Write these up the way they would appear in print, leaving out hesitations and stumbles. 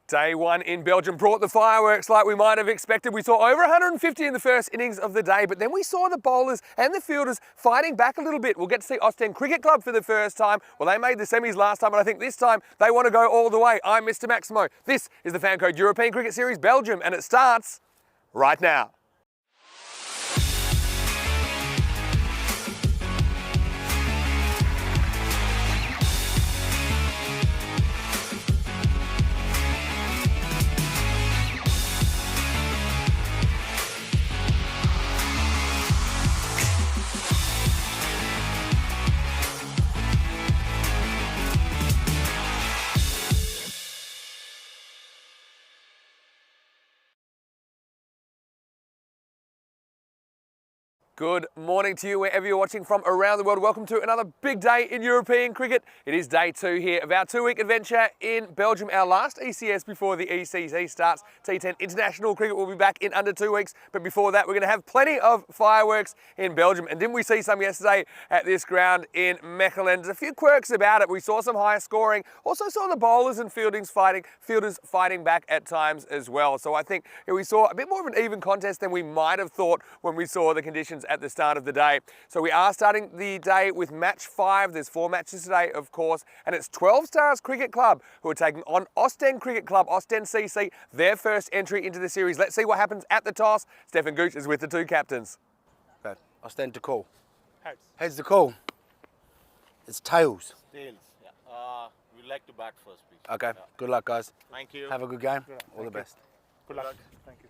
Day one in Belgium brought the fireworks like we might have expected. We saw over 150 in the first innings of the day, but then we saw the bowlers and the fielders fighting back a little bit. We'll get to see Ostend Cricket Club for the first time. Well, they made the semis last time, and I think this time they want to go all the way. I'm Mr. Maximo. This is the FanCode European Cricket Series Belgium, and it starts right now. Good morning to you wherever you're watching from around the world. Welcome to another big day in European cricket. It is day two here of our two-week adventure in Belgium, our last ECS before the ECC starts. T10 international cricket will be back in under 2 weeks, but before that we're going to have plenty of fireworks in Belgium. And didn't we see some yesterday at this ground in Mechelen? There's a few quirks about it. We saw some high scoring, also saw the bowlers and fielders fighting back at times as well. So I think we saw a bit more of an even contest than we might have thought when we saw the conditions at the start of the day. So we are starting the day with match 5. There's 4 matches today, of course, and it's 12 Stars Cricket Club who are taking on Ostend Cricket Club, Ostend CC, their first entry into the series. Let's see what happens at the toss. Stefan Gooch is with the two captains. Okay. Ostend to call. Heads. Heads to call. It's tails. Tails. Yeah. We'd like to bat first, please. Okay. Yeah. Good luck, guys. Thank you. Have a good game. Yeah. All the best. Good luck. Thank you.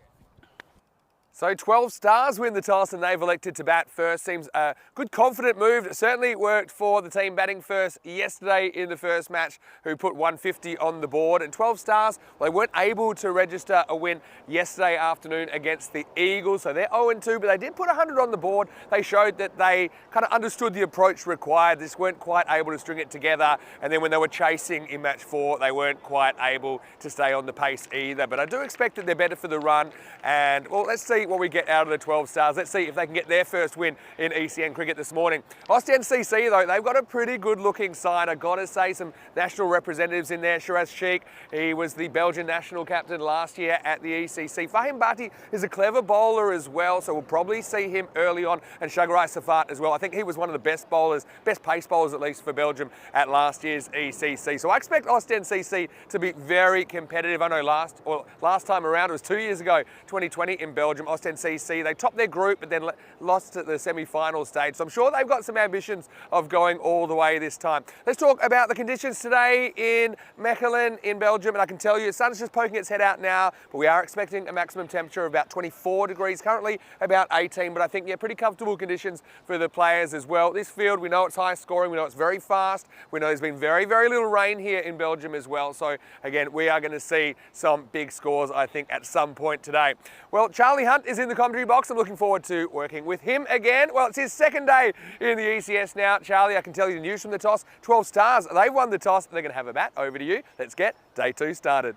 So 12 Stars win the toss and they've elected to bat first. Seems a good confident move. It certainly worked for the team batting first yesterday in the first match, who put 150 on the board. And 12 Stars, well, they weren't able to register a win yesterday afternoon against the Eagles. So they're 0-2, but they did put 100 on the board. They showed that they kind of understood the approach required. This weren't quite able to string it together. And then when they were chasing in match 4, they weren't quite able to stay on the pace either. But I do expect that they're better for the run. And well, let's see what we get out of the 12 Stars. Let's see if they can get their first win in ECN cricket this morning. Ostend CC, though, they've got a pretty good looking side. I've got to say, some national representatives in there. Shiraz Sheikh, he was the Belgian national captain last year at the ECC. Fahim Bhatti is a clever bowler as well, so we'll probably see him early on, and Shagarai Safat as well. I think he was one of the best bowlers, best pace bowlers at least for Belgium at last year's ECC. So I expect Ostend CC to be very competitive. I know last time around, it was 2 years ago, 2020 in Belgium, Ostend CC, they topped their group but then lost at the semi-final stage. So I'm sure they've got some ambitions of going all the way this time. Let's talk about the conditions today in Mechelen in Belgium, and I can tell you the sun's just poking its head out now, but we are expecting a maximum temperature of about 24 degrees, currently about 18, but I think, yeah, pretty comfortable conditions for the players as well. This field, we know it's high scoring, we know it's very fast, we know there's been very, very little rain here in Belgium as well. So again, we are going to see some big scores, I think, at some point today. Well, Charlie Hunt is in the commentary box. I'm looking forward to working with him again. Well, it's his second day in the ECS now. Charlie, I can tell you the news from the toss. 12 Stars, they've won the toss. They're going to have a bat. Over to you. Let's get day 2 started.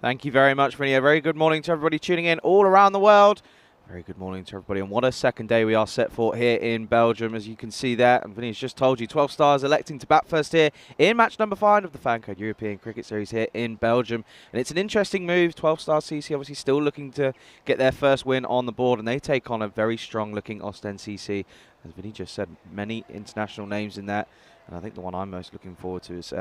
Thank you very much, Vinny. A very good morning to everybody tuning in all around the world. Very good morning to everybody, and what a second day we are set for here in Belgium, as you can see there. And Vinny's just told you, 12 Stars electing to bat first here in match number 5 of the FanCode European Cricket Series here in Belgium. And it's an interesting move. 12 Stars CC obviously still looking to get their first win on the board, and they take on a very strong-looking Ostend CC. As Vinny just said, many international names in that, and I think the one I'm most looking forward to is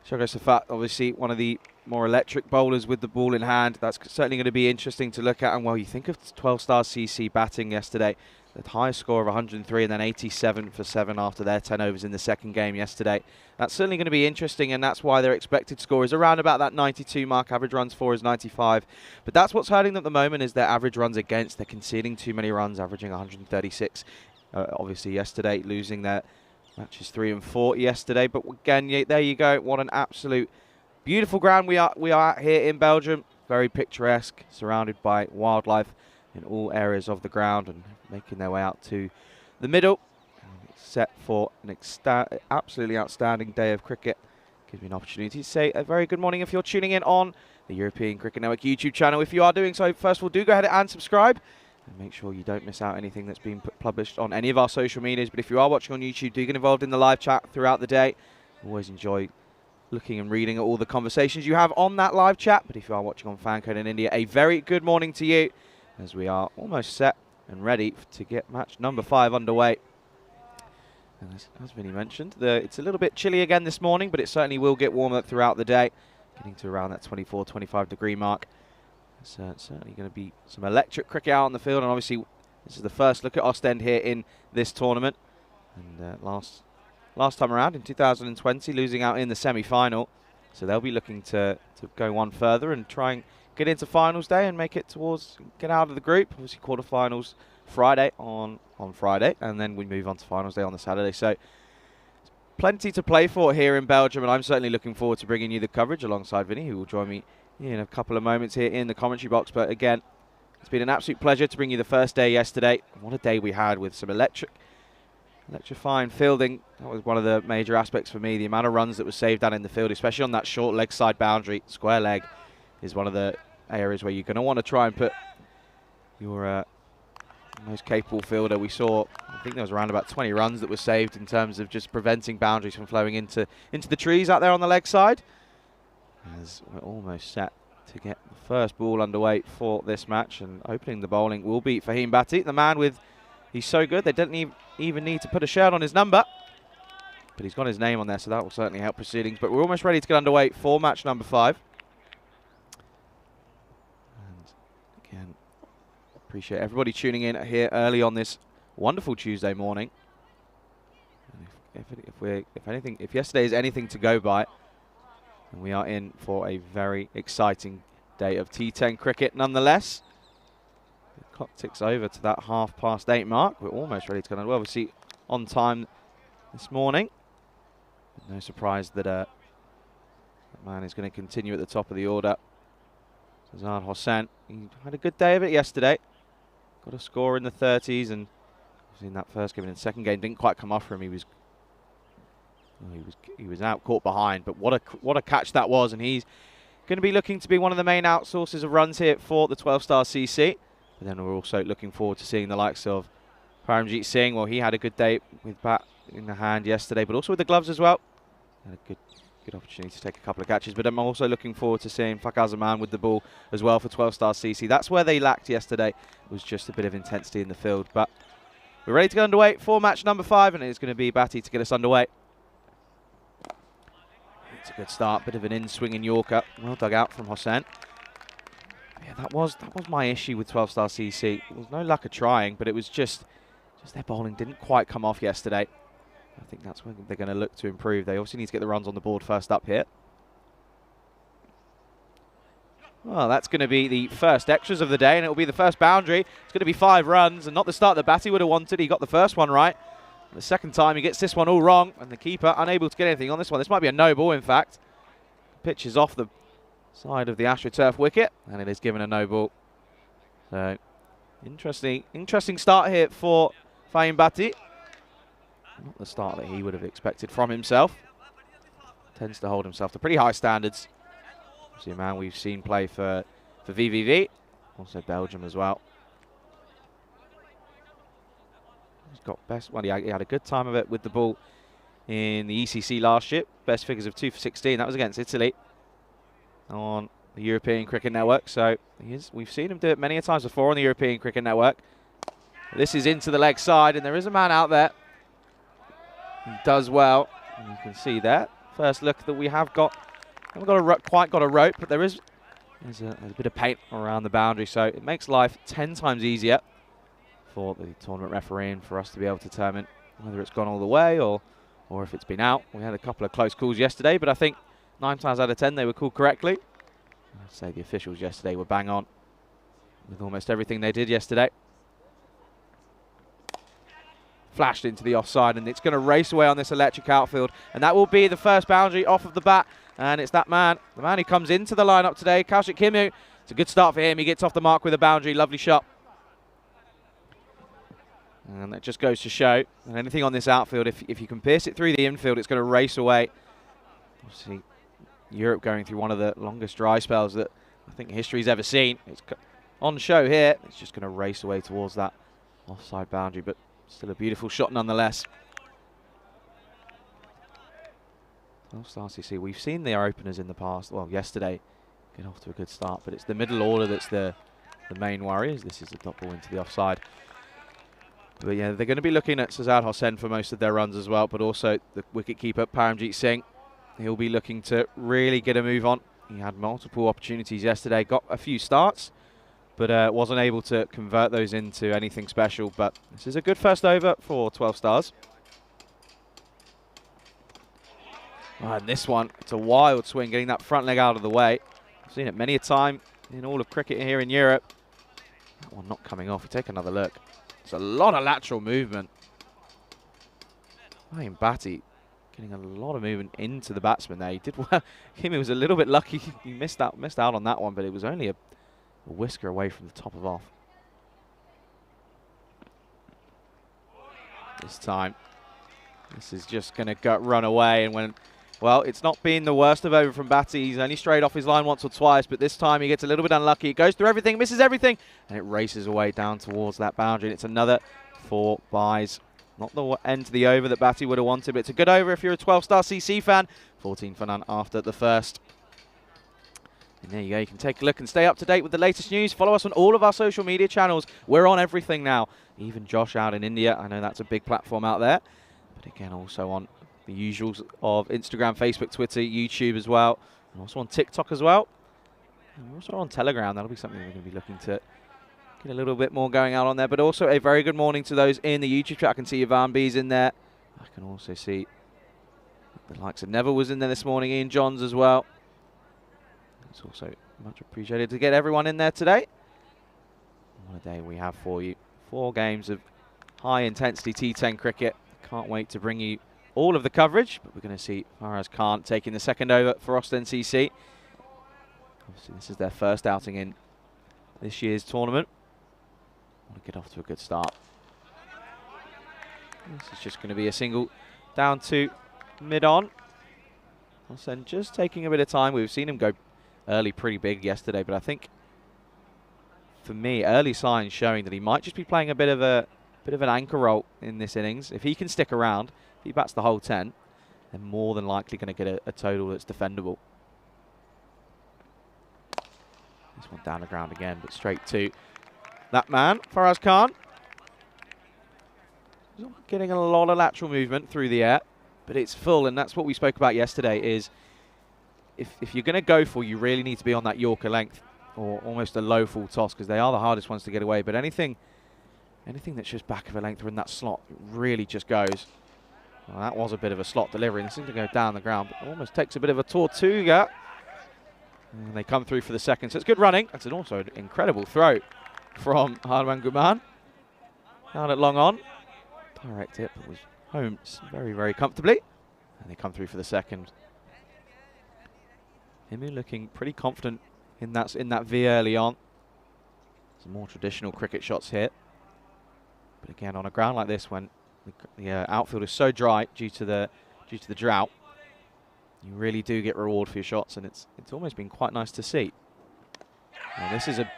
Shagarai Safat, obviously one of the more electric bowlers with the ball in hand. That's certainly going to be interesting to look at. And well, you think of 12 Stars CC batting yesterday, the highest score of 103 and then 87 for 7 after their 10 overs in the second game yesterday. That's certainly going to be interesting, and that's why their expected score is around about that 92 mark. Average runs for is 95. But that's what's hurting them at the moment, is their average runs against. They're conceding too many runs, averaging 136. Obviously yesterday, losing their matches 3 and 4 yesterday. But again, there you go. What an absolute beautiful ground we are at here in Belgium. Very picturesque, surrounded by wildlife in all areas of the ground, and making their way out to the middle. And it's set for an absolutely outstanding day of cricket. Gives me an opportunity to say a very good morning if you're tuning in on the European Cricket Network YouTube channel. If you are doing so, first of all, do go ahead and subscribe. And make sure you don't miss out anything that's been published on any of our social medias. But if you are watching on YouTube, do get involved in the live chat throughout the day. Always enjoy looking and reading at all the conversations you have on that live chat. But if you are watching on FanCode in India, a very good morning to you, as we are almost set and ready to get match number 5 underway. And as Vinny mentioned, it's a little bit chilly again this morning, but it certainly will get warmer throughout the day, getting to around that 24, 25 degree mark. It's certainly going to be some electric cricket out on the field, and obviously this is the first look at Ostend here in this tournament. And last time around in 2020, losing out in the semi-final, so they'll be looking to go one further and try and get into finals day and make it towards get out of the group. Obviously quarterfinals Friday on Friday, and then we move on to finals day on the Saturday. So plenty to play for here in Belgium, and I'm certainly looking forward to bringing you the coverage alongside Vinny, who will join me in a couple of moments here in the commentary box. But again, it's been an absolute pleasure to bring you the first day yesterday. What a day we had with some electrifying fielding. That was one of the major aspects for me. The amount of runs that was saved down in the field, especially on that short leg side boundary. Square leg is one of the areas where you're going to want to try and put your most capable fielder. We saw, I think there was around about 20 runs that were saved in terms of just preventing boundaries from flowing into the trees out there on the leg side. As we're almost set to get the first ball underway for this match, and opening the bowling will be Fahim Bhatti, the man with, he's so good they didn't even need to put a shirt on his number, but he's got his name on there, so that will certainly help proceedings. But we're almost ready to get underway for match number 5. And again, appreciate everybody tuning in here early on this wonderful Tuesday morning. And if yesterday is anything to go by, and we are in for a very exciting day of T10 cricket nonetheless. The clock ticks over to that 8:30 mark. We're almost ready to go. Well, obviously on time this morning. No surprise that that man is going to continue at the top of the order. Zahar Hossain, he had a good day of it yesterday. Got a score in the 30s, and in that first game and in the second game didn't quite come off for him. He was out, caught behind, but what a catch that was, and he's going to be looking to be one of the main outsources of runs here for the 12-star CC. But then we're also looking forward to seeing the likes of Paramjit Singh. Well, he had a good day with bat in the hand yesterday, but also with the gloves as well. Had a good opportunity to take a couple of catches. But I'm also looking forward to seeing Fakhar Zaman with the ball as well for 12-star CC. That's where they lacked yesterday, was just a bit of intensity in the field. But we're ready to get underway for match number 5, and it's going to be Bhatti to get us underway. It's a good start, bit of an in-swinging Yorker. Well dug out from Hossain. Yeah, that was my issue with 12-star CC. There was no luck of trying, but it was just their bowling didn't quite come off yesterday. I think that's when they're going to look to improve. They obviously need to get the runs on the board first up here. Well, that's going to be the first extras of the day, and it will be the first boundary. It's going to be 5 runs, and not the start that Bhatti would have wanted. He got the first one right. The second time he gets this one all wrong, and the keeper unable to get anything on this one. This might be a no ball, in fact. Pitch is off the side of the AstroTurf wicket, and it is given a no ball. So, interesting start here for Fahim Bhatti. Not the start that he would have expected from himself. Tends to hold himself to pretty high standards. Obviously a man we've seen play for VVV, also Belgium as well. He's got best. Well, he had a good time of it with the ball in the ECC last year. Best figures of 2 for 16. That was against Italy on the European Cricket Network. So we've seen him do it many a times before on the European Cricket Network. This is into the leg side, and there is a man out there. He does well, and you can see there. First look that we have got. Haven't quite got a rope, but there's a bit of paint around the boundary, so it makes life 10 times easier for the tournament referee and for us to be able to determine whether it's gone all the way or if it's been out. We had a couple of close calls yesterday, but I think 9 times out of 10 they were called correctly. I'd say the officials yesterday were bang on with almost everything they did yesterday. Flashed into the offside, and it's going to race away on this electric outfield, and that will be the first boundary off of the bat. And it's that man, the man who comes into the lineup today, Kaushik Kimu. It's a good start for him. He gets off the mark with a boundary. Lovely shot. And that just goes to show that anything on this outfield, if you can pierce it through the infield, it's going to race away. Obviously, Europe going through one of the longest dry spells that I think history's ever seen. It's on show here. It's just going to race away towards that offside boundary, but still a beautiful shot nonetheless. Star CC, we've seen their openers in the past, well, yesterday, get off to a good start, but it's the middle order that's the main worry, as this is a dot ball into the offside. But yeah, they're going to be looking at Sazad Hossain for most of their runs as well, but also the wicket-keeper, Paramjeet Singh. He'll be looking to really get a move on. He had multiple opportunities yesterday, got a few starts, but wasn't able to convert those into anything special. But this is a good first over for 12 Stars. And this one, it's a wild swing, getting that front leg out of the way. I've seen it many a time in all of cricket here in Europe. That one not coming off. You take another look. It's a lot of lateral movement. I mean, Batty getting a lot of movement into the batsman there. He did well. He was a little bit lucky. He missed out on that one, but it was only a whisker away from the top of off. This time, this is just going to run away. And when, well, it's not been the worst of over from Batty. He's only strayed off his line once or twice, but this time he gets a little bit unlucky. It goes through everything, misses everything, and it races away down towards that boundary. And it's another 4 byes. Not the end to the over that Batty would have wanted, but it's a good over if you're a 12-star CC fan. 14 for none after the first. And there you go. You can take a look and stay up to date with the latest news. Follow us on all of our social media channels. We're on everything now. Even Josh out in India. I know that's a big platform out there. But again, also on the usuals of Instagram, Facebook, Twitter, YouTube as well. And also on TikTok as well. And we're also on Telegram. That'll be something we're going to be looking to get a little bit more going out on there. But also a very good morning to those in the YouTube chat. I can see Ivan B's in there. I can also see the likes of Neville was in there this morning. Ian Johns as well. It's also much appreciated to get everyone in there today. What a day we have for you. 4 games of high-intensity T10 cricket. Can't wait to bring you all of the coverage, but we're going to see Faraz Khan taking the second over for Austin CC. Obviously, this is their first outing in this year's tournament. Want to get off to a good start. This is just going to be a single down to mid-on. Austin just taking a bit of time. We've seen him go early pretty big yesterday, but I think for me, early signs showing that he might just be playing a bit of an anchor role in this innings. If he can stick around, if he bats the whole 10, they're more than likely going to get a total that's defendable. This one down the ground again, but straight to that man, Faraz Khan. He's getting a lot of lateral movement through the air, but it's full, and that's what we spoke about yesterday, is if you're going to go for, you really need to be on that Yorker length, or almost a low full toss, because they are the hardest ones to get away. But anything that's just back of a length or in that slot, it really just goes. Well, that was a bit of a slot delivery, and it seemed to go down the ground, but almost takes a bit of a Tortuga. And they come through for the second, so it's good running. That's also an incredible throw from Harman Guman. Down at long on. Direct hit, but was home very, very comfortably. And they come through for the second. Himu looking pretty confident in that V early on. Some more traditional cricket shots here. But again, on a ground like this, when the outfield is so dry due to the drought, you really do get reward for your shots, and it's almost been quite nice to see. Now, this is a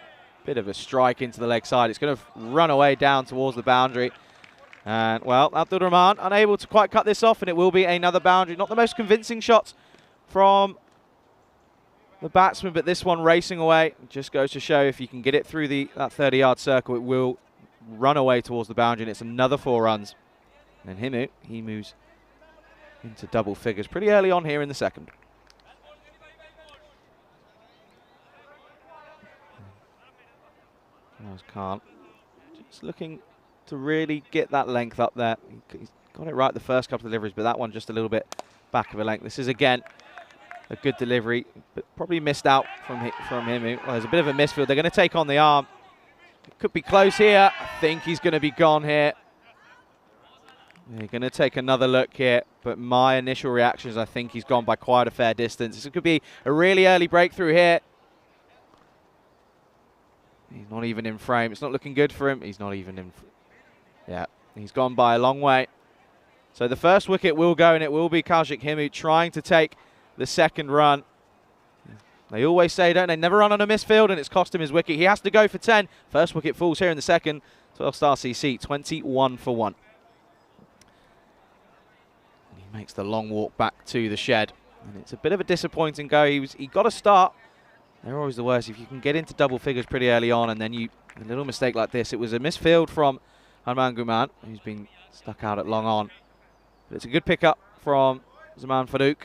bit of a strike into the leg side. It's going to run away down towards the boundary. And, well, Abdul Rahman unable to quite cut this off, and it will be another boundary. Not the most convincing shots from the batsman, but this one racing away. It just goes to show if you can get it through that 30-yard circle, it will run away towards the boundary, and it's another 4 runs. And Himu, he moves into double figures pretty early on here in the second. Khan just looking to really get that length up there. He's got it right the first couple of deliveries, but that one just a little bit back of a length. This is, again, a good delivery, but probably missed out from him. Well, there's a bit of a misfield. They're going to take on the arm. It could be close here. I think he's going to be gone here. They're going to take another look here, but my initial reaction is I think he's gone by quite a fair distance. This could be a really early breakthrough here. He's not even in frame. It's not looking good for him. He's not even in. Yeah, he's gone by a long way. So the first wicket will go, and it will be Kaushik Himu trying to take the second run. They always say, don't they, never run on a misfield, and it's cost him his wicket. He has to go for 10. First wicket falls here in the second. 12-star CC, 21 for 1. And he makes the long walk back to the shed. And it's a bit of a disappointing go. He got a start. They're always the worst. If you can get into double figures pretty early on and then a little mistake like this. It was a misfield from Haman Guman, who's been stuck out at long on. But it's a good pickup from Zaman Farouk.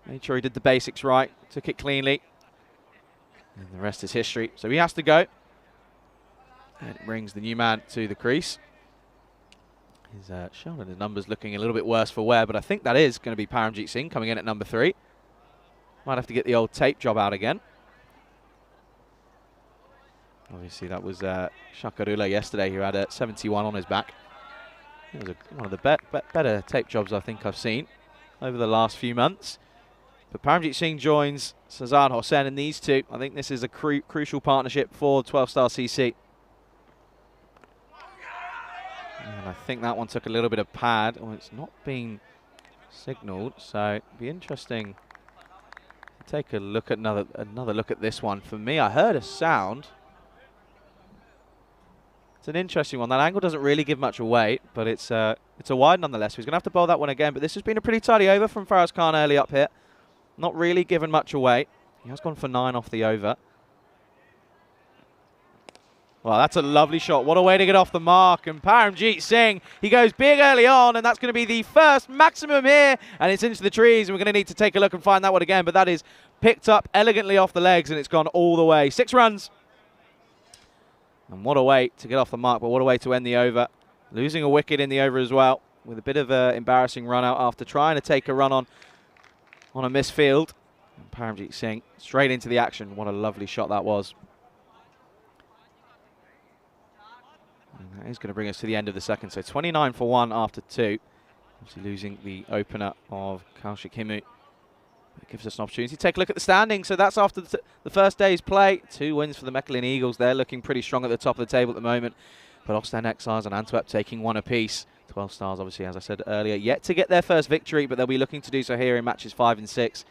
Made sure he did the basics right, took it cleanly. And the rest is history. So he has to go. And it brings the new man to the crease. His showing the numbers looking a little bit worse for wear, but I think that is going to be Paramjit Singh coming in at number 3. Might have to get the old tape job out again. Obviously, that was Shakarula yesterday, who had a 71 on his back. It was one of the better tape jobs I think I've seen over the last few months. But Paramjit Singh joins Sazan Hossain, and these two, I think this is a crucial partnership for 12-star CC. And I think that one took a little bit of pad. Oh, it's not being signalled, so it'd be interesting to take a look at another look at this one. For me, I heard a sound. It's an interesting one. That angle doesn't really give much away, but it's a wide nonetheless. He's going to have to bowl that one again, but this has been a pretty tidy over from Faraz Khan early up here. Not really given much away. He has gone for 9 off the over. Well, that's a lovely shot. What a way to get off the mark. And Paramjit Singh, he goes big early on, and that's going to be the first maximum here. And it's into the trees, and we're going to need to take a look and find that one again. But that is picked up elegantly off the legs, and it's gone all the way. 6 runs. And what a way to get off the mark, but what a way to end the over. Losing a wicket in the over as well, with a bit of an embarrassing run out after trying to take a run on a misfield. And Paramjit Singh straight into the action. What a lovely shot that was. And that is going to bring us to the end of the second. So 29 for 1 after 2. Obviously losing the opener of Kaushik Himu. It gives us an opportunity to take a look at the standings. So that's after the first day's play. 2 wins for the Mechelen Eagles. They're looking pretty strong at the top of the table at the moment. But Ostend Exiles and Antwerp taking 1 apiece. 12 stars, obviously, as I said earlier, yet to get their first victory, but they'll be looking to do so here in matches 5 and 6.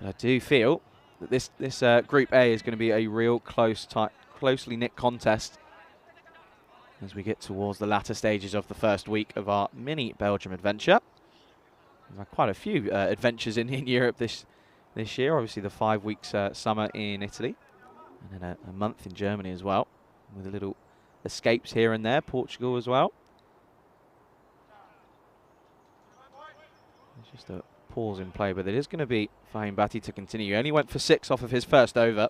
But I do feel that this Group A is going to be a real closely knit contest as we get towards the latter stages of the first week of our mini Belgium adventure. We've had quite a few adventures in Europe this year. Obviously, the 5 weeks summer in Italy, and then a month in Germany as well, with a little escapes here and there. Portugal as well. It's just a pause in play, but it is going to be Fahim Bhatti to continue. He only went for 6 off of his first over.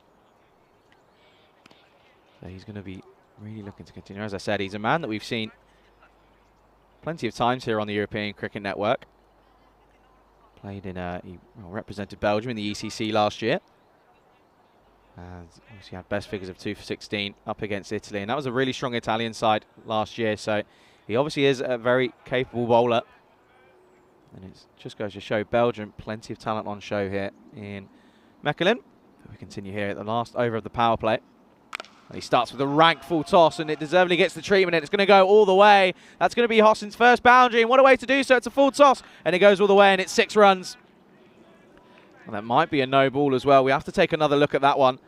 So he's going to be really looking to continue. As I said, he's a man that we've seen plenty of times here on the European Cricket Network. Played in, he represented Belgium in the ECC last year. And obviously had best figures of 2 for 16 up against Italy. And that was a really strong Italian side last year. So he obviously is a very capable bowler. And it just goes to show Belgium plenty of talent on show here in Mechelen. We continue here at the last over of the power play. And he starts with a rank full toss, and it deservedly gets the treatment, and it's going to go all the way. That's going to be Hossain's first boundary, and what a way to do so. It's a full toss, and it goes all the way, and it's 6 runs. And that might be a no ball as well. We have to take another look at that one.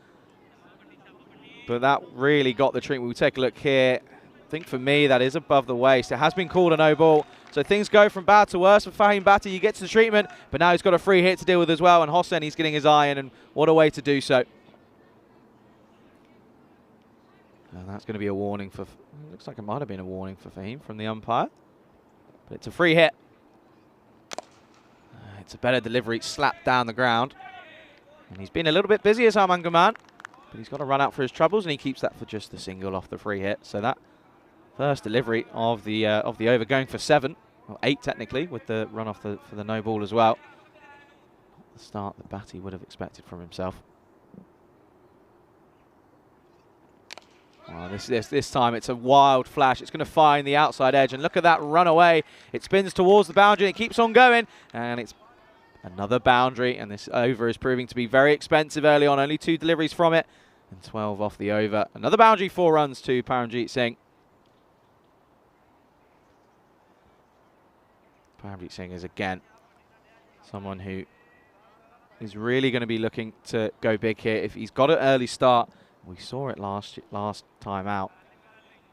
But that really got the treatment. We'll take a look here. I think for me, that is above the waist. It has been called a no ball. So things go from bad to worse for Fahim Bhatti. He gets the treatment, but now he's got a free hit to deal with as well. And Hossain, he's getting his eye in, and what a way to do so. And that's going to be a warning for, looks like it might have been a warning for Fahim from the umpire. But it's a free hit. It's a better delivery, slapped down the ground. And he's been a little bit busy as Haman Guman, but he's got to run out for his troubles, and he keeps that for just the single off the free hit. So that first delivery of the over going for 7, or 8 technically, with the run off for the no ball as well. Not the start that Bhatti would have expected from himself. Oh, this time it's a wild flash. It's going to find the outside edge, and look at that run away. It spins towards the boundary, and it keeps on going, and it's another boundary, and this over is proving to be very expensive early on. Only 2 deliveries from it, and 12 off the over. Another boundary, 4 runs to Paramjit Singh. Paramjit Singh is again someone who is really going to be looking to go big here. If he's got an early start, we saw it last time out.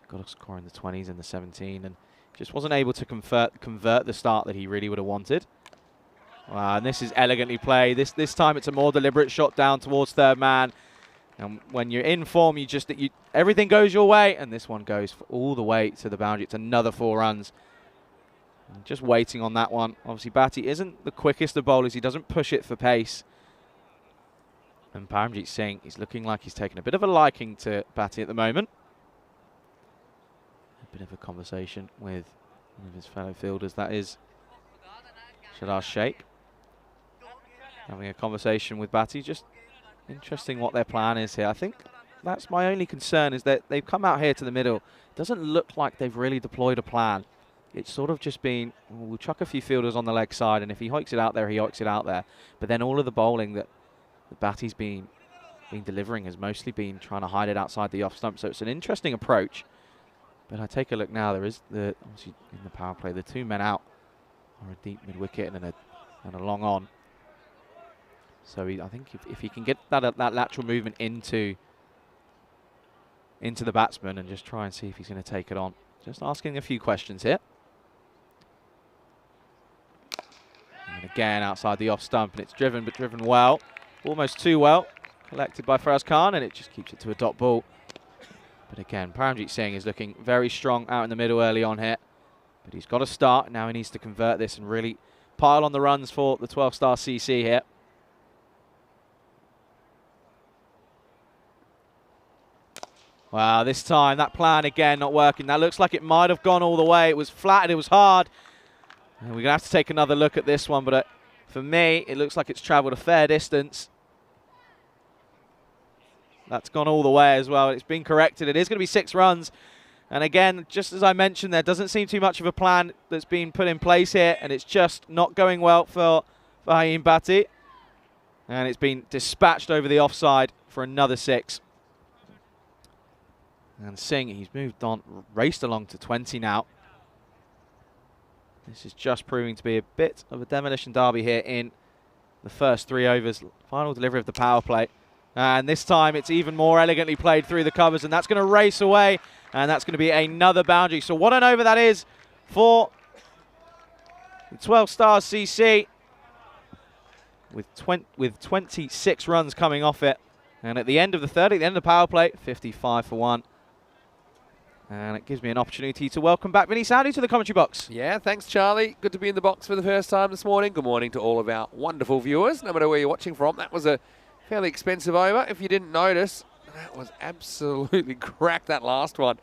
Got a score in the 20s and the 17, and just wasn't able to convert the start that he really would have wanted. Wow, and this is elegantly played. This time it's a more deliberate shot down towards third man. And when you're in form, everything goes your way, and this one goes all the way to the boundary. It's another 4 runs. And just waiting on that one. Obviously, Batty isn't the quickest of bowlers. He doesn't push it for pace. And Paramjit Singh, he's looking like he's taken a bit of a liking to Batty at the moment. A bit of a conversation with one of his fellow fielders, that is Shadar Sheikh. Having a conversation with Batty, just interesting what their plan is here. I think that's my only concern, is that they've come out here to the middle. It doesn't look like they've really deployed a plan. It's sort of just been, we'll chuck a few fielders on the leg side, and if he hoiks it out there, he hoiks it out there. But then all of the bowling that Batty's been delivering has mostly been trying to hide it outside the off stump. So it's an interesting approach. But I take a look now, there is obviously in the power play, the 2 men out are a deep mid wicket and a long on. So I think if he can get that lateral movement into the batsman and just try and see if he's going to take it on. Just asking a few questions here. And again outside the off stump, and it's driven, but driven well. Almost too well. Collected by Faraz Khan, and it just keeps it to a dot ball. But again, Paramjit Singh is looking very strong out in the middle early on here. But he's got to start. Now he needs to convert this and really pile on the runs for the 12-star CC here. Wow, this time that plan again not working. That looks like it might have gone all the way. It was flattened, it was hard. And we're going to have to take another look at this one, but for me, it looks like it's travelled a fair distance. That's gone all the way as well. It's been corrected. It is going to be 6 runs. And again, just as I mentioned, there doesn't seem too much of a plan that's been put in place here, and it's just not going well for Haim Batty. And it's been dispatched over the offside for another 6. And Singh, he's moved on, raced along to 20 now. This is just proving to be a bit of a demolition derby here in the first 3 overs. Final delivery of the power play. And this time it's even more elegantly played through the covers, and that's going to race away, and that's going to be another boundary. So what an over that is for the 12 stars CC with 26 runs coming off it. And at the end of the third, at the end of the power play, 55 for 1. And it gives me an opportunity to welcome back Vinny Saudi to the commentary box. Yeah, thanks, Charlie. Good to be in the box for the first time this morning. Good morning to all of our wonderful viewers, no matter where you're watching from. That was a fairly expensive over. If you didn't notice, that was absolutely cracked, that last one.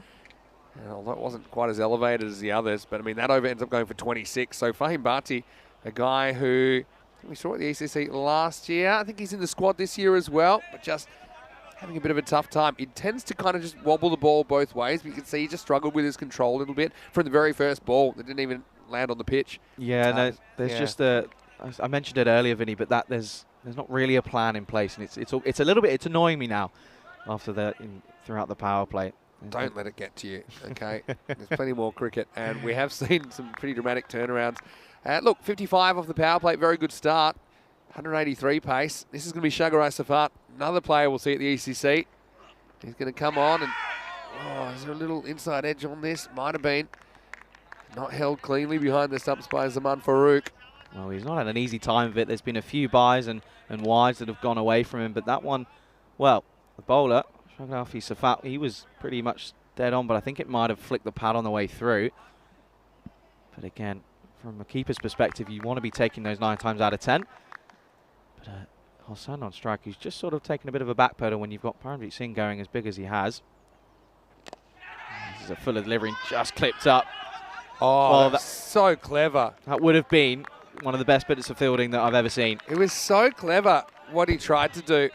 Although it wasn't quite as elevated as the others, but I mean, that over ends up going for 26. So Fahim Bhatti, a guy who we saw at the ECC last year. I think he's in the squad this year as well, but just having a bit of a tough time. He tends to kind of just wobble the ball both ways, but you can see he just struggled with his control a little bit from the very first ball that didn't even land on the pitch. Yeah, no, there's just I mentioned it earlier, Vinny, but there's not really a plan in place, and it's a little bit, it's annoying me now after throughout the power play. Don't let it get to you, okay? There's plenty more cricket, and we have seen some pretty dramatic turnarounds. Look, 55 off the power play, very good start. 183 pace. This is going to be Shagarai Safat, another player we'll see at the ECC. He's going to come on, and is there a little inside edge on this? Might have been. Not held cleanly behind the stumps by Zaman Farouk. Well, he's not had an easy time of it. There's been a few byes and wides that have gone away from him, but that one, well, the bowler, Shagarai Safat, he was pretty much dead on, but I think it might have flicked the pad on the way through. But again, from a keeper's perspective, you want to be taking those 9 times out of 10. But Hossain on strike, who's just sort of taken a bit of a back pedal when you've got Paramjit Singh going as big as he has. This is a fuller delivery, just clipped up. Oh, well, that's so clever. That would have been one of the best bits of fielding that I've ever seen. It was so clever what he tried to do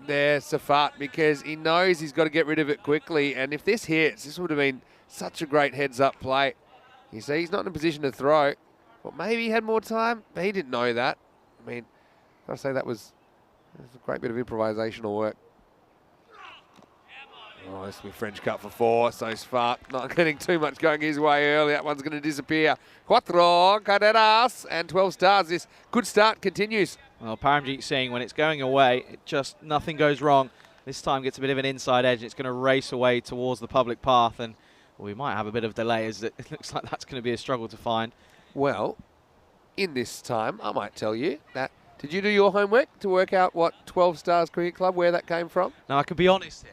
there, Safat, because he knows he's got to get rid of it quickly. And if this hits, this would have been such a great heads-up play. You see, he's not in a position to throw. Well, maybe he had more time, but he didn't know that. I mean, I'll say that was a great bit of improvisational work. Oh, this will be French cut for 4. So Safat not getting too much going his way early. That one's going to disappear. Cuatro carreras and 12 stars. This good start continues. Well, Paramjit Singh, when it's going away, nothing goes wrong. This time gets a bit of an inside edge. It's going to race away towards the public path, and we might have a bit of delay as it looks like that's going to be a struggle to find. Well, in this time, I might tell you that. Did you do your homework to work out what 12 Stars Cricket Club, where that came from? Now, I can be honest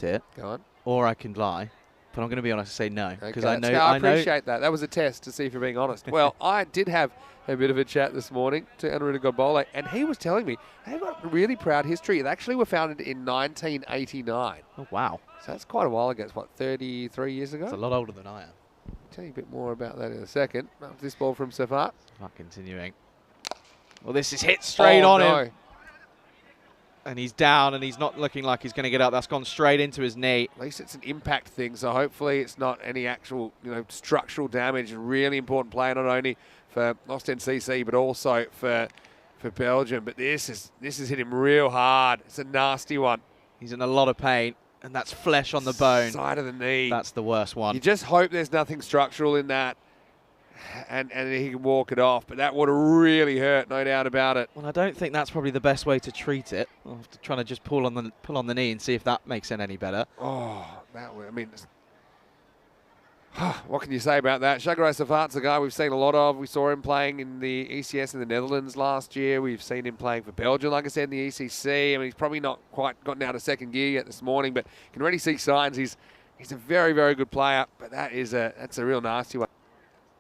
here. Go on. Or I can lie. But I'm going to be honest and say no. Okay, Because I know. I appreciate that. That was a test to see if you're being honest. Well, I did have a bit of a chat this morning to Anurita Godbole, and he was telling me they've got a really proud history. They actually were founded in 1989. Oh, wow. So that's quite a while ago. It's, what, 33 years ago? It's a lot older than I am. I'll tell you a bit more about that in a second. This ball from Safat. Continuing. Well, this is hit straight on him. And he's down, and he's not looking like he's going to get up. That's gone straight into his knee. At least it's an impact thing, so hopefully it's not any actual, structural damage. A really important play, not only for Ostend CC, but also for Belgium. But this has hit him real hard. It's a nasty one. He's in a lot of pain, and that's flesh on the bone. Side of the knee. That's the worst one. You just hope there's nothing structural in that, and he can walk it off. But that would have really hurt, no doubt about it. Well, I don't think that's probably the best way to treat it. I'll have to try to just pull on the knee and see if that makes it any better. Oh, that would, what can you say about that? Shagrai Safat's a guy we've seen a lot of. We saw him playing in the ECS in the Netherlands last year. We've seen him playing for Belgium, like I said, in the ECC. He's probably not quite gotten out of second gear yet this morning, but you can already see signs. He's a very, very good player, but that's a real nasty one.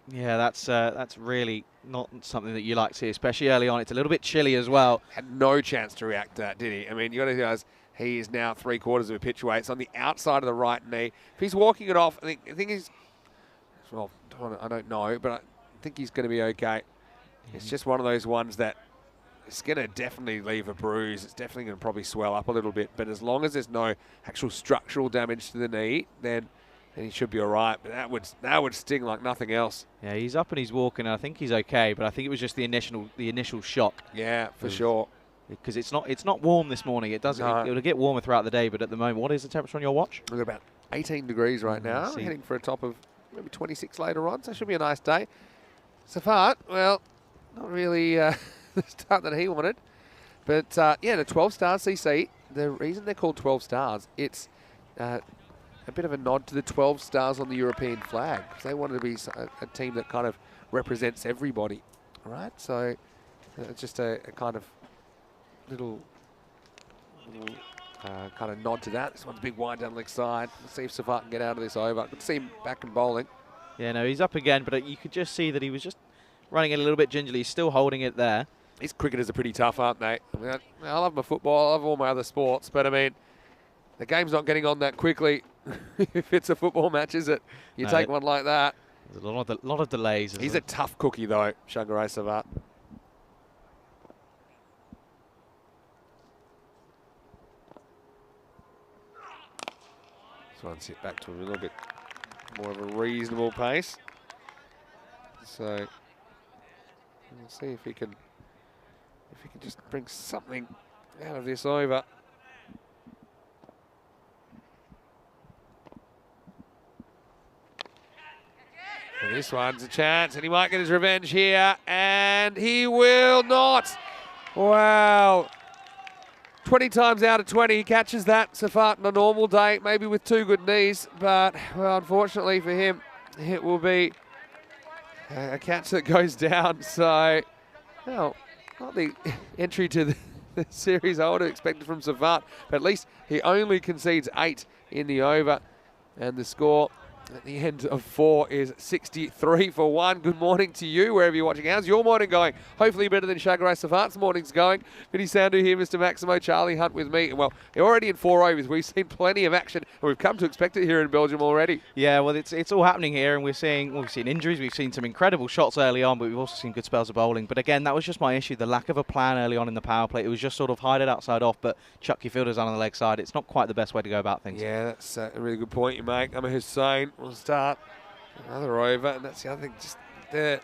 Yeah, that's really not something that you like to see, especially early on. It's a little bit chilly as well. Had no chance to react to that, did he? You got to realize he is now 3/4 of a pitch away. It's on the outside of the right knee. If he's walking it off, I think he's, well, I don't know, but I think he's going to be okay. It's just one of those ones that it's going to definitely leave a bruise. It's definitely going to probably swell up a little bit. But as long as there's no actual structural damage to the knee, then he should be all right. But that would sting like nothing else. Yeah, he's up and he's walking. And I think he's okay, but I think it was just the initial shock. Yeah, for sure. Because it's not warm this morning. It doesn't. No. It'll get warmer throughout the day, but at the moment, what is the temperature on your watch? We're about 18 degrees right now. Heading for a top of maybe 26 later on. So it should be a nice day. Safat, well, not really the start that he wanted. But the 12 Stars CC. The reason they're called 12 Stars, it's a bit of a nod to the 12 stars on the European flag. They wanted to be a team that kind of represents everybody, right? So it's just a kind of little kind of nod to that. This one's a big wide down leg side. Let's see if Safat can get out of this over. Good to see him back and bowling. Yeah, no, he's up again, but you could just see that he was just running it a little bit gingerly. He's still holding it there. These cricketers are pretty tough, aren't they? I love my football. I love all my other sports, but the game's not getting on that quickly. If it's a football match, is it? You take one like that. There's a lot of delays. He's a tough cookie, though, Shagrai Safat. This one's hit back to a little bit more of a reasonable pace. So we'll see if he can just bring something out of this over. And this one's a chance, and he might get his revenge here, and he will not. Wow. 20 times out of 20, he catches that, Safat, on a normal day, maybe with two good knees, but, well, unfortunately for him, it will be a catch that goes down. So, well, not the entry to the series I would have expected from Safat, but at least he only concedes 8 in the over, and the score at the end of 4 is 63 for 1. Good morning to you, wherever you're watching. How's your morning going? Hopefully better than Shagrai Safat's morning's going. Vinny Sandhu here, Mr. Maximo, Charlie Hunt with me. Well, you're already in 4 overs. We've seen plenty of action, and we've come to expect it here in Belgium already. Yeah, well, it's all happening here, and we've seen injuries. We've seen some incredible shots early on, but we've also seen good spells of bowling. But again, that was just my issue, the lack of a plan early on in the power play. It was just sort of hide it outside off, but chuck your fielders on the leg side. It's not quite the best way to go about things. Yeah, that's a really good point you make. Amar Hussain will start another over, and that's the other thing.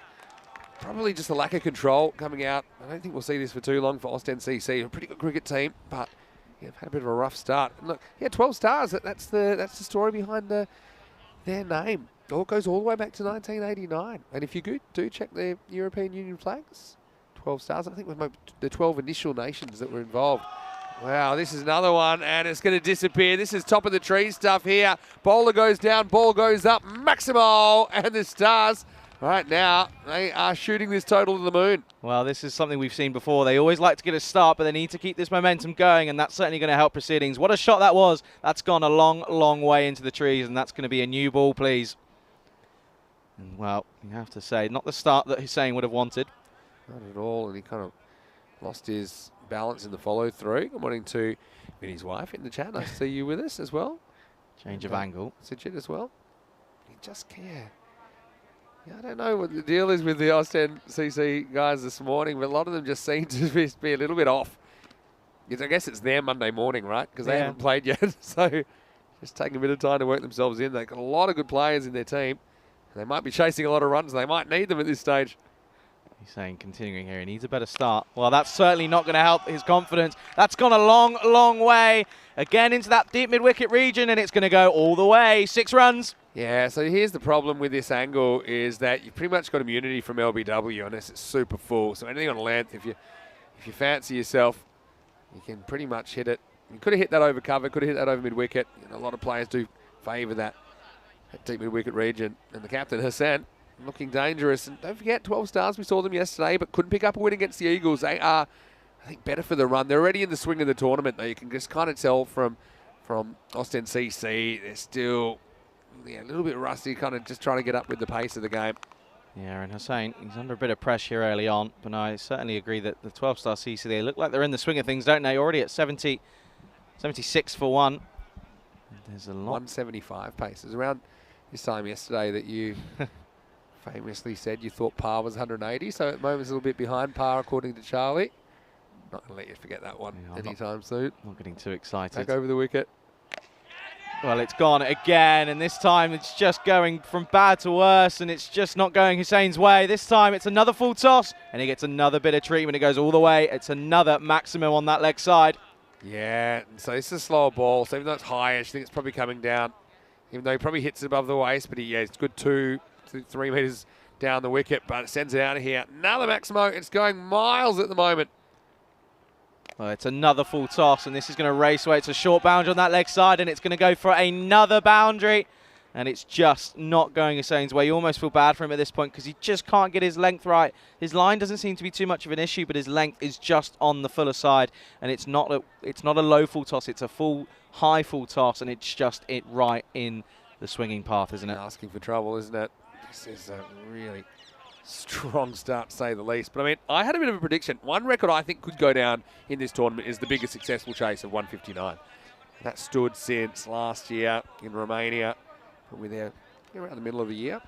Probably just a lack of control coming out. I don't think we'll see this for too long for Ostend CC. A pretty good cricket team, but they've had a bit of a rough start. And look, 12 stars. That's the story behind their name. It goes all the way back to 1989. And if you do check the European Union flags, 12 stars. I think with the 12 initial nations that were involved. Wow, this is another one, and it's going to disappear. This is top of the tree stuff here. Bowler goes down, ball goes up. Maximo, and the Stars Right now, they are shooting this total to the moon. Well, this is something we've seen before. They always like to get a start, but they need to keep this momentum going, and that's certainly going to help proceedings. What a shot that was. That's gone a long, long way into the trees, and that's going to be a new ball, please. And, well, you have to say, not the start that Hussein would have wanted. Not at all, and he kind of lost his balance in the follow-through. I'm wanting to meet his wife in the chat. Nice to see you with us as well. Change of angle. Sijit as well. He just care. Yeah, I don't know what the deal is with the Ostend CC guys this morning, but a lot of them just seem to be a little bit off. I guess it's their Monday morning, right? Because they haven't played yet, so just taking a bit of time to work themselves in. They've got a lot of good players in their team. They might be chasing a lot of runs. They might need them at this stage. He's saying, continuing here, he needs a better start. Well, that's certainly not going to help his confidence. That's gone a long, long way. Again into that deep mid-wicket region, and it's going to go all the way. 6 runs. Yeah, so here's the problem with this angle is that you've pretty much got immunity from LBW unless it's super full. So anything on length, if you fancy yourself, you can pretty much hit it. You could have hit that over cover, could have hit that over mid-wicket. A lot of players do favour that deep mid-wicket region. And the captain, Hassan, looking dangerous. And don't forget, 12 stars, we saw them yesterday, but couldn't pick up a win against the Eagles. They are, I think, better for the run. They're already in the swing of the tournament, though. You can just kind of tell from Ostend CC, they're still a little bit rusty, kind of just trying to get up with the pace of the game. Yeah, and Hussein, he's under a bit of pressure early on, but I certainly agree that the 12-star CC, they look like they're in the swing of things, don't they? Already at 76 for one. There's a lot. 175 paces. Around this time yesterday that you famously said you thought par was 180, so at the moment it's a little bit behind par according to Charlie. Not going to let you forget that one anytime soon. Not getting too excited. Back over the wicket. Well, it's gone again, and this time it's just going from bad to worse, and it's just not going Hussein's way. This time it's another full toss, and he gets another bit of treatment. It goes all the way. It's another maximum on that leg side. Yeah, so this is a slower ball, so even though it's high, I think it's probably coming down. Even though he probably hits it above the waist, but it's good 2 to 3 metres down the wicket, but it sends it out of here. Another Maximo. It's going miles at the moment. Well, it's another full toss, and this is going to race away. It's a short boundary on that leg side, and it's going to go for another boundary. And it's just not going Hussein's way. You almost feel bad for him at this point because he just can't get his length right. His line doesn't seem to be too much of an issue, but his length is just on the fuller side. And it's not a low full toss. It's a full, high full toss, and it's just right in the swinging path, isn't it? Asking for trouble, isn't it? This is a really strong start, to say the least. But, I mean, I had a bit of a prediction. One record I think could go down in this tournament is the biggest successful chase of 159. That stood since last year in Romania. We're there around the middle of the year.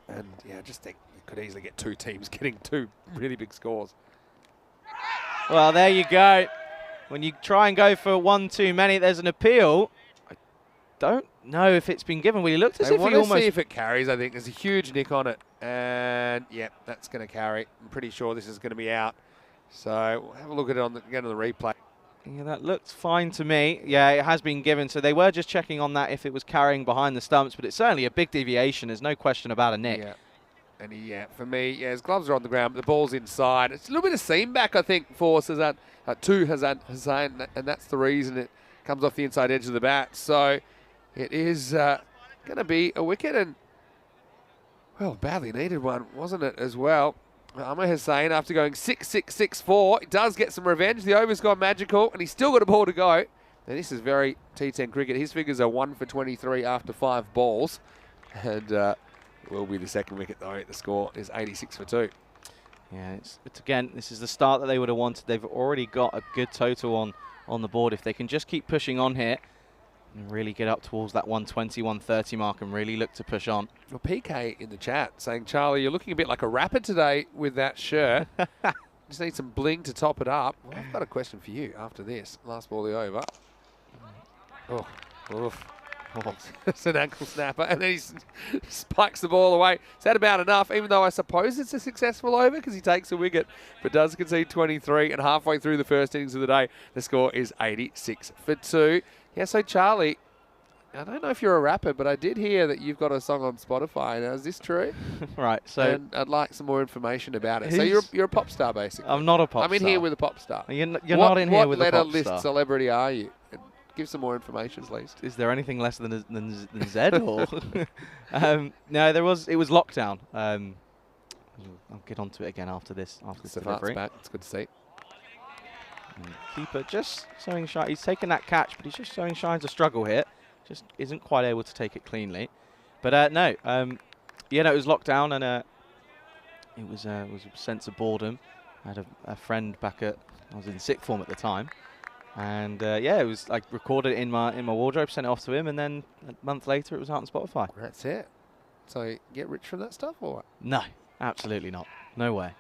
And, yeah, I just think you could easily get 2 teams getting 2 really big scores. Well, there you go. When you try and go for 1 too many, there's an appeal. I don't know if it's been given. Well, he looked as if he almost... see if it carries, I think. There's a huge nick on it. And, yeah, that's going to carry. I'm pretty sure this is going to be out. So we'll have a look at it again on the replay. Yeah, that looks fine to me. Yeah, it has been given. So they were just checking on that if it was carrying behind the stumps, but it's certainly a big deviation. There's no question about a nick. Yeah. And for me, his gloves are on the ground, but the ball's inside. It's a little bit of seam back, I think, for Hassan, Hassan, and that's the reason it comes off the inside edge of the bat. So it is going to be a wicket, and, well, badly needed one, wasn't it, as well? Ahmed Hussein, after going 6-6-6-4, it does get some revenge. The over's gone magical, and he's still got a ball to go. And this is very T10 cricket. His figures are 1 for 23 after 5 balls. And will be the second wicket, though. The score is 86 for 2. Yeah, it's again, this is the start that they would have wanted. They've already got a good total on the board. If they can just keep pushing on here and really get up towards that 120, 130 mark and really look to push on. Well, PK in the chat saying, Charlie, you're looking a bit like a rapper today with that shirt. Just need some bling to top it up. Well, I've got a question for you after this. Last ball the over. Oh, oof. Oh, it's an ankle snapper, and then he spikes the ball away. Is that about enough? Even though I suppose it's a successful over because he takes a wicket, but does concede 23, and halfway through the first innings of the day, the score is 86 for 2. Yeah, so Charlie, I don't know if you're a rapper, but I did hear that you've got a song on Spotify. Now, is this true? Right, so... And I'd like some more information about it. So you're a pop star, basically. I'm not a pop star. I'm in here with a pop star. You're not in here with a pop star. What letter list celebrity are you? Give some more information, please. Is there anything less than Z? Or no, there was. It was lockdown. I'll get onto it again after this. After this delivery. Back. It's good to see. And keeper just showing shine. He's taken that catch, but he's just showing signs of struggle here. Just isn't quite able to take it cleanly. But no, yeah, no, it was lockdown, and it was a sense of boredom. I had a friend back at. I was in sixth form at the time. And yeah, it was like recorded in my wardrobe, sent it off to him, and then a month later it was out on Spotify. That's it. So you get rich from that stuff, or what? No, absolutely not. No way.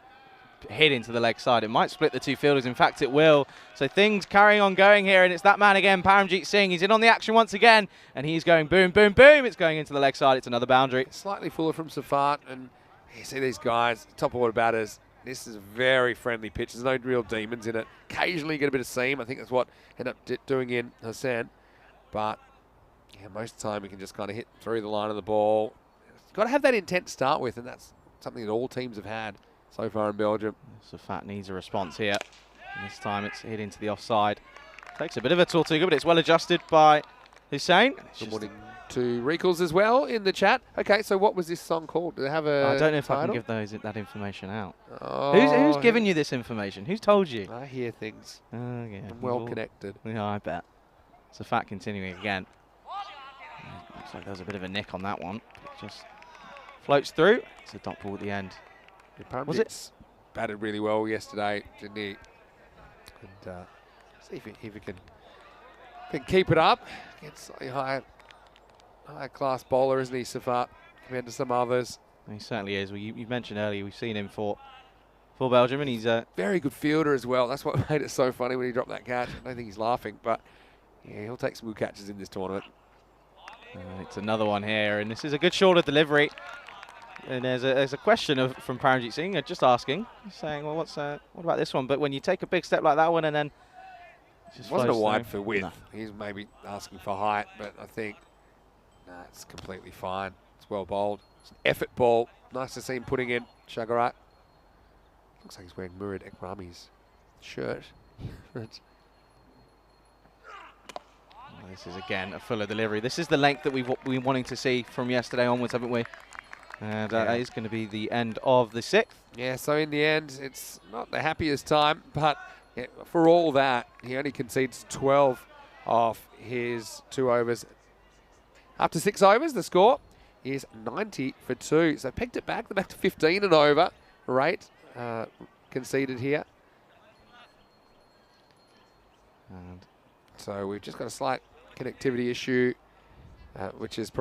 Hit into the leg side. It might split the two fielders. In fact, it will. So things carrying on going here, and it's that man again, Paramjeet Singh. He's in on the action once again, and he's going boom, boom, boom. It's going into the leg side. It's another boundary. Slightly fuller from Safat, and you see these guys, top order batters. This is a very friendly pitch. There's no real demons in it. Occasionally you get a bit of seam. I think that's what ended up doing in Hassan. But yeah, most of the time you can just kind of hit through the line of the ball. You've got to have that intent to start with, and that's something that all teams have had so far in Belgium. Safat needs a response here. And this time it's hit into the offside. Takes a bit of a Tortuga, but it's well adjusted by Hussein. Good morning to Recalls as well in the chat. Okay, so what was this song called? Do they have a I don't know if title? I can give that information out. Oh, Who's given you this information? Who's told you? I hear things. Yeah. I'm well connected. Yeah, I bet. Safat continuing again. Looks like there was a bit of a nick on that one. It just floats through. It's a dot ball at the end. Was it? Batted really well yesterday, didn't he? And see if he can keep it up. It's a high class bowler, isn't he, Safat, compared to some others? He certainly is. Well, you mentioned earlier we've seen him for Belgium, and he's a very good fielder as well. That's what made it so funny when he dropped that catch. I don't think he's laughing, but yeah, he'll take some good catches in this tournament. It's another one here, and this is a good shorter delivery. And there's a question from Paramjeet Singh, just asking, saying, well, what about this one? But when you take a big step like that one, and then it just wasn't a flows wide through. for width. No. He's maybe asking for height, but I think it's completely fine. It's well bowled. It's an effort ball. Nice to see him putting in Shagarat. Looks like he's wearing Murid Ekrami's shirt. This is again a fuller delivery. This is the length that we've been wanting to see from yesterday onwards, haven't we? And that is going to be the end of the sixth. Yeah, so in the end, it's not the happiest time, but yeah, for all that, he only concedes 12 off his 2 overs. After 6 overs, the score is 90 for 2. So pegged it back. They're back to 15 and over rate conceded here. And so we've just got a slight connectivity issue, which is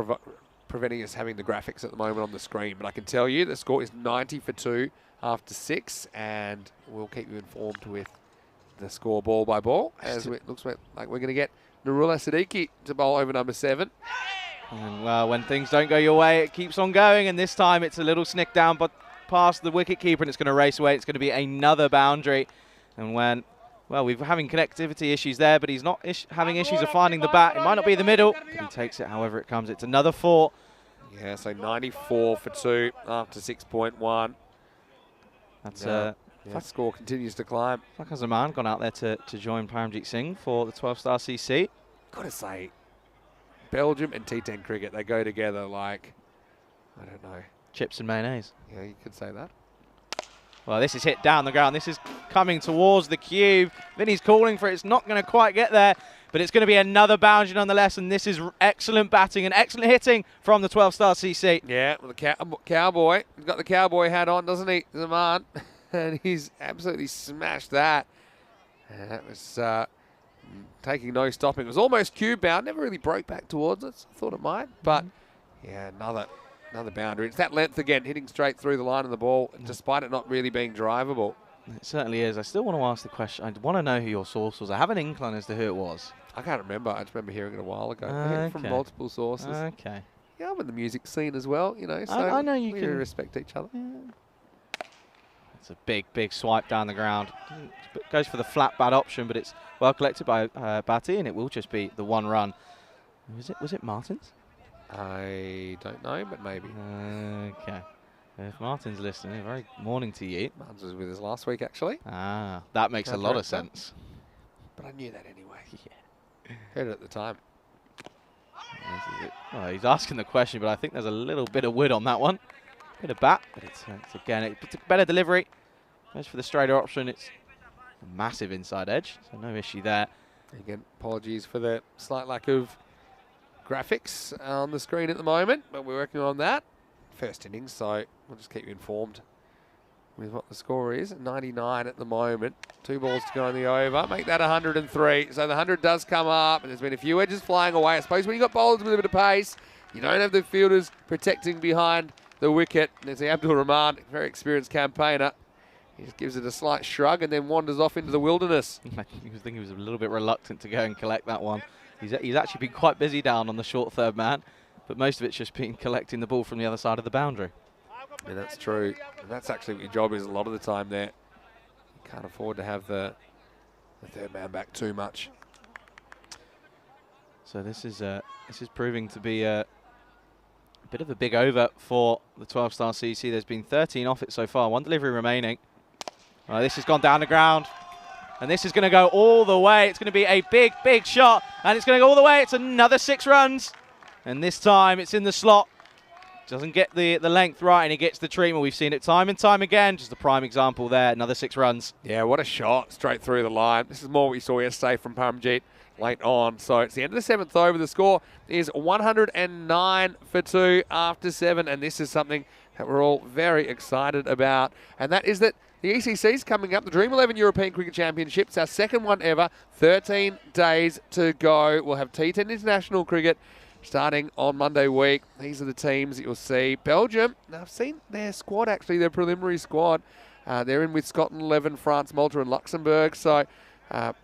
preventing us having the graphics at the moment on the screen. But I can tell you the score is 90 for 2 after 6, and we'll keep you informed with the score ball by ball, as it looks like we're going to get Nurullah Siddiqui to bowl over number 7. And well, when things don't go your way, it keeps on going, and this time it's a little snick down, but past the wicket keeper, and it's going to race away. It's going to be another boundary. And when, well, we're having connectivity issues there, but he's not having issues of finding the bat. It might not be the middle, but he takes it however it comes. It's another 4. Yeah, so 94 for 2 after 6.1. That's that score continues to climb. Fakhar Zaman gone out there to join Paramjeet Singh for the 12-star CC. Got to say, Belgium and T10 cricket, they go together like, I don't know. Chips and mayonnaise. Yeah, you could say that. Well, this is hit down the ground. This is coming towards the cube. Vinny's calling for it. It's not going to quite get there, but it's going to be another boundary nonetheless, and this is excellent batting and excellent hitting from the 12-star CC. Yeah, well, the cowboy. He's got the cowboy hat on, doesn't he, Zaman? And he's absolutely smashed that. And that was taking no stopping. It was almost cube bound. Never really broke back towards us. I thought it might, but yeah, another boundary. It's that length again, hitting straight through the line of the ball, despite it not really being drivable. It certainly is. I still want to ask the question. I want to know who your source was. I have an inkling as to who it was. I can't remember. I just remember hearing it a while ago. I heard it from multiple sources. Okay. Yeah, I'm in the music scene as well, you know. So I know you we can respect each other. Yeah. It's a big swipe down the ground. Goes for the flat bat option, but it's well collected by Batty, and it will just be the 1 run. Was it Martins? I don't know, but maybe. Okay. If Martin's listening, very morning to you. Martins was with us last week, actually. Ah, that makes a lot of sense. But I knew that anyway. Heard it at the time. Well, he's asking the question, but I think there's a little bit of wood on that one. Bit of bat, but it's again, it's a better delivery. As for the straighter option, it's a massive inside edge, so no issue there. Again, apologies for the slight lack of graphics on the screen at the moment, but we're working on that. First innings, so we'll just keep you informed with what the score is. 99 at the moment. 2 balls to go in the over. Make that 103. So the 100 does come up, and there's been a few edges flying away. I suppose when you've got bowlers with a bit of pace, you don't have the fielders protecting behind the wicket. There's the Abdul Rahman, very experienced campaigner. He just gives it a slight shrug and then wanders off into the wilderness. I think he was a little bit reluctant to go and collect that one. He's actually been quite busy down on the short third man, but most of it's just been collecting the ball from the other side of the boundary. Yeah, that's true. And that's actually what your job is a lot of the time there. You can't afford to have the third man back too much. So this is proving to be a bit of a big over for the 12-star CC. There's been 13 off it so far, 1 delivery remaining. This has gone down the ground, and this is going to go all the way. It's going to be a big, big shot, and it's going to go all the way. It's another 6 runs, and this time it's in the slot. Doesn't get the length right, and he gets the treatment. We've seen it time and time again. Just a prime example there. Another 6 runs. Yeah, what a shot straight through the line. This is more what we saw yesterday from Paramjeet late on. So it's the end of the 7th over. The score is 109 for 2 after 7, and this is something that we're all very excited about, and that is that the ECC is coming up, the Dream 11 European Cricket Championships, our second one ever, 13 days to go. We'll have T10 International Cricket starting on Monday week. These are the teams that you'll see. Belgium, now I've seen their squad actually, their preliminary squad. They're in with Scotland 11, France, Malta and Luxembourg. So a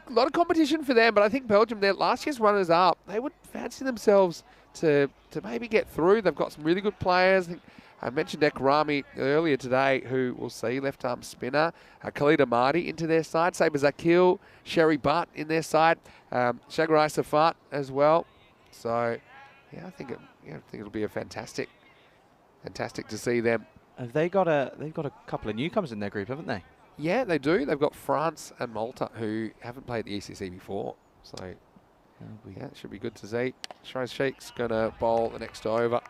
lot of competition for them, but I think Belgium, their last year's runners-up, they would fancy themselves to maybe get through. They've got some really good players. I mentioned Ekrami earlier today, who we'll see left-arm spinner. Khalid Ahmadi into their side. Saber Zakil, Sherry Butt in their side. Shagarai Safat as well. So, yeah, I think it'll be a fantastic to see them. They've got a couple of newcomers in their group, haven't they? Yeah, they do. They've got France and Malta, who haven't played the ECC before. So, yeah, it should be good to see. Shiraz Sheikh's going to bowl the next over.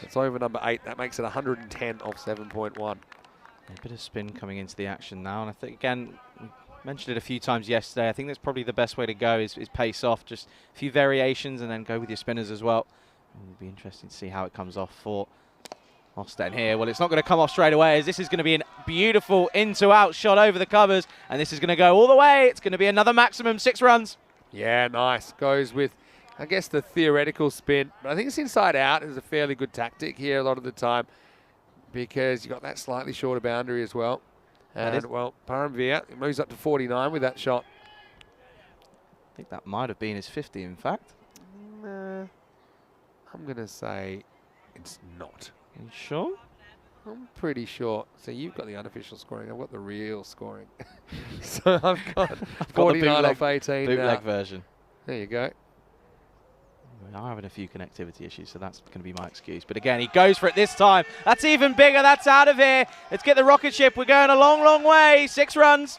It's over number 8. That makes it 110 off 7.1. A bit of spin coming into the action now. And I think, again, we mentioned it a few times yesterday. I think that's probably the best way to go is pace off. Just a few variations and then go with your spinners as well. It'll be interesting to see how it comes off for Osten here. Well, it's not going to come off straight away, as this is going to be a beautiful in-to-out shot over the covers. And this is going to go all the way. It's going to be another maximum 6 runs. Yeah, nice. Goes with, I guess, the theoretical spin. But I think it's inside out is a fairly good tactic here a lot of the time, because you've got that slightly shorter boundary as well. And, well, Paramveer moves up to 49 with that shot. I think that might have been his 50, in fact. I'm going to say it's not. Are you sure? I'm pretty sure. So you've got the unofficial scoring. I've got the real scoring. So I've got 49 off 18. Bootleg version. There you go. We are having a few connectivity issues, so that's going to be my excuse. But again, he goes for it this time. That's even bigger. That's out of here. Let's get the rocket ship. We're going a long, long way. 6 runs.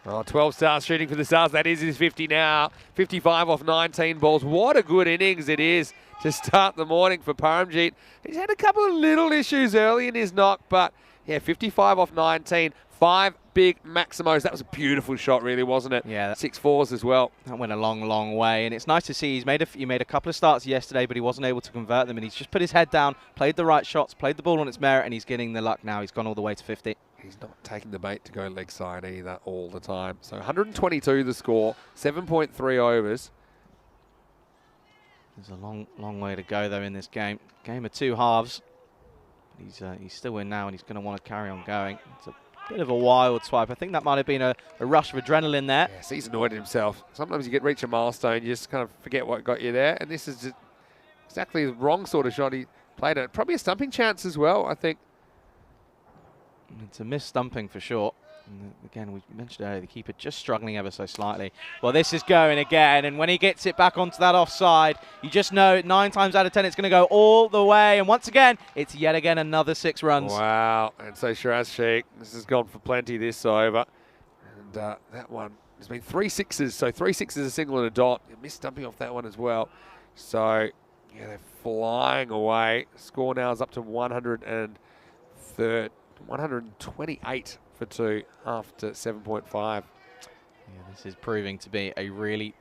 Oh, 12 stars shooting for the Stars. That is his 50 now. 55 off 19 balls. What a good innings it is to start the morning for Paramjeet. He's had a couple of little issues early in his knock, but yeah, 55 off 19. 5 big maximos. That was a beautiful shot, really, wasn't it? Yeah. 6 fours as well. That went a long, long way, and it's nice to see he made a couple of starts yesterday, but he wasn't able to convert them, and he's just put his head down, played the right shots, played the ball on its merit, and he's getting the luck now. He's gone all the way to 50. He's not taking the bait to go leg side either all the time. So 122 the score, 7.3 overs. There's a long, long way to go, though, in this game. Game of 2 halves. But he's still in now, and he's going to want to carry on going. It's a bit of a wild swipe. I think that might have been a rush of adrenaline there. Yes, he's annoyed at himself. Sometimes you reach a milestone, you just kind of forget what got you there. And this is just exactly the wrong sort of shot he played at. Probably a stumping chance as well, I think. It's a missed stumping for sure. And again, we mentioned earlier, the keeper just struggling ever so slightly. Well, this is going again, and when he gets it back onto that offside, you just know 9 times out of 10 it's going to go all the way. And once again, it's yet again another 6 runs. Wow, and so Shiraz Sheikh, this has gone for plenty this over. And that one There's been 3 sixes, so 3 sixes, a single and a dot. You missed dumping off that one as well. So, yeah, they're flying away. Score now is up to 128 for 2 after 7.5. Yeah, this is proving to be a really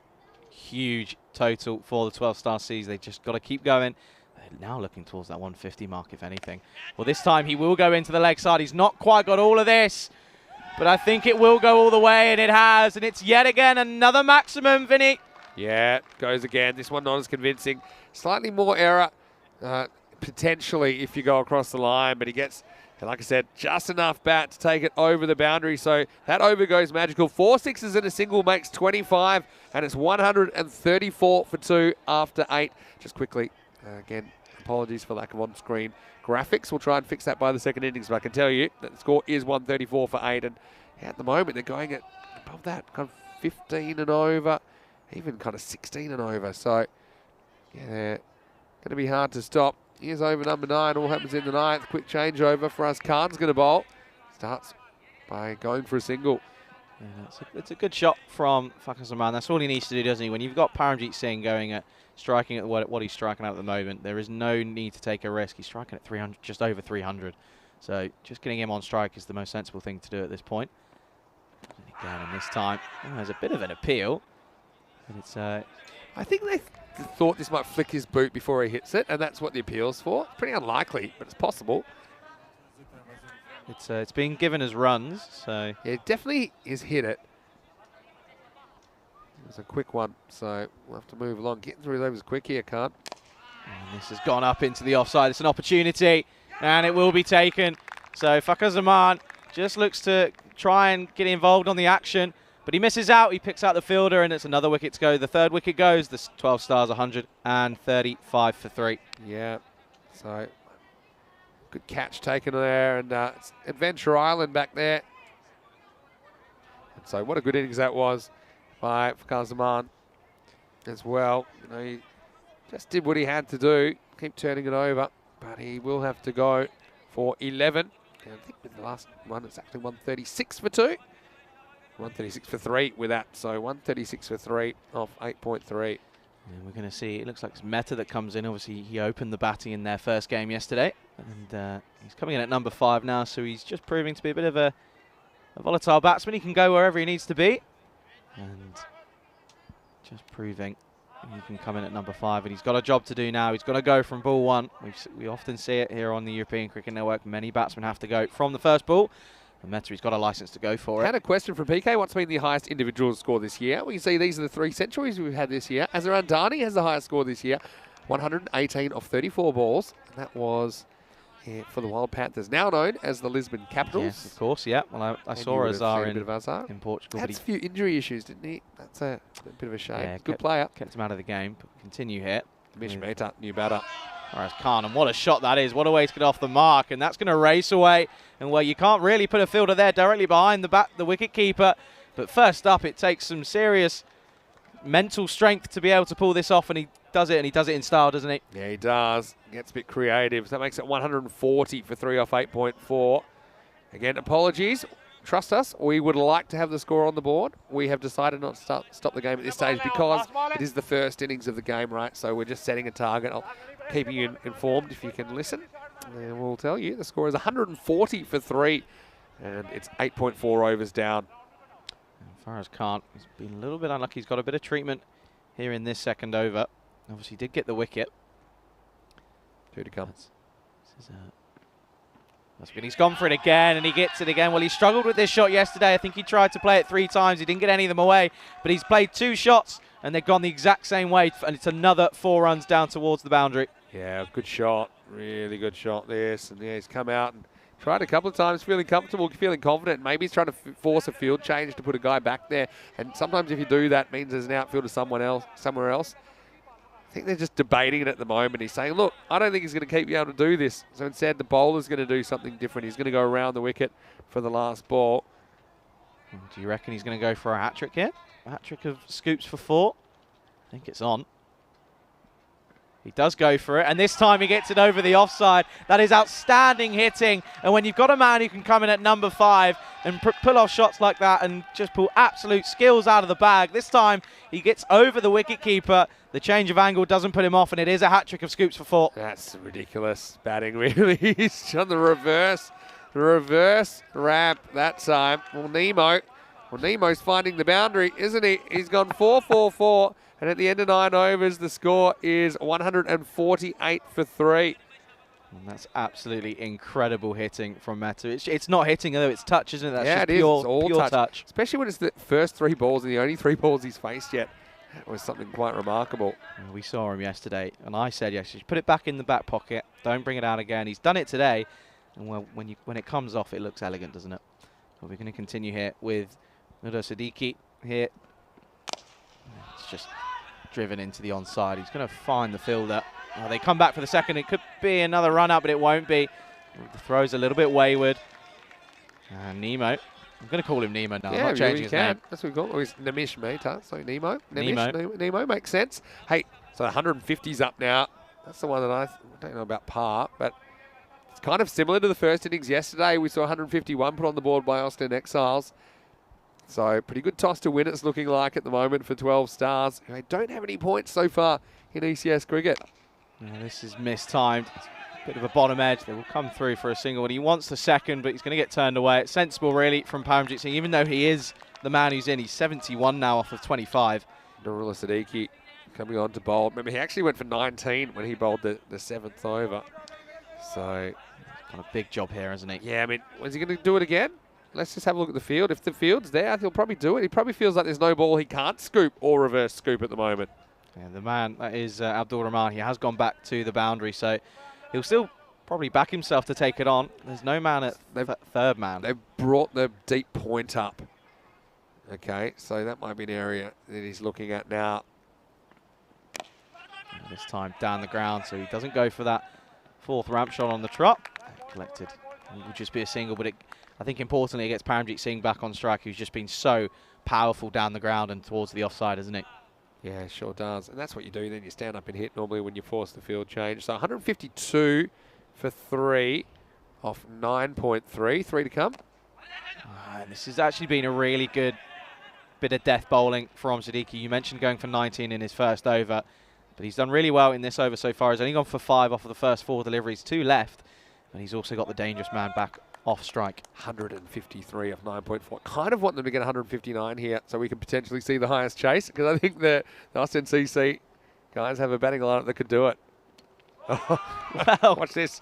huge total for the 12-star Seas. They just got to keep going. They're now looking towards that 150 mark, if anything. Well, this time he will go into the leg side. He's not quite got all of this, but I think it will go all the way, and it has. And it's yet again another maximum, Vinny. Yeah, goes again. This one not as convincing. Slightly more error, potentially, if you go across the line. But he gets, like I said, just enough bat to take it over the boundary. So that over goes magical. 4 sixes and a single makes 25. And it's 134 for 2 after 8. Just quickly, again, apologies for lack of on-screen graphics. We'll try and fix that by the second innings. But I can tell you that the score is 134 for 8. And at the moment, they're going at above that, kind of 15 and over. Even kind of 16 and over. So, yeah, they're going to be hard to stop. Here's over number 9. All happens in the 9th. Quick changeover for us. Khan's going to bowl. Starts by going for a single. Yeah, it's a good shot from Fakar. That's all he needs to do, doesn't he? When you've got Paramjit Singh going at striking at what he's striking at the moment, there is no need to take a risk. He's striking at 300, just over 300. So just getting him on strike is the most sensible thing to do at this point. And again, and this time, there's a bit of an appeal. But it's, I think they thought this might flick his boot before he hits it, and that's what the appeal's for. Pretty unlikely, but it's possible. It's being given as runs, so yeah, it definitely is hit it. It was a quick one, so we'll have to move along. Getting through those quick here, Khan. And this has gone up into the offside. It's an opportunity, and it will be taken. So Fakar just looks to try and get involved on the action. But he misses out. He picks out the fielder, and it's another wicket to go. The third wicket goes. The 12 stars 135 for 3. Yeah. So good catch taken there, and it's Adventure Island back there. And so what a good innings that was by Fakar as well. You know, he just did what he had to do. Keep turning it over, but he will have to go for 11. And I think with the last one, it's actually 136 for 2. 136 for 3 with that, so 136 for 3 off 8.3. And we're going to see, it looks like it's Mehta that comes in. Obviously, he opened the batting in their first game yesterday, and he's coming in at number 5 now, so he's just proving to be a bit of a volatile batsman. He can go wherever he needs to be, and just proving he can come in at number 5, and he's got a job to do now. He's got to go from ball 1. We often see it here on the European Cricket Network. Many batsmen have to go from the first ball. And Mehta, he's got a license to go for it. I had a question from PK. What's been the highest individual score this year? We can see these are the 3 centuries we've had this year. Azhar Andani has the highest score this year, 118 off 34 balls. And that was for the Wild Panthers, now known as the Lisbon Capitals. Yes, of course, yeah. Well, I saw Azhar in Portugal. Had a few injury issues, didn't he? That's a bit of a shame. Yeah, good player. Kept him out of the game. But continue here. Mish Mehta, new batter. Whereas Khan, and what a shot that is. What a way to get off the mark. And that's going to race away. And where you can't really put a fielder there directly behind the wicket keeper. But first up, it takes some serious mental strength to be able to pull this off. And he does it, and he does it in style, doesn't he? Yeah, he does. Gets a bit creative. So that makes it 140 for 3 off 8.4. Again, apologies. Trust us, we would like to have the score on the board. We have decided not to stop the game at this stage because it is the first innings of the game, right? So we're just setting a target. I'll keep you informed if you can listen. And we'll tell you the score is 140 for 3, and it's 8.4 overs down. As far as Khan, he's been a little bit unlucky. He's got a bit of treatment here in this second over. Obviously, did get the wicket. 2 to come. That's good. He's gone for it again, and he gets it again. Well, he struggled with this shot yesterday. I think he tried to play it 3 times. He didn't get any of them away, but he's played 2 shots, and they've gone the exact same way, and it's another 4 runs down towards the boundary. Yeah, good shot. Really good shot, this. And yeah, he's come out and tried a couple of times, feeling comfortable, feeling confident. Maybe he's trying to force a field change to put a guy back there. And sometimes if you do that, it means there's an outfielder somewhere else. I think they're just debating it at the moment. He's saying, look, I don't think he's going to keep you able to do this. So instead, the bowler's going to do something different. He's going to go around the wicket for the last ball. Do you reckon he's going to go for a hat-trick here? A hat-trick of scoops for 4? I think it's on. He does go for it, and this time he gets it over the offside. That is outstanding hitting, and when you've got a man who can come in at number 5 and pull off shots like that and just pull absolute skills out of the bag, this time he gets over the wicketkeeper. The change of angle doesn't put him off, and it is a hat-trick of scoops for 4. That's ridiculous batting, really. He's on the reverse ramp that time. Well, Nemo's finding the boundary, isn't he? He's gone 4-4-4, and at the end of 9 overs, the score is 148 for 3. And that's absolutely incredible hitting from Metu. It's not hitting, though, it's touch, isn't it? That's yeah, just it is. pure, It's all pure touch. Especially when it's the first 3 balls and the only 3 balls he's faced yet. That was something quite remarkable. We saw him yesterday, and I said yesterday, put it back in the back pocket. Don't bring it out again. He's done it today, and well, when it comes off, it looks elegant, doesn't it? But we're going to continue here with Nudo Siddiqui here. It's just driven into the onside. He's going to find the fielder. Oh, they come back for the second. It could be another run up, but it won't be. The throw's a little bit wayward. And Nemo. I'm going to call him Nemo now. Yeah, I'm not changing you his can. name. That's what we call it. Oh, he's Nemish, mate. Huh? So Nemo. Nemo. Nemo makes sense. Hey, so 150's up now. That's the one that I don't know about par, but it's kind of similar to the first innings yesterday. We saw 151 put on the board by Austin Exiles. So pretty good toss to win, it's looking like at the moment for 12 Stars. They don't have any points so far in ECS cricket. Yeah, this is mistimed. It's a bit of a bottom edge. They will come through for a single, and he wants the second, but he's going to get turned away. It's sensible, really, from Paramjit Singh, even though he is the man who's in. He's 71 now off of 25. Nurullah Siddiqui coming on to bowl. Remember, he actually went for 19 when he bowled the 7th over. So, Got a big job here, hasn't he? yeah, I mean, was he going to do it again? Let's just have a look at the field. If the field's there, he'll probably do it. He probably feels like there's no ball he can't scoop or reverse scoop at the moment. Yeah, the man, that is Abdul Rahman. He has gone back to the boundary, so he'll still probably back himself to take it on. There's no man at third man. They've brought the deep point up. Okay, so that might be an area that he's looking at now. And this time down the ground, so he doesn't go for that 4th ramp shot on the trot. Collected. It would just be a single, but I think importantly it gets Paramjit Singh back on strike, who's just been so powerful down the ground and towards the offside, isn't it? Yeah, sure does. And that's what you do then. You stand up and hit normally when you force the field change. So 152 for 3 off 9.3. 3 to come. This has actually been a really good bit of death bowling from Siddiqui. You mentioned going for 19 in his first over, but he's done really well in this over so far. He's only gone for 5 off of the first 4 deliveries, 2 left, and he's also got the dangerous man back off strike. 153 off 9.4. Kind of want them to get 159 here so we can potentially see the highest chase, because I think the Austin CC guys have a batting lineup that could do it. Well, watch this.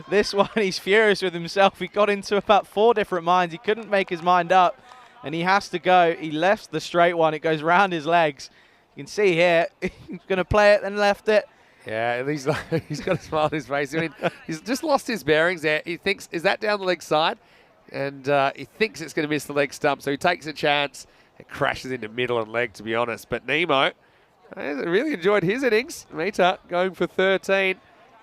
This one, he's furious with himself. He got into about 4 different minds. He couldn't make his mind up, and he has to go. He left the straight one. It goes round his legs. You can see here, he's going to play it, then left it. Yeah, he's got a smile on his face. I mean, he's just lost his bearings there. He thinks, is that down the leg side? And he thinks it's going to miss the leg stump, so he takes a chance. It crashes into middle and leg, to be honest. But Nemo really enjoyed his innings. Mita going for 13.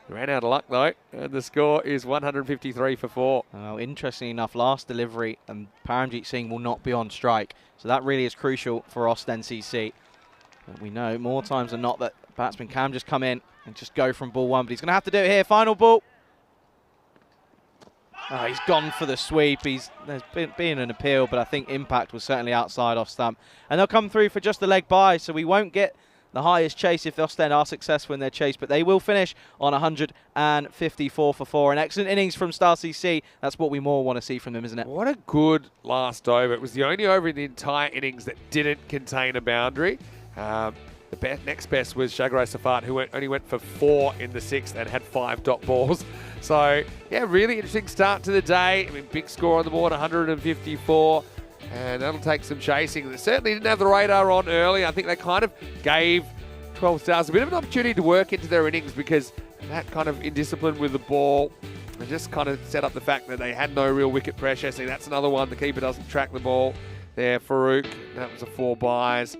Ran out of luck, though, and the score is 153 for 4. Well, interestingly enough, last delivery, and Paramjit Singh will not be on strike. So that really is crucial for Austin CC. But we know more times than not that batsman can just come in and just go from ball 1, but he's going to have to do it here. Final ball. Oh, he's gone for the sweep. There's been an appeal, but I think impact was certainly outside off stump. And they'll come through for just the leg by, so we won't get the highest chase if the Ostend are successful in their chase, but they will finish on 154 for 4. An excellent innings from Star CC. That's what we more want to see from them, isn't it? What a good last over. It was the only over in the entire innings that didn't contain a boundary. The next best was Shagrai Safat, who only went for 4 in the 6th and had 5 dot balls. So, yeah, really interesting start to the day. I mean, big score on the board, 154. And that'll take some chasing. They certainly didn't have the radar on early. I think they kind of gave 12 Stars a bit of an opportunity to work into their innings, because that kind of indiscipline with the ball and just kind of set up the fact that they had no real wicket pressure. See, that's another one. The keeper doesn't track the ball there. Farouk, that was a 4 buys.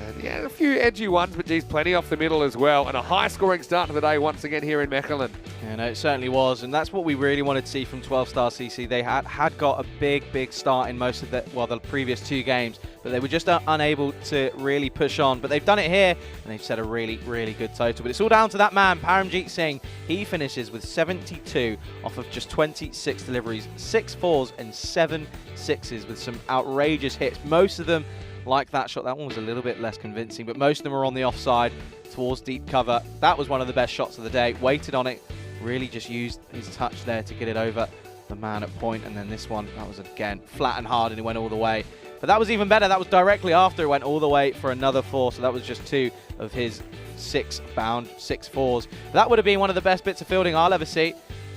And yeah, a few edgy ones, but geez, plenty off the middle as well. And a high-scoring start to the day once again here in Mechelen. Yeah, no, it certainly was, and that's what we really wanted to see from 12-star CC. They had got a big start in most of the previous 2 games, but they were just unable to really push on. But they've done it here, and they've set a really good total. But it's all down to that man, Paramjeet Singh. He finishes with 72 off of just 26 deliveries, 6 4s and 7 6s with some outrageous hits. Most of them like that shot. That one was a little bit less convincing, but most of them are on the offside towards deep cover. That was one of the best shots of the day. Waited on it, really just used his touch there to get it over the man at point. And then this one, that was again flat and hard, and it went all the way. But that was even better. That was directly after it went all the way for another 4. So that was just 2 of his 6 4s. That would have been one of the best bits of fielding I'll ever see.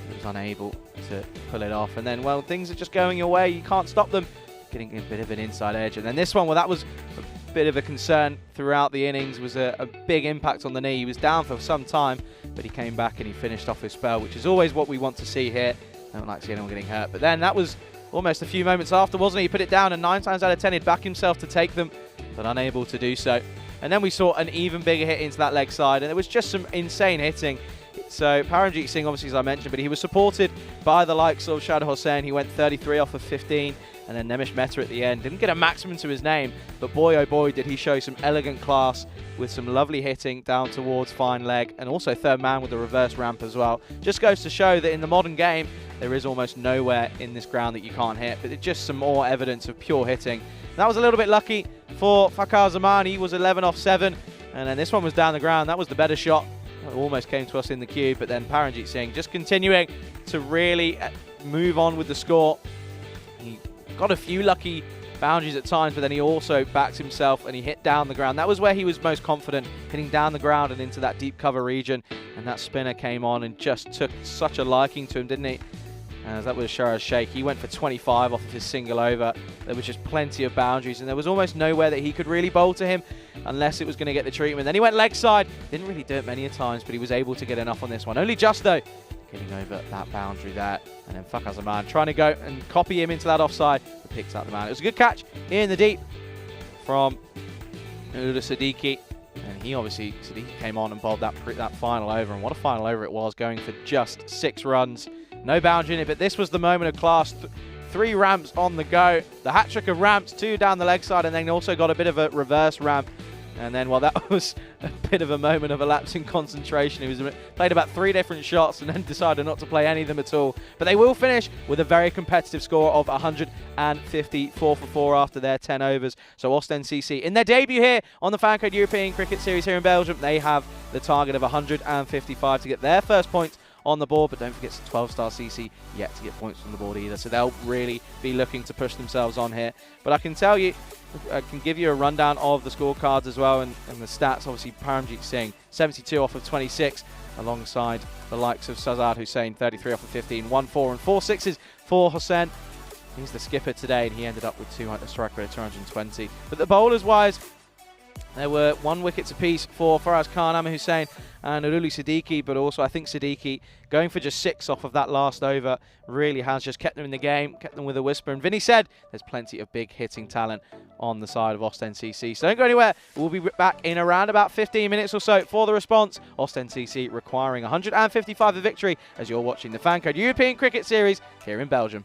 He was unable to pull it off. And then, well, things are just going your way. You can't stop them. Getting a bit of an inside edge. And then this one, well, that was a bit of a concern throughout the innings. Was a big impact on the knee. He was down for some time, but he came back and he finished off his spell, which is always what we want to see here. I don't like to see anyone getting hurt. But then that was almost a few moments after, wasn't he? He put it down, and 9 times out of 10 he'd back himself to take them, but unable to do so. And then we saw an even bigger hit into that leg side, and it was just some insane hitting. So Paramjeet Singh, obviously, as I mentioned, but he was supported by the likes of Shad Hossain. He went 33 off of 15, and then Nemish Mehta at the end. Didn't get a maximum to his name, but boy, oh boy, did he show some elegant class with some lovely hitting down towards fine leg, and also third man with the reverse ramp as well. Just goes to show that in the modern game, there is almost nowhere in this ground that you can't hit, but it's just some more evidence of pure hitting. That was a little bit lucky for Fakhar Zaman. He was 11 off 7, and then this one was down the ground. That was the better shot. It almost came to us in the cube, but then Paramjeet Singh just continuing to really move on with the score. He got a few lucky boundaries at times, but then he also backed himself and he hit down the ground. That was where he was most confident, hitting down the ground and into that deep cover region. And that spinner came on and just took such a liking to him, didn't he? As that was Sharaz Sheikh. He went for 25 off of his single over. There was just plenty of boundaries, and there was almost nowhere that he could really bowl to him unless it was going to get the treatment. Then he went leg side. Didn't really do it many a times, but he was able to get enough on this one. Only just, though, getting over that boundary there. And then Fakhar Zaman trying to go and copy him into that offside, but picks out the man. It was a good catch in the deep from Uda Siddiqui. And he obviously, Siddiqui came on and bowled that final over. And what a final over it was, going for just 6 runs. No boundary in it, but this was the moment of class. 3 ramps on the go. The hat-trick of ramps, 2 down the leg side, and then also got a bit of a reverse ramp. And then, well, that was a bit of a moment of a lapse in concentration. He was played about 3 different shots and then decided not to play any of them at all. But they will finish with a very competitive score of 154 for 4 after their 10 overs. So Ostend CC, in their debut here on the FanCode European Cricket Series here in Belgium, they have the target of 155 to get their first points on the board, but don't forget 12-star CC yet to get points on the board either, so they'll really be looking to push themselves on here. But I can tell you, I can give you a rundown of the scorecards as well, and the stats. Obviously, Paramjeet Singh 72 off of 26, alongside the likes of Sazad Hussain 33 off of 15, 1 4 and 4 6s for Hossain. He's the skipper today, and he ended up with a strike rate of 220. But the bowlers wise, there were 1 wickets apiece for Faraz Khan, Amir Hussain and Uruli Siddiqui, but also I think Siddiqui going for just 6 off of that last over really has just kept them in the game, kept them with a whisper. And Vinny said there's plenty of big hitting talent on the side of Ostend CC. So don't go anywhere. We'll be back in around about 15 minutes or so for the response. Ostend CC requiring 155 for victory as you're watching the FanCode European Cricket Series here in Belgium.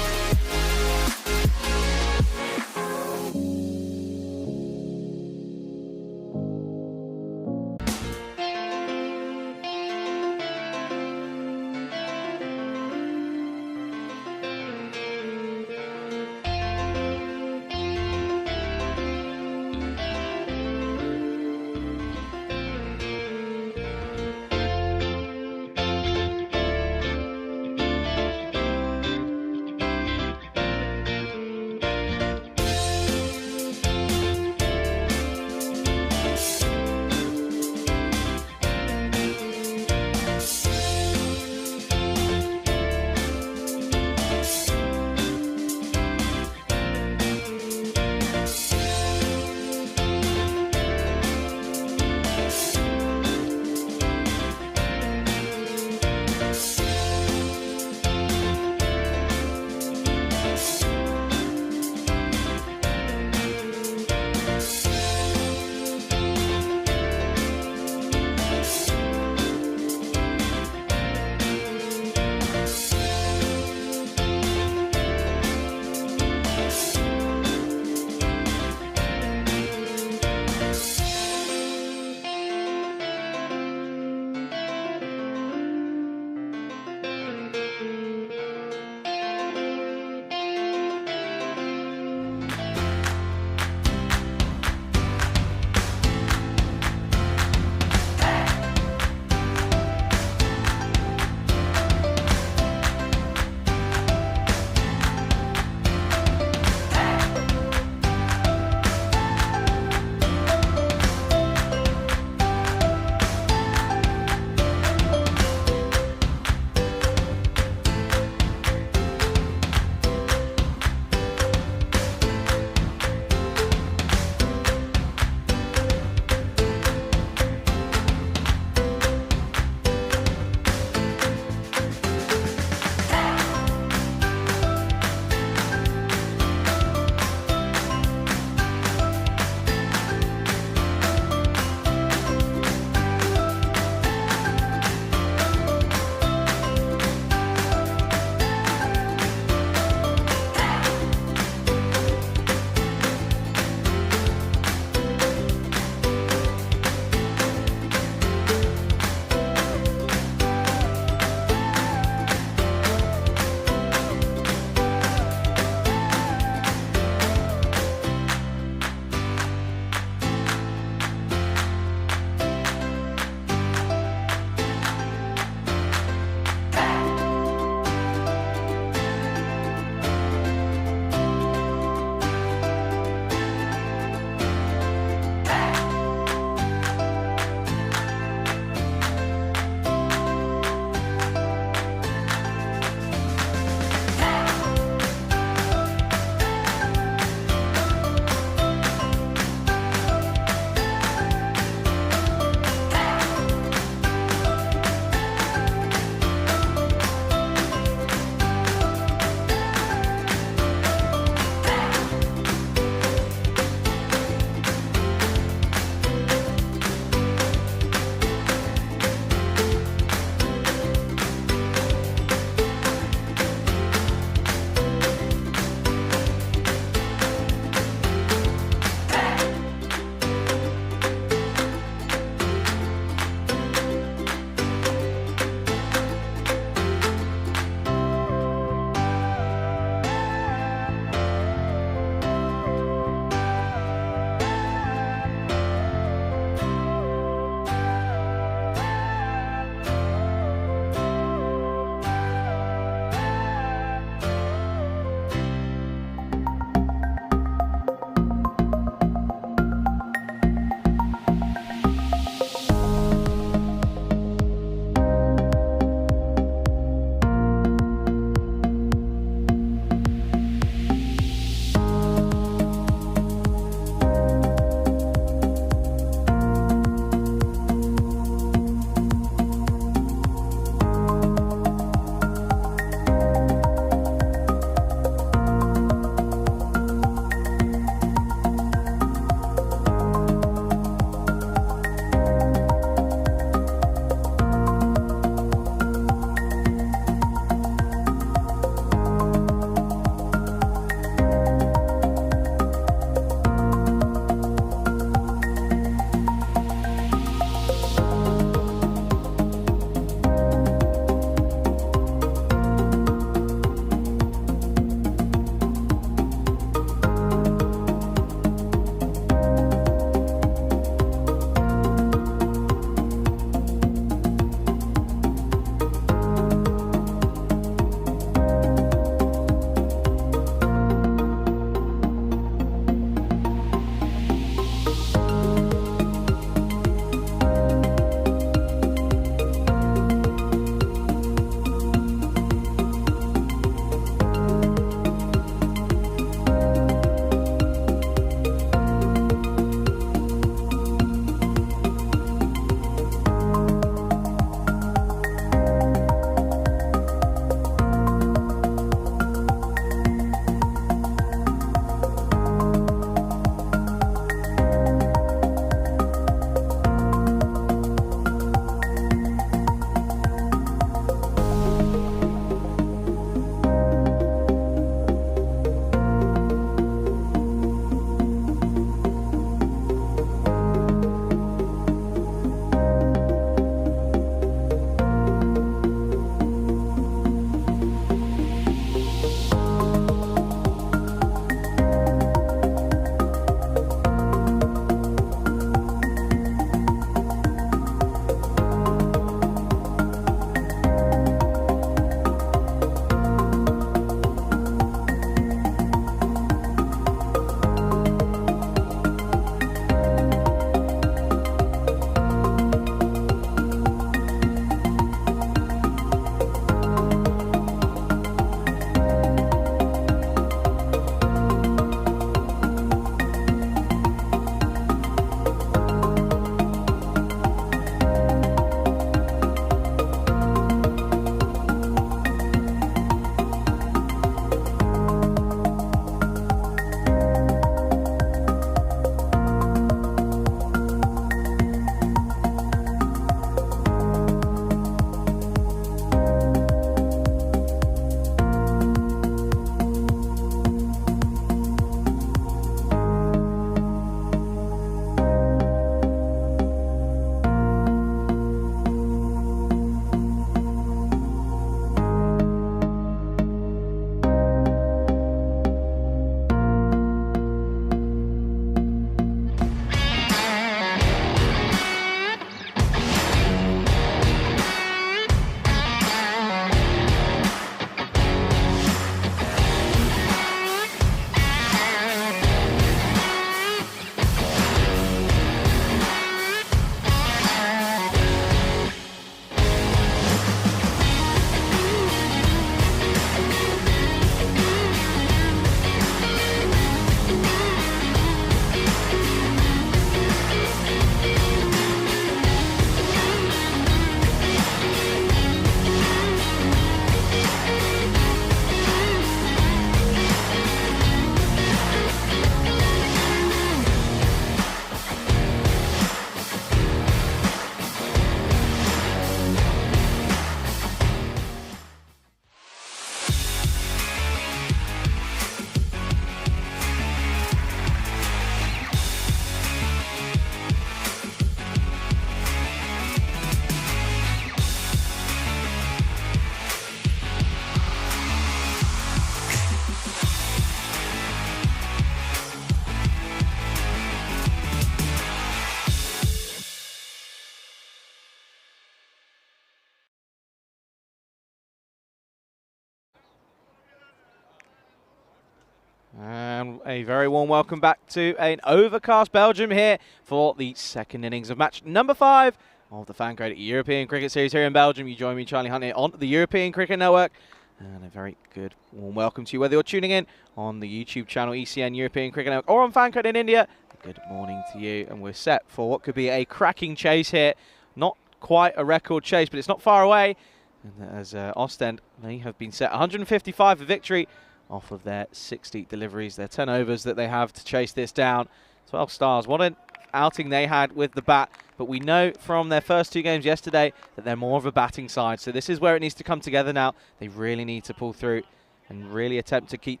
And a very warm welcome back to an overcast Belgium here for the second innings of match number 5 of the FanCode European Cricket Series here in Belgium. You join me, Charlie Hunt, here on the European Cricket Network. And a very good warm welcome to you, whether you're tuning in on the YouTube channel ECN European Cricket Network or on FanCode in India. Good morning to you, and we're set for what could be a cracking chase here. Not quite a record chase, but it's not far away. And as Ostend, they have been set 155 for victory off of their 60 deliveries, their 10 overs that they have to chase this down. 12 stars. What an outing they had with the bat. But we know from their first 2 games yesterday that they're more of a batting side. So this is where it needs to come together now. They really need to pull through and really attempt to keep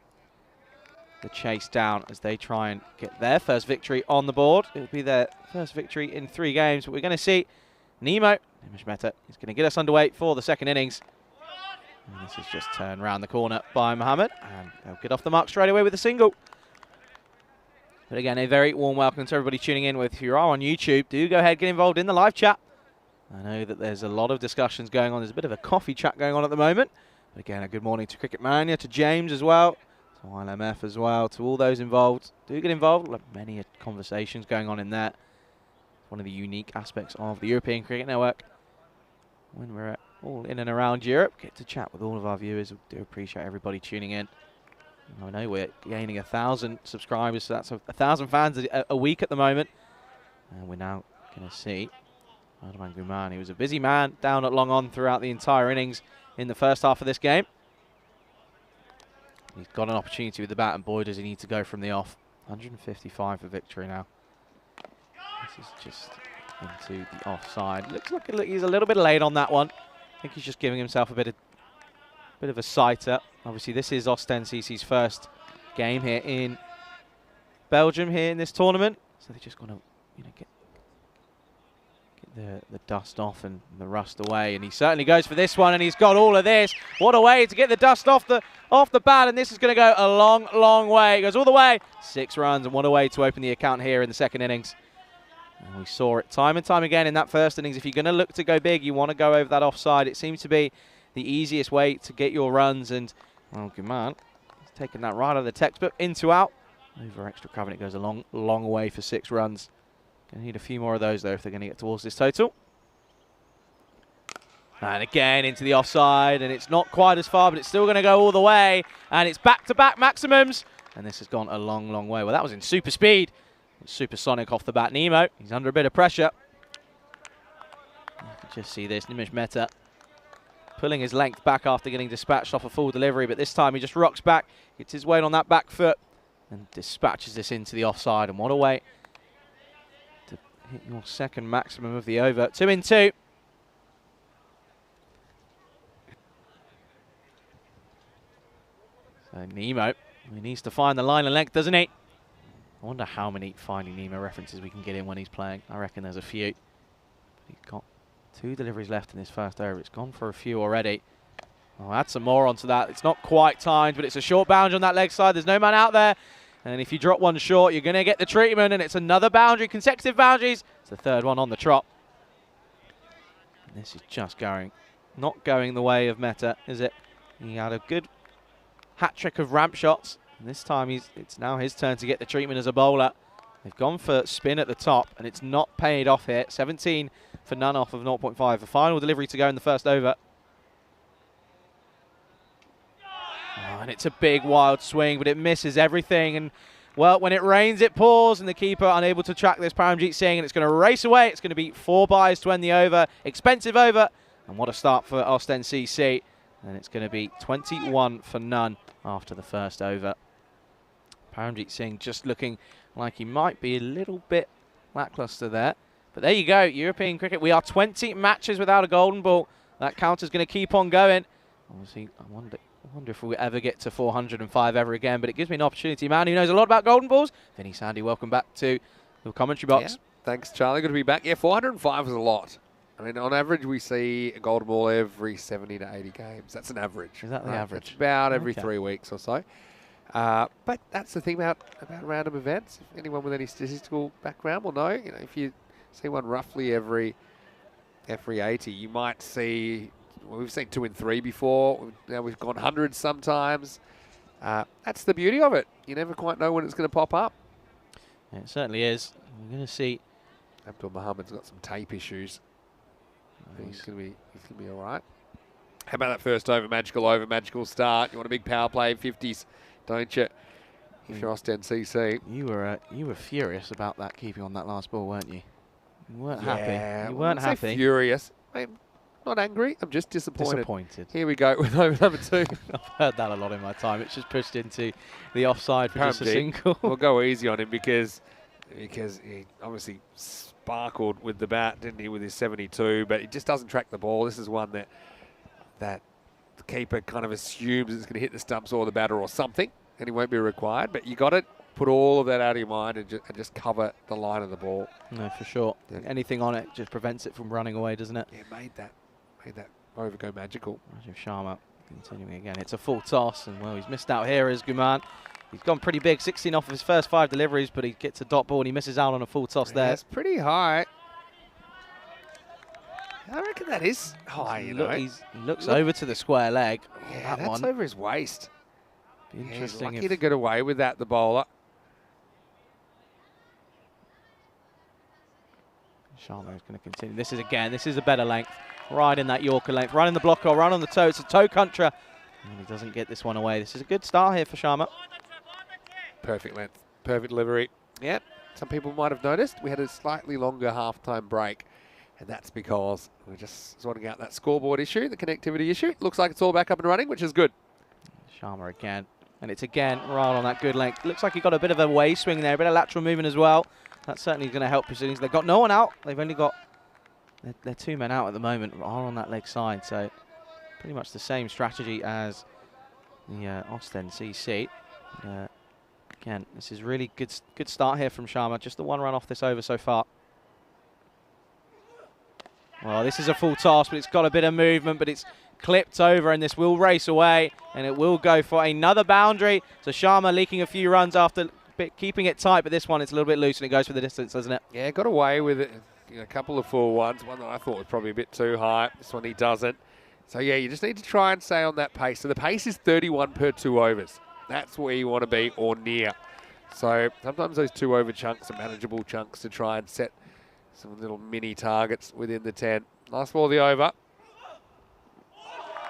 the chase down as they try and get their first victory on the board. It'll be their first victory in 3 games. But we're going to see Nimo, Nimish Mehta, is going to get us underway for the second innings. And this is just turned round the corner by Mohammed, and they'll get off the mark straight away with a single. But again, a very warm welcome to everybody tuning in. If you are on YouTube, do go ahead, get involved in the live chat. I know that there's a lot of discussions going on. There's a bit of a coffee chat going on at the moment. But again, a good morning to Cricket Mania, to James as well, to ILMF as well, to all those involved. Do get involved. Many conversations going on in there. One of the unique aspects of the European Cricket Network. When we're all in and around Europe, get to chat with all of our viewers. We do appreciate everybody tuning in. I know we're gaining 1,000 subscribers, so that's 1,000 fans a week at the moment. And we're now going to see Ardaman Guman. He was a busy man down at long on throughout the entire innings in the first half of this game. He's got an opportunity with the bat, and boy, does he need to go from the off. 155 for victory now. This is just into the offside. Looks like he's a little bit late on that one. I think he's just giving himself a bit of a sighter. Obviously, this is Ostend CC's first game here in Belgium here in this tournament, so they're just going to, get the dust off and the rust away. And he certainly goes for this one, and he's got all of this. What a way to get the dust off the bat, and this is going to go a long, long way. It goes all the way. 6 runs, and what a way to open the account here in the second innings. And we saw it time and time again in that first innings. If you're going to look to go big, you want to go over that offside. It seems to be the easiest way to get your runs. And, well, good man. He's taken that right out of the textbook. Into out. Over extra cover, and it goes a long, long way for 6 runs. Going to need a few more of those, though, if they're going to get towards this total. And again, into the offside. And it's not quite as far, but it's still going to go all the way. And it's back-to-back maximums. And this has gone a long, long way. Well, that was in super speed. Supersonic off the bat. Nemo, he's under a bit of pressure. You can just see this. Nimish Mehta pulling his length back after getting dispatched off a full delivery, but this time he just rocks back, gets his weight on that back foot, and dispatches this into the offside. And what a way to hit your second maximum of the over. 2 in 2. So Nemo, he needs to find the line of length, doesn't he? I wonder how many Finding Nemo references we can get in when he's playing. I reckon there's a few. He's got 2 deliveries left in his first over. It's gone for a few already. I'll add some more onto that. It's not quite timed, but it's a short boundary on that leg side. There's no man out there. And if you drop one short, you're going to get the treatment. And it's another boundary, consecutive boundaries. It's the 3rd one on the trot. And this is just not going the way of Mehta, is it? He had a good hat-trick of ramp shots. And this time it's now his turn to get the treatment as a bowler. They've gone for spin at the top, and it's not paid off here. 17 for none off of 0.5. The final delivery to go in the first over. Oh, and it's a big wild swing, but it misses everything. And, well, when it rains, it pours, and the keeper unable to track this Paramjit Singh, and it's going to race away. It's going to be 4 byes to end the over. Expensive over. And what a start for Ostend CC. And it's going to be 21 for none after the first over. Paramjit Singh just looking like he might be a little bit lackluster there. But there you go, European cricket. We are 20 matches without a golden ball. That counter's going to keep on going. Obviously, I wonder if we'll ever get to 405 ever again, but it gives me an opportunity. Man who knows a lot about golden balls. Vinny Sandy, welcome back to the commentary box. Yeah, thanks, Charlie. Good to be back. Yeah, 405 is a lot. I mean, on average, we see a golden ball every 70 to 80 games. That's an average. Is that the average? It's about every 3 weeks or so. But that's the thing about random events. If anyone with any statistical background will know, if you see one roughly every 80, you might see. Well, we've seen 2 in 3 before. Now we've gone hundreds sometimes. That's the beauty of it. You never quite know when it's going to pop up. Yeah, it certainly is. We're going to see. Abdul Muhammad's got some tape issues. He's going to be all right. How about that first over, magical start? You want a big power play, 50s, don't you? If you're Ostend CC. You were furious about that keeping on that last ball, weren't you? You weren't Yeah, happy. You I weren't wouldn't say happy. Furious. I'm not angry. I'm just disappointed. Disappointed. Here we go with over number 2. I've heard that a lot in my time. It's just pushed into the offside for just a single. We'll go easy on him because he obviously sparkled with the bat, didn't he, with his 72, but he just doesn't track the ball. This is one that the keeper kind of assumes it's going to hit the stumps or the batter or something, and he won't be required. But you got to put all of that out of your mind and just cover the line of the ball. No, for sure. Yeah. Anything on it just prevents it from running away, doesn't it? Yeah, made that over go magical. Rajiv Sharma continuing again. It's a full toss, and well, he's missed out here as Guman. He's gone pretty big, 16 off of his first 5 deliveries, but he gets a dot ball and he misses out on a full toss there. It's pretty high. I reckon that is high, you know. He looks over to the square leg. Yeah, that that's one. over his waist. Be Yeah, he's interesting. lucky to get away with that, the bowler. Sharma is going to continue. This is a better length. Right in that Yorker length, right in the blocker, right on the toe. It's a toe country. And he doesn't get this one away. This is a good start here for Sharma. Perfect length, perfect delivery. Yeah, some people might have noticed we had a slightly longer halftime break, and that's because we're just sorting out that scoreboard issue, the connectivity issue. Looks like it's all back up and running, which is good. Sharma again, and it's again right on that good length. Looks like he got a bit of a way swing there, a bit of lateral movement as well. That's certainly going to help proceedings. They've got no one out. They've only got they're 2 men out at the moment, are on that leg side. So pretty much the same strategy as the Ostend CC. Again, this is really good start here from Sharma. Just the one run off this over so far. Well, this is a full toss, but it's got a bit of movement, but it's clipped over, and this will race away, and it will go for another boundary. So Sharma leaking a few runs after keeping it tight, but this one it's a little bit loose, and it goes for the distance, doesn't it? Yeah, got away with it. A couple of full ones. One that I thought was probably a bit too high. This one he doesn't. So yeah, you just need to try and stay on that pace. So the pace is 31 per 2 overs. That's where you want to be or near. So sometimes those 2 over chunks are manageable chunks to try and set some little mini targets within the 10. Last ball of the over.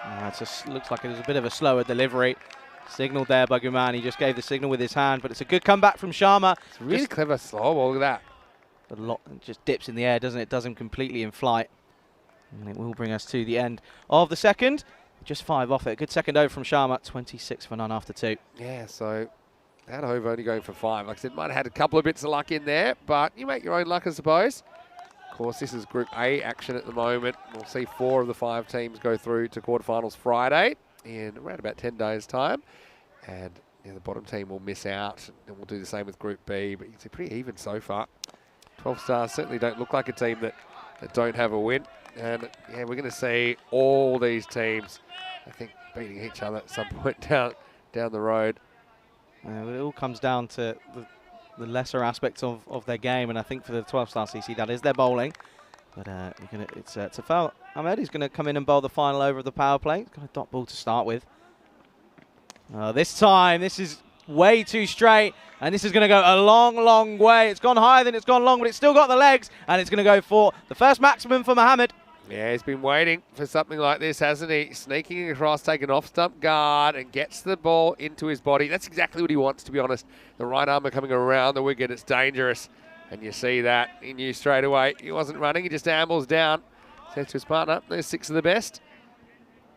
It just looks like it was a bit of a slower delivery. Signaled there by Guman. He just gave the signal with his hand, but it's a good comeback from Sharma. It's really just clever slow ball. Look at that. A lot just dips in the air, doesn't it? Does him completely in flight. And it will bring us to the end of the second. Just 5 off it. Good second over from Sharma. 26 for none after 2. Yeah, so that over only going for 5. Like I said, might have had a couple of bits of luck in there, but you make your own luck, I suppose. Of course, this is Group A action at the moment. We'll see 4 of the 5 teams go through to quarterfinals Friday in around about 10 days' time. And the bottom team will miss out, and we'll do the same with Group B, but you can see pretty even so far. 12 Stars certainly don't look like a team that don't have a win. And yeah, we're going to see all these teams, I think, beating each other at some point down the road. It all comes down to the lesser aspects of their game, and I think for the 12-star CC, that is their bowling. But it's Tafel Ahmed. He's going to come in and bowl the final over of the power play. He's got a dot ball to start with. This time, this is way too straight, and this is going to go a long, long way. It's gone higher than it's gone long, but it's still got the legs, and it's going to go for the first maximum for Mohammed. Yeah, he's been waiting for something like this, hasn't he? Sneaking across, taking off-stump guard, and gets the ball into his body. That's exactly what he wants, to be honest. The right arm coming around the wicket, it's dangerous. And you see that, he knew straight away. He wasn't running, he just ambles down. Says to his partner, there's 6 of the best.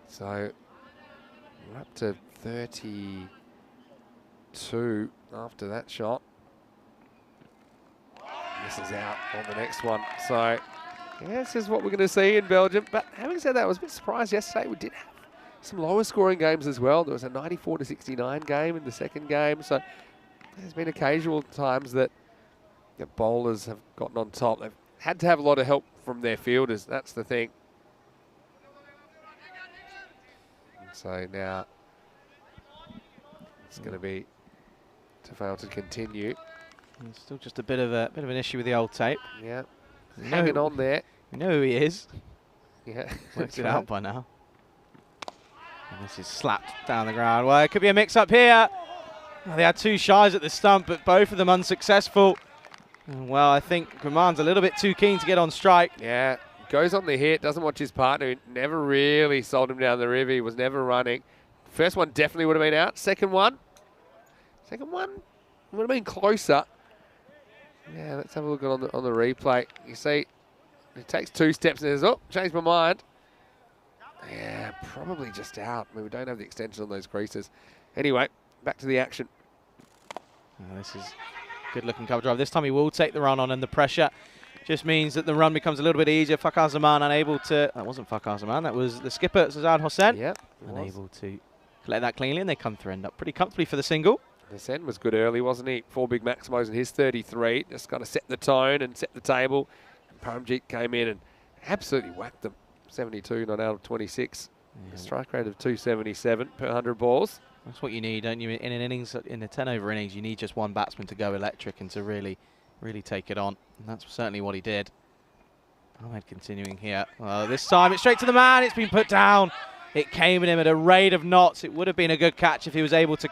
So, we're up to 32 after that shot. Misses out on the next one. So, yeah, this is what we're going to see in Belgium. But having said that, I was a bit surprised yesterday. We did have some lower scoring games as well. There was a 94-69 game in the second game. So, there's been occasional times that bowlers have gotten on top. They've had to have a lot of help from their fielders. That's the thing. And so now it's going to be to fail to continue. There's still just a bit of an issue with the old tape. Yeah, hanging on there. You know who he is. Yeah, Worked it out by now. And this is slapped down the ground. Well, it could be a mix-up here. Well, they had 2 shies at the stump, but both of them unsuccessful. And well, I think Guman's a little bit too keen to get on strike. Yeah, goes on the hit, doesn't watch his partner. He never really sold him down the river. He was never running. First one definitely would have been out. Second one would have been closer. Yeah, let's have a look on the replay. You see, it takes 2 steps and says, oh, changed my mind. Yeah, probably just out. I mean, we don't have the extension on those creases. Anyway, back to the action. This is good-looking cover drive. This time he will take the run on, and the pressure just means that the run becomes a little bit easier. Fakhar Zaman unable to... That wasn't Fakhar Zaman. That was the skipper, Zazad Hossein. Yep, unable to collect that cleanly, and they come through, end up pretty comfortably for the single. Hossein was good early, wasn't he? 4 big maximos in his 33. Just got to set the tone and set the table. And Paramjeet came in and absolutely whacked them. 72, not out of 26. A strike rate of 277 per 100 balls. That's what you need, don't you? In an innings, in a 10-over innings, you need just one batsman to go electric and to really take it on. And that's certainly what he did. Ahmed continuing here. Well, this time it's straight to the man. It's been put down. It came at him at a rate of knots. It would have been a good catch if he was able to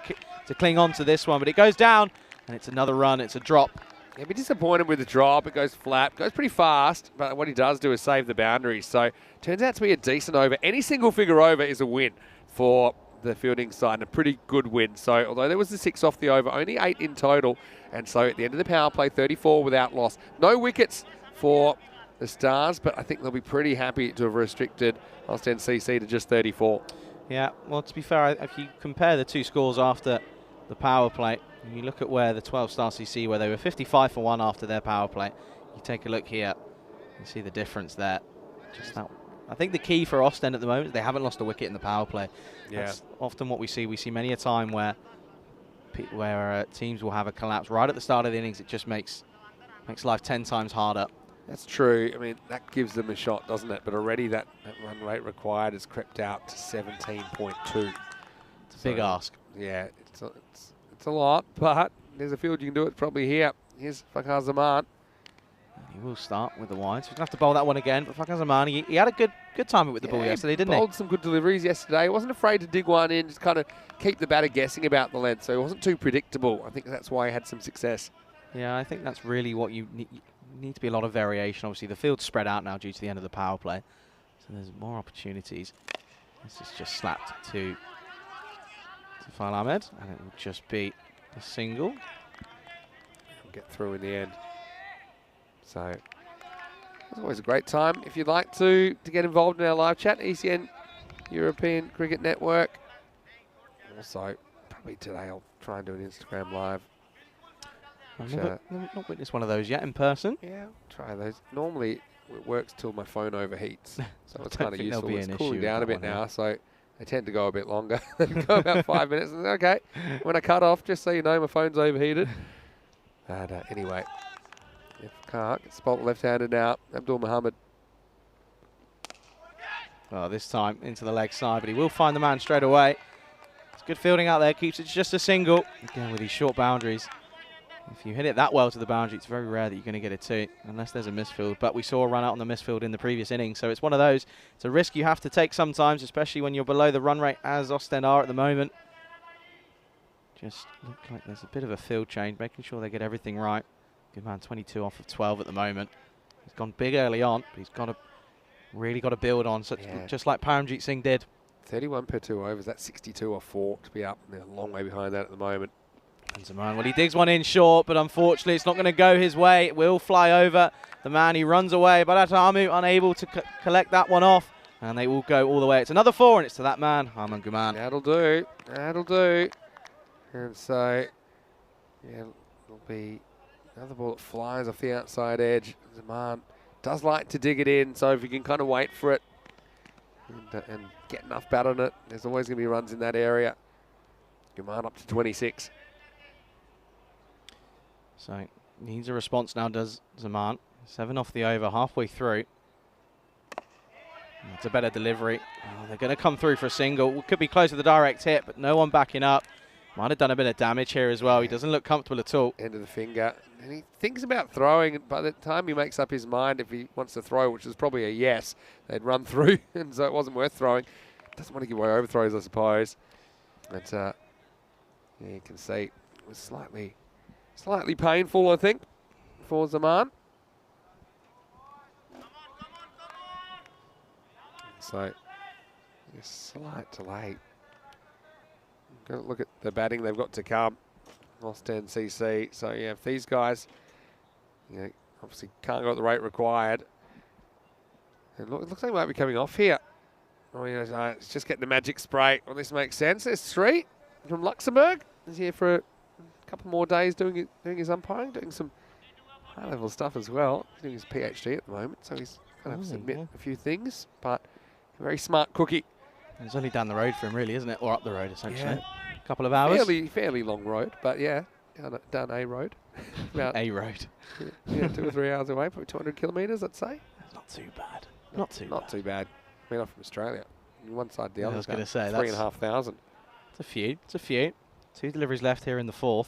cling on to this one. But it goes down, and it's another run. It's a drop. Yeah, be disappointed with the drop. It goes flat, goes pretty fast, but what he does do is save the boundaries. So turns out to be a decent over. Any single figure over is a win for the fielding side, and a pretty good win. So although there was the 6 off the over, only 8 in total. And so at the end of the power play, 34 without loss. No wickets for the Stars, but I think they'll be pretty happy to have restricted Austin CC to just 34. Yeah, well, to be fair, if you compare the 2 scores after the power play, and you look at where the 12 Star CC, where they were 55 for 1 after their power play, you take a look here, you see the difference there. Just that. I think the key for Austin at the moment is they haven't lost a wicket in the power play. Yeah. That's often what we see. We see many a time where teams will have a collapse right at the start of the innings. It just makes life 10 times harder. That's true. I mean, that gives them a shot, doesn't it? But already that run rate required has crept out to 17.2. It's a big ask. Yeah, it's a lot, but there's a field you can do it probably here. Here's Fakhar Zaman. He will start with the wides. He's going to have to bowl that one again, but Fakhar Zaman, he had a good time with the ball yesterday, didn't he? Bowled some good deliveries yesterday. He wasn't afraid to dig one in, just kind of keep the batter guessing about the length, so he wasn't too predictable. I think that's why he had some success. Yeah, I think that's really what you need. Need to be a lot of variation. Obviously, the field's spread out now due to the end of the power play, so there's more opportunities. This is just slapped to Fail Ahmed, and it will just be a single. He'll get through in the end. So it's always a great time. If you'd like to get involved in our live chat, ECN European Cricket Network. Also, probably today I'll try and do an Instagram live. I've not witnessed one of those yet in person. Yeah, try those. Normally it works till my phone overheats, so it's kind of useful. It's cooling down a bit now, so they tend to go a bit longer. Go about 5 minutes. And okay, when I cut off, just so you know, my phone's overheated. And anyway, if Clark gets spot left-handed now, Abdul Muhammad. Well, this time into the leg side, but he will find the man straight away. It's good fielding out there, keeps it just a single. Again, with these short boundaries. If you hit it that well to the boundary, it's very rare that you're going to get it too, unless there's a misfield. But we saw a run out on the misfield in the previous innings, so it's one of those. It's a risk you have to take sometimes, especially when you're below the run rate, as Ostend are at the moment. Just look like there's a bit of a field change, making sure they get everything right. Good man, 22 off of 12 at the moment. He's gone big early on, but he's really got to build on, just like Paramjeet Singh did. 31 per 2 overs, that's 62 off 4 to be up. They're a long way behind that at the moment. Well, he digs one in short, but unfortunately it's not going to go his way. It will fly over the man. He runs away, but Atamu unable to collect that one off, and they will go all the way. It's another 4, and it's to that man, Harman Guman. That'll do. That'll do. And so, yeah, it'll be another ball that flies off the outside edge. Zaman does like to dig it in, so if you can kind of wait for it and get enough bat on it, there's always going to be runs in that area. Guman up to 26. So needs a response now, does Zaman. 7 off the over, halfway through. It's a better delivery. Oh, they're going to come through for a single. Could be close to the direct hit, but no one backing up. Might have done a bit of damage here as well. He doesn't look comfortable at all. End of the finger. And he thinks about throwing. By the time he makes up his mind if he wants to throw, which is probably a yes, they'd run through. And so it wasn't worth throwing. doesn't want to give away overthrows, I suppose. But yeah, you can see it was slightly painful, I think, for Zaman. So, a slight delay. Got to look at the batting they've got to come. Lost 10 CC. So, yeah, if these guys, obviously can't go at the rate required. And look, it looks like they might be coming off here. Oh, yeah, it's just getting the magic spray. Well, this makes sense. There's 3 from Luxembourg. He's here for a couple more days doing his umpiring, doing some high-level stuff as well. He's doing his PhD at the moment, so he's going to have to submit a few things, but a very smart cookie. It's only down the road for him, really, isn't it? Or up the road, essentially. A couple of hours. Fairly long road, but yeah, down a road. About a road. Yeah, 2 or 3 hours away, probably 200 kilometres, I'd say. That's not too bad. Not too bad. I mean, I'm from Australia. One side, the other. I was going to say 3,500. It's a few. 2 deliveries left here in the 4th.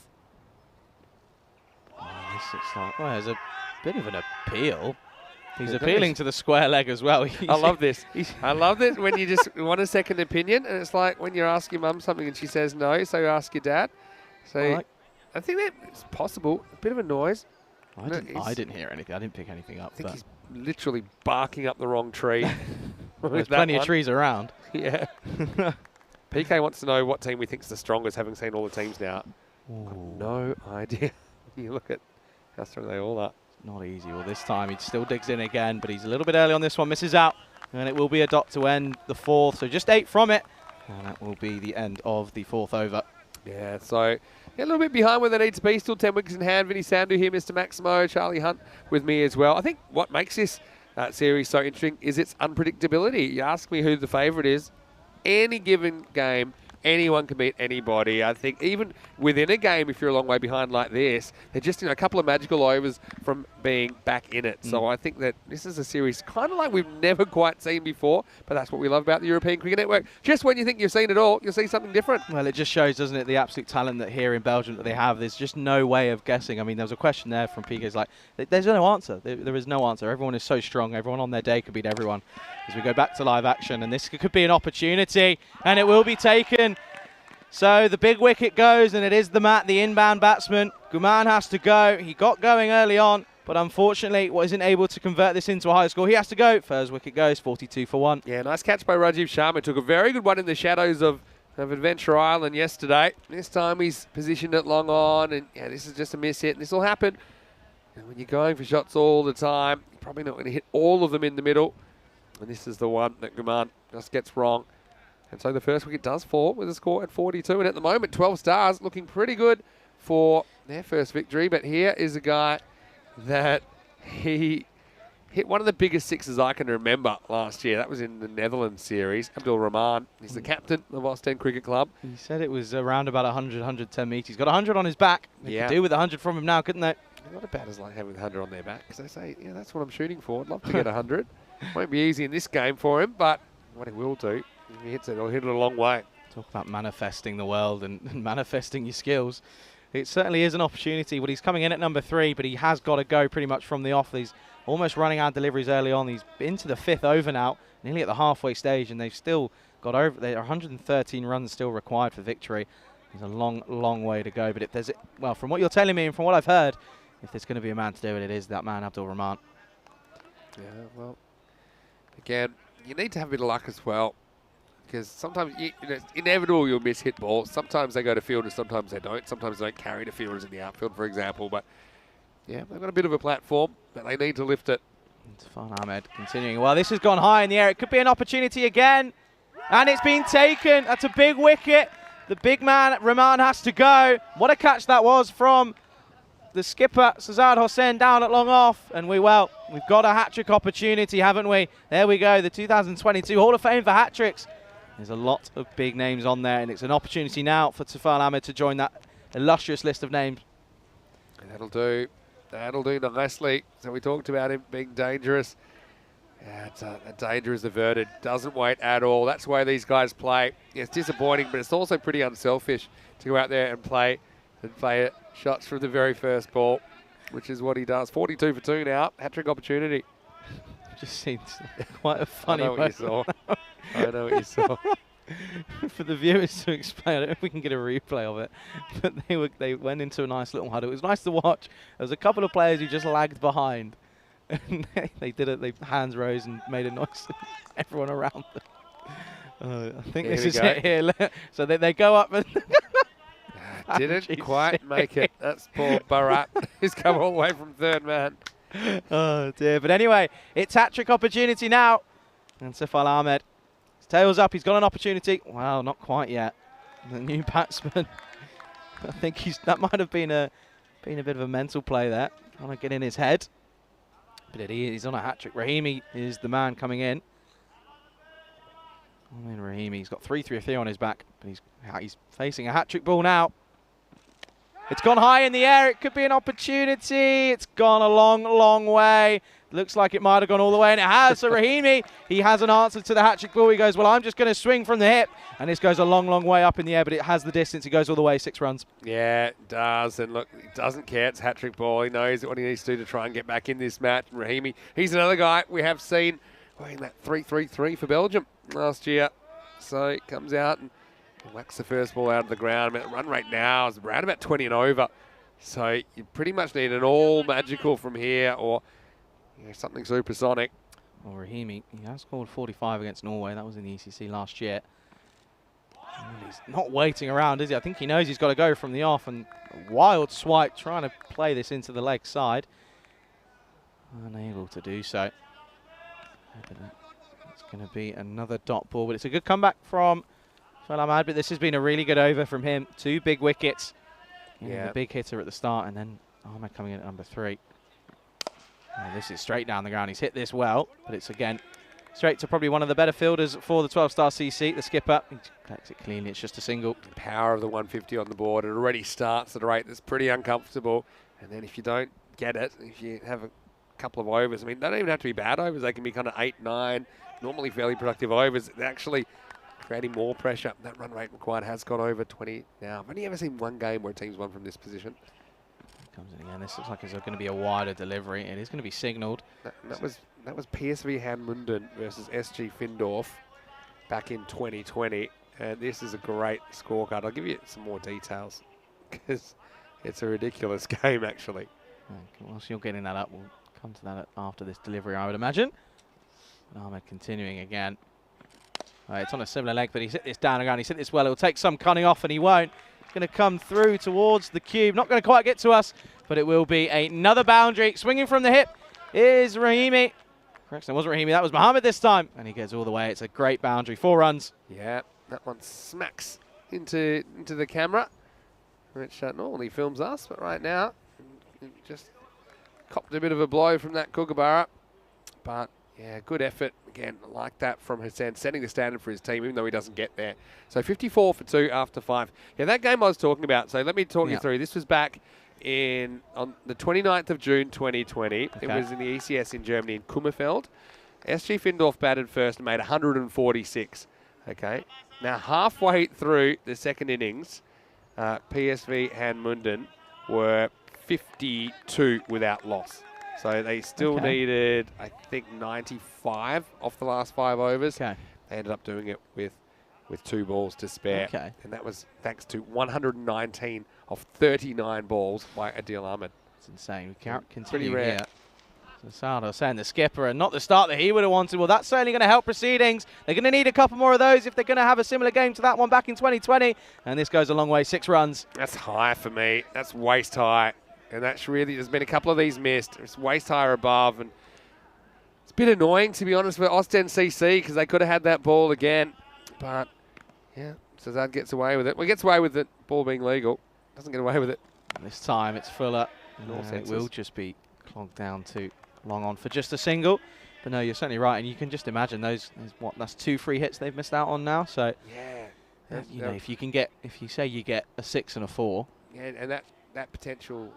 Oh, this looks like, well, there's a bit of an appeal. He's appealing to the square leg as well. I love this. I love this when you just want a second opinion, and it's like when you ask your mum something and she says no, so you ask your dad. So I think that's possible. A bit of a noise. I didn't hear anything. I didn't pick anything up. I think he's literally barking up the wrong tree. There's plenty of trees around. Yeah. PK wants to know what team we think is the strongest, having seen all the teams now. No idea. You look at how strong they all are. Not easy. Well, this time he still digs in again, but he's a little bit early on this one, misses out. And it will be a dot to end the 4th, so just 8 from it. And that will be the end of the 4th over. Yeah, so a little bit behind where they need to be. Still 10 wickets in hand. Vinny Sandhu here, Mr. Maximo, Charlie Hunt with me as well. I think what makes this series so interesting is its unpredictability. You ask me who the favourite is. Any given game, anyone can beat anybody. I think even within a game, if you're a long way behind like this, they're just a couple of magical overs from being back in it. So I think that this is a series kind of like we've never quite seen before, but that's what we love about the European Cricket Network. Just when you think you've seen it all, you'll see something different. Well, it just shows, doesn't it, the absolute talent that here in Belgium that they have. There's just no way of guessing. I mean, there was a question there from PK's like, there's no answer. There is no answer. Everyone is so strong. Everyone on their day could beat everyone. As we go back to live action, and this could be an opportunity, and it will be taken. So the big wicket goes, and it is the inbound batsman. Guman has to go. He got going early on, but unfortunately wasn't able to convert this into a high score. He has to go. First wicket goes, 42 for 1. Yeah, nice catch by Rajiv Sharma. Took a very good one in the shadows of Adventure Island yesterday. This time he's positioned it long on, and yeah, this is just a miss hit, and this will happen. And when you're going for shots all the time, you're probably not going to hit all of them in the middle. And this is the one that Guman just gets wrong. And so the first wicket does fall with a score at 42. And at the moment, 12 Stars looking pretty good for their first victory. But here is a guy that he hit one of the biggest sixes I can remember last year. That was in the Netherlands series. Abdul Rahman. He's the captain of Ostend Cricket Club. He said it was around about 100, 110 metres. He's got 100 on his back. They could do with 100 from him now, couldn't they? Not as bad as like having 100 on their back. Because they say, yeah, that's what I'm shooting for. I'd love to get 100. Won't be easy in this game for him, but what he will do, if he hits it, he'll hit it a long way. Talk about manifesting the world and manifesting your skills. It certainly is an opportunity. Well, he's coming in at number 3, but he has got to go pretty much from the off. He's almost running out deliveries early on. He's into the 5th over now, nearly at the halfway stage, and they've still got over. There are 113 runs still required for victory. There's a long, long way to go. But if there's, well, from what you're telling me and from what I've heard, if there's going to be a man to do it, it is that man, Abdul Rahman. Yeah, well, again, you need to have a bit of luck as well. Because sometimes it's inevitable you'll miss hit balls. Sometimes they go to fielders, sometimes they don't. Sometimes they don't carry to fielders in the outfield, for example. But yeah, they've got a bit of a platform, but they need to lift it. Tufan Ahmed continuing. Well, this has gone high in the air. It could be an opportunity again. And it's been taken. That's a big wicket. The big man, Rahman, has to go. What a catch that was from the skipper, Sazad Hossain, down at long off. And we've got a hat-trick opportunity, haven't we? There we go, the 2022 Hall of Fame for hat-tricks. There's a lot of big names on there, and it's an opportunity now for Tufan Ahmed to join that illustrious list of names. And that'll do nicely. So we talked about him being dangerous. Yeah, that danger is averted. Doesn't wait at all. That's the way these guys play. Yeah, it's disappointing, but it's also pretty unselfish to go out there and play shots from the very first ball, which is what he does. 42 for 2 now. Hat-trick opportunity. Just seems quite a funny I know what you saw. I I know what you saw. For the viewers to explain, I don't know if we can get a replay of it, but they went into a nice little huddle. It was nice to watch. There was a couple of players who just lagged behind, and they did it. They hands rose and made a noise. Everyone around them. I think this is it here. So they go up and didn't quite make it. That's Paul Barat. He's come all the way from third man. Oh dear. But anyway, it's hat-trick opportunity now, and Sifal Ahmed. Tails up, he's got an opportunity. Wow, not quite yet. The new batsman. I think that might have been a bit of a mental play there, trying to get in his head. But he's on a hat-trick. Rahimi is the man coming in. I mean, Rahimi's got 3-3-3 on his back, but he's facing a hat-trick ball now. It's gone high in the air. It could be an opportunity. It's gone a long, long way. Looks like it might have gone all the way, and it has. So Rahimi, he has an answer to the hat-trick ball. He goes, well, I'm just going to swing from the hip. And this goes a long, long way up in the air, but it has the distance. He goes all the way, 6 runs. Yeah, it does. And look, he doesn't care. It's hat-trick ball. He knows what he needs to do to try and get back in this match. And Rahimi, he's another guy we have seen wearing that 3-3-3 for Belgium last year. So he comes out and whacks the first ball out of the ground. The run rate now is around about 20 and over. So you pretty much need an all magical from here, or something supersonic. Well, Rahimi, he has scored 45 against Norway. That was in the ECC last year. And he's not waiting around, is he? I think he knows he's got to go from the off, and a wild swipe trying to play this into the leg side. Unable to do so. It's going to be another dot ball, but it's a good comeback from Ahmed, but this has been a really good over from him. 2 big wickets. The big hitter at the start, and then Ahmed coming in at number 3. This is straight down the ground. He's hit this well, but it's again straight to probably one of the better fielders for the 12-star CC, the skipper. He collects it cleanly. It's just a single. The power of the 150 on the board. It already starts at a rate that's pretty uncomfortable. And then if you don't get it, if you have a couple of overs, I mean, they don't even have to be bad overs. They can be kind of 8, 9, normally fairly productive overs. They're actually creating more pressure. That run rate required has gone over 20 now. I've only ever seen one game where a team's won from this position. Comes in again. This looks like it's going to be a wider delivery. It is going to be signalled. That was PSV Hanmunden versus SG Findorf back in 2020, and this is a great scorecard. I'll give you some more details because it's a ridiculous game actually. Okay, whilst you're getting that up, we'll come to that after this delivery, I would imagine. Ahmed continuing again. It's on a similar leg, but he's hit this down again. He's hit this well. It'll take some cutting off, and he won't. Going to come through towards the cube. Not going to quite get to us, but it will be another boundary. Swinging from the hip is Rahimi. Correction, it wasn't Rahimi. That was Mohammed this time. And he gets all the way. It's a great boundary. 4 runs. Yeah, that one smacks into the camera, which normally films us, but right now it just copped a bit of a blow from that Kookaburra. But yeah, good effort. Again, like that from Hussein, setting the standard for his team, even though he doesn't get there. So 54 for 2 after 5. Yeah, that game I was talking about, so let me talk you through. This was back on the 29th of June 2020. Okay. It was in the ECS in Germany in Kummerfeld. SG Findorf batted first and made 146. Okay. Now, halfway through the second innings, PSV Hanmunden were 52 without loss. So they still needed, I think, 95 off the last 5 overs. Okay. They ended up doing it with 2 balls to spare. Okay. And that was thanks to 119 of 39 balls by Adil Ahmed. It's insane. We can't continue here. So Sardo saying the skipper, and not the start that he would have wanted. Well, that's certainly going to help proceedings. They're going to need a couple more of those if they're going to have a similar game to that one back in 2020. And this goes a long way, 6 runs. That's high for me. That's waist high. And that's really, there's been a couple of these missed. It's waist high or above. And it's a bit annoying, to be honest, for Ostend CC because they could have had that ball again. But, yeah, Sazad gets away with it. Well, he gets away with it, ball being legal. Doesn't get away with it. And this time it's Fuller. It will just be clogged down to long on for just a single. But no, you're certainly right. And you can just imagine that's 2 free hits they've missed out on now. So, yeah. You know, if you say you get a 6 and a 4. Yeah, and that potential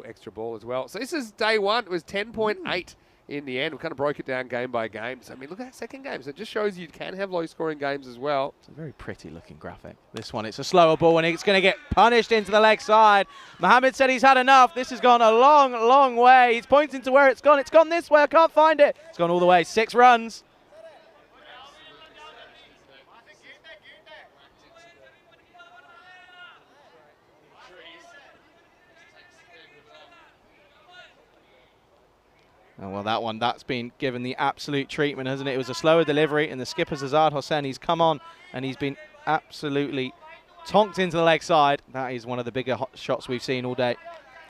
extra ball as well. So this is day 1. It was 10.8 in the end. We kind of broke it down game by game. So, I mean, look at that second game. So it just shows you can have low-scoring games as well. It's a very pretty-looking graphic. This one, it's a slower ball, and it's going to get punished into the leg side. Mohammed said he's had enough. This has gone a long, long way. He's pointing to where it's gone. It's gone this way. I can't find it. It's gone all the way. 6 runs. Oh, well, that's been given the absolute treatment, hasn't it? It was a slower delivery, and the skipper, Zazad Hossein, he's come on, and he's been absolutely tonked into the leg side. That is one of the bigger shots we've seen all day.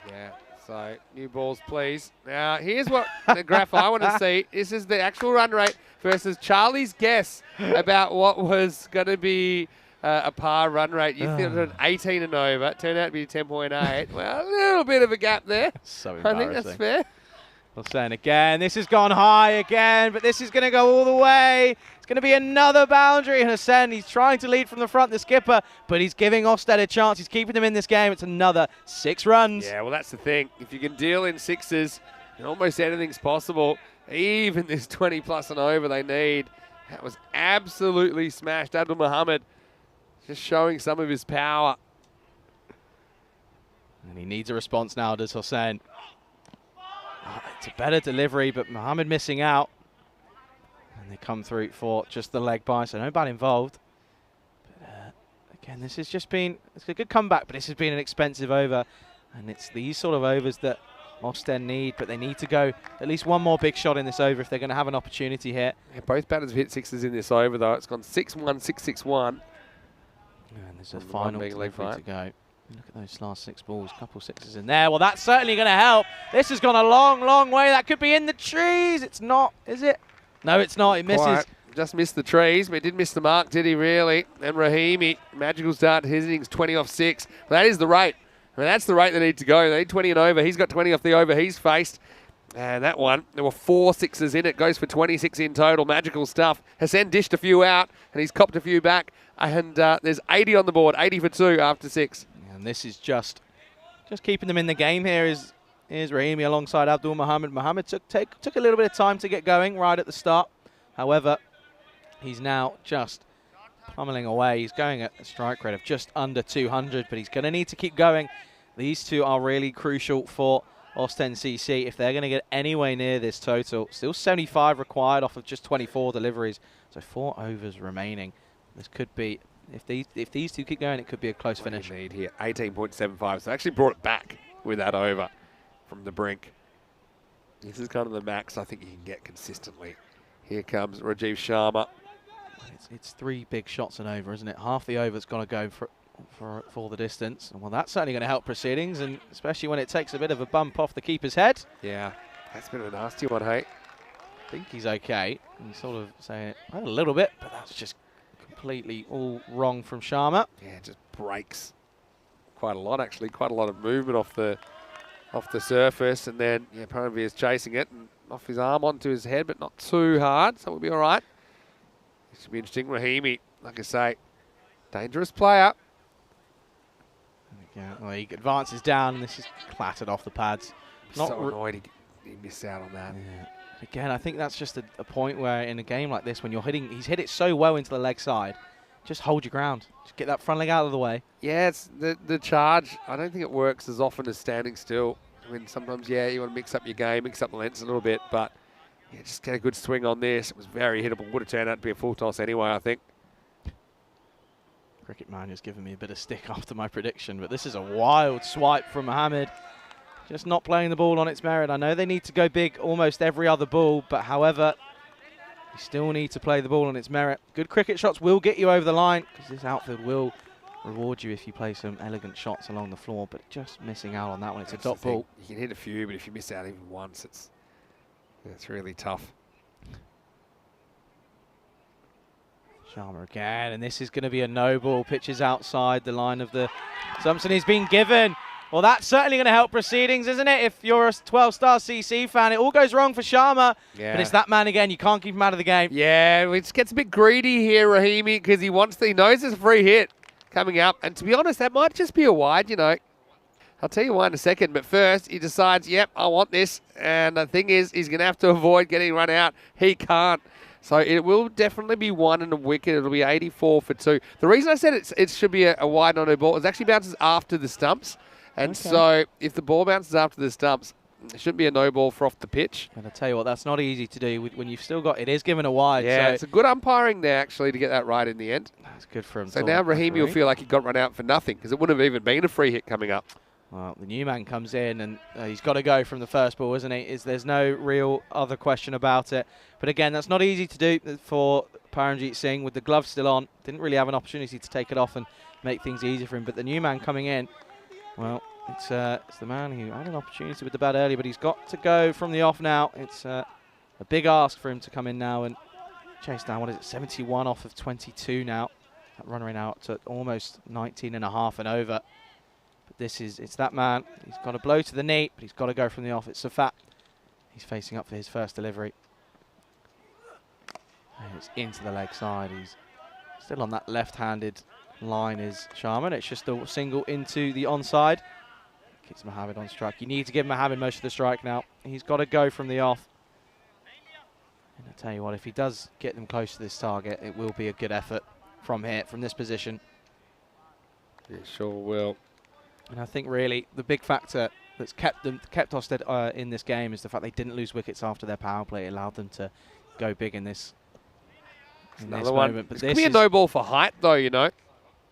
Yeah, so new balls, please. Now, here's what the graph I want to see. This is the actual run rate versus Charlie's guess about what was going to be a par run rate. You think it was an 18 and over. It turned out to be 10.8. Well, a little bit of a gap there. So I think that's fair. Hossein again. This has gone high again, but this is going to go all the way. It's going to be another boundary. And Hossein, he's trying to lead from the front, the skipper, but he's giving Ofsted a chance. He's keeping them in this game. It's another 6 runs. Yeah, well, that's the thing. If you can deal in 6s, almost anything's possible. Even this 20 plus and over they need. That was absolutely smashed. Abdul Muhammad just showing some of his power. And he needs a response now, does Hossein. Oh, it's a better delivery, but Muhammad missing out. And they come through for just the leg by, so no bat involved. But again, this has just been, it's a good comeback, but this has been an expensive over. And it's these sort of overs that Ofsted need, but they need to go at least one more big shot in this over if they're going to have an opportunity here. Yeah, both batters have hit 6s in this over, though. It's gone 6-1, 6-6-1. And there's a final delivery to go. Look at those last 6 balls, couple 6s in there. Well, that's certainly going to help. This has gone a long, long way. That could be in the trees. It's not, is it? No, it's not. It misses. Quite. Just missed the trees, but he did miss the mark, did he really? And Rahimi, magical start. His innings 20 off 6. Well, that is the rate. I mean, that's the rate they need to go. They need 20 and over. He's got 20 off the over he's faced. And that one, there were 4 6s in it. Goes for 26 in total. Magical stuff. Hassan dished a few out, and he's copped a few back. And there's 80 on the board. 80 for 2 after 6. And this is just keeping them in the game here is Rahimi alongside Abdul Muhammad. Muhammad took a little bit of time to get going right at the start. However, he's now just pummeling away. He's going at a strike rate of just under 200, but he's going to need to keep going. These two are really crucial for Ostend CC if they're going to get anywhere near this total. Still 75 required off of just 24 deliveries, so 4 overs remaining. This could be, if these two keep going, it could be a close finish. Need here 18.75, so actually brought it back with that over from the brink. This is kind of the max I think you can get consistently. Here comes Rajiv Sharma. It's 3 big shots and over, isn't it? Half the over's got to go for the distance. And well, that's certainly going to help proceedings, and especially when it takes a bit of a bump off the keeper's head. Yeah, that's been a nasty one, hey? I think he's okay. He's sort of saying a little bit, but that's just completely all wrong from Sharma. Yeah, it just breaks quite a lot, actually. Quite a lot of movement off the surface, and then Paramveer is chasing it and off his arm onto his head, but not too hard, so we'll be all right. This should be interesting. Rahimi, like I say, dangerous player. Yeah, well, he advances down, and this is clattered off the pads. Not so annoyed he missed out on that. Yeah. Again, I think that's just a point where in a game like this, when you're hitting, he's hit it so well into the leg side, just hold your ground. Just get that front leg out of the way. Yeah, it's the charge. I don't think it works as often as standing still. I mean, sometimes, you want to mix up your game, mix up the lengths a little bit, but just get a good swing on this. It was very hittable. Would have turned out to be a full toss anyway, I think. Cricket Man just giving me a bit of stick after my prediction, but this is a wild swipe from Mohammed. Just not playing the ball on its merit. I know they need to go big almost every other ball, but however, you still need to play the ball on its merit. Good cricket shots will get you over the line, because this outfield will reward you if you play some elegant shots along the floor, but just missing out on that one. It's a dot ball. You can hit a few, but if you miss out even once, it's really tough. Sharma again, and this is going to be a no ball. Pitches outside the line of the Something he's been given. Well, that's certainly going to help proceedings, isn't it? If you're a 12-star CC fan, it all goes wrong for Sharma. Yeah. But it's that man again. You can't keep him out of the game. Yeah, it gets a bit greedy here, Rahimi, because he knows there's a free hit coming up. And to be honest, that might just be a wide, I'll tell you why in a second. But first, he decides, yep, I want this. And the thing is, he's going to have to avoid getting run out. He can't. So it will definitely be one and a wicket. It'll be 84 for 2. The reason I said it should be a wide on a ball is actually bounces after the stumps. And so if the ball bounces after the stumps, it shouldn't be a no ball for off the pitch. And I tell you what, that's not easy to do when you've still got, it is given a wide. Yeah, so it's a good umpiring there actually to get that right in the end. That's good for him. So now Rahimi will feel like he got run out for nothing because it wouldn't have even been a free hit coming up. Well, the new man comes in and he's got to go from the first ball, isn't he? There's no real other question about it. But again, that's not easy to do for Paramjit Singh with the glove still on. Didn't really have an opportunity to take it off and make things easier for him. But the new man coming in, well, it's the man who had an opportunity with the bat earlier, but he's got to go from the off now. It's a big ask for him to come in now and chase down, 71 off of 22 now. That run rate now up to almost 19 and a half and over. But it's that man. He's got a blow to the knee, but he's got to go from the off. It's Safat. He's facing up for his first delivery. And it's into the leg side. He's still on that left-handed line is Sharman. It's just a single into the onside. Keeps Mohammed on strike. You need to give Mohammed most of the strike now. He's got to go from the off. And I tell you what, if he does get them close to this target, it will be a good effort from here, from this position. It sure will. And I think really the big factor that's kept Ofsted in this game is the fact they didn't lose wickets after their power play. It allowed them to go big in this. Another one. Moment. But this could be a no ball for height, though. You know.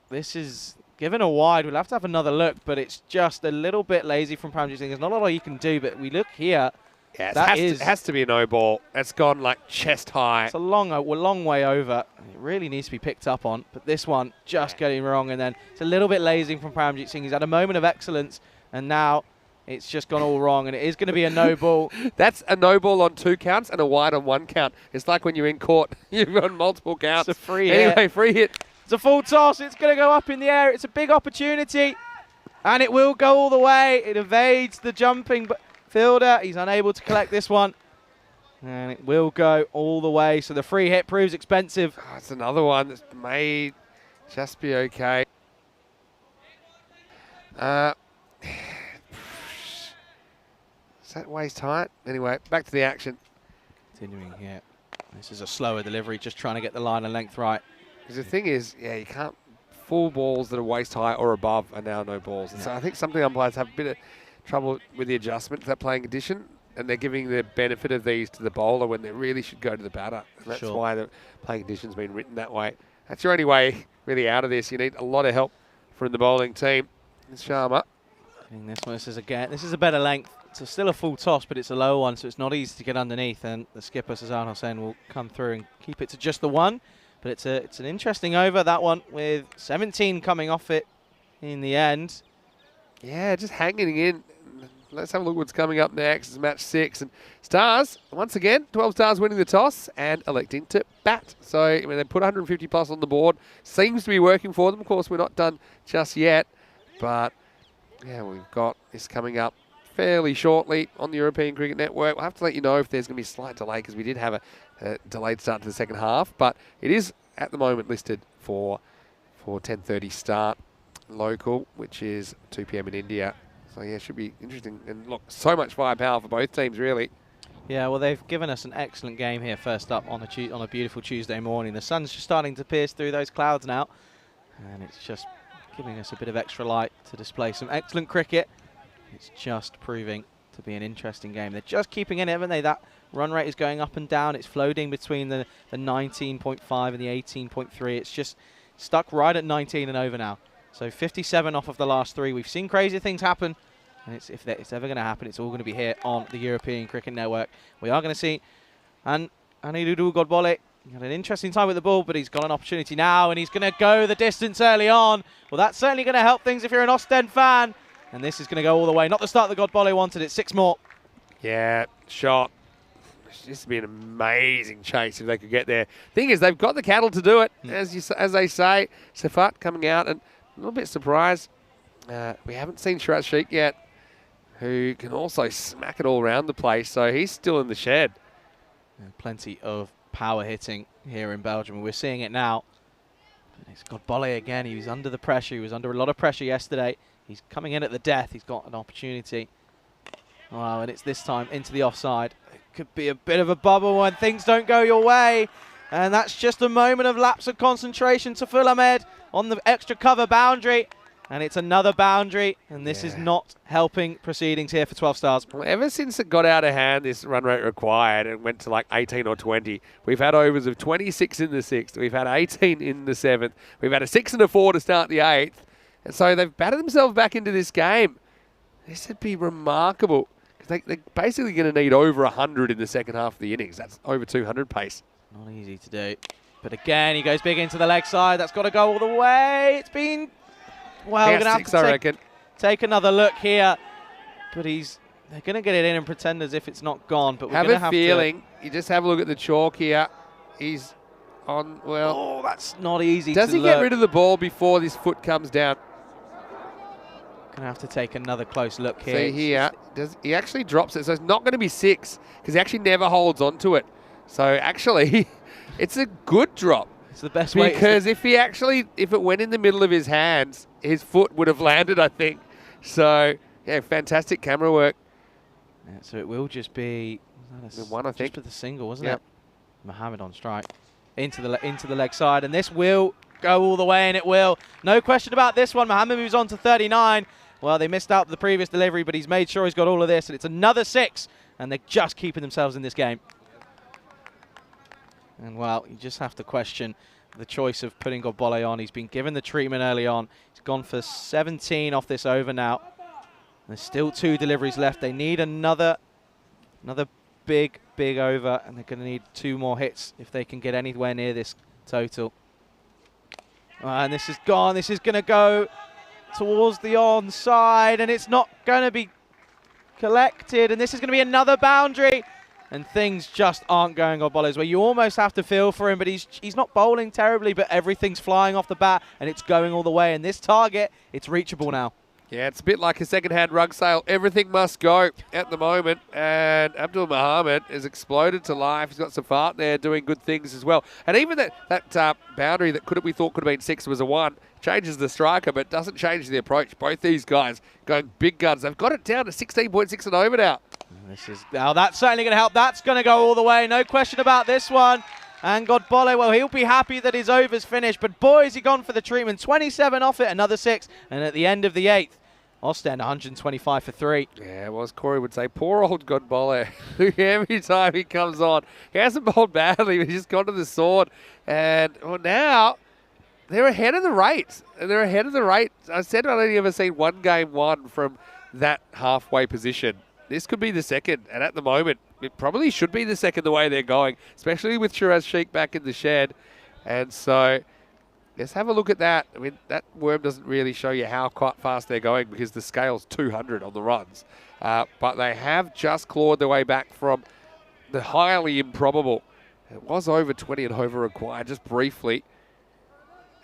This is given a wide. We'll have to have another look, but it's just a little bit lazy from Paramjit Singh. There's not a lot you can do, but we look here. Yeah, it has to be a no ball. It's gone like chest high. It's a long way over. It really needs to be picked up on, but this one just getting wrong, and then it's a little bit lazy from Paramjit Singh. He's had a moment of excellence, and now it's just gone all wrong, and it is going to be a no ball. That's a no ball on 2 counts and a wide on 1 count. It's like when you're in court, you've got multiple counts. It's a free hit. Anyway, free hit. It's a full toss. It's going to go up in the air. It's a big opportunity, and it will go all the way. It evades the jumping fielder. He's unable to collect this one, and it will go all the way. So the free hit proves expensive. Oh, it's another one that's may just be okay. Is that waist height? Anyway, back to the action. Continuing here. This is a slower delivery, just trying to get the line and length right. Because the thing is, yeah, you can't. Full balls that are waist height or above are now no balls. And so I think some of the umpires have a bit of trouble with the adjustment to that playing condition, and they're giving the benefit of these to the bowler when they really should go to the batter. And that's why the playing condition's been written that way. That's your only way really out of this. You need a lot of help from the bowling team. It's Sharma. This is a better length. It's still a full toss, but it's a low one, so it's not easy to get underneath. And the skipper Sazan Hossain will come through and keep it to just the one. But it's an interesting over, that one, with 17 coming off it in the end. Yeah, just hanging in. Let's have a look what's coming up next. It's match 6. And Stars, once again, 12 Stars winning the toss and electing to bat. So, I mean, they put 150 plus on the board. Seems to be working for them. Of course, we're not done just yet. But, yeah, we've got this coming up fairly shortly on the European Cricket Network. We'll have to let you know if there's going to be a slight delay because we did have a delayed start to the second half. But it is, at the moment, listed for 10:30 start local, which is 2 p.m. in India. So, yeah, it should be interesting. And, look, so much firepower for both teams, really. Yeah, well, they've given us an excellent game here first up on a beautiful Tuesday morning. The sun's just starting to pierce through those clouds now, and it's just giving us a bit of extra light to display some excellent cricket. It's just proving to be an interesting game. They're just keeping in it, haven't they? That run rate is going up and down. It's floating between the 19.5 and the 18.3. It's just stuck right at 19 and over now. So 57 off of the last 3. We've seen crazy things happen, and if it's ever going to happen, it's all going to be here on the European Cricket Network. We are going to see Anirudhu Godbole. He had an interesting time with the ball, but he's got an opportunity now, and he's going to go the distance early on. Well, that's certainly going to help things if you're an Ofsted fan. And this is going to go all the way. Not the start that Godbole wanted. It's 6 more. Yeah, shot. It's just be an amazing chase if they could get there. Thing is, they've got the cattle to do it, as they say. Safat coming out, and a little bit surprised. We haven't seen Shiraz Sheikh yet, who can also smack it all around the place. So he's still in the shed. Plenty of power hitting here in Belgium. We're seeing it now. But it's Godbole again. He was under the pressure. He was under a lot of pressure yesterday. He's coming in at the death. He's got an opportunity. Wow, and it's this time into the offside. It could be a bit of a bubble when things don't go your way. And that's just a moment of lapse of concentration to Ful Ahmed on the extra cover boundary. And it's another boundary. And this is not helping proceedings here for 12 Stars. Well, ever since it got out of hand, this run rate required, and went to like 18 or 20, we've had overs of 26 in the 6th. We've had 18 in the 7th. We've had a 6 and a 4 to start the 8th. And so they've batted themselves back into this game. This would be remarkable. Because they're basically going to need over 100 in the second half of the innings. That's over 200 pace. Not easy to do. But again, he goes big into the leg side. That's got to go all the way. It's been... Well, we're going to have to take another look here. But they're going to get it in and pretend as if it's not gone. But we're going to have feeling. You just have a look at the chalk here. He's on, well... Oh, that's not easy to Does he get rid of the ball before this foot comes down? Going to have to take another close look here. See here, he actually drops it, so it's not going to be 6 because he actually never holds on to it. So actually, it's a good drop. It's the best way. Because if it went in the middle of his hands, his foot would have landed, I think. So, yeah, fantastic camera work. Yeah, so it will just be one, I think. Just for the single, wasn't it? Mohammed on strike. Into the leg side, and this will go all the way, and it will. No question about this one. Mohammed moves on to 39. Well, they missed out the previous delivery, but he's made sure he's got all of this, and it's another 6, and they're just keeping themselves in this game. And, well, you just have to question the choice of putting Godbole on. He's been given the treatment early on. He's gone for 17 off this over now. There's still 2 deliveries left. They need another big over, and they're going to need 2 more hits if they can get anywhere near this total. And this is gone. This is going to go towards the onside, and it's not going to be collected, and this is going to be another boundary, and things just aren't going Godbole's way. You almost have to feel for him, but he's not bowling terribly, but everything's flying off the bat, and it's going all the way, and this target, it's reachable now. Yeah, it's a bit like a second-hand rug sale. Everything must go at the moment, and Abdul Mohammed has exploded to life. He's got Safat there doing good things as well. And even that boundary that we thought could have been 6 was a 1, changes the striker, but doesn't change the approach. Both these guys going big guns. They've got it down to 16.6 and over now. Now that's certainly going to help. That's going to go all the way. No question about this one. And Godbole, well, he'll be happy that his over's finished, but boy, has he gone for the treatment. 27 off it, another 6, and at the end of the 8th, Ostend 125 for 3. Yeah, well, as Corey would say, poor old Godbole. Every time he comes on, he hasn't bowled badly, but he's just gone to the sword. And well, now they're ahead of the rate. They're ahead of the rate. I said I'd only ever seen one game won from that halfway position. This could be the second, and at the moment, it probably should be the second the way they're going, especially with Shiraz Sheikh back in the shed. And so let's have a look at that. I mean, that worm doesn't really show you how quite fast they're going because the scale's 200 on the runs. But they have just clawed their way back from the highly improbable. It was over 20 and over required just briefly.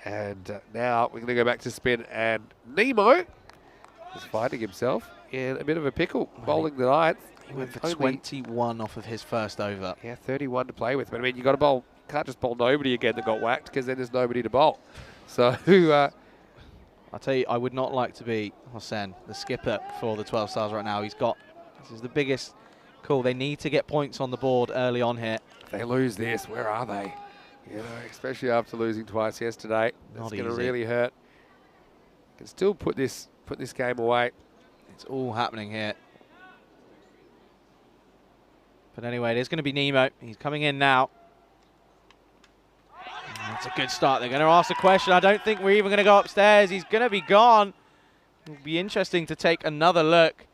And now we're going to go back to spin. And Nemo is finding himself in a bit of a pickle, bowling the 9th. He went for 21 off of his first over. Yeah, 31 to play with. But I mean, you got to bowl. Can't just bowl nobody again that got whacked because then there's nobody to bowl. So I'll tell you, I would not like to be Hossein, the skipper for the 12 stars right now. This is the biggest call. They need to get points on the board early on here. If they lose this, where are they? You know, especially after losing twice yesterday. That's going to really hurt. Can still put this game away. It's all happening here. But anyway, there's going to be Nemo. He's coming in now. That's a good start. They're going to ask a question. I don't think we're even going to go upstairs. He's going to be gone. It'll be interesting to take another look.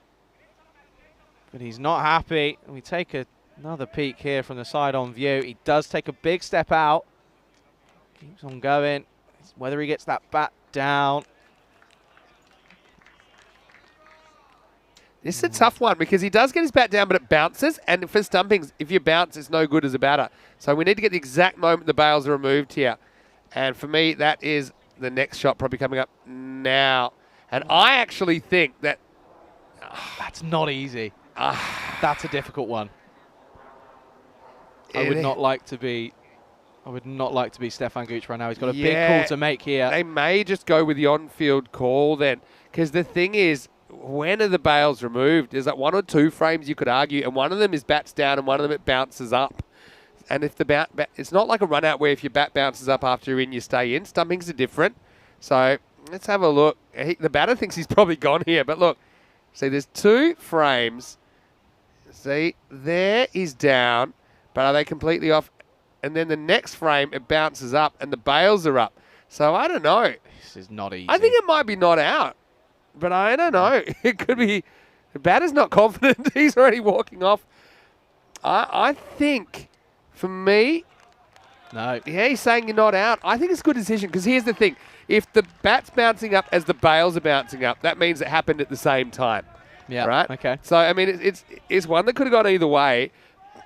But he's not happy. We take another peek here from the side-on view. He does take a big step out. Keeps on going. It's whether he gets that bat down. This is a tough one because he does get his bat down, but it bounces. And for stumpings, if you bounce, it's no good as a batter. So we need to get the exact moment the bails are removed here. And for me, that is the next shot probably coming up now. And I actually think that... That's not easy. That's a difficult one. I would not like to be Stefan Gooch right now. He's got a big call to make here. They may just go with the on-field call then. Because the thing is, when are the bails removed? There's like 1 or 2 frames you could argue, and one of them is bats down and one of them it bounces up. And if the bat it's not like a run out where if your bat bounces up after you're in, you stay in. Stumpings are different. So let's have a look. The batter thinks he's probably gone here, but look. See, there's 2 frames. See, there is down, but are they completely off? And then the next frame, it bounces up and the bails are up. So I don't know. This is not easy. I think it might be not out. but I don't know. It could be. The batter's not confident. He's already walking off. I think, for me, No. yeah, he's saying you're not out. I think it's a good decision because here's the thing. If the bat's bouncing up as the bails are bouncing up, that means it happened at the same time. Yeah. Right? Okay. So, I mean, it's one that could have gone either way,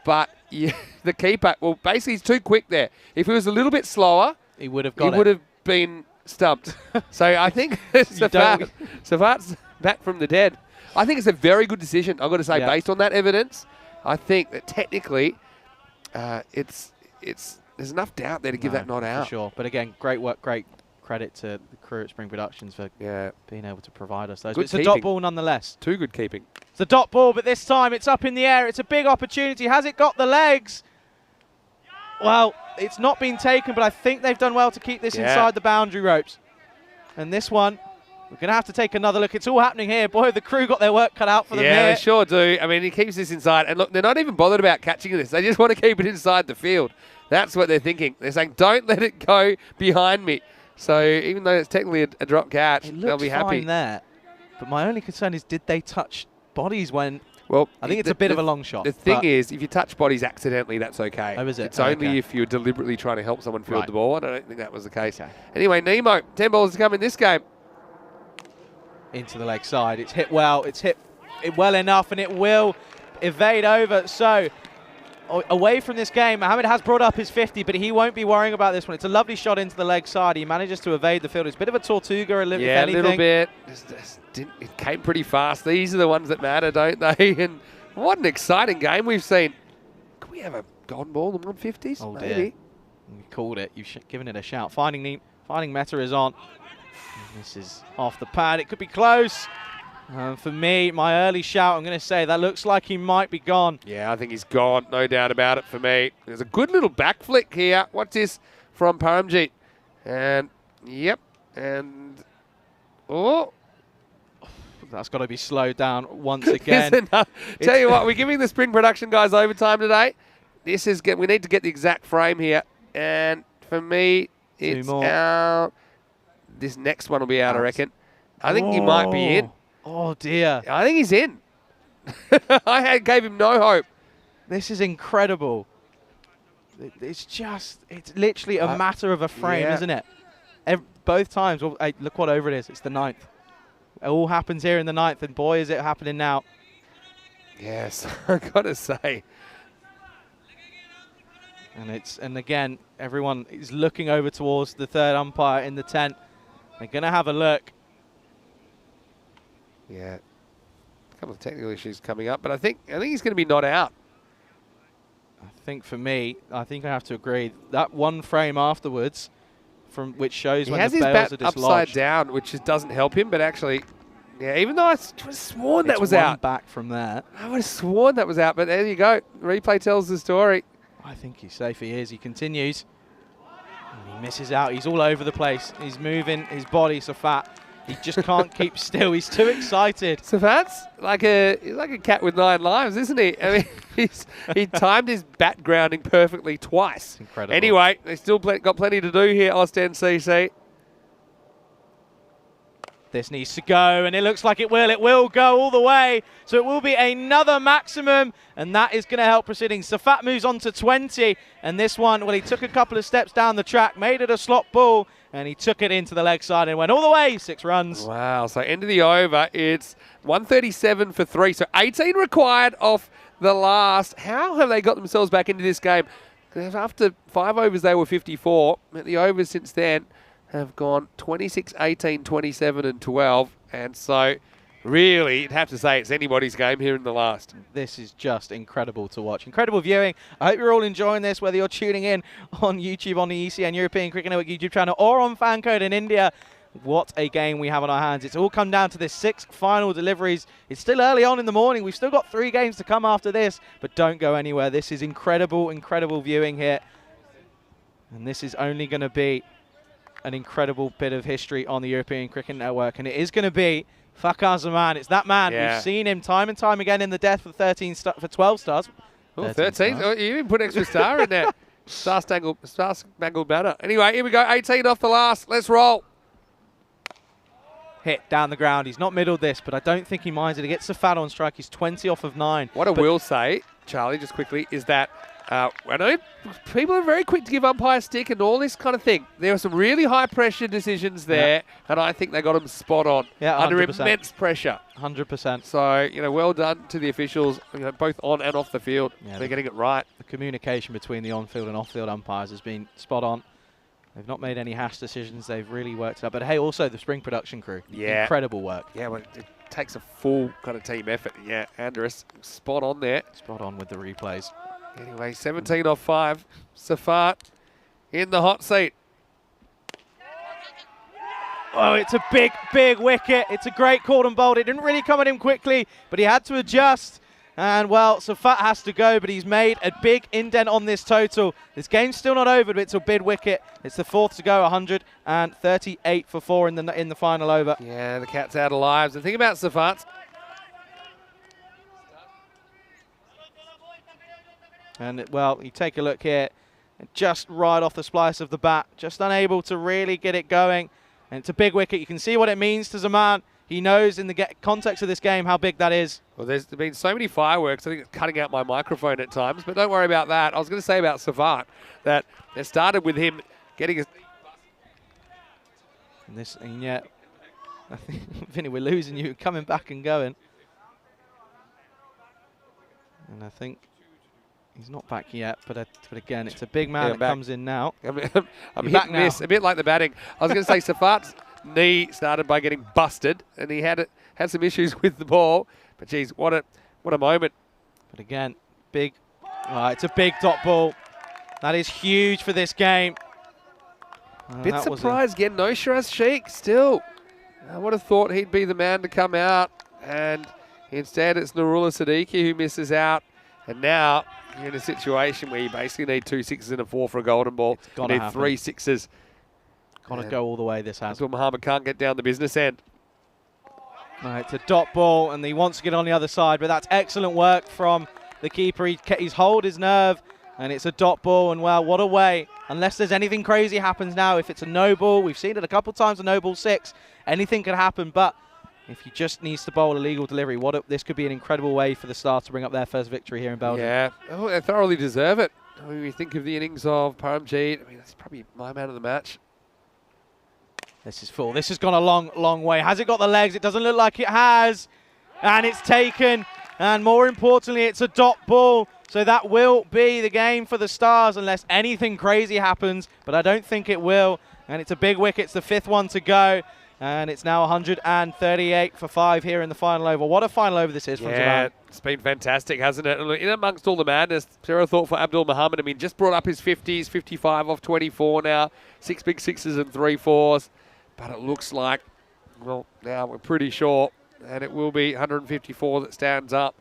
but the keeper, well, basically he's too quick there. If he was a little bit slower, He would have got it. he would have been stumped. So I think Safat's back from the dead. I think it's a very good decision, I've got to say, based on that evidence. I think that technically there's enough doubt there to give that not out. For sure. But again, great work, great credit to the crew at Spring Productions for being able to provide us those. But it's a dot ball nonetheless. Too good keeping. It's a dot ball, but this time it's up in the air. It's a big opportunity. Has it got the legs? Well, it's not been taken, but I think they've done well to keep this inside the boundary ropes. And this one, we're going to have to take another look. It's all happening here. Boy, the crew got their work cut out for them here. Yeah, they sure do. I mean, he keeps this inside. And look, they're not even bothered about catching this. They just want to keep it inside the field. That's what they're thinking. They're saying, don't let it go behind me. So even though it's technically a drop catch, they'll be happy. Fine there. But my only concern is, did they touch bodies when... Well, I think it's a bit of a long shot. The thing is, if you touch bodies accidentally, that's okay. Oh, is it? It's only if you're deliberately trying to help someone field the ball. I don't think that was the case. Okay. Anyway, Nemo, 10 balls to come in this game. Into the leg side. It's hit well. It's hit it well enough, and it will evade over. So, away from this game, Mohamed has brought up his 50, but he won't be worrying about this one. It's a lovely shot into the leg side. He manages to evade the field. It's a bit of a Tortuga, if anything. Yeah, a little bit. It came pretty fast. These are the ones that matter, don't they? And what an exciting game we've seen. Could we have a golden ball in 150s? Oh, maybe. dear. You called it. You've given it a shout. Finding Meta is on. This is off the pad. It could be close. For me, my early shout, I'm going to say that looks like he might be gone. Yeah, I think he's gone. No doubt about it for me. There's a good little back flick here. What's this from Paramjeet? And, yep. And, oh. That's got to be slowed down once again. Tell you what, we're giving the Spring Production guys overtime today. We need to get the exact frame here. And for me, it's out. This next one will be out, I reckon. I think he might be in. Oh, dear. I think he's in. I gave him no hope. This is incredible. It's literally a matter of a frame, isn't it? Both times. Well, hey, look what over it is. It's the 9th. It all happens here in the 9th, and boy, is it happening now. Yes, I've got to say. And again, everyone is looking over towards the third umpire in the tent. They're going to have a look. Yeah, a couple of technical issues coming up, but I think he's going to be not out. I think for me, I think I have to agree. That one frame afterwards, which shows when the bails are dislodged. He has his bat upside down, which doesn't help him, but actually, yeah, even though I would have sworn that was out. Back from that. I would have sworn that was out, but there you go. The replay tells the story. I think he's safe. He is. He continues. And he misses out. He's all over the place. He's moving his body so fat. He just can't keep still. He's too excited. Safat's he's like a cat with 9 lives, isn't he? I mean, he timed his bat grounding perfectly twice. Incredible. Anyway, they still got plenty to do here, Ostend CC. This needs to go, and it looks like it will. It will go all the way. So it will be another maximum, and that is going to help proceedings. Safat moves on to 20, and this one, well, he took a couple of steps down the track, made it a slot ball, and he took it into the leg side and went all the way, 6 runs. Wow, so end of the over, it's 137 for 3, so 18 required off the last. How have they got themselves back into this game? Because after 5 overs, they were 54. The overs since then have gone 26, 18, 27, and 12. And so, really, you'd have to say it's anybody's game here in the last. This is just incredible to watch. Incredible viewing. I hope you're all enjoying this, whether you're tuning in on YouTube, on the ECN European Cricket Network YouTube channel, or on FanCode in India. What a game we have on our hands. It's all come down to this 6 final deliveries. It's still early on in the morning. We've still got 3 games to come after this, but don't go anywhere. This is incredible, incredible viewing here. And this is only going to be an incredible bit of history on the European Cricket Network. And it is going to be Fakhar Zaman. It's that man. Yeah. We've seen him time and time again in the death for 12 stars. Oh, 13. Oh, you even put extra star in there. Star-spangled banner. Anyway, here we go. 18 off the last. Let's roll. hit down the ground. He's not middled this, but I don't think he minds it. He gets Safat on strike. He's 20 off of 9. What I will say, Charlie, just quickly, is that I know people are very quick to give umpire stick and all this kind of thing. There were some really high-pressure decisions there, and I think they got them spot on. Yeah, under 100%. immense pressure. 100%. So, well done to the officials, both on and off the field. Yeah, They're getting it right. The communication between the on-field and off-field umpires has been spot on. They've not made any hash decisions. They've really worked it out. But, hey, also the spring production crew. Yeah. Incredible work. Yeah, well, it takes a full kind of team effort. Yeah, Andrus, spot on there. Spot on with the replays. Anyway, 17 off 5. Safat in the hot seat. Oh, it's a big, big wicket. It's a great call and bold. It didn't really come at him quickly, but he had to adjust. And, well, Safat has to go, but he's made a big indent on this total. This game's still not over, but it's a big wicket. It's the 4th to go, 138 for 4 in the final over. Yeah, the cat's out of lives. The thing about Safat, and, well, you take a look here, just right off the splice of the bat, just unable to really get it going. And it's a big wicket. You can see what it means to Zaman. He knows in the context of this game how big that is. well, there's been so many fireworks. I think it's cutting out my microphone at times, but don't worry about that. I was going to say about Safat that it started with him getting his... And yet, I think, Vinny, we're losing you, coming back and going. And I think he's not back yet, but again, it's a big man that comes in now. I'm You're hit back and now. miss, a bit like the batting. I was going to say Safat's knee started by getting busted, and he had some issues with the ball. But geez, what a moment! But again, big. It's a big dot ball. That is huge for this game. Bit surprised again, no Shiraz Sheikh still. I would have thought he'd be the man to come out, and instead it's Nurullah Siddiqui who misses out. And now you're in a situation where you basically need 2 6s and a 4 for a golden ball. You need 3 6s. Got to go all the way, this has. That's what Muhammad can't get down the business end. It's a dot ball, and he wants to get on the other side, but that's excellent work from the keeper. He's hold his nerve, and it's a dot ball, and, well, what a way. Unless there's anything crazy happens now. If it's a no ball, we've seen it a couple of times, a no ball 6, anything could happen, but if he just needs to bowl a legal delivery, this could be an incredible way for the Stars to bring up their first victory here in Belgium. Yeah, they thoroughly deserve it. I mean, we think of the innings of Paramjeet. I mean, that's probably my man of the match. This is full. This has gone a long, long way. Has it got the legs? It doesn't look like it has. And it's taken. And more importantly, it's a dot ball. So that will be the game for the Stars unless anything crazy happens. But I don't think it will. And it's a big wicket. It's the 5th one to go. And it's now 138 for 5 here in the final over. What a final over this is from Zaman. It's been fantastic, hasn't it? In amongst all the madness, Sarah thought for Abdul Muhammad. I mean, just brought up his 50s, 55 off 24 now. 6 big 6s and 3 4s. But it looks like, well, now we're pretty sure, and it will be 154 that stands up.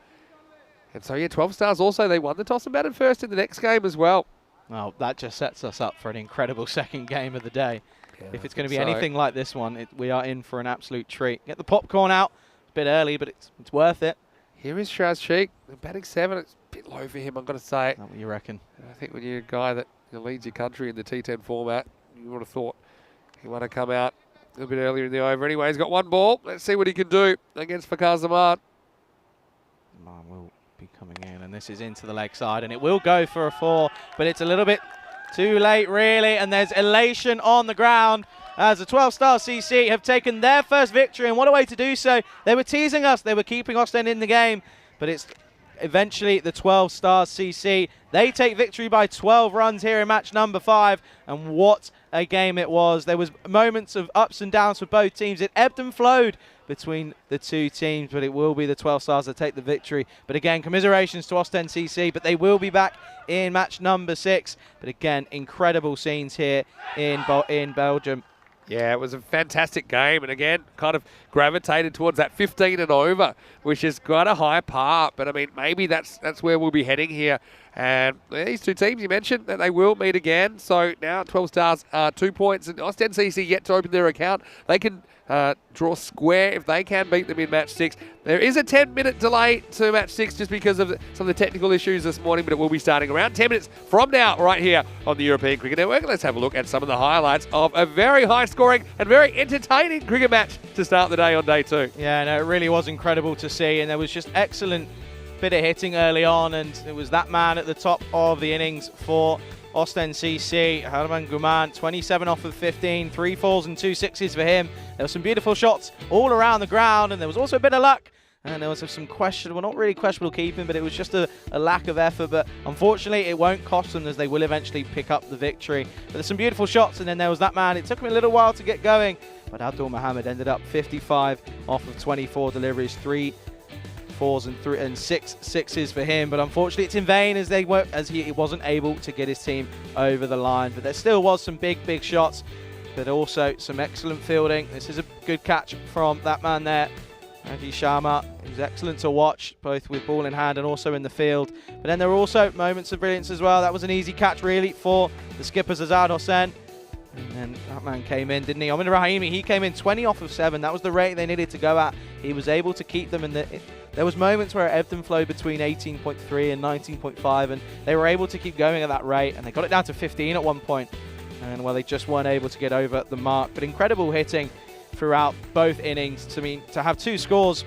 And so, yeah, 12 Stars also, they won the toss and batted first in the next game as well. Well, that just sets us up for an incredible second game of the day. Yeah, if it's going to be anything like this one, we are in for an absolute treat. Get the popcorn out. It's a bit early, but it's worth it. Here is Shiraz Sheikh, batting 7. It's a bit low for him, I've got to say. Is that what you reckon? I think when you're a guy that leads your country in the T10 format, you would have thought he might have come out a little bit earlier in the over. Anyway, he's got 1 ball. Let's see what he can do against Fakhar Zaman. Zaman will be coming in, and this is into the leg side, and it will go for a 4, but it's a little bit too late, really, and there's elation on the ground as the 12 Stars CC have taken their first victory, and what a way to do so. They were teasing us. They were keeping Ostend in the game, but it's eventually the 12 Stars CC. They take victory by 12 runs here in match number 5, and what a game it was. There was moments of ups and downs for both teams. It ebbed and flowed between the two teams, but it will be the 12 Stars that take the victory. But again, commiserations to Ostend CC, but they will be back in match number 6. But again, incredible scenes here in Belgium. Yeah, it was a fantastic game, and again, kind of gravitated towards that 15 and over, which is quite a high par. But I mean, maybe that's where we'll be heading here And these two teams, you mentioned that they will meet again. So now 12 Stars are 2 points, and Ostend CC yet to open their account. They can draw square if they can beat them in match 6. There is a 10-minute delay to match 6 just because of some of the technical issues this morning, but it will be starting around 10 minutes from now right here on the European Cricket Network. Let's have a look at some of the highlights of a very high-scoring and very entertaining cricket match to start the day on day 2. Yeah, no, it really was incredible to see, and there was just excellent bit of hitting early on, and it was that man at the top of the innings for Ostend CC, Herman Guman, 27 off of 15, 3 4s and 2 6s for him. There were some beautiful shots all around the ground, and there was also a bit of luck. And there was some questionable, not really questionable keeping, but it was just a lack of effort. But unfortunately, it won't cost them, as they will eventually pick up the victory. But there's some beautiful shots, and then there was that man. It took him a little while to get going, but Abdul Mohammed ended up 55 off of 24 deliveries, 3 4s and 6 6s for him. But unfortunately, it's in vain, as he wasn't able to get his team over the line. But there still was some big shots, but also some excellent fielding. This is a good catch from that man there, Raji Sharma. It was excellent to watch, both with ball in hand and also in the field. But then there were also moments of brilliance as well. That was an easy catch, really, for the skipper, Azad Hossain. And then that man came in, didn't he? Amin Rahimi, he came in 20 off of 7. That was the rate they needed to go at. He was able to keep them in the... There was moments where it ebbed and flowed between 18.3 and 19.5, and they were able to keep going at that rate, and they got it down to 15 at one point. And, well, they just weren't able to get over the mark. But incredible hitting throughout both innings. To have 2 scores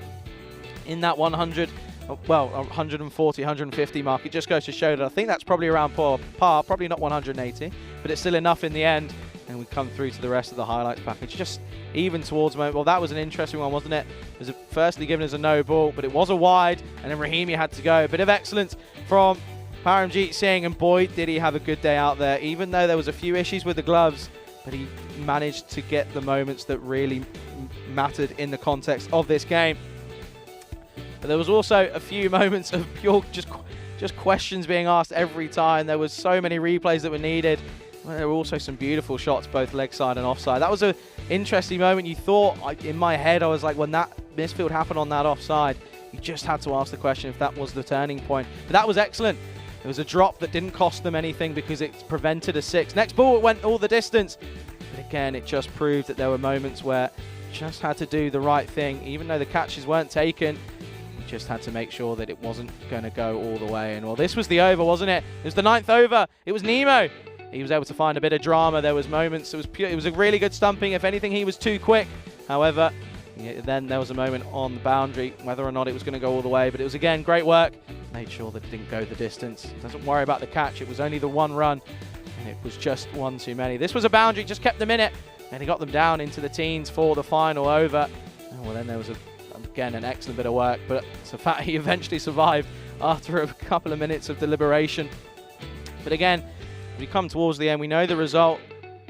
in that 140, 150 mark, it just goes to show that I think that's probably around par, probably not 180, but it's still enough in the end. And we come through to the rest of the highlights package, just even towards moment. Well, that was an interesting one, wasn't it? It was firstly given as a no ball, but it was a wide, and then Rahimi had to go. A bit of excellence from Paramjeet Singh, and boy, did he have a good day out there, even though there was a few issues with the gloves, but he managed to get the moments that really mattered in the context of this game. But there was also a few moments of pure just questions being asked every time. There was so many replays that were needed. There were also some beautiful shots, both leg side and offside. That was an interesting moment. You thought, in my head, I was like, when that misfield happened on that offside, you just had to ask the question if that was the turning point. But that was excellent. It was a drop that didn't cost them anything because it prevented a 6. Next ball, it went all the distance. But again, it just proved that there were moments where you just had to do the right thing. Even though the catches weren't taken, you just had to make sure that it wasn't going to go all the way. And, well, this was the over, wasn't it? It was the 9th over. It was Nemo. He was able to find a bit of drama. There was moments. It was a really good stumping. If anything, he was too quick. However, then there was a moment on the boundary, whether or not it was going to go all the way. But it was, again, great work. Made sure that it didn't go the distance. Doesn't worry about the catch. It was only the 1 run, and it was just 1 too many. This was a boundary. Just kept them in it, and he got them down into the teens for the final over. And, well, then there was, again, an excellent bit of work. But it's a fact he eventually survived after a couple of minutes of deliberation. But, again, we come towards the end, we know the result.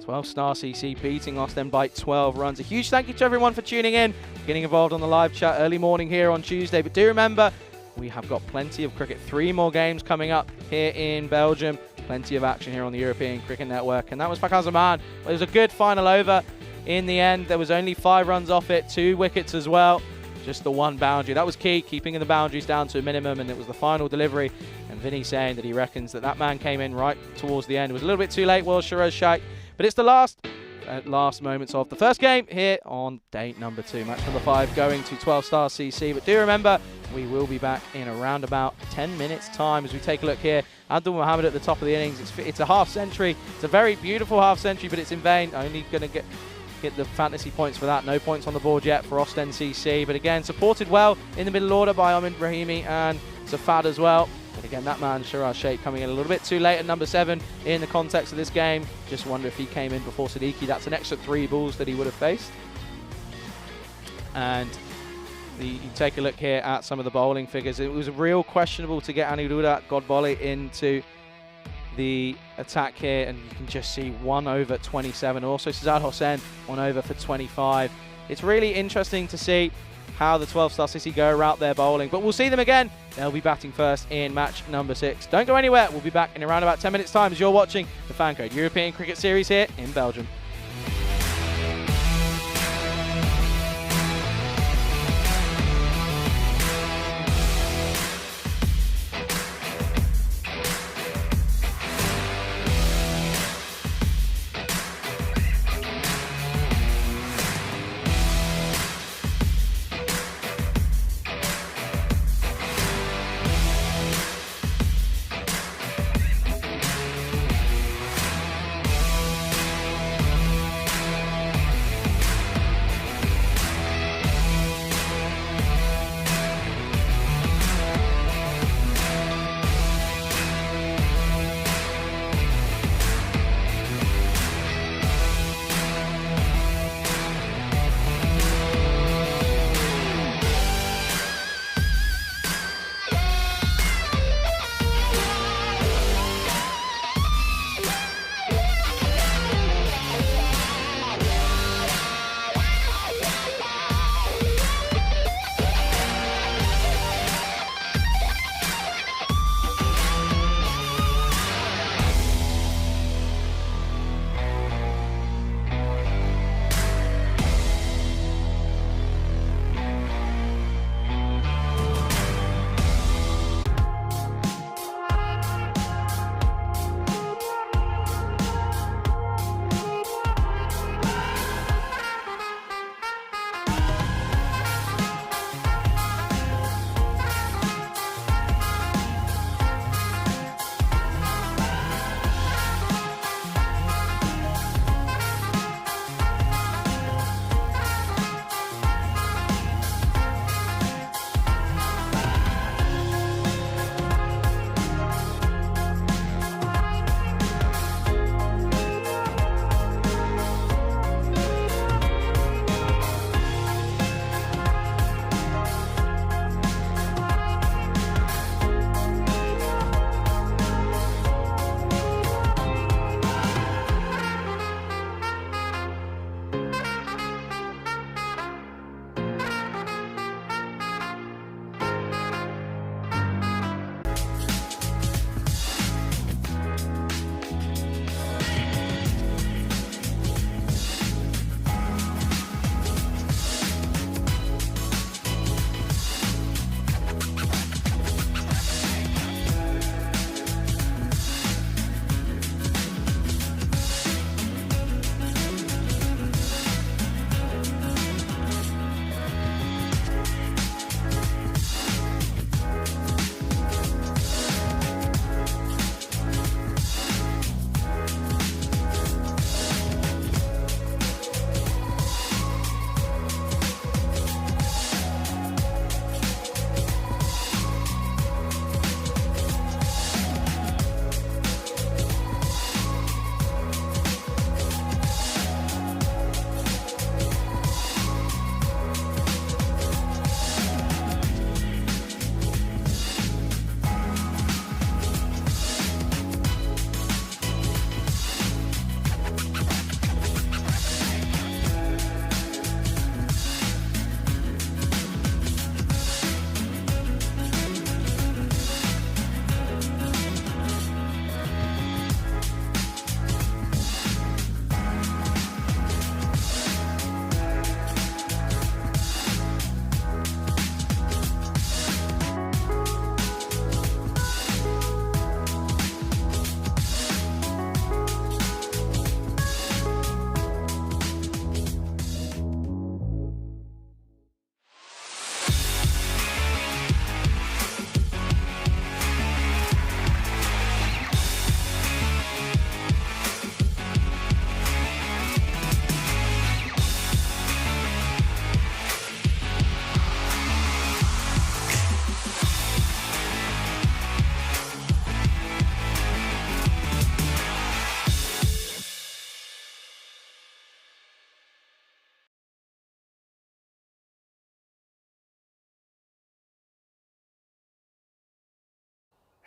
12 Star CC beating Ostend by 12 runs. A huge thank you to everyone for tuning in, getting involved on the live chat early morning here on Tuesday. But do remember, we have got plenty of cricket. 3 more games coming up here in Belgium. Plenty of action here on the European Cricket Network. And that was Pakazaman. It was a good final over in the end. There was only 5 runs off it, 2 wickets as well. Just the 1 boundary. That was key, keeping the boundaries down to a minimum, and it was the final delivery. And Vinny saying that he reckons that man came in right towards the end. It was a little bit too late, was Shiraz Sheikh. But it's the last moments of the first game here on day number 2. Match number 5 going to 12 Star CC. But do remember, we will be back in around about 10 minutes time as we take a look here. Abdul Mohammed at the top of the innings. It's a half century. It's a very beautiful half century, but it's in vain. Only going to get the fantasy points for that. No points on the board yet for Ostend CC. But again, supported well in the middle order by Amin Rahimi and Safad as well. But again, that man, Shiraz Sheikh, coming in a little bit too late at number 7 in the context of this game. Just wonder if he came in before Siddiqui. That's an extra 3 balls that he would have faced. And you take a look here at some of the bowling figures. It was real questionable to get Aniruddha Godbole into the attack here, and you can just see 1 over 27. Also, Azad Hossain 1 over for 25. It's really interesting to see how the 12 Star CC go around their bowling, but we'll see them again. They'll be batting first in match number 6. Don't go anywhere. We'll be back in around about 10 minutes time as you're watching the FanCode European Cricket Series here in Belgium.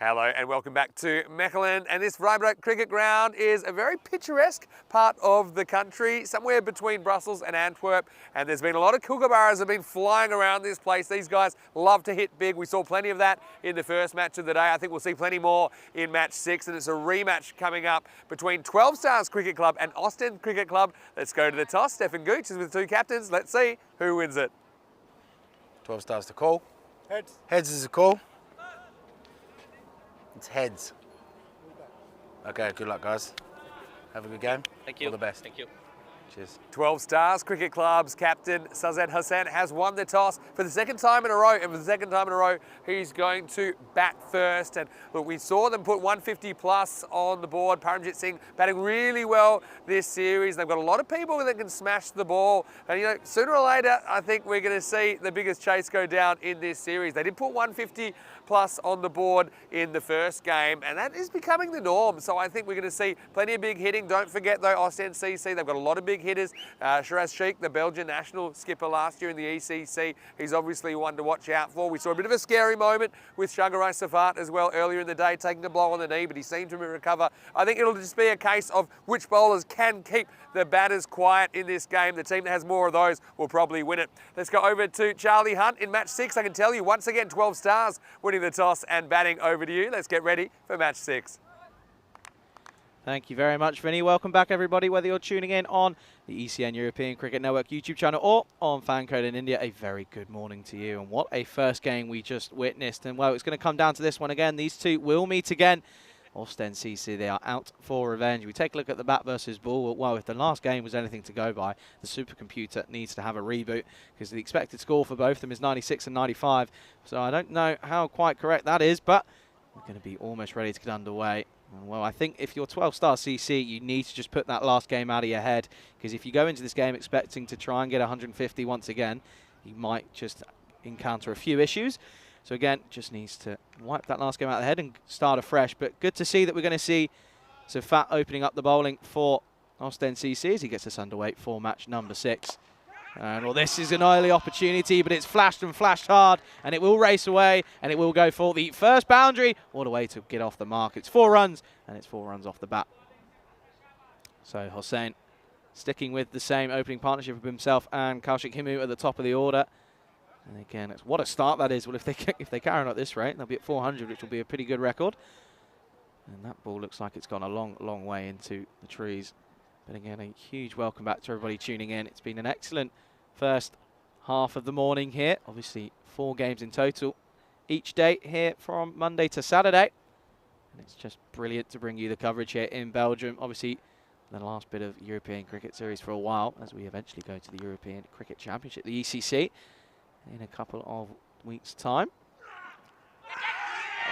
Hello and welcome back to Mechelen, and this Vrijburg cricket ground is a very picturesque part of the country, somewhere between Brussels and Antwerp, and there's been a lot of kookaburras have been flying around this place. These guys love to hit big. We saw plenty of that in the first match of the day. I think we'll see plenty more in match 6, and it's a rematch coming up between 12 Stars Cricket Club and Ostend Cricket Club. Let's go to the toss. Stefan Gooch is with the two captains. Let's see who wins it. 12 stars to call. Heads. Heads is a call. It's heads. Okay, good luck, guys. Have a good game. Thank you. All the best. Thank you. Cheers. 12 Stars Cricket Club's captain, Sazed Hussain, has won the toss for the second time in a row. And for the second time in a row, he's going to bat first. And look, we saw them put 150 plus on the board. Paramjit Singh batting really well this series. They've got a lot of people that can smash the ball. And, you know, sooner or later, I think we're going to see the biggest chase go down in this series. They did put 150 plus on the board in the first game, and that is becoming the norm. So I think we're going to see plenty of big hitting. Don't forget, though, Ostend CC, they've got a lot of big hitters. Shiraz Sheikh, the Belgian national skipper last year in the ECC, he's obviously one to watch out for. We saw a bit of a scary moment with Shagarai Safat as well earlier in the day, taking a blow on the knee, but he seemed to recover. I think it'll just be a case of which bowlers can keep the batters quiet in this game. The team that has more of those will probably win it. Let's go over to Charlie Hunt in match 6. I can tell you, once again, 12 Stars winning the toss and batting. Over to you. Let's get ready for match 6. Thank you very much, Vinny. Welcome back, everybody, whether you're tuning in on the ECN European Cricket Network YouTube channel or on FanCode in India. A very good morning to you. And what a first game we just witnessed. And, well, it's going to come down to this one again. These two will meet again. Ostend CC, they are out for revenge. We take a look at the bat versus ball. Well, if the last game was anything to go by, the supercomputer needs to have a reboot because the expected score for both of them is 96 and 95. So I don't know how quite correct that is, but we're going to be almost ready to get underway. And, well, I think if you're 12-star CC, you need to just put that last game out of your head, because if you go into this game expecting to try and get 150 once again, you might just encounter a few issues. So again, just needs to wipe that last game out of the head and start afresh. But good to see that we're going to see Safat opening up the bowling for Ostend CC as he gets us underway for match number 6. And, well, this is an early opportunity, but it's flashed and flashed hard, and it will race away, and it will go for the first boundary all the way to get off the mark. It's 4 runs, and it's 4 runs off the bat. So Hossain sticking with the same opening partnership of himself and Kaushik Himu at the top of the order. And again, it's what a start that is. Well, if they carry on at this rate, they'll be at 400, which will be a pretty good record. And that ball looks like it's gone a long, long way into the trees. But again, a huge welcome back to everybody tuning in. It's been an excellent first half of the morning here. Obviously, 4 games in total each day here from Monday to Saturday. And it's just brilliant to bring you the coverage here in Belgium. Obviously, the last bit of European Cricket Series for a while, as we eventually go to the European Cricket Championship, the ECC, in a couple of weeks' time.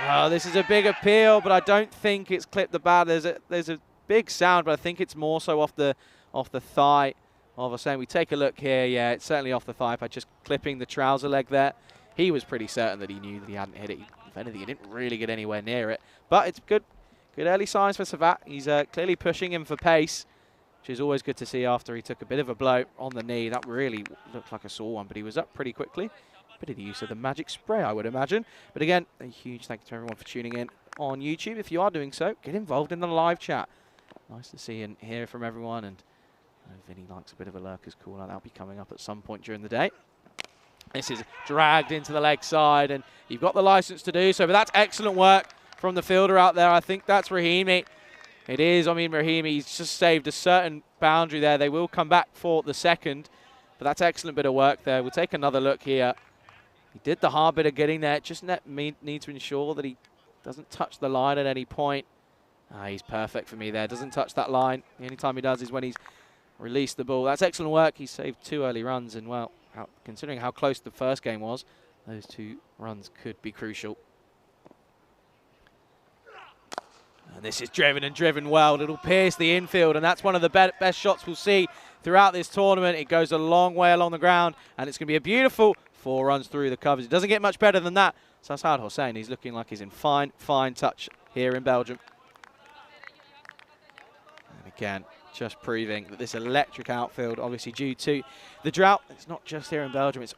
Oh, this is a big appeal, but I don't think it's clipped the bat. There's a big sound, but I think it's more so off the thigh of Hossain. We take a look here. Yeah, it's certainly off the thigh by just clipping the trouser leg there. He was pretty certain that he knew that he hadn't hit it. If anything, he didn't really get anywhere near it. But it's good early signs for Safat. He's clearly pushing him for pace, which is always good to see after he took a bit of a blow on the knee. That really looked like a sore one, but he was up pretty quickly. Bit of the use of the magic spray, I would imagine. But again, a huge thank you to everyone for tuning in on YouTube. If you are doing so, get involved in the live chat. Nice to see and hear from everyone. And Vinny likes a bit of a lurker's call. That'll be coming up at some point during the day. This is dragged into the leg side, and you've got the license to do so. But that's excellent work from the fielder out there. I think that's Rahimi. It is. I mean, Rahimi's just saved a certain boundary there. They will come back for the second, but that's excellent bit of work there. We'll take another look here. He did the hard bit of getting there. Just need to ensure that he doesn't touch the line at any point. He's perfect for me there. Doesn't touch that line. The only time he does is when he's released the ball. That's excellent work. He saved 2 early runs, and, well, considering how close the first game was, those 2 runs could be crucial. And this is driven well. It'll pierce the infield, and that's one of the best shots we'll see throughout this tournament. It goes a long way along the ground, and it's going to be a beautiful 4 runs through the covers. It doesn't get much better than that. So Sazed Hossain, he's looking like he's in fine touch here in Belgium. And again, just proving that this electric outfield, obviously due to the drought, it's not just here in Belgium, it's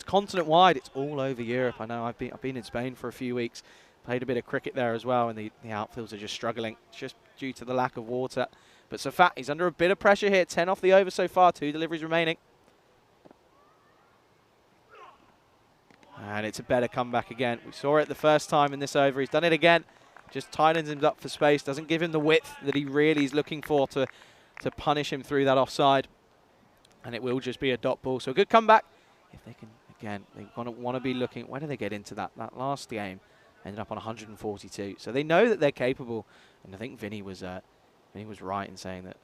continent-wide, it's all over Europe. I know I've been in Spain for a few weeks, played a bit of cricket there as well, and the outfields are just struggling, just due to the lack of water. But Safat, he's under a bit of pressure here. 10 off the over so far, 2 deliveries remaining. And it's a better comeback again. We saw it the first time in this over. He's done it again. Just tightens him up for space. Doesn't give him the width that he really is looking for to punish him through that offside. And it will just be a dot ball. So a good comeback. If they can, again, they want to be looking. Where did they get into that? That last game ended up on 142. So they know that they're capable. And I think Vinny was right in saying that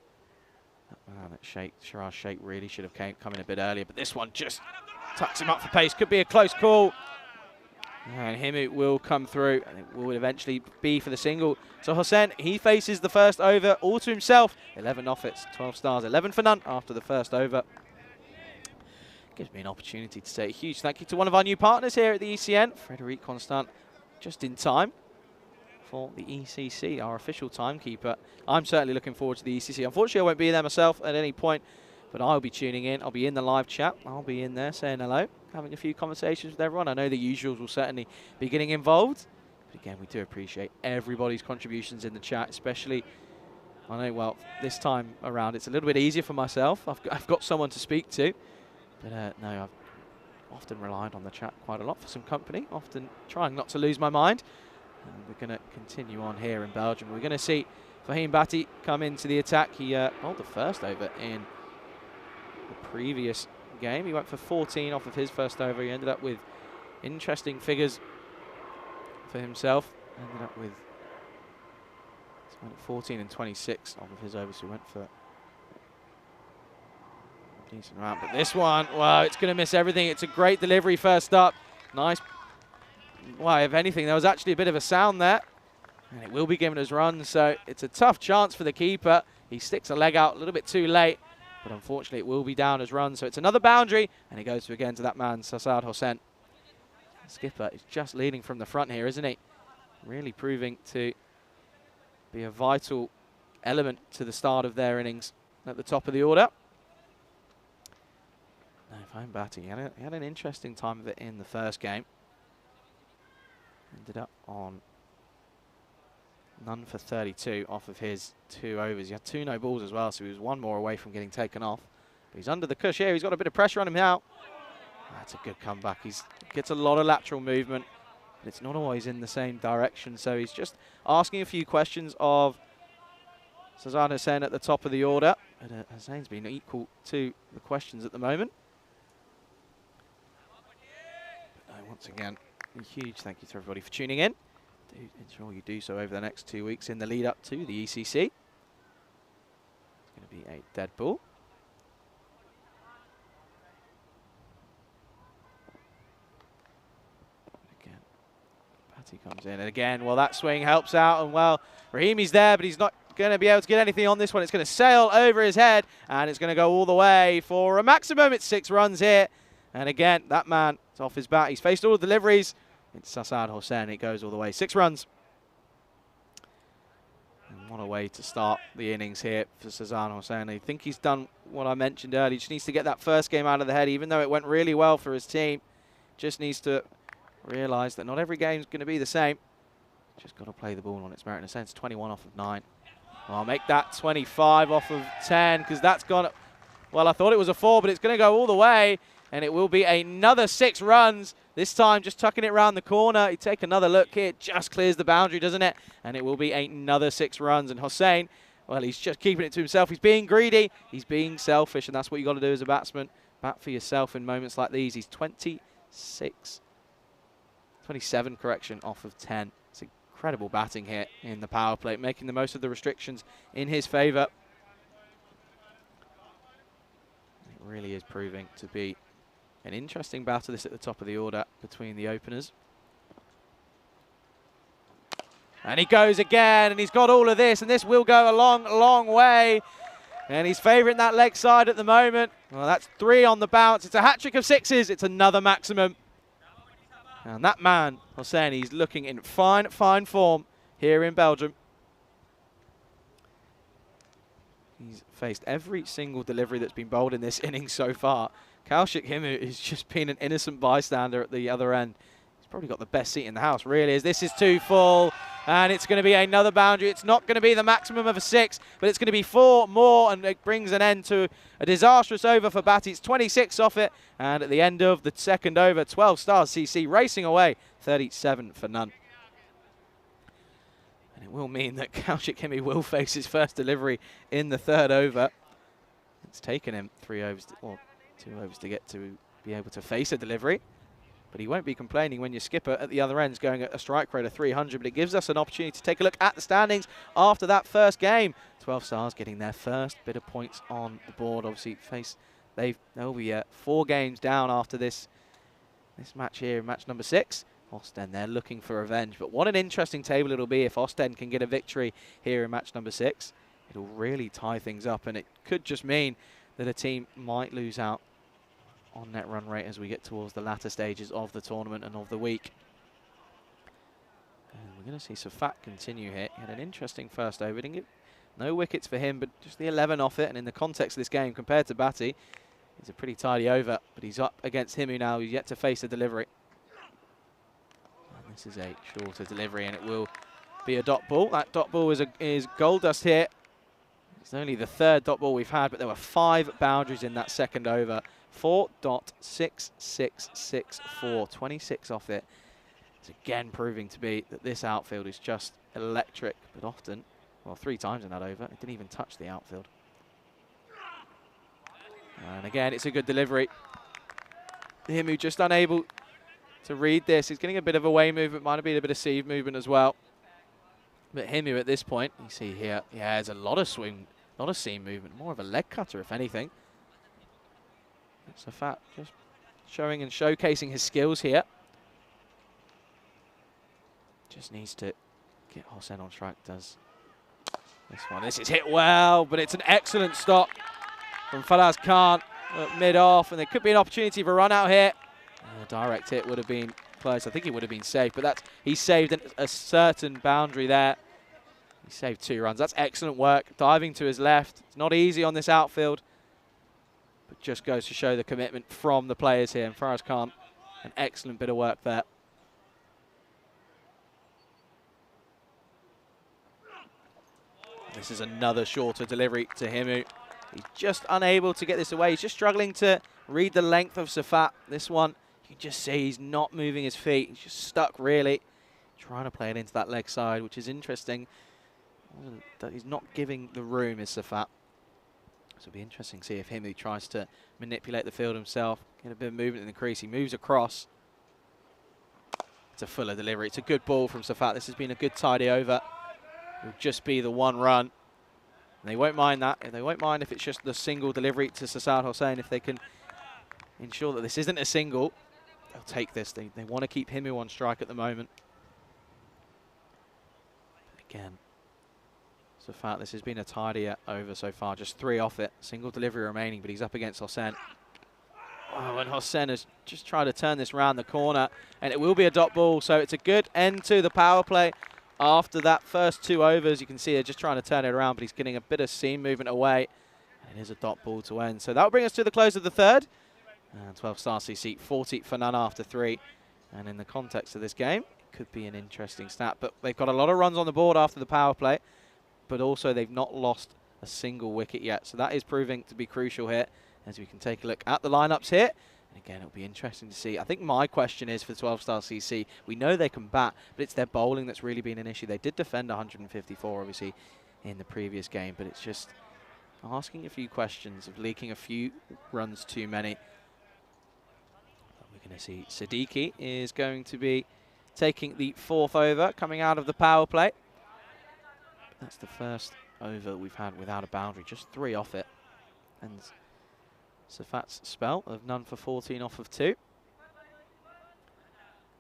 Shiraz Sheikh really should have come in a bit earlier. But this one just tucks him up for pace. Could be a close call. And Himu will come through, and it will eventually be for the single. So Hossein, he faces the first over all to himself. 11 off it, 12 stars, 11 for none after the first over. Gives me an opportunity to say a huge thank you to one of our new partners here at the ECN, Frederic Constant, just in time for the ECC, our official timekeeper. I'm certainly looking forward to the ECC. Unfortunately, I won't be there myself at any point, but I'll be tuning in. I'll be in the live chat. I'll be in there saying hello, having a few conversations with everyone. I know the usuals will certainly be getting involved. But again, we do appreciate everybody's contributions in the chat, especially, I know, well, this time around it's a little bit easier for myself. I've got someone to speak to. But no, I've often relied on the chat quite a lot for some company, often trying not to lose my mind. And we're going to continue on here in Belgium. We're going to see Fahim Bhatti come into the attack. He bowled the first over in the previous game. He went for 14 off of his first over. He ended up with interesting figures for himself. Ended up with 14 and 26 off of his over, so he went for a decent round. But this one, wow, it's going to miss everything. It's a great delivery first up. Nice. Well, if anything, there was actually a bit of a sound there. And it will be given as runs, so it's a tough chance for the keeper. He sticks a leg out a little bit too late. But unfortunately, it will be down as runs. So it's another boundary, and it goes again to that man, Sassad Hossein. Skipper is just leading from the front here, isn't he? Really proving to be a vital element to the start of their innings at the top of the order. No, Fahim Bhatti, he had an interesting time of it in the first game. Ended up on none for 32 off of his 2 overs. He had 2 no balls as well, so he was 1 more away from getting taken off. But he's under the cush here. He's got a bit of pressure on him now. That's a good comeback. He gets a lot of lateral movement, but it's not always in the same direction. So he's just asking a few questions of Sassad Hossein at the top of the order. But Hossein's been equal to the questions at the moment. But no, once again, a huge thank you to everybody for tuning in. Do ensure you do so over the next 2 weeks in the lead up to the ECC. It's going to be a dead ball. Again, Bhatti comes in, and again, well, that swing helps out, and well, Rahimi's there, but he's not going to be able to get anything on this one. It's going to sail over his head, and it's going to go all the way for a maximum. It's 6 runs here, and again, that man is off his bat. He's faced all the deliveries. It's Sassad Hossein. It goes all the way. 6 runs. And what a way to start the innings here for Sassad Hossein. I think he's done what I mentioned earlier. He just needs to get that first game out of the head, even though it went really well for his team. Just needs to realise that not every game is going to be the same. Just got to play the ball on its merit. In a sense, 21 off of 9. Well, I'll make that 25 off of 10, because that's gone. Well, I thought it was a 4, but it's going to go all the way. And it will be another 6 runs. This time, just tucking it around the corner. You take another look here. It just clears the boundary, doesn't it? And it will be another 6 runs. And Hossein, well, he's just keeping it to himself. He's being greedy. He's being selfish. And that's what you got to do as a batsman. Bat for yourself in moments like these. He's 27 correction off of 10. It's incredible batting here in the power play, making the most of the restrictions in his favour. It really is proving to be an interesting battle, this at the top of the order between the openers. And he goes again, and he's got all of this, and this will go a long, long way. And he's favouring that leg side at the moment. Well, that's 3 on the bounce. It's a hat-trick of 6s. It's another maximum. And that man, Hossein, he's looking in fine, fine form here in Belgium. He's faced every single delivery that's been bowled in this inning so far. Kaushik Himu has just been an innocent bystander at the other end. He's probably got the best seat in the house, really, as this is too full. And it's going to be another boundary. It's not going to be the maximum of a 6, but it's going to be 4 more, and it brings an end to a disastrous over for Batty. It's 26 off it, and at the end of the second over, 12 stars CC racing away, 37 for none. And it will mean that Kaushik Himi will face his first delivery in the third over. It's taken him 3 overs, or 2 overs to get to be able to face a delivery. But he won't be complaining when your skipper at the other end is going at a strike rate of 300. But it gives us an opportunity to take a look at the standings after that first game. 12 stars getting their first bit of points on the board. Obviously, they'll be 4 games down after this match here, match number 6. Ostend, they're looking for revenge. But what an interesting table it'll be if Ostend can get a victory here in match number 6. It'll really tie things up, and it could just mean that a team might lose out on net run rate as we get towards the latter stages of the tournament and of the week. And we're going to see Safat continue here. He had an interesting first over. Didn't get no wickets for him, but just the 11 off it. And in the context of this game, compared to Batty, it's a pretty tidy over. But he's up against Himu now, who's yet to face a delivery. And this is a shorter delivery, and it will be a dot ball. That dot ball is gold dust here. It's only the 3rd dot ball we've had, but there were 5 boundaries in that second over. 4.6664, 26 off it. It's again proving to be that this outfield is just electric, but often, well, 3 times in that over, it didn't even touch the outfield. And again, it's a good delivery. Himu just unable to read this. He's getting a bit of away movement, might have been a bit of sieve movement as well. But Himu at this point, you see here, yeah, there's a lot of swing, a lot of seam movement, more of a leg cutter if anything. Safat just showing and showcasing his skills here. Just needs to get Hossein on strike, does this one. This is hit well, but it's an excellent stop from Faraz Khan mid-off, and there could be an opportunity for a run out here. A direct hit would have been close. I think it would have been safe, but he saved a certain boundary there. He saved 2 runs. That's excellent work. Diving to his left. It's not easy on this outfield, but just goes to show the commitment from the players here. And Faraz Khan, an excellent bit of work there. This is another shorter delivery to Himu. He's just unable to get this away. He's just struggling to read the length of Safat. This one, you can just see he's not moving his feet. He's just stuck, really, trying to play it into that leg side, which is interesting. That he's not giving the room is Safat. So it'll be interesting to see if Himu tries to manipulate the field himself, get a bit of movement in the crease. He moves across. It's a fuller delivery. It's a good ball from Safat. This has been a good tidy over. It'll just be the 1 run. And they won't mind that. They won't mind if it's just the single delivery to Sasad Hossein. If they can ensure that this isn't a single, they'll take this. They want to keep Himu on strike at the moment. But again, Safat, this has been a tidier over so far. Just 3 off it. Single delivery remaining, but he's up against Hossein. Oh, and Hossein has just tried to turn this round the corner, and it will be a dot ball. So it's a good end to the power play. After that first 2 overs, you can see they're just trying to turn it around, but he's getting a bit of seam movement away. And it is a dot ball to end. So that will bring us to the close of the 3rd. And 12 star CC, 40 for none after 3. And in the context of this game, it could be an interesting stat. But they've got a lot of runs on the board after the power play, but also they've not lost a single wicket yet. So that is proving to be crucial here, as we can take a look at the lineups here. And again, it'll be interesting to see. I think my question is for 12 star CC, we know they can bat, but it's their bowling that's really been an issue. They did defend 154, obviously, in the previous game, but it's just asking a few questions of leaking a few runs too many. But we're going to see Siddiqui is going to be taking the 4th over, coming out of the power play. That's the first over we've had without a boundary, just 3 off it. And Safat's spell of none for 14 off of 2.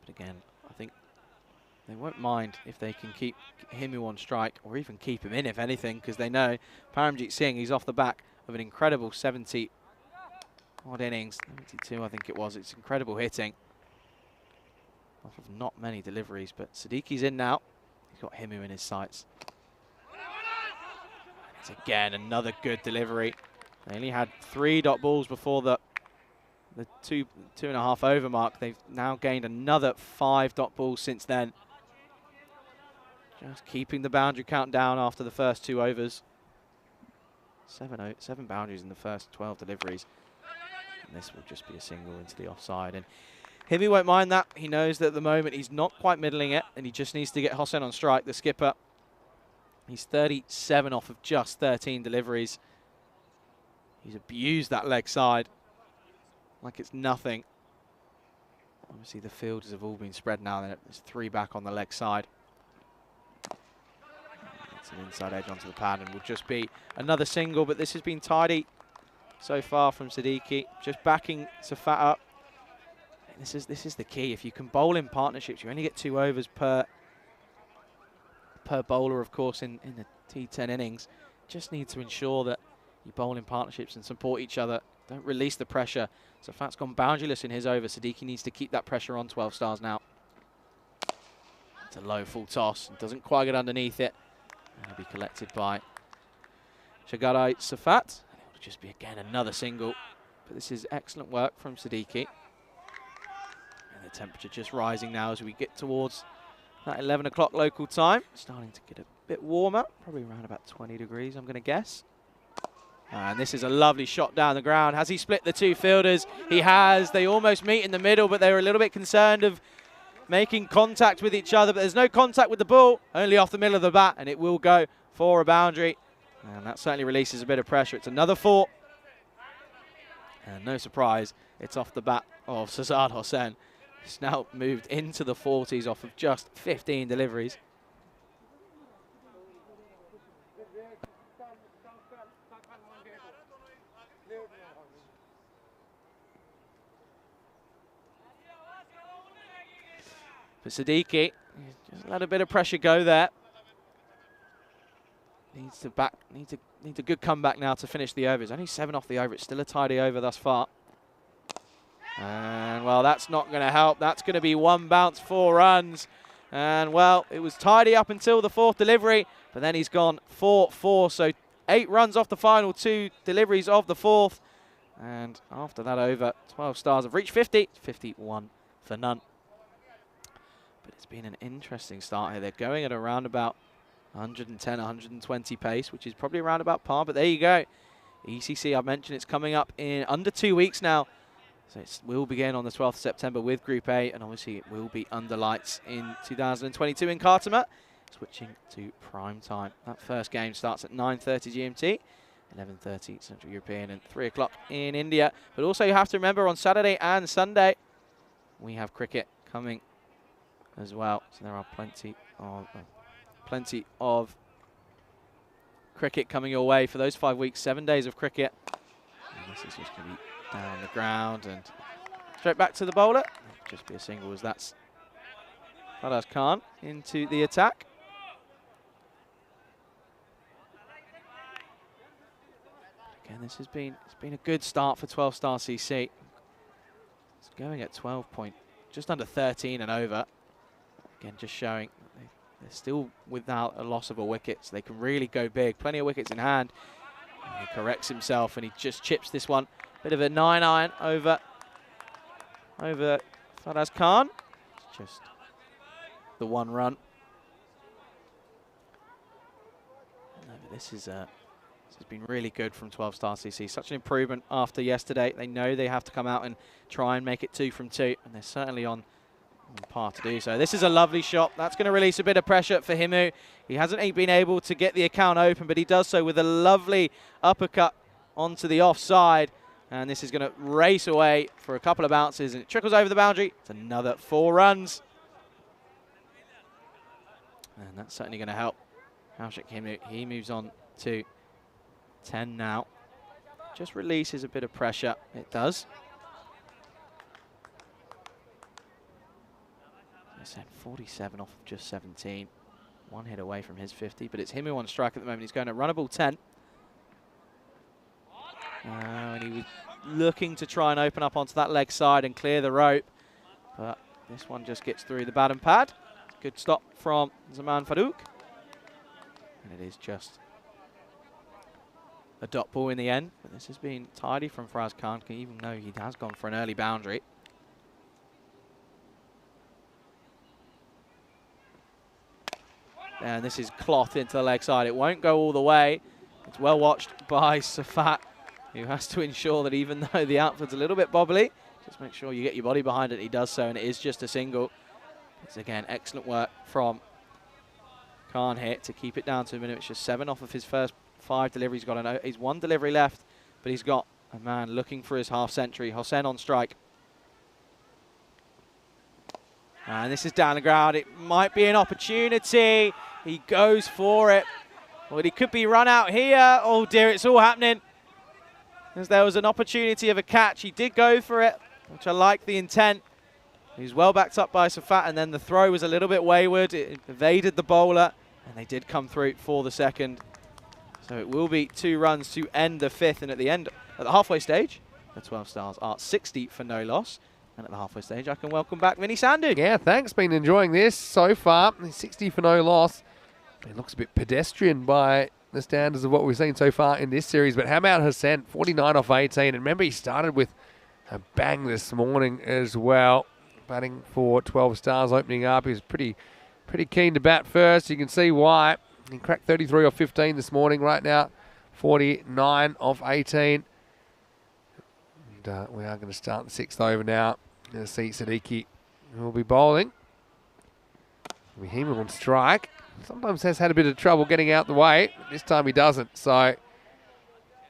But again, I think they won't mind if they can keep Himu on strike, or even keep him in, if anything, because they know Paramjit Singh, he's off the back of an incredible 70 odd innings, 72 I think it was. It's incredible hitting off of not many deliveries, but Siddiqui's in now. He's got Himu in his sights. It's again another good delivery. They only had 3 dot balls before the the two and a half over mark. They've now gained another 5 dot balls since then. Just keeping the boundary count down after the first 2 overs. 7 boundaries in the first 12 deliveries. And this will just be a single into the offside. And Himmy won't mind that. He knows that at the moment he's not quite middling it, and he just needs to get Hossein on strike, the skipper. He's 37 off of just 13 deliveries. He's abused that leg side like it's nothing. Obviously the fielders have all been spread now. There's 3 back on the leg side. It's an inside edge onto the pad and will just be another single, but this has been tidy so far from Siddiqui. Just backing Safat up. This is the key. If you can bowl in partnerships, you only get 2 overs per bowler, of course, in the T10 innings. Just need to ensure that you bowl in partnerships and support each other. Don't release the pressure. Safat's gone boundaryless in his over. Siddiqui needs to keep that pressure on 12 stars now. It's a low full toss. Doesn't quite get underneath it. And it'll be collected by Shagarai Safat. And it will just be, again, another single. But this is excellent work from Siddiqui. And the temperature just rising now as we get towards that 11 o'clock local time. Starting to get a bit warmer. Probably around about 20 degrees, I'm going to guess. And this is a lovely shot down the ground. Has he split the 2 fielders? He has. They almost meet in the middle, but they were a little bit concerned of making contact with each other. But there's no contact with the ball, only off the middle of the bat, and it will go for a boundary. And that certainly releases a bit of pressure. It's another 4. And no surprise, it's off the bat of Sazad Hossein. It's now moved into the 40s off of just 15 deliveries. For Siddiqui, just let a bit of pressure go there. Needs a good comeback now to finish the over. It's only 7 off the over. It's still a tidy over thus far. And, well, that's not going to help. That's going to be 1 bounce, 4 runs. And, well, it was tidy up until the 4th delivery, but then he's gone 4-4. So 8 runs off the final 2 deliveries of the 4th. And after that over, 12 stars have reached 50. 51 for none. But it's been an interesting start here. They're going at around about 110, 120 pace, which is probably around about par. But there you go. ECC, I've mentioned it's coming up in under 2 weeks now. So it will begin on the 12th of September with Group A, and obviously it will be under lights in 2022 in Khartoum. Switching to prime time. That first game starts at 9:30 GMT, 11:30 Central European, and 3 o'clock in India. But also you have to remember on Saturday and Sunday, we have cricket coming as well. So there are plenty of cricket coming your way for those 5 weeks, 7 days of cricket. And this is just going to be down the ground and straight back to the bowler. Just be a single as that's Faraz Khan into the attack. Again, it's been a good start for 12 star CC. It's going at 12 point, just under 13 and over. Again, just showing they're still without a loss of a wicket, so they can really go big. Plenty of wickets in hand. And he corrects himself and he just chips this one. Bit of a 9-iron over Faraz Khan. It's just the 1 run. No, but this has been really good from 12 star CC. Such an improvement after yesterday. They know they have to come out and try and make it 2 from 2, and they're certainly on par to do so. This is a lovely shot. That's going to release a bit of pressure for Himu. He hasn't been able to get the account open, but he does so with a lovely uppercut onto the offside. And this is going to race away for a couple of bounces, and it trickles over the boundary. It's another 4 runs. And that's certainly going to help Kaushik Himu. He moves on to 10 now. Just releases a bit of pressure. It does. As I said, 47 off of just 17. 1 hit away from his 50, but it's Himu on strike at the moment. He's going at runnable 10. And he was looking to try and open up onto that leg side and clear the rope. But this one just gets through the bat and pad. Good stop from Zaman Farouk. And it is just a dot ball in the end. But this has been tidy from Faraz Khan, even though he has gone for an early boundary. And this is cloth into the leg side. It won't go all the way. It's well watched by Safat, who has to ensure that even though the outfield's a little bit bobbly, just make sure you get your body behind it. He does so, and it is just a single. It's, again, excellent work from Khan here to keep it down to a minute. It's just 7 off of his first 5 deliveries. He's 1 delivery left, but he's got a man looking for his half century. Hossein on strike. And this is down the ground. It might be an opportunity. He goes for it. Well, he could be run out here. Oh dear, it's all happening. As there was an opportunity of a catch. He did go for it, which I like the intent. He's well backed up by Safat, and then the throw was a little bit wayward. It evaded the bowler, and they did come through for the second. So it will be 2 runs to end the 5th, and at the halfway stage, the 12 Stars are 60 for no loss. And at the halfway stage, I can welcome back Vinny Sandu. Yeah, thanks. Been enjoying this so far. 60 for no loss. It looks a bit pedestrian by the standards of what we've seen so far in this series. But how about Hussain? 49 off 18. And remember, he started with a bang this morning as well. Batting for 12 Stars opening up. He was pretty keen to bat first. You can see why. He cracked 33 off 15 this morning. Right now, 49 off 18. And we are going to start the 6th over now. Going to see Siddiqui, who will be bowling. Him on strike. Sometimes has had a bit of trouble getting out the way. But this time he doesn't. So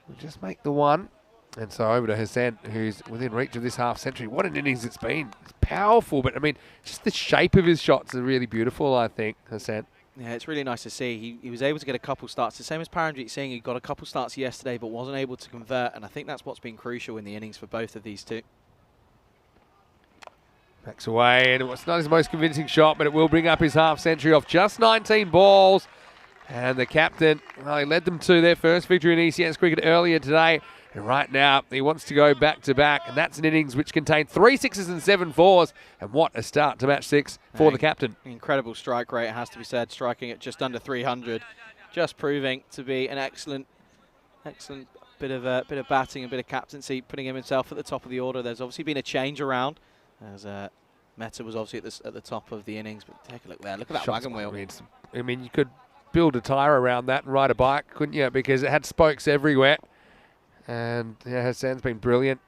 we'll just make the 1. And so over to Hussain, who's within reach of this half century. What an innings it's been. It's powerful, but I mean, just the shape of his shots are really beautiful, I think, Hussain. Yeah, it's really nice to see. He was able to get a couple starts. The same as Paramjit Singh, he got a couple starts yesterday but wasn't able to convert, and I think that's what's been crucial in the innings for both of these two. Backs away, and it's not his most convincing shot, but it will bring up his half century off just 19 balls. And the captain, well, he led them to their first victory in ECS cricket earlier today. And right now, he wants to go back-to-back, and that's an innings which contained 3 sixes and 7 fours. And what a start to match 6 for the captain. Incredible strike rate, it has to be said, striking at just under 300. Just proving to be an excellent bit of batting, a bit of captaincy, putting himself at the top of the order. There's obviously been a change around, as Mehta was obviously at the top of the innings. But take a look there. Look at that wagon wheel. I mean, you could build a tyre around that and ride a bike, couldn't you? Because it had spokes everywhere. And yeah, Hassan's been brilliant.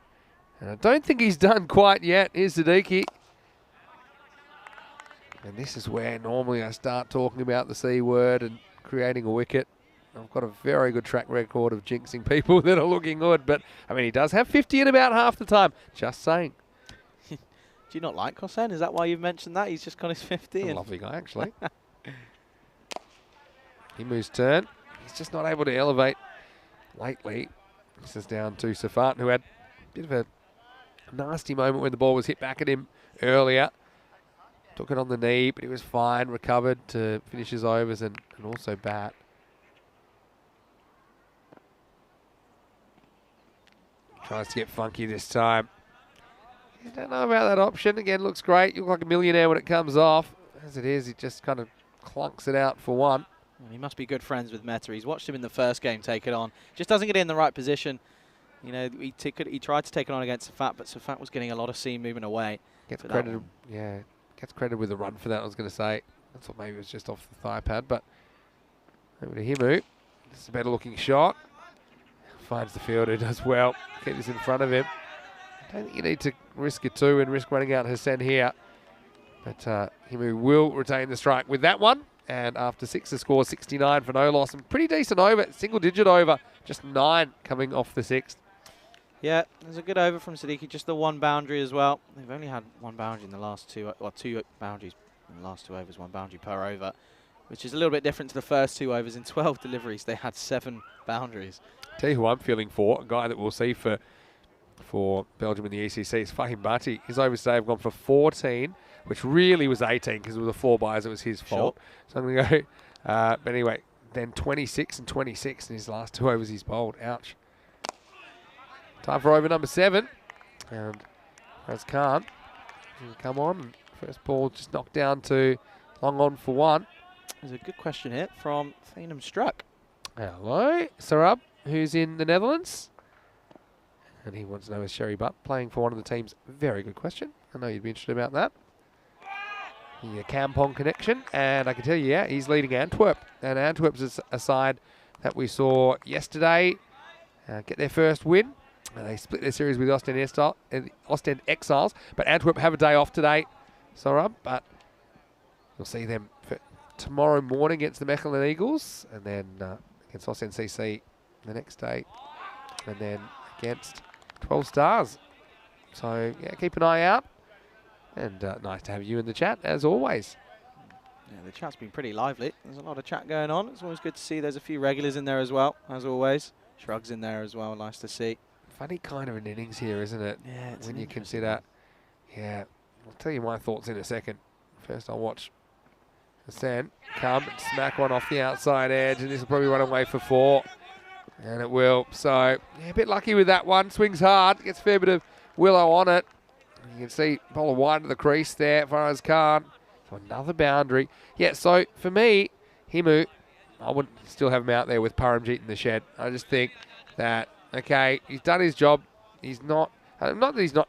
And I don't think he's done quite yet. Here's Siddiqui. And this is where normally I start talking about the C word and creating a wicket. I've got a very good track record of jinxing people that are looking good. But, I mean, he does have 50 in about half the time. Just saying. Do you not like Hossein? Is that why you've mentioned that? He's just got his 50. He's a lovely guy, actually. He moves turn. He's just not able to elevate lately. This is down to Safat, who had a bit of a nasty moment when the ball was hit back at him earlier. Took it on the knee, but he was fine, recovered to finish his overs and also bat. Tries to get funky this time. I don't know about that option. Again, looks great. You look like a millionaire when it comes off. As it is, he just kind of clunks it out for 1. Well, he must be good friends with Mehta. He's watched him in the first game take it on. Just doesn't get in the right position. You know, he tried to take it on against Safat, but Safat was getting a lot of seam moving away. Gets credited, yeah, gets credited with the run for that, I was going to say. I thought maybe it was just off the thigh pad, but over to Himu. This is a better looking shot. Finds the fielder, does well. Get this in front of him. I don't think you need to risk it too and risk running out Hussain here. But Himu will retain the strike with that one. And after 6, the score 69 for no loss. And pretty decent over, single-digit over. Just 9 coming off the 6th. Yeah, there's a good over from Siddiqui. Just the 1 boundary as well. They've only had 1 boundary in the last 2, or 2 boundaries in the last 2 overs, 1 boundary per over, which is a little bit different to the first 2 overs. In 12 deliveries, they had 7 boundaries. Tell you who I'm feeling for, a guy that we'll see for Belgium in the ECC is Fahim Bhatti. His overs today have gone for 14, which really was 18 because it was the 4 byes. It was his fault. So I'm going to go. But anyway, then 26 and 26 in his last 2 overs he's bowled. Ouch. Time for over number 7. And Faraz Khan come on. First ball just knocked down to long on for 1. There's a good question here from Thanem Struck. Hello, Sarab. who's in the Netherlands. And he wants to know, is Sherry Butt playing for one of the teams? Very good question. I know you'd be interested about that. The Kampong connection. And I can tell you, yeah, he's leading Antwerp. And Antwerp's a side that we saw yesterday get their first win. They split their series with Ostend Exiles. But Antwerp have a day off today. Sorry, but you'll see them for tomorrow morning against the Mechelen Eagles. And then against Ostend CC the next day. And then against 12 Stars. So, yeah, keep an eye out. And nice to have you in the chat, as always. Yeah, the chat's been pretty lively. There's a lot of chat going on. It's always good to see there's a few regulars in there as well, as always. Shrugs in there as well, nice to see. Funny kind of an innings here, isn't it? Yeah, it's when you consider. Yeah, I'll tell you my thoughts in a second. First, I'll watch Hassan come and smack one off the outside edge, and this will probably run away for 4. And it will. So, yeah, a bit lucky with that one. Swings hard, gets a fair bit of willow on it. You can see bowler wide to the crease there, Faraz Khan. So another boundary. Yeah, so for me, Himu, I wouldn't still have him out there with Paramjeet in the shed. I just think that, okay, he's done his job. He's not that he's not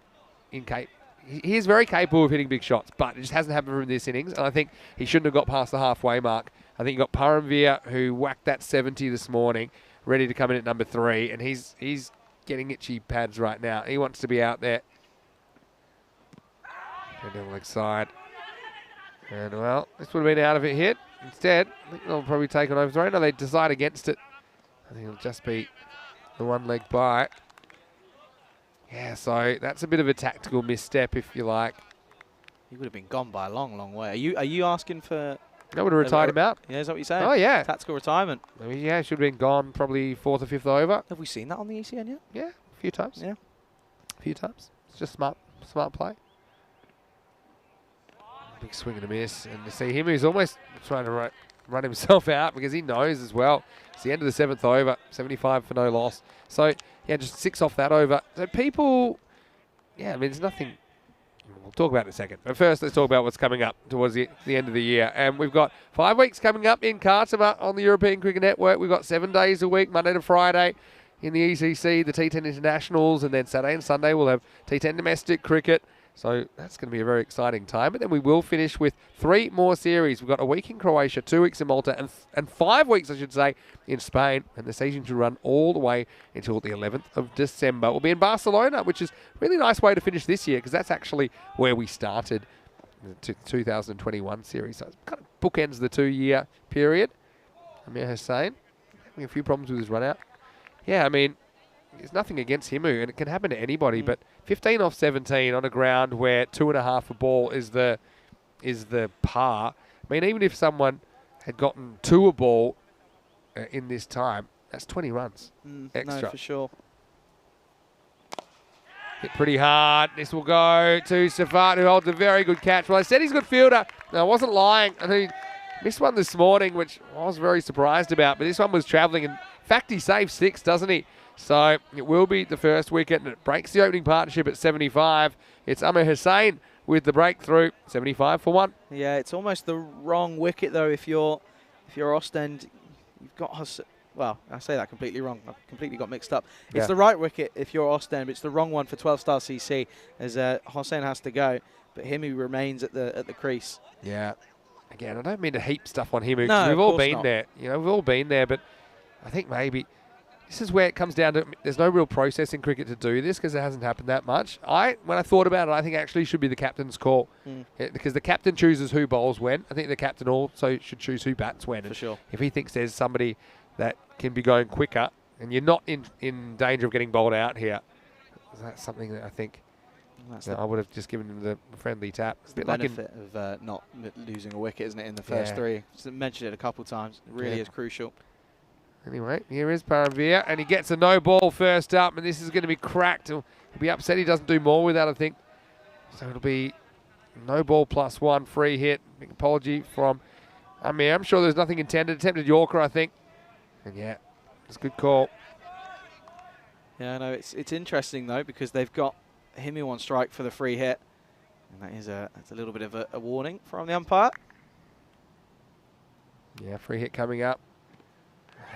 incapable. He is very capable of hitting big shots, but it just hasn't happened for him this innings. And I think he shouldn't have got past the halfway mark. I think you got Paramveer, who whacked that 70 this morning, ready to come in at number 3. And he's getting itchy pads right now. He wants to be out there. Down the leg side. And, well, this would have been out of it hit. Instead, I think they'll probably take an overthrow. No, they decide against it. I think it'll just be the one leg bite. Yeah, so that's a bit of a tactical misstep, if you like. He would have been gone by a long, long way. Are you asking for... I would have retired him out. Yeah, is that what you're saying? Oh, yeah. Tactical retirement. I mean, yeah, should have been gone probably 4th or 5th over. Have we seen that on the ECN yet? Yeah, a few times. Yeah. A few times. It's just smart play. Big swing and a miss. And to see him, he's almost trying to run himself out because he knows as well. It's the end of the 7th over, 75 for no loss. So, yeah, just 6 off that over. So people, yeah, I mean, there's nothing. We'll talk about it in a second. But first, let's talk about what's coming up towards the end of the year. And we've got 5 weeks coming up in Khartoum on the European Cricket Network. We've got 7 days a week, Monday to Friday, in the ECC, the T10 Internationals. And then Saturday and Sunday, we'll have T10 domestic cricket. So that's going to be a very exciting time. But then we will finish with 3 more series. We've got a week in Croatia, 2 weeks in Malta, and 5 weeks, I should say, in Spain. And the season should run all the way until the 11th of December. We'll be in Barcelona, which is a really nice way to finish this year because that's actually where we started the 2021 series. So it kind of bookends the 2-year period. Amir Hussain having a few problems with his run out. Yeah, I mean, there's nothing against Himu, and it can happen to anybody, but 15 off 17 on a ground where 2.5 a ball is the par. I mean, even if someone had gotten 2 a ball in this time, that's 20 runs extra. No, for sure. Hit pretty hard. This will go to Safat, who holds a very good catch. Well, I said he's a good fielder. No, I wasn't lying. I think he missed one this morning, which I was very surprised about, but this one was travelling. In fact, he saved 6, doesn't he? So it will be the first wicket, and it breaks the opening partnership at 75. It's Amir Hussain with the breakthrough, 75 for 1. Yeah, it's almost the wrong wicket though. If you're Ostend, you've got well, I say that completely wrong. I completely got mixed up. It's the right wicket if you're Ostend, but it's the wrong one for 12 Star CC as Hossain has to go, but Himu remains at the crease. Yeah. Again, I don't mean to heap stuff on Himu. No, we've all been there. You know, we've all been there, but I think maybe this is where it comes down to, there's no real process in cricket to do this because it hasn't happened that much. When I thought about it, I think it actually should be the captain's call because the captain chooses who bowls when. I think the captain also should choose who bats when. For sure. If he thinks there's somebody that can be going quicker and you're not in danger of getting bowled out here, that's something that I think I would have just given him the friendly tap. It's the benefit of not losing a wicket, isn't it, in the first 3. Just mentioned it a couple of times. It really is crucial. Anyway, here is Paramveer, and he gets a no ball first up, and this is going to be cracked. He'll be upset he doesn't do more with that, I think. So it'll be no ball +1, free hit. Big apology from Amir. I'm sure there's nothing intended. Attempted Yorker, I think. And yeah, it's a good call. Yeah, no, it's interesting though because they've got Himu on strike for the free hit, and that's a little bit of a warning from the umpire. Yeah, free hit coming up.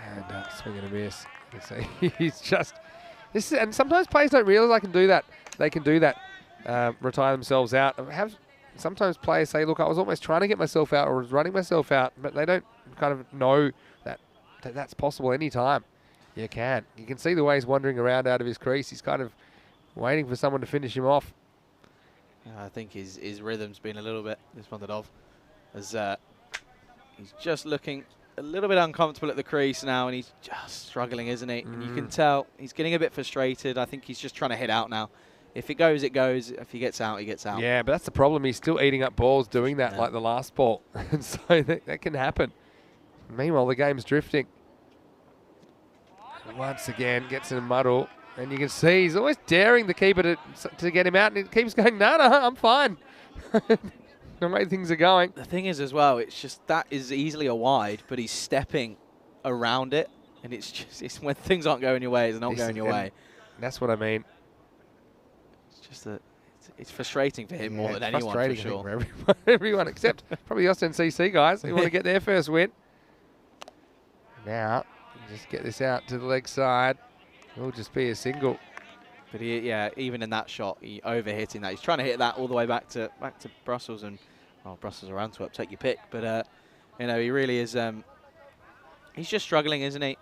And swing and a miss. So he's just and sometimes players don't realise they can do that. They can do that, retire themselves out. Sometimes players say, "Look, I was almost trying to get myself out, or was running myself out," but they don't kind of know that that's possible any time. You can see the way he's wandering around out of his crease. He's kind of waiting for someone to finish him off. I think his rhythm's been a little bit responded of, as he's just looking a little bit uncomfortable at the crease now, and he's just struggling, isn't he? And you can tell he's getting a bit frustrated. I think he's just trying to hit out now. If it goes, it goes. If he gets out, he gets out. Yeah, but that's the problem. He's still eating up balls doing that, like the last ball. And so that can happen. Meanwhile, the game's drifting. Once again, gets in a muddle. And you can see he's always daring the keeper to get him out. And he keeps going, no, I'm fine. The way things are going. The thing is as well, it's just that is easily a wide, but he's stepping around it. And it's when things aren't going your way, it's not going your way. That's what I mean. It's just that it's frustrating for him more than anyone, for sure. For everyone except probably the Austin CC guys who want to get their first win. Now, just get this out to the leg side. It'll just be a single. But even in that shot, he overhitting that. He's trying to hit that all the way back to Brussels and Brussels or Antwerp, take your pick. But he really is. He's just struggling, isn't he?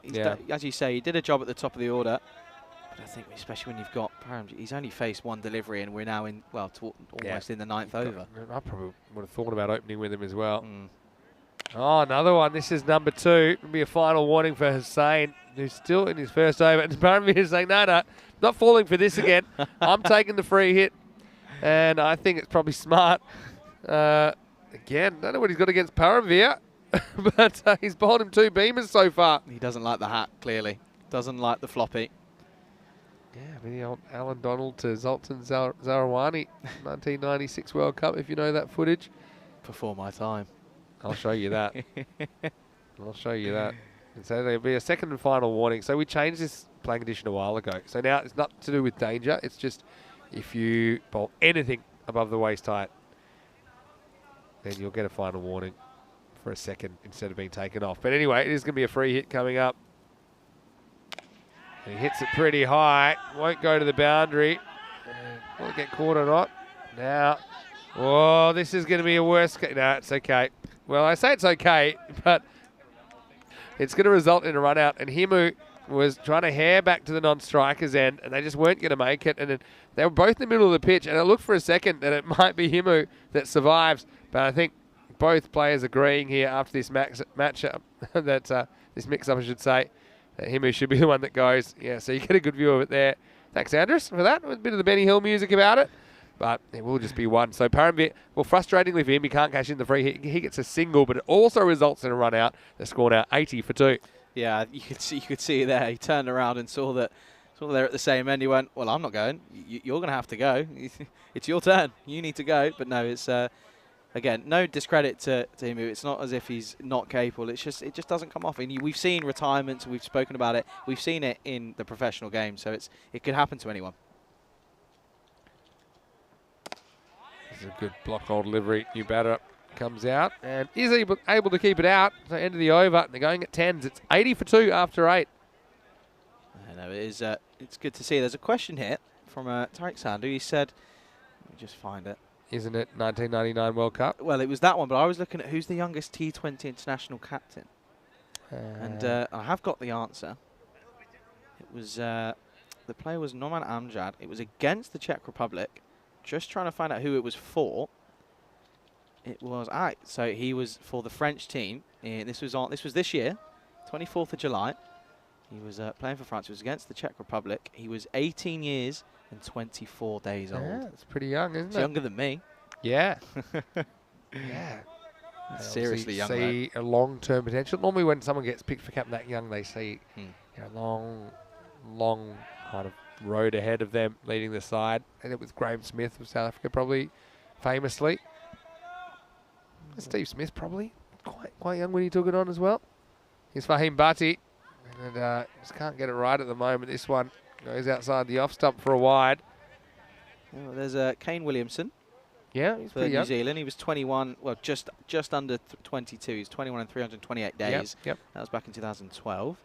As you say, he did a job at the top of the order. But I think, especially when you've got he's only faced one delivery, and we're now in almost in the 9th over. I probably would have thought about opening with him as well. Oh, another one. This is number 2. It'll be a final warning for Hussein, who's still in his first over. And Paramveer is saying, no, not falling for this again. I'm taking the free hit. And I think it's probably smart. Again, don't know what he's got against Paramveer. But he's bowled him 2 beamers so far. He doesn't like the hat, clearly. Doesn't like the floppy. Yeah, I mean, the old Alan Donald to Zoltan Zarawani, 1996 World Cup, if you know that footage. Before my time. I'll show you that. I'll show you that. And so there'll be a second and final warning. So we changed this playing condition a while ago. So now it's not to do with danger. It's just if you bowl anything above the waist height, then you'll get a final warning for a second instead of being taken off. But anyway, it is going to be a free hit coming up. And he hits it pretty high. Won't go to the boundary. Will it get caught or not? Now, oh, this is going to be a worse case. No, it's okay. Well, I say it's okay, but it's going to result in a run out. And Himu was trying to hair back to the non-striker's end, and they just weren't going to make it. And then they were both in the middle of the pitch, and it looked for a second that it might be Himu that survives. But I think both players agreeing here after this matchup, this mix-up, I should say, that Himu should be the one that goes. Yeah, so you get a good view of it there. Thanks, Andrus, for that. With a bit of the Benny Hill music about it. But it will just be one. So Paramveer, well, frustratingly for him, he can't cash in the free hit. He gets a single, but it also results in a run out. They scored out 80 for 2. Yeah, you could see it there. He turned around and saw that they're at the same end. He went, well, I'm not going. You're going to have to go. It's your turn. You need to go. But no, it's again, no discredit to him. It's not as if he's not capable. It just doesn't come off. And we've seen retirements. We've spoken about it. We've seen it in the professional game. So it could happen to anyone. This is a good block hole delivery. New batter comes out and is able to keep it out. So end of the over. They're going at 10s. It's 80 for 2 after 8. I know it is. It's good to see. There's a question here from Tariq Sandhu. He said, let me just find it. Isn't it 1999 World Cup? Well, it was that one, but I was looking at who's the youngest T20 international captain. And I have got the answer. It was, the player was Noman Amjad. It was against the Czech Republic. Just trying to find out who it was for. It was, so he was for the French team. And this was this year, 24th of July. He was playing for France. It was against the Czech Republic. He was 18 years and 24 days old. Yeah, that's pretty young, isn't it? It's younger than me. Yeah. Yeah. Seriously young. See a long-term potential. Normally when someone gets picked for captain that young, they see long kind of road ahead of them leading the side. And it was Graham Smith of South Africa probably famously. Steve Smith probably quite young when he took it on as well. Here's Fahim Bhatti. And just can't get it right at the moment. This one goes outside the off stump for a wide. Well, there's Kane Williamson. Yeah, he's for pretty New young. Zealand. He was 21, well, just under 22. He's 21 in 328 days. Yep. That was back in 2012.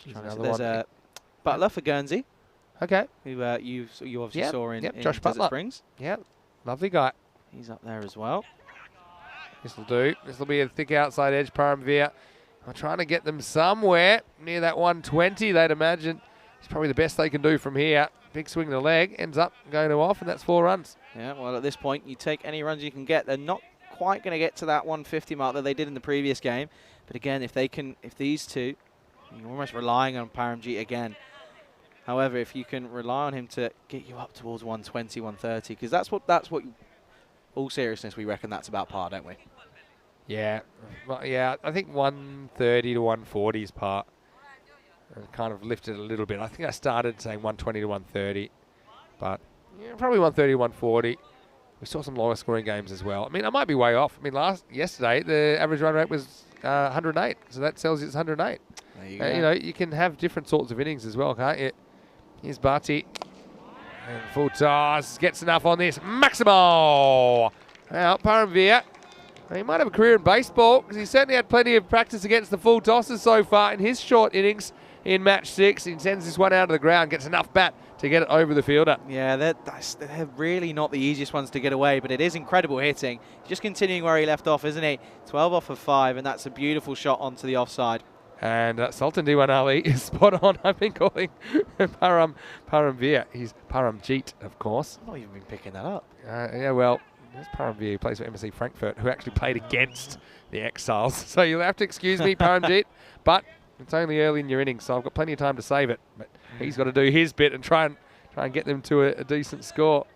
There's a Butler for Guernsey, Okay. who you obviously saw in Josh Desert Butler. Springs. Yeah, lovely guy. He's up there as well. This will do. This will be a thick outside edge. Paramveer. I'm trying to get them somewhere near that 120, they'd imagine. It's probably the best they can do from here. Big swing to the leg. Ends up going to off, and that's 4 runs. Yeah, well, at this point, you take any runs you can get. They're not quite going to get to that 150 mark that they did in the previous game. But again, if these two, you're almost relying on Paramjeet again. However, if you can rely on him to get you up towards 120, 130, because that's what, all seriousness, we reckon that's about par, don't we? Yeah. Well, yeah, I think 130 to 140 is par. Kind of lifted a little bit. I think I started saying 120 to 130, but yeah, probably 130 to 140. We saw some lower scoring games as well. I mean, I might be way off. I mean, yesterday the average run rate was 108, so that tells you it's 108. There you go. You know, you can have different sorts of innings as well, can't you? Here's Barty. And full toss. Gets enough on this. Maximo! Now, Paramveer. He might have a career in baseball because he certainly had plenty of practice against the full tosses so far in his short innings in match 6. He sends this one out of the ground, gets enough bat to get it over the fielder. Yeah, they're really not the easiest ones to get away, but it is incredible hitting. Just continuing where he left off, isn't he? 12 off of 5, and that's a beautiful shot onto the offside. And Sultan Diwan Ali is spot on. I've been calling Paramveer. He's Paramjeet, of course. I've not even been picking that up. Yeah, well, there's Paramveer who plays for MSC Frankfurt, who actually played against the Exiles. So you'll have to excuse me, Paramjeet, but it's only early in your innings, so I've got plenty of time to save it. But he's got to do his bit and try and get them to a decent score.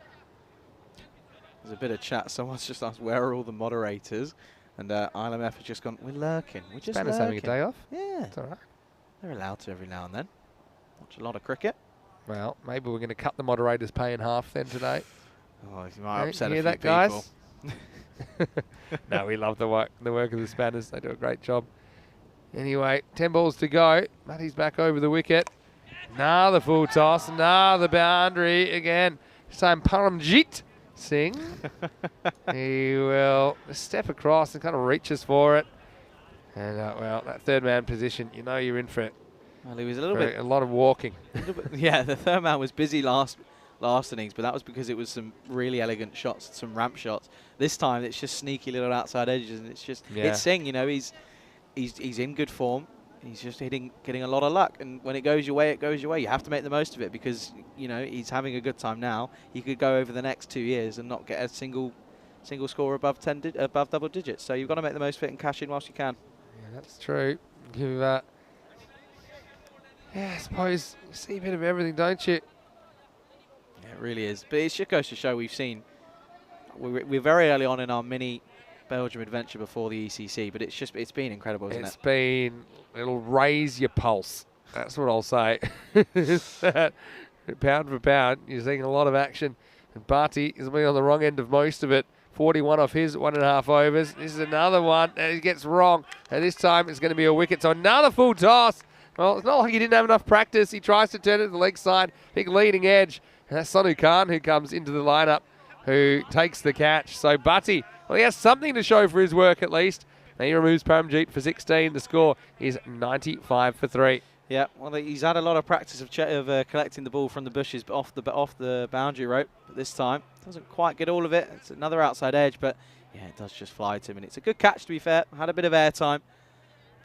There's a bit of chat. Someone's just asked, where are all the moderators? And ILMF has just gone, we're lurking. We're just Spanners having a day off. Yeah. It's all right. They're allowed to every now and then. Watch a lot of cricket. Well, maybe we're going to cut the moderators' pay in half then today. Oh, you might upset a hear few that, people. Guys? No, we love the work of the Spanners. They do a great job. Anyway, 10 balls to go. Matty's back over the wicket. Another full toss. Another boundary again. This time Paramjeet Singh. He will step across and kind of reaches for it. And, well, that third man position, you know you're in for it. Well, he was a lot of walking. Yeah, the third man was busy last innings, but that was because it was some really elegant shots, some ramp shots. This time it's just sneaky little outside edges, and it's just it's Singh. You know, he's in good form. He's just getting a lot of luck, and when it goes your way, it goes your way. You have to make the most of it because you know he's having a good time now. He could go over the next 2 years and not get a single score above double digits. So you've got to make the most of it and cash in whilst you can. Yeah, that's true. Yeah, I suppose you see a bit of everything, don't you? Yeah, it really is. But it just goes to show we're very early on in our mini Belgium adventure before the ECC, but it's been incredible, isn't it? It'll raise your pulse. That's what I'll say. Pound for pound, you're seeing a lot of action. And Barty is being on the wrong end of most of it. 41 off his 1.5 overs. This is another one, and he gets wrong. And this time it's going to be a wicket. So another full toss. Well, it's not like he didn't have enough practice. He tries to turn it to the leg side. Big leading edge. And that's Sonu Khan who comes into the lineup, who takes the catch. So Barty, well, he has something to show for his work at least. Now he removes Paramjeet for 16. The score is 95 for 3. Yeah, well, he's had a lot of practice of collecting the ball from the bushes, but off the boundary rope. But this time, doesn't quite get all of it. It's another outside edge, but yeah, it does just fly to him. And it's a good catch, to be fair. Had a bit of airtime,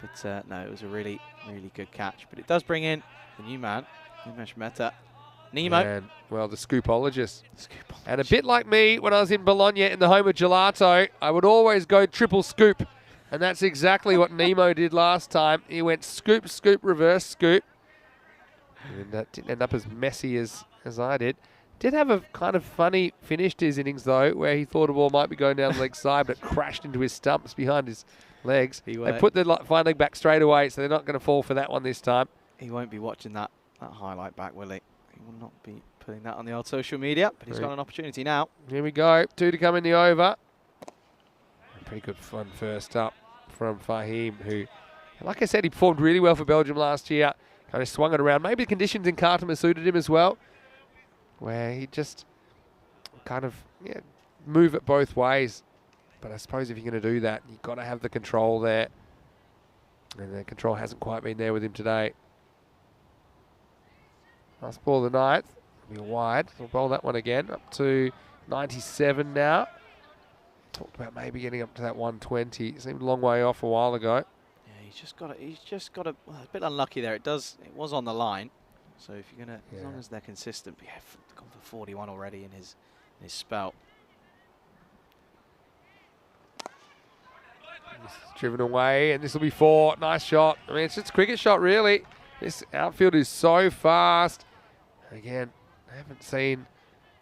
but no, it was a really, really good catch. But it does bring in the new man, Nimesh Mehta. Nemo. And, well, the scoopologist. And a bit like me, when I was in Bologna in the home of gelato, I would always go triple scoop. And that's exactly what Nemo did last time. He went scoop, scoop, reverse scoop. And that didn't end up as messy as I did. Did have a kind of funny finish to his innings, though, where he thought a ball might be going down the leg side, but it crashed into his stumps behind his legs. They put the fine leg back straight away, so they're not going to fall for that one this time. He won't be watching that highlight back, will he? He will not be putting that on the old social media, but he's got an opportunity now. Here we go. 2 to come in the over. Pretty good fun first up from Fahim, who, like I said, he performed really well for Belgium last year. Kind of swung it around. Maybe the conditions in Khartoum suited him as well, where he just kind of move it both ways. But I suppose if you're going to do that, you've got to have the control there. And the control hasn't quite been there with him today. Last ball of the ninth. Be wide. We'll bowl that one again. Up to 97 now. Talked about maybe getting up to that 120. Seemed a long way off a while ago. Yeah, he's just got a bit unlucky there. It was on the line. So if you're gonna, as long as they're consistent, but yeah, gone for 41 already in his spell. Driven away, and this will be 4. Nice shot. I mean, it's just a cricket shot, really. This outfield is so fast. Again, I haven't seen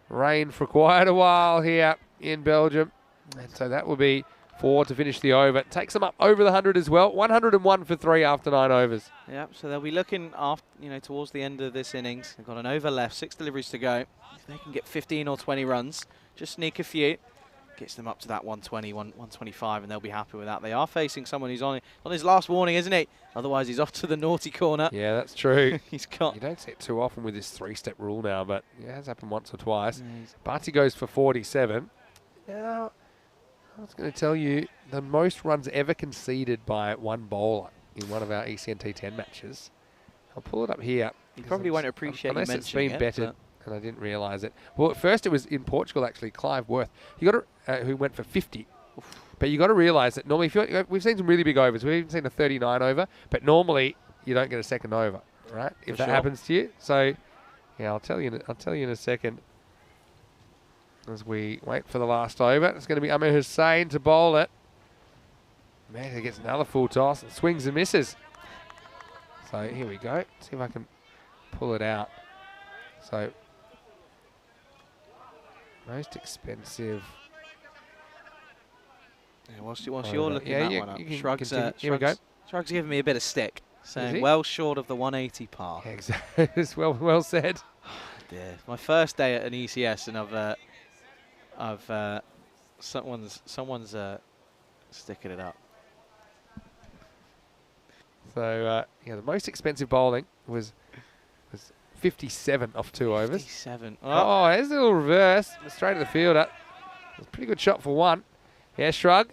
rain for quite a while here in Belgium. And so that will be 4 to finish the over. It takes them up over the 100 as well. 101 for 3 after 9 overs. Yep, so they'll be looking after, towards the end of this innings. They've got an over left, 6 deliveries to go. If they can get 15 or 20 runs, just sneak a few, gets them up to that 120, 125, and they'll be happy with that. They are facing someone who's on his last warning, isn't he? Otherwise, he's off to the naughty corner. Yeah, that's true. He's got. You don't see it too often with this 3-step rule now, but it has happened once or twice. Barty goes for 47. Now, I was going to tell you, the most runs ever conceded by one bowler in one of our ECN T10 matches. I'll pull it up here. You probably won't appreciate you mentioning it. Unless it's been betted, and I didn't realise it. Well, at first it was in Portugal, actually, Clive Worth. You got to, who went for 50. But you got to realise that normally, we've seen some really big overs. We've even seen a 39 over, but normally you don't get a second over, right? If that happens to you. So, yeah, I'll tell you in a second. As we wait for the last over, it's going to be Amir Hussain to bowl it. Mehta gets another full toss and swings and misses. So here we go. See if I can pull it out. So most expensive. Yeah, whilst you're looking that one up, Shrugs giving me a bit of stick, saying well short of the 180 par. Yeah, exactly. It's well said. Yeah, my first day at an ECS, and someone's sticking it up. So yeah, the most expensive bowling was 57 off 2 overs. 57. Oh, there's a little reverse straight to the fielder. It's a pretty good shot for 1. Yeah, Shrug.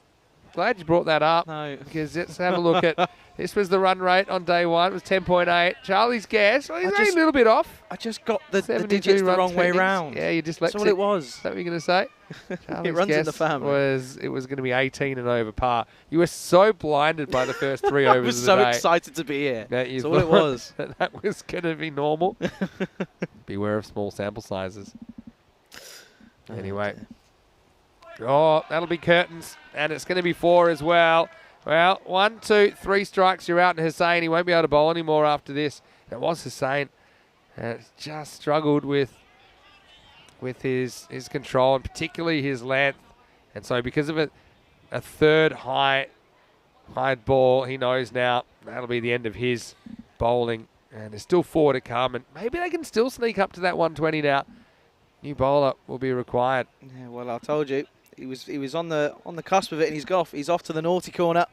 Glad you brought that up. No, because let's have a look at this. Was the run rate on day 1? It was 10.8. Charlie's guess. Well, he's only a little bit off. I just got the digits the wrong way round. Yeah, you dyslexic. That's what it was. Is that what you're going to say? It runs in the family. It was going to be 18 and over par. You were so blinded by the first 3 overs. I was so excited to be here. That's all it was. That was going to be normal. Beware of small sample sizes. Anyway. Oh, that'll be curtains, and it's going to be 4 as well. Well, 1, 2, 3 strikes, you're out, and Hussain, he won't be able to bowl anymore after this. It was Hussain, and it's just struggled with his control, and particularly his length. And so because of a third high ball, he knows now that'll be the end of his bowling, and there's still 4 to come, and maybe they can still sneak up to that 120 now. New bowler will be required. Yeah, well, I told you. He was on the cusp of it, and he's off to the naughty corner.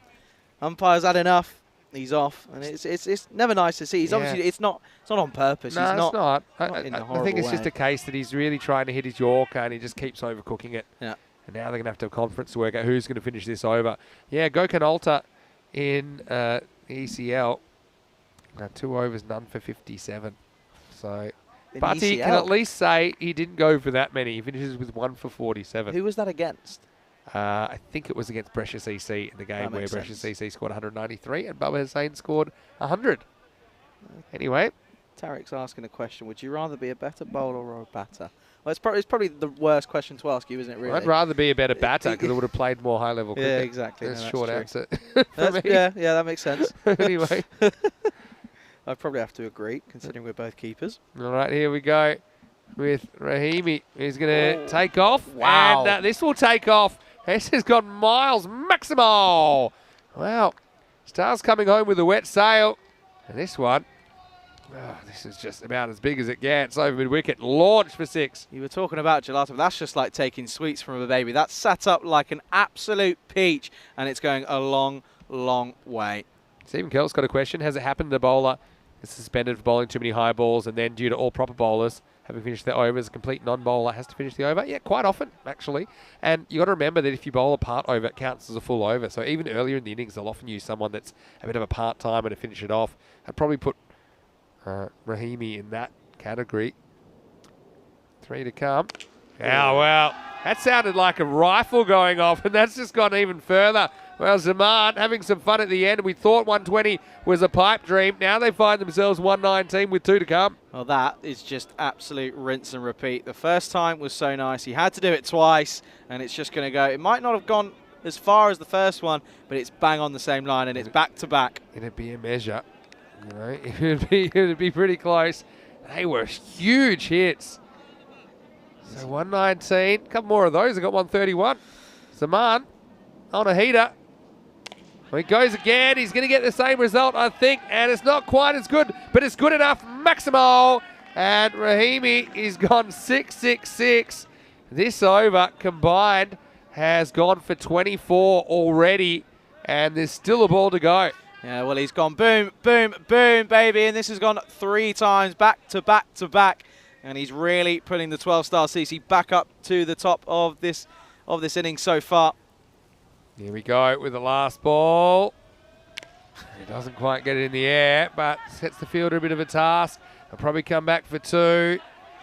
Umpire's had enough. He's off, and it's never nice to see. He's obviously it's not on purpose. No, it's not. I think it's way. just a case that he's really trying to hit his Yorker, and he just keeps overcooking it. Yeah. And now they're going to have to have a conference to work out who's going to finish this over. Yeah, Gokhan Alta in ECL. 2 overs, none for 57. So. But he can at least say he didn't go for that many. He finishes with 1 for 47. Who was that against? I think it was against Brescia CC in the game where Brescia CC scored 193 and Baba Hussain scored 100. Anyway. Tarek's asking a question. Would you rather be a better bowler or a batter? Well, it's probably the worst question to ask you, isn't it, really? I'd rather be a better batter because I would have played more high-level cricket. Yeah, exactly. That's a short answer. Yeah, that makes sense. Anyway. I'd probably have to agree, considering we're both keepers. All right, here we go with Rahimi. He's going to take off. Wow. And this will take off. This has got miles Maximo. Wow. Stars coming home with a wet sail. And this one, this is just about as big as it gets. Over mid-wicket, launched for 6. You were talking about gelato. That's just like taking sweets from a baby. That's sat up like an absolute peach, and it's going a long, long way. Stephen Kell's got a question. Has it happened to bowler is suspended for bowling too many high balls, and then due to all proper bowlers having finished their overs, a complete non-bowler has to finish the over? Yeah, quite often, actually. And you got to remember that if you bowl a part over, it counts as a full over. So even earlier in the innings, they'll often use someone that's a bit of a part-timer to finish it off. I'd probably put Rahimi in that category. 3 to come. Oh, well, that sounded like a rifle going off, and that's just gone even further. Well, Zaman having some fun at the end. We thought 120 was a pipe dream. Now they find themselves 119 with 2 to come. Well, that is just absolute rinse and repeat. The first time was so nice. He had to do it twice, and it's just going to go. It might not have gone as far as the first one, but it's bang on the same line, and it's back to back. It'd be a measure. You know, it'd be pretty close. They were huge hits. So 119, a couple more of those. I got 131. Zaman on a heater. Well, he goes again. He's going to get the same result, I think, and it's not quite as good, but it's good enough. Maximo, and Rahimi is gone 6-6-6. This over combined has gone for 24 already, and there's still a ball to go. Yeah, well, he's gone boom, boom, boom, baby, and this has gone 3 times back to back to back, and he's really putting the 12-star CC back up to the top of this inning so far. Here we go with the last ball. He doesn't quite get it in the air, but sets the fielder a bit of a task. They'll probably come back for 2,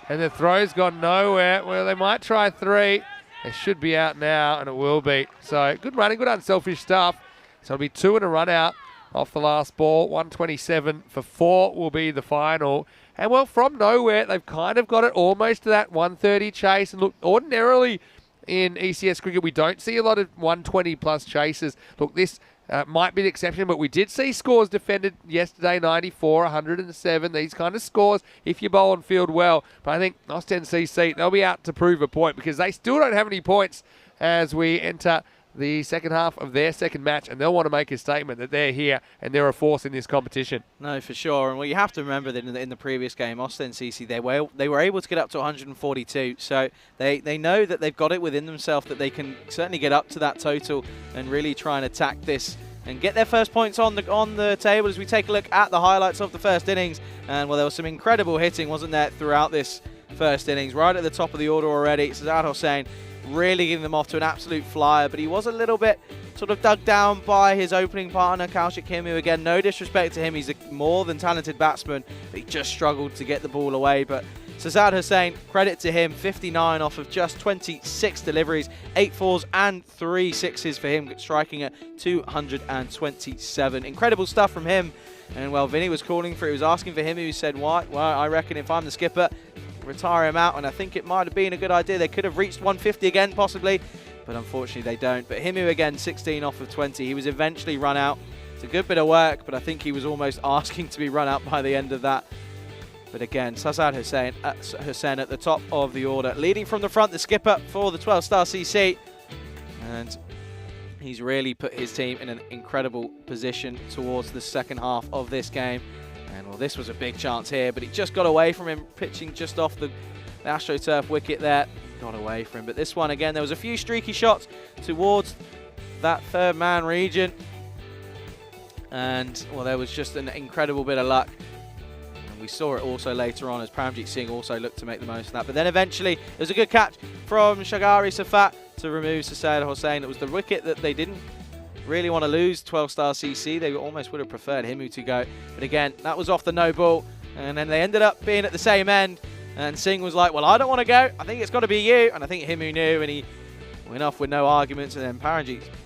and the throw's gone nowhere. Well, they might try 3. It should be out now, and it will be. So good running, good unselfish stuff. So it'll be 2 and a run out off the last ball. 127 for 4 will be the final. And well, from nowhere, they've kind of got it almost to that 130 chase. And look, ordinarily in ECS cricket, we don't see a lot of 120 plus chases. Look, this might be the exception, but we did see scores defended yesterday, 94, 107, these kind of scores if you bowl and field well. But I think Ostend CC, they'll be out to prove a point because they still don't have any points as we enter the second half of their second match, and they'll want to make a statement that they're here and they're a force in this competition. No, for sure. And well, you have to remember that in the previous game, Ostend CC, they were able to get up to 142. So they know that they've got it within themselves, that they can certainly get up to that total and really try and attack this and get their first points on the table as we take a look at the highlights of the first innings. And well, there was some incredible hitting, wasn't there, throughout this first innings. Right at the top of the order already, Sazzad Hossain really getting them off to an absolute flyer, but he was a little bit sort of dug down by his opening partner, Kaushik Himu. Again, no disrespect to him, he's a more than talented batsman, but he just struggled to get the ball away. But Sazzad Hossain, credit to him, 59 off of just 26 deliveries, 8 fours and 3 sixes for him, striking at 227. Incredible stuff from him. And well, Vinny was calling for it, he was asking for him, he said, why? Well, I reckon if I'm the skipper, retire him out, and I think it might have been a good idea. They could have reached 150 again, possibly, but unfortunately they don't. But Himu again, 16 off of 20. He was eventually run out. It's a good bit of work, but I think he was almost asking to be run out by the end of that. But again, Sazzad Hossain at the top of the order, leading from the front, the skipper for the 12-star CC, and he's really put his team in an incredible position towards the second half of this game. And well, this was a big chance here, but it just got away from him, pitching just off the AstroTurf wicket there. Got away from him. But this one, again, there was a few streaky shots towards that third man region. And, well, there was just an incredible bit of luck. And we saw it also later on as Paramjit Singh also looked to make the most of that. But then eventually, it was a good catch from Shagari Safat to remove Sazzad Hossain. It was the wicket that they didn't really want to lose, 12-star CC. They almost would have preferred Himu to go. But again, that was off the no ball. And then they ended up being at the same end. And Singh was like, well, I don't want to go. I think it's got to be you. And I think Himu knew, and he went off with no arguments. And then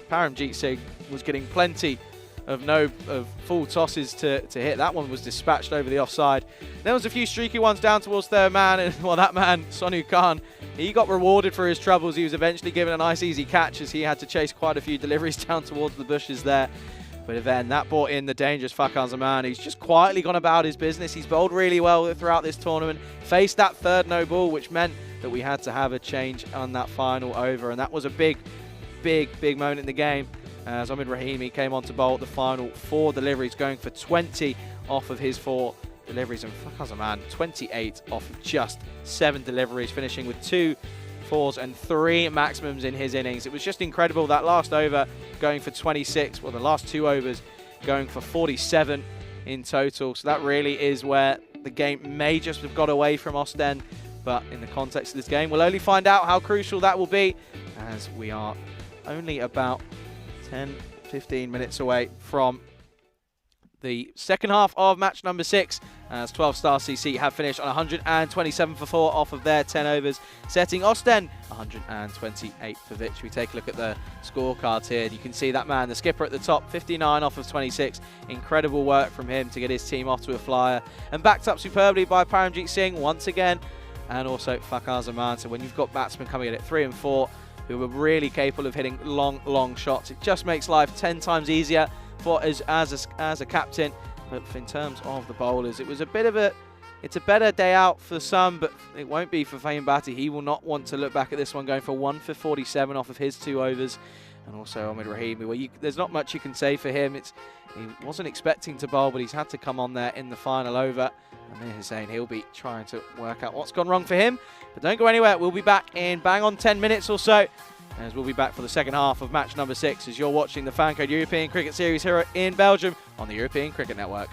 Paramjit Singh was getting plenty of full tosses to hit. That one was dispatched over the offside. There was a few streaky ones down towards third man, and well, that man, Sonu Khan, he got rewarded for his troubles. He was eventually given a nice easy catch as he had to chase quite a few deliveries down towards the bushes there. But then that brought in the dangerous Fakan Zaman. He's just quietly gone about his business. He's bowled really well throughout this tournament, faced that third no ball, which meant that we had to have a change on that final over, and that was a big moment in the game. Zomid Rahimi came on to bowl the final 4 deliveries, going for 20 off of his 4 deliveries. And Fakan Zaman, 28 off of just 7 deliveries, finishing with 2 fours and 3 maximums in his innings. It was just incredible. That last over going for 26, well, the last 2 overs going for 47 in total. So that really is where the game may just have got away from Ostend. But in the context of this game, we'll only find out how crucial that will be, as we are only about 10-15 minutes away from the second half of match number 6, as 12-star CC have finished on 127 for 4 off of their 10 overs, setting Ostend 128 for victory. We take a look at the scorecards here. You can see that man, the skipper at the top, 59 off of 26. Incredible work from him to get his team off to a flyer, and backed up superbly by Paramjeet Singh once again, and also Fakhar Zaman. So when you've got batsmen coming in at 3 and 4 who are really capable of hitting long shots, it just makes life 10 times easier for as a captain. But in terms of the bowlers, it's a better day out for some, but it won't be for Fahim Bhatti. He will not want to look back at this one, going for 1 for 47 off of his 2 overs. And also Ahmed Rahimi, well, there's not much you can say for him. He wasn't expecting to bowl, but he's had to come on there in the final over. And Amir Hussain, he'll be trying to work out what's gone wrong for him. But don't go anywhere. We'll be back in bang on 10 minutes or so, as we'll be back for the second half of match number 6, as you're watching the FanCode European Cricket Series here in Belgium on the European Cricket Network.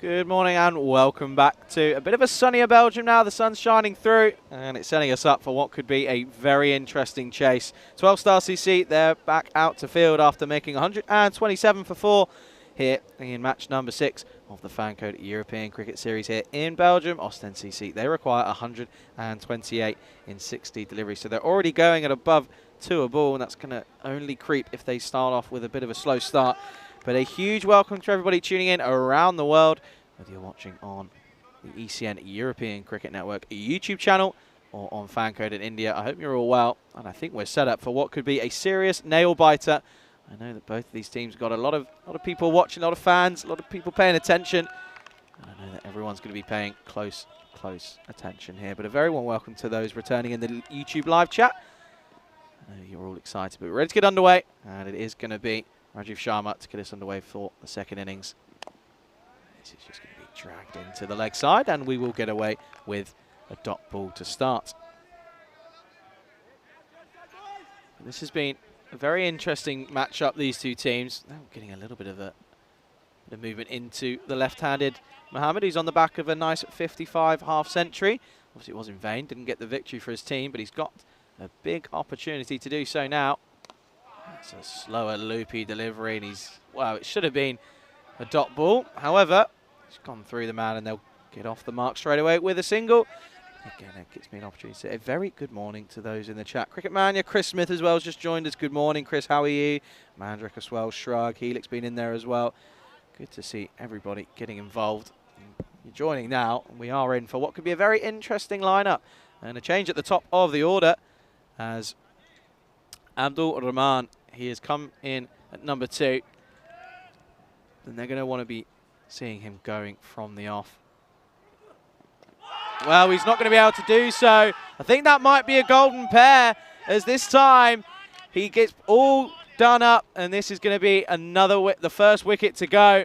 Good morning and welcome back to a bit of a sunnier Belgium now. The sun's shining through and it's setting us up for what could be a very interesting chase. 12 Star CC, they're back out to field after making 127 for 4 here in match number 6 of the FanCode European Cricket Series here in Belgium. Ostend CC, they require 128 in 60 deliveries. So they're already going at above 2 a ball, and that's going to only creep if they start off with a bit of a slow start. But a huge welcome to everybody tuning in around the world, whether you're watching on the ECN European Cricket Network YouTube channel or on FanCode in India. I hope you're all well, and I think we're set up for what could be a serious nail-biter. I know that both of these teams got a lot of people watching, a lot of fans, a lot of people paying attention. And I know that everyone's going to be paying close attention here. But a very warm welcome to those returning in the YouTube live chat. I know you're all excited, but we're ready to get underway, and it is going to be Rajiv Sharma to get us underway for the second innings. This is just going to be dragged into the leg side, and we will get away with a dot ball to start. This has been a very interesting matchup, these two teams. Now getting a little bit of a movement into the left-handed Mohammed, who's on the back of a nice 55 half century. Obviously it was in vain, didn't get the victory for his team, but he's got a big opportunity to do so now. It's a slower, loopy delivery, and it should have been a dot ball. However, he's gone through the man, and they'll get off the mark straight away with a single. Again, it gives me an opportunity to say a very good morning to those in the chat. Cricket Mania, Chris Smith as well has just joined us. Good morning, Chris. How are you? Mandrick as well. Shrug. Helix been in there as well. Good to see everybody getting involved. You're joining now, and we are in for what could be a very interesting lineup. And a change at the top of the order as Abdul Rahman, he has come in at number 2. Then they're going to want to be seeing him going from the off. Well, he's not going to be able to do so. I think that might be a golden pair, as this time he gets all done up, and this is going to be the first wicket to go.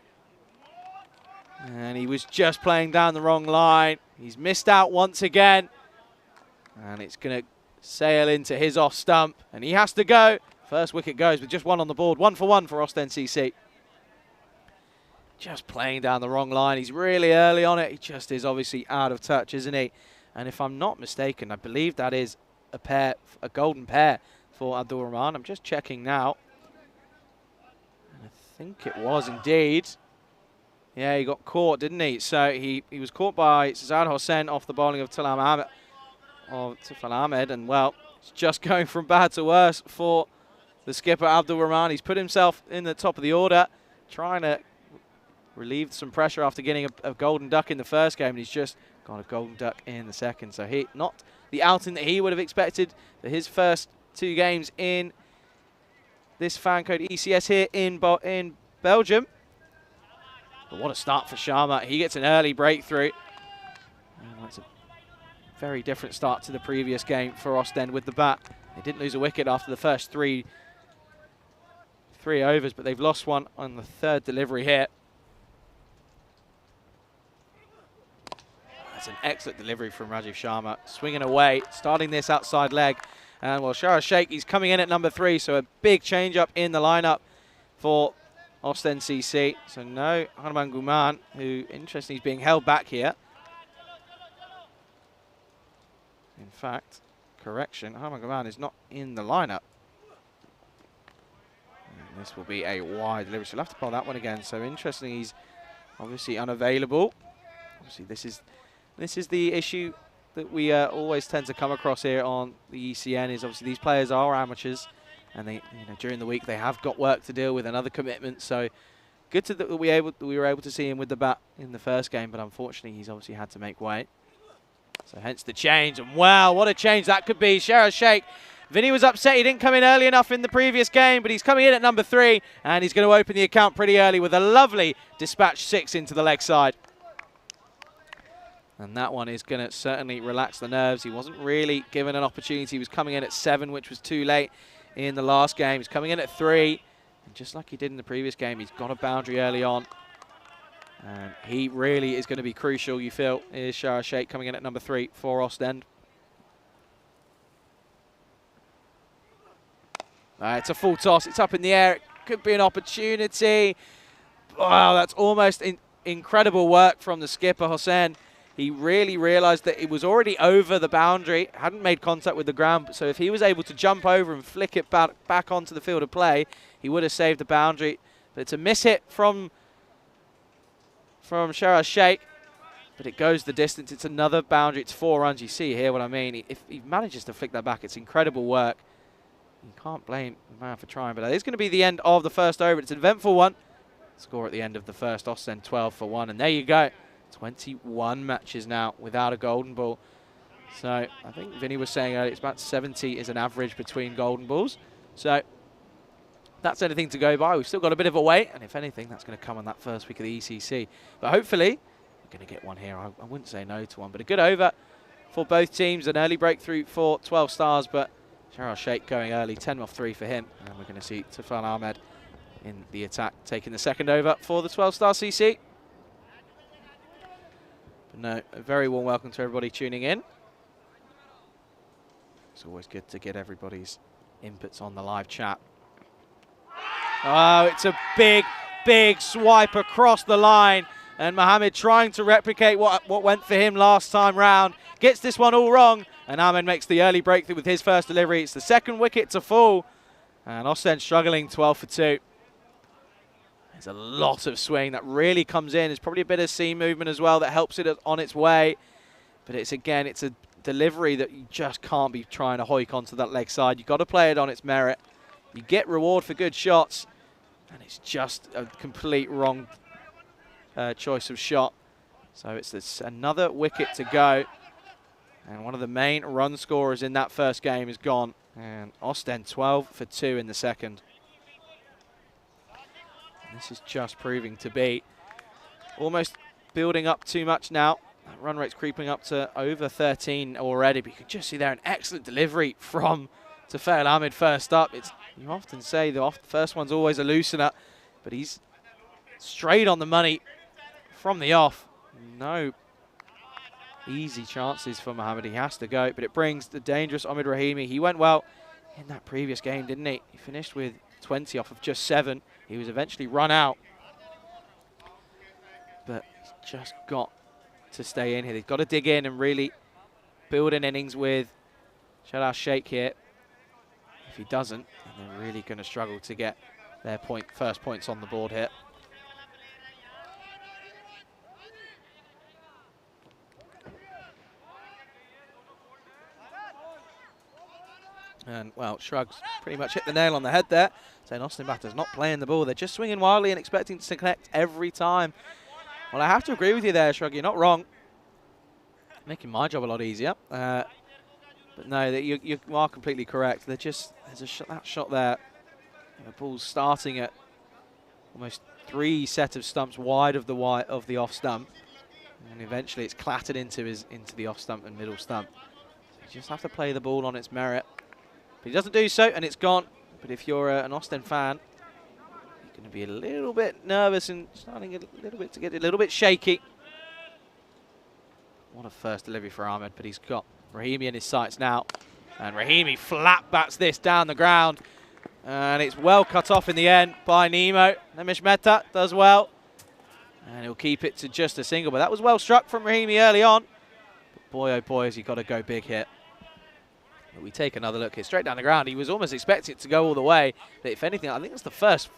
And he was just playing down the wrong line. He's missed out once again, and it's going to sail into his off stump, and he has to go. First wicket goes with just 1 on the board. 1 for 1 for Ostend CC. Just playing down the wrong line. He's really early on it. He just is obviously out of touch, isn't he? And if I'm not mistaken, I believe that is a golden pair for Abdul Rahman. I'm just checking now. And I think it was indeed. Yeah, he got caught, didn't he? So he was caught by Sazad Hossain off the bowling of Tufan Ahmed. And, well, it's just going from bad to worse for the skipper, Abdul Rahman. He's put himself in the top of the order, trying to relieve some pressure after getting a golden duck in the first game, and he's just got a golden duck in the second. So not the outing that he would have expected for his first 2 games in this FanCode ECS here in Belgium. But what a start for Sharma. He gets an early breakthrough. And that's a very different start to the previous game for Ostend with the bat. They didn't lose a wicket after the first three overs, but they've lost one on the 3rd delivery here. That's an excellent delivery from Rajiv Sharma. Swinging away, starting this outside leg. And, well, Shara Sheikh, he's coming in at number 3, so a big change up in the lineup for Ostend CC. So no Hanuman Guman, who, interestingly, is being held back here. In fact, correction, Hanuman Guman is not in the lineup. And this will be a wide delivery, so we'll have to pull that one again. So interestingly, he's obviously unavailable. Obviously, this is the issue that we always tend to come across here on the ECN, is obviously these players are amateurs, and they, during the week they have got work to deal with and other commitments. So good that we were able to see him with the bat in the first game, but unfortunately he's obviously had to make way. So hence the change, and wow, what a change that could be. Shara Sheikh, Vinny was upset he didn't come in early enough in the previous game, but he's coming in at number 3, and he's going to open the account pretty early with a lovely dispatch 6 into the leg side. And that one is going to certainly relax the nerves. He wasn't really given an opportunity. He was coming in at 7, which was too late in the last game. He's coming in at 3. And just like he did in the previous game, he's got a boundary early on. And he really is going to be crucial, you feel, is Shara Sheikh coming in at number 3 for Ostend. It's a full toss. It's up in the air. It could be an opportunity. Wow, that's almost incredible work from the skipper, Hossein. He really realized that it was already over the boundary, hadn't made contact with the ground. So if he was able to jump over and flick it back onto the field of play, he would have saved the boundary. But it's a miss hit from Sheraz Sheikh, but it goes the distance. It's another boundary. It's 4 runs. You see here what I mean. If he manages to flick that back, it's incredible work. You can't blame the man for trying, but it's going to be the end of the first over. It's an eventful one. Score at the end of the first, Ostend 12 for 1, and there you go. 21 matches now without a golden ball. So I think Vinny was saying earlier it's about 70 is an average between golden balls. So that's anything to go by. We've still got a bit of a wait, and if anything, that's going to come on that first week of the ECC. But hopefully, we're going to get one here. I wouldn't say no to one, but a good over for both teams. An early breakthrough for 12 stars, but Sheraz Sheikh going early, 10 off 3 for him. And we're going to see Tufan Ahmed in the attack, taking the second over for the 12-star CC. But no, a very warm welcome to everybody tuning in. It's always good to get everybody's inputs on the live chat. Oh, it's a big, big swipe across the line. And Mohamed trying to replicate what went for him last time round. Gets this one all wrong. And Ahmed makes the early breakthrough with his first delivery. It's the second wicket to fall. And Ostend struggling 12 for 2. There's a lot of swing that really comes in. There's probably a bit of seam movement as well that helps it on its way. But it's a delivery that you just can't be trying to hoik onto that leg side. You've got to play it on its merit. You get reward for good shots. And it's just a complete wrong choice of shot. So it's another wicket to go. And one of the main run scorers in that first game is gone. And Ostend 12 for 2 in the second. This is just proving to be almost building up too much now. That run rate's creeping up to over 13 already, but you can just see there an excellent delivery from Tufan Ahmed first up. You often say the first one's always a loosener, but he's straight on the money from the off. No easy chances for Mohamed. He has to go, but it brings the dangerous Ahmed Rahimi. He went well in that previous game, didn't he? He finished with 20 off of just 7. He was eventually run out. But he's just got to stay in here. They've got to dig in and really build an innings with Sheraz Sheikh here. If he doesn't, then they're really going to struggle to get their first points on the board here. And, well, Shrugs pretty much hit the nail on the head there, saying Austin Batter's not playing the ball. They're just swinging wildly and expecting to connect every time. Well, I have to agree with you there, Shrug. You're not wrong. Making my job a lot easier. But no, you are completely correct. There's that shot there. The ball's starting at almost 3 set of stumps wide of the off stump. And eventually it's clattered into the off stump and middle stump. So you just have to play the ball on its merit. But he doesn't do so, and it's gone. But if you're an Ostend fan, you're going to be a little bit nervous and starting to get a little bit shaky. What a first delivery for Ahmed, but he's got Rahimi in his sights now. And Rahimi flat bats this down the ground. And it's well cut off in the end by Nemo. Nemish Mehta does well. And he'll keep it to just a single. But that was well struck from Rahimi early on. But boy, oh boy, has he got to go big here. But we take another look here, straight down the ground. He was almost expecting it to go all the way. But if anything, I think it's the first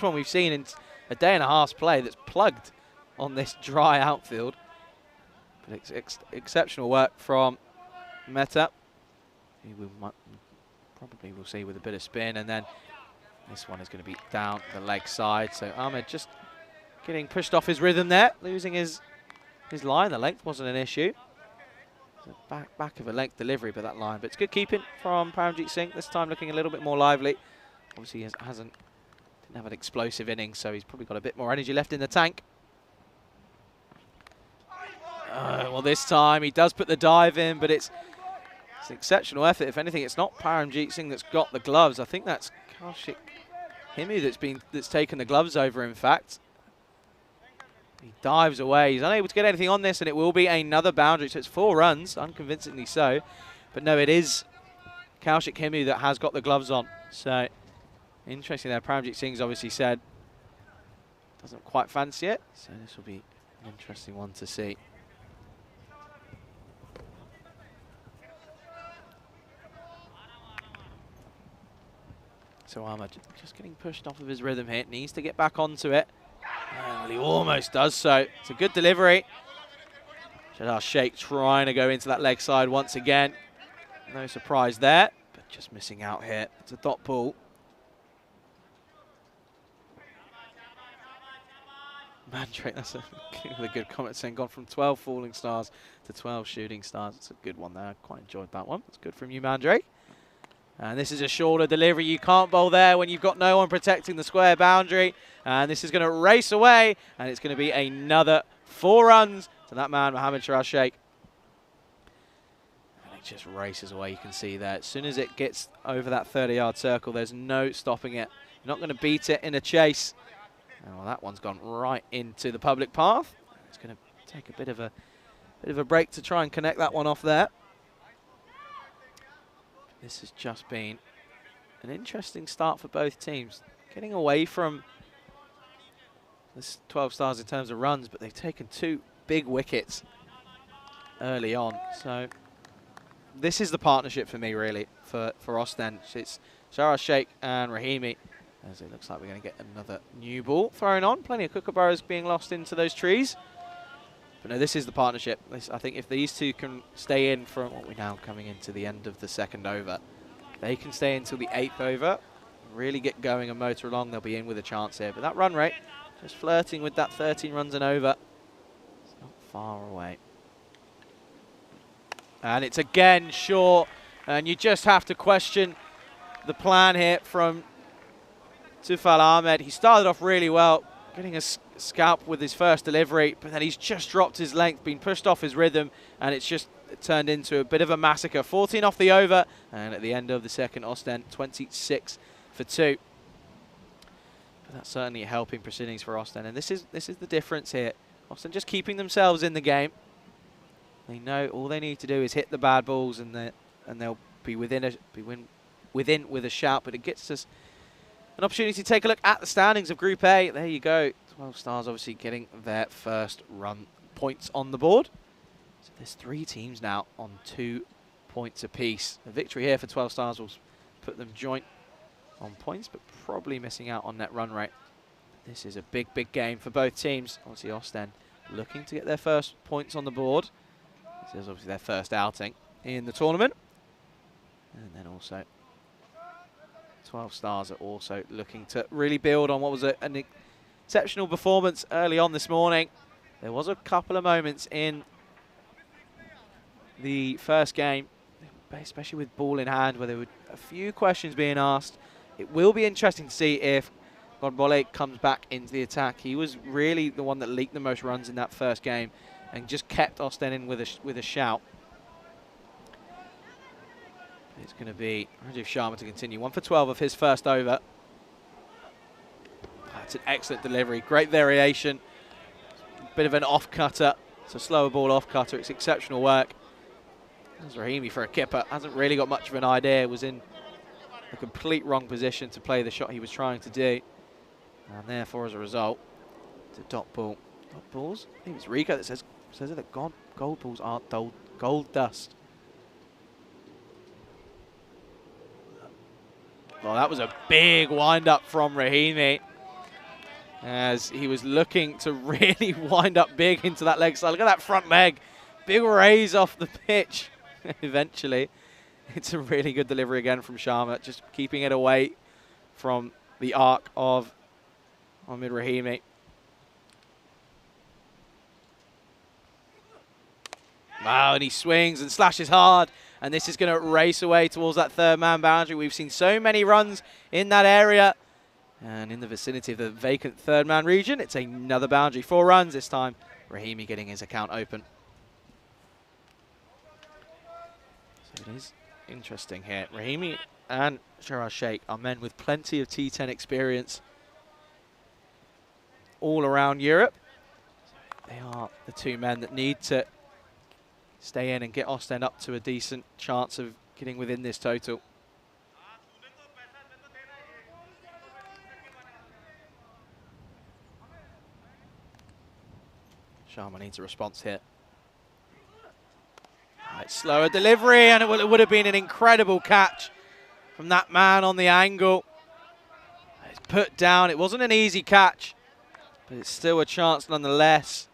one we've seen in a day and a half's play that's plugged on this dry outfield. But it's exceptional work from Mehta. Probably we'll see with a bit of spin, and then this one is going to be down the leg side. So Ahmed just getting pushed off his rhythm there, losing his line. The length wasn't an issue. Back of a length delivery, but that line. But it's good keeping from Paramjit Singh. This time looking a little bit more lively. Obviously he didn't have an explosive inning, so he's probably got a bit more energy left in the tank. Well, this time he does put the dive in, but it's an exceptional effort. If anything, it's not Paramjit Singh that's got the gloves. I think that's Kaushik Himu that's taken the gloves over, in fact. He dives away. He's unable to get anything on this, and it will be another boundary. So it's 4 runs, unconvincingly so. But no, it is Kaushik Himu that has got the gloves on. So interesting there. Paramjit Singh's obviously said doesn't quite fancy it. So this will be an interesting one to see. So Ahmed just getting pushed off of his rhythm here. Needs to get back onto it. And he almost does so. It's a good delivery. Shadar Sheikh trying to go into that leg side once again. No surprise there, but just missing out here. It's a dot ball. Mandrake, that's a good comment saying gone from 12 falling stars to 12 shooting stars. It's a good one there. I quite enjoyed that one. It's good from you, Mandrake. And this is a shorter delivery. You can't bowl there when you've got no one protecting the square boundary. And this is going to race away, and it's going to be another 4 runs to that man, Mohamed Sharaf Sheikh. And it just races away, you can see there. As soon as it gets over that 30-yard circle, there's no stopping it. You're not going to beat it in a chase. Oh, well, that one's gone right into the public path. It's going to take a bit of a break to try and connect that one off there. This has just been an interesting start for both teams. Getting away from this 12 stars in terms of runs, but they've taken 2 big wickets early on. So this is the partnership for me, really, for Ostend. It's Sharaf Sheikh and Rahimi. As it looks like we're going to get another new ball thrown on. Plenty of kookaburras being lost into those trees. But no, this is the partnership. I think if these two can stay in from what we're now coming into the end of the 2nd over, they can stay until the 8th over, really get going and motor along, they'll be in with a chance here. But that run rate, just flirting with that 13 runs and over. It's not far away. And it's again short, and you just have to question the plan here from Tufal Ahmed. He started off really well, getting a scalp with his first delivery, but then he's just dropped his length, been pushed off his rhythm, and it's just turned into a bit of a massacre. 14 off the over, and at the end of the 2nd, Ostend 26 for 2. But that's certainly helping proceedings for Ostend, and this is the difference here. Ostend just keeping themselves in the game. They know all they need to do is hit the bad balls, and they'll be within with a shout. But it gets us an opportunity to take a look at the standings of Group A. There you go. 12 stars obviously getting their first run points on the board. So there's 3 teams now on 2 points apiece. A victory here for 12 stars will put them joint on points, but probably missing out on net run rate. This is a big, big game for both teams. Obviously Ostend looking to get their first points on the board. This is obviously their first outing in the tournament. And then also 12 stars are also looking to really build on what was an exceptional performance early on this morning. There was a couple of moments in the first game, especially with ball in hand, where there were a few questions being asked. It will be interesting to see if Godbole comes back into the attack. He was really the one that leaked the most runs in that first game and just kept Ostend in with a shout. It's going to be Rajiv Sharma to continue. 1 for 12 of his first over. That's an excellent delivery. Great variation. Bit of an off-cutter. It's a slower ball off-cutter. It's exceptional work. There's Rahimi for a kipper. Hasn't really got much of an idea. Was in a complete wrong position to play the shot he was trying to do. And therefore, as a result, it's a dot ball. Dot balls? I think it's Rico that says that gold balls aren't gold dust. Well, that was a big wind-up from Rahimi, as he was looking to really wind up big into that leg side. Look at that front leg. Big raise off the pitch. Eventually, it's a really good delivery again from Sharma, just keeping it away from the arc of Ahmed Rahimi. Wow, and he swings and slashes hard. And this is going to race away towards that 3rd man boundary. We've seen so many runs in that area. And in the vicinity of the vacant 3rd man region, it's another boundary. 4 runs this time. Rahimi getting his account open. So it is interesting here. Rahimi and Sharaf Sheikh are men with plenty of T10 experience all around Europe. They are the 2 men that need to stay in and get Ostend up to a decent chance of getting within this total. Sharma needs a response here. Right, slower delivery, and it would have been an incredible catch from that man on the angle. It's put down. It wasn't an easy catch, but it's still a chance nonetheless.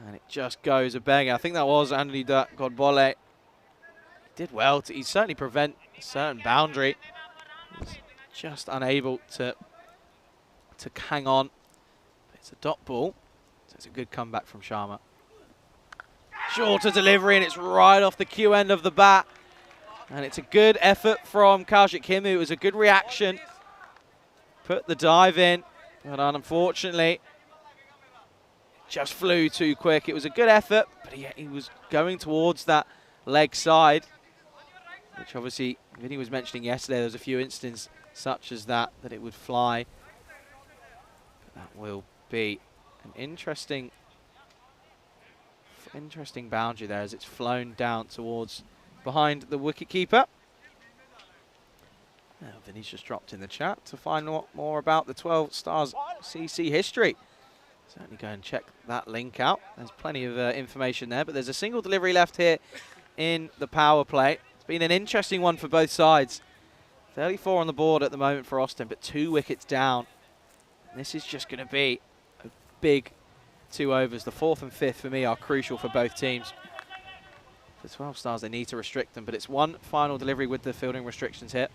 And it just goes a banger. I think that was Andy Godbole. He did well. He certainly prevent a certain boundary. He's just unable to hang on. But it's a dot ball, so it's a good comeback from Sharma. Shorter delivery, and it's right off the Q end of the bat. And it's a good effort from Kaushik Himu. It was a good reaction. Put the dive in, but unfortunately, just flew too quick. It was a good effort, but he was going towards that leg side, which obviously Vinny was mentioning yesterday. There was a few instances such as that it would fly. But that will be an interesting boundary there as it's flown down towards behind the wicketkeeper. Now Vinny's just dropped in the chat to find out more about the 12 Stars CC history. Certainly go and check that link out. There's plenty of information there, but there's a single delivery left here in the power play. It's been an interesting one for both sides. 34 on the board at the moment for Austin, but 2 wickets down. This is just going to be a big 2 overs. The 4th and 5th for me are crucial for both teams. For 12 Stars, they need to restrict them, but it's one final delivery with the fielding restrictions here.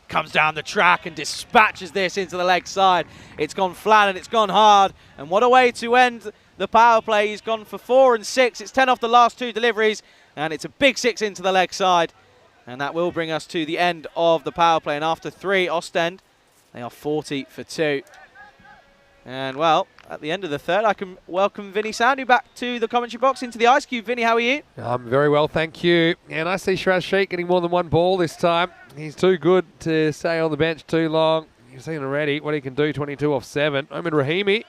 Comes down the track and dispatches this into the leg side. It's gone flat and it's gone hard. And what a way to end the power play. He's gone for 4 and 6. It's 10 off the last 2 deliveries. And it's a big 6 into the leg side. And that will bring us to the end of the power play. And after 3, Ostend, they are 40 for 2. And, well, at the end of the 3rd, I can welcome Vinny Sandhu back to the commentary box into the Ice Cube. Vinny, how are you? I'm very well, thank you. And I see Shiraz Sheikh getting more than 1 ball this time. He's too good to stay on the bench too long. You've seen already what he can do, 22 off 7. Omid Rahimi,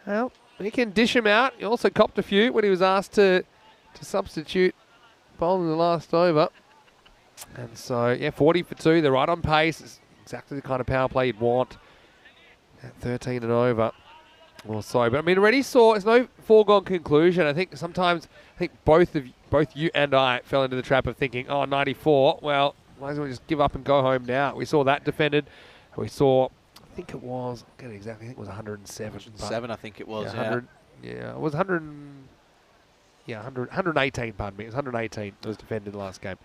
well, he can dish him out. He also copped a few when he was asked to substitute bowling the last over. And so, yeah, 40 for 2. They're right on pace. It's exactly the kind of power play you'd want. 13 and over or so. But I mean, already saw it's no foregone conclusion. I think both you and I fell into the trap of thinking, oh, 94, well, might as well just give up and go home now. We saw that defended. We saw, I think it was 107. 107, I think it was, yeah. It was 118, pardon me. It was 118 that was defended in the last game.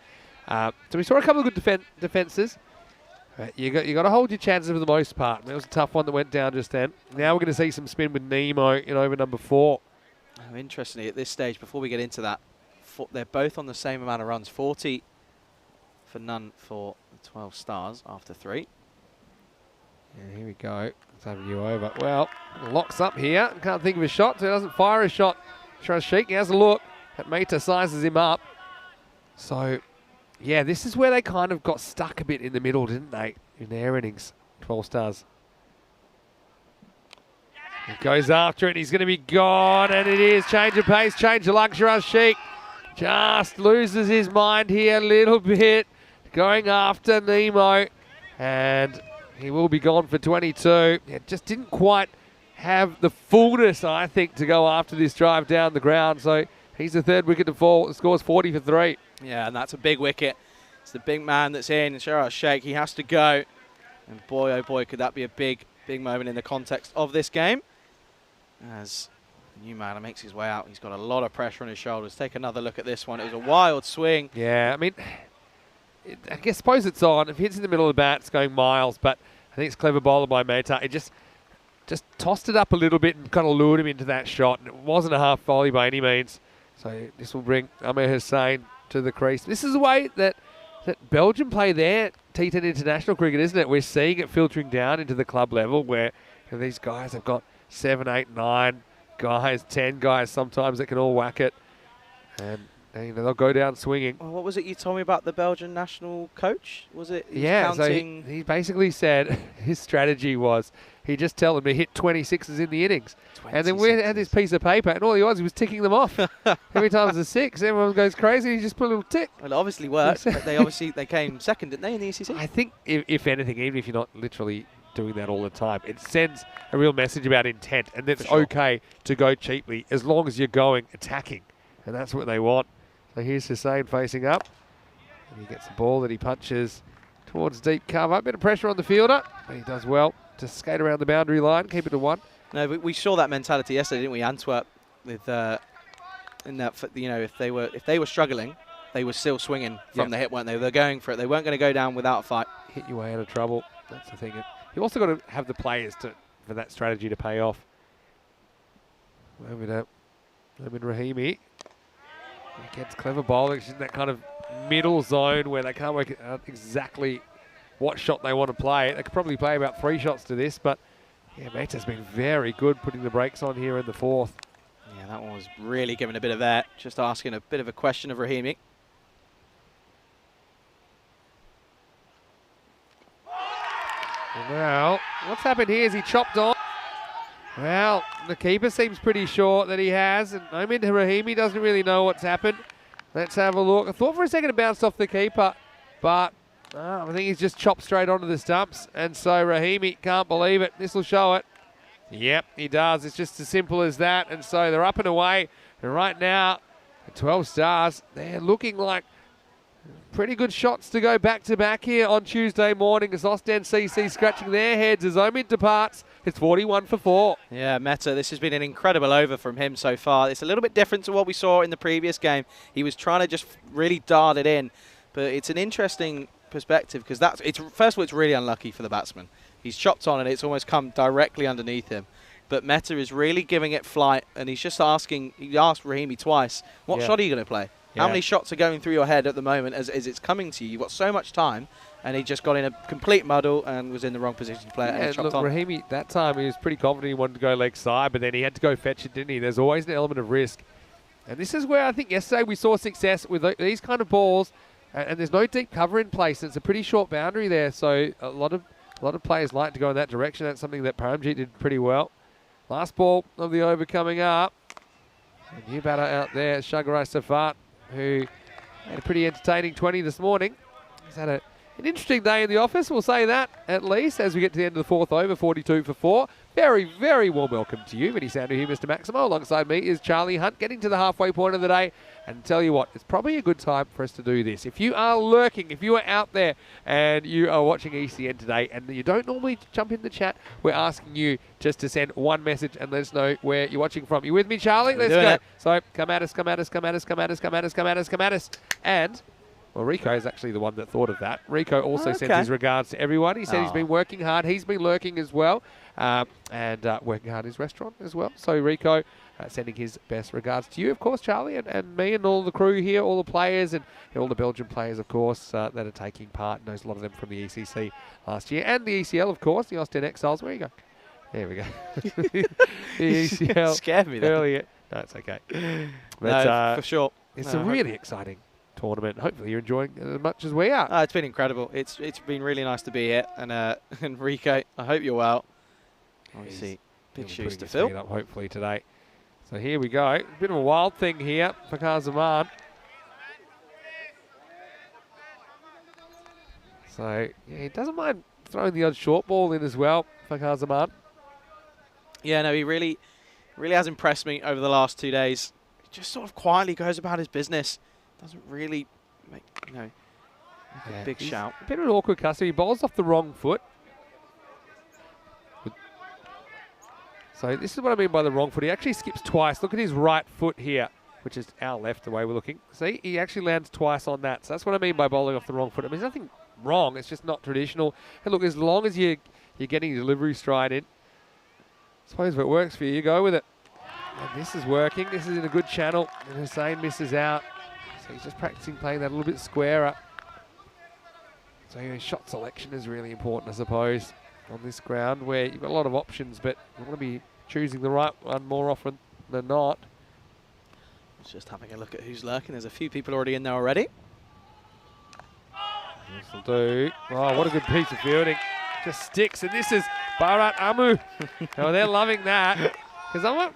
So we saw a couple of good defences. You got to hold your chances for the most part. That was a tough one that went down just then. Now we're going to see some spin with Nemo in over number 4. Oh, interestingly, at this stage, before we get into that, they're both on the same amount of runs. 40 for none for the 12 Stars after 3. Yeah, here we go. Let's have you over. Well, locks up here. Can't think of a shot, so he doesn't fire a shot. Shiraz Sheikh, he has a look. Mehta sizes him up. So, yeah, this is where they kind of got stuck a bit in the middle, didn't they, in their innings, 12 Stars. He goes after it. He's going to be gone, and it is. Change of pace, change of luck. Shiraz Sheikh just loses his mind here a little bit, going after Nemo, and he will be gone for 22. It just didn't quite have the fullness, I think, to go after this drive down the ground. So he's the 3rd wicket to fall. The score's 40 for 3. Yeah, and that's a big wicket. It's the big man that's in, Shiraz Sheikh. He has to go. And boy, oh boy, could that be a big, big moment in the context of this game. As the new man makes his way out, he's got a lot of pressure on his shoulders. Take another look at this one. It was a wild swing. Yeah, I mean, I suppose it's on. If he hits in the middle of the bat, it's going miles. But I think it's clever bowler by Mehta. It just tossed it up a little bit and kind of lured him into that shot. And it wasn't a half volley by any means. So this will bring Amir Hussain to the crease. This is the way that Belgium play their T10 international cricket, isn't it? We're seeing it filtering down into the club level where these guys have got 7, 8, 9 guys, 10 guys sometimes that can all whack it. And they'll go down swinging. Well, what was it you told me about the Belgian national coach? Was it counting? So he basically said his strategy was he just tell them to hit 26s in the innings. And then we had this piece of paper, and all he was ticking them off. Every time it was a 6, everyone goes crazy. He just put a little tick. Well, it obviously worked. But they came second, didn't they, in the ECC? I think, if anything, even if you're not literally doing that all the time. It sends a real message about intent, and it's okay to go cheaply as long as you're going attacking, and that's what they want. So here's Hussein facing up, and he gets the ball that he punches towards deep cover. A bit of pressure on the fielder, but he does well to skate around the boundary line, keep it to 1. No, but we saw that mentality yesterday, didn't we? Antwerp with in that, if they were struggling, they were still swinging from the hip, weren't they? They were going for it. They weren't going to go down without a fight. Hit your way out of trouble. That's the thing. You also got to have the players for that strategy to pay off. Over to Rahimi. He gets clever bowling. She's in that kind of middle zone where they can't work out exactly what shot they want to play. They could probably play about 3 shots to this, but yeah, Meta's been very good putting the brakes on here in the 4th. Yeah, that one was really giving a bit of air. Just asking a bit of a question of Rahimi. Well, what's happened here is he chopped on. Well, the keeper seems pretty sure that he has, and Omid Rahimi doesn't really know what's happened. Let's have a look. I thought for a second it bounced off the keeper, but I think he's just chopped straight onto the stumps, and so Rahimi can't believe it. This will show it. Yep, he does. It's just as simple as that, and so they're up and away. And right now, the 12 Stars, they're looking like pretty good shots to go back-to-back here on Tuesday morning as Ostend CC scratching their heads as Omid departs. It's 41 for 4. Yeah, Meta, this has been an incredible over from him so far. It's a little bit different to what we saw in the previous game. He was trying to just really dart it in, but it's an interesting perspective because first of all, it's really unlucky for the batsman. He's chopped on and it's almost come directly underneath him. But Meta is really giving it flight, and he's just asking, he asked Rahimi twice, what shot are you going to play? How many shots are going through your head at the moment as it's coming to you? You've got so much time, and he just got in a complete muddle and was in the wrong position to play it. And look, on. Rahimi, that time he was pretty confident he wanted to go leg side, but then he had to go fetch it, didn't he? There's always an element of risk. And this is where I think yesterday we saw success with these kind of balls, and there's no deep cover in place. It's a pretty short boundary there, so a lot of players like to go in that direction. That's something that Paramjeet did pretty well. Last ball of the over coming up. A new batter out there, Shagarai Safat, who had a pretty entertaining 20 this morning. He's had an interesting day in the office, we'll say that at least, as we get to the end of the 4th over, 42 for 4. Very, very warm welcome to you. Vinny Sandu here, Mr. Maximo. Alongside me is Charlie Hunt, getting to the halfway point of the day. And tell you what, it's probably a good time for us to do this. If you are lurking, if you are out there and you are watching ECN today and you don't normally jump in the chat, we're asking you just to send one message and let us know where you're watching from. You with me, Charlie? Let's go. So come at us, come at us, come at us, come at us, come at us, come at us, come at us. And well, Rico is actually the one that thought of that. Rico also sends his regards to everyone. He said he's been working hard. He's been lurking as well, and working hard in his restaurant as well. So Rico sending his best regards to you, of course, Charlie, and me and all the crew here, all the players and all the Belgian players, of course, that are taking part. Knows a lot of them from the ECC last year. And the ECL, of course, the Ostend Exiles. Where you go? There we go. The ECL. Scared me there. Earlier. No, it's okay. But, no, for sure. It's a really exciting tournament. Hopefully you're enjoying it as much as we are. It's been incredible. It's been really nice to be here. And Rico, I hope you're well. Obviously, big shoes to fill. Up hopefully today. So here we go. A bit of a wild thing here for Kazaman. So yeah, he doesn't mind throwing the odd short ball in as well for Kazaman. Yeah, no, he really has impressed me over the last 2 days. He just sort of quietly goes about his business. Doesn't really make a big shout. A bit of an awkward customer. He bowls off the wrong foot. So this is what I mean by the wrong foot. He actually skips twice. Look at his right foot here, which is our left, the way we're looking. See, he actually lands twice on that. So that's what I mean by bowling off the wrong foot. I mean, there's nothing wrong. It's just not traditional. And look, as long as you're getting your delivery stride in, I suppose if it works for you, you go with it. And this is working. This is in a good channel. And Hussein misses out. So he's just practicing playing that a little bit squarer. So shot selection is really important, I suppose, on this ground where you've got a lot of options, but you want to be choosing the right one more often than not. Just having a look at who's lurking. There's a few people already in there already. This will do. Oh, what a good piece of fielding. Just sticks, and this is Bharat Amu. Oh, they're loving that. Because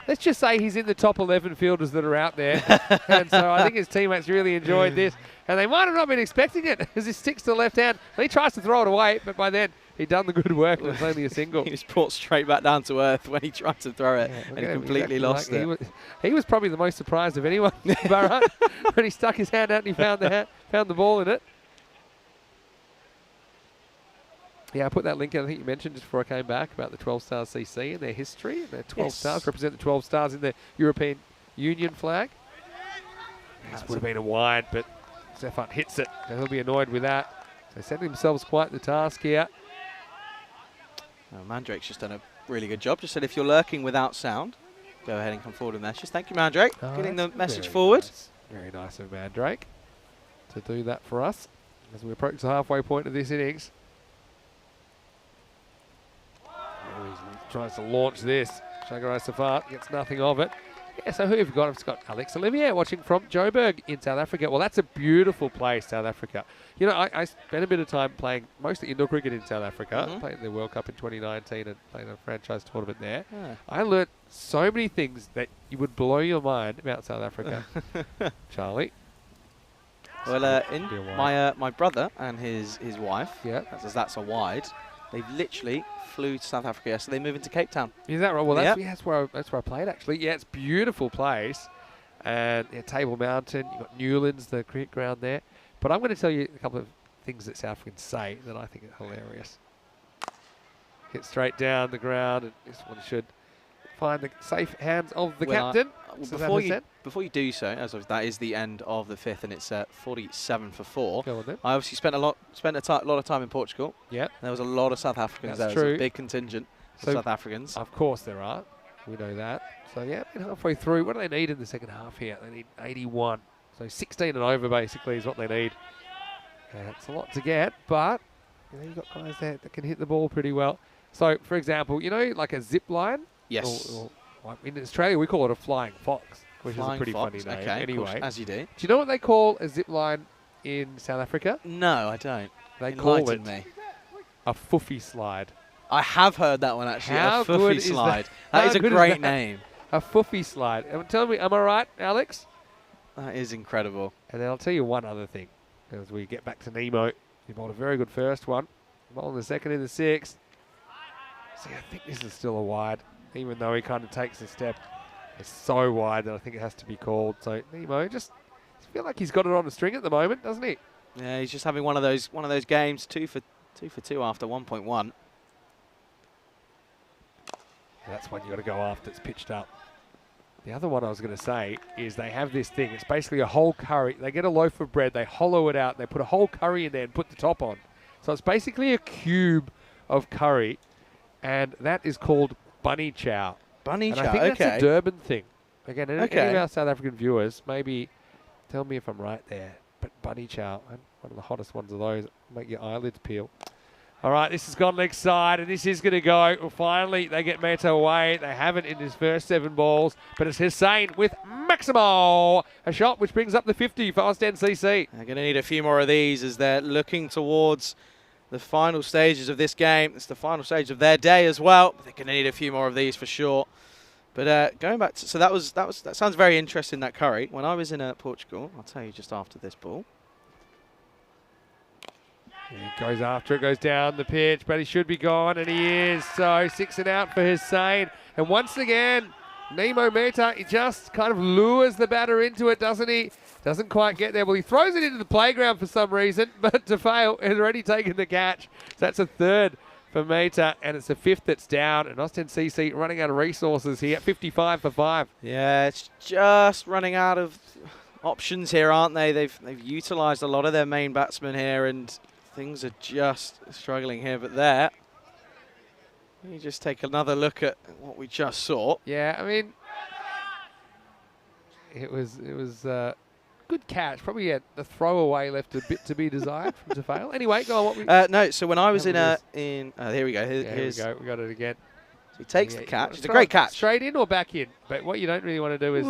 let's just say he's in the top 11 fielders that are out there. And so I think his teammates really enjoyed this. And they might have not been expecting it as he sticks to the left hand. And he tries to throw it away, but by then He'd done the good work, but it's only a single. He was brought straight back down to earth when he tried to throw it, Yeah, and he completely lost it. He was probably the most surprised of anyone, Barra, when he stuck his hand out and he found the ball in it. Yeah, I put that link in, I think you mentioned just before I came back, about the 12 Stars CC and their history. And their 12 stars represent the 12 stars in the European Union flag. This would have been a wide, but Stefan hits it, and he'll be annoyed with that. So setting themselves quite the task here. Mandrake's just done a really good job. Just said if you're lurking without sound, go ahead and come forward with messages. Thank you, Mandrake. Getting the message forward. Nice. Very nice of Mandrake to do that for us as we approach the halfway point of this innings. He tries to launch this. Shagaro Safar gets nothing of it. Yeah, so who have we got? It's got Alex Olivier watching from Joburg in South Africa. Well, that's a beautiful place, South Africa. You know, I spent a bit of time playing mostly indoor cricket in South Africa. Played in the World Cup in 2019 and played a franchise tournament there. I learnt so many things that you would blow your mind about South Africa. Charlie? Well, my brother and his wife, that's a wide, they've literally flew to South Africa yesterday. They move into Cape Town. Is that right? Well, that's where I played, actually. Yeah, it's a beautiful place. And Table Mountain, you've got Newlands, the cricket ground there. But I'm going to tell you a couple of things that South Africans say that I think are hilarious. Hit straight down the ground, and this one should find the safe hands of the captain. Before you do so, as of that is the end of the fifth, and it's 47 for 4. Go on then. I obviously spent a lot of time in Portugal. Yeah, there was a lot of South Africans there. True. There was a big contingent of South Africans. Of course there are. We know that. So yeah, halfway through. What do they need in the second half here? They need 81. So 16 and over basically is what they need. It's a lot to get, but you've got guys there that can hit the ball pretty well. So for example, like a zip line. Yes. Or in Australia, we call it a flying fox, which is a pretty funny name. Okay, anyway, as you do. Do you know what they call a zip line in South Africa? No, I don't. They call it me. A foofy slide. I have heard that one actually. How a foofy slide. That is a great name. A foofy slide. Tell me, am I right, Alex? That is incredible. And then I'll tell you one other thing as we get back to Nemo. He bowled a very good first one. Bowled the second in the sixth. See, I think this is still a wide, even though he kind of takes a step. It's so wide that I think it has to be called. So Nemo just feel like he's got it on the string at the moment, doesn't he? Yeah, he's just having one of those games. 2 for 2 after 1.1. That's one you got to go after. It's pitched up. The other one I was going to say is they have this thing. It's basically a whole curry. They get a loaf of bread, they hollow it out, they put a whole curry in there and put the top on. So it's basically a cube of curry, and that is called bunny chow. Bunny chow, I think that's a Durban thing. Again, any of our South African viewers, maybe tell me if I'm right there. But bunny chow, one of the hottest ones of those, make your eyelids peel. All right, this has gone leg side, and this is going to go. Well, finally, they get Mehta away. They haven't in his first 7 balls, but it's Hussain with Maximo. A shot which brings up the 50 for Ost NCC. They're going to need a few more of these as they're looking towards the final stages of this game. It's the final stage of their day as well. They're going to need a few more of these for sure. But going back to, so that sounds very interesting, that curry. When I was in Portugal, I'll tell you just after this ball. He goes after it, goes down the pitch, but he should be gone, and he is. So 6 and out for Hussain. And once again, Nemo Mehta, he just kind of lures the batter into it, doesn't he? Doesn't quite get there. Well, he throws it into the playground for some reason, but to fail, has already taken the catch. So that's a 3rd for Mehta, and it's the 5th that's down. And Ost NCC running out of resources here, 55 for 5. Yeah, it's just running out of options here, aren't they? They've utilised a lot of their main batsmen here, and things are just struggling here. But there, let me just take another look at what we just saw. Yeah, I mean, it was good catch. Probably had the throwaway left a bit to be desired from to fail. Anyway, go on. What we no, so when I was here we go. Here we go. We got it again. So he takes the catch. It's a great catch. Straight in or back in? But what you don't really want to do is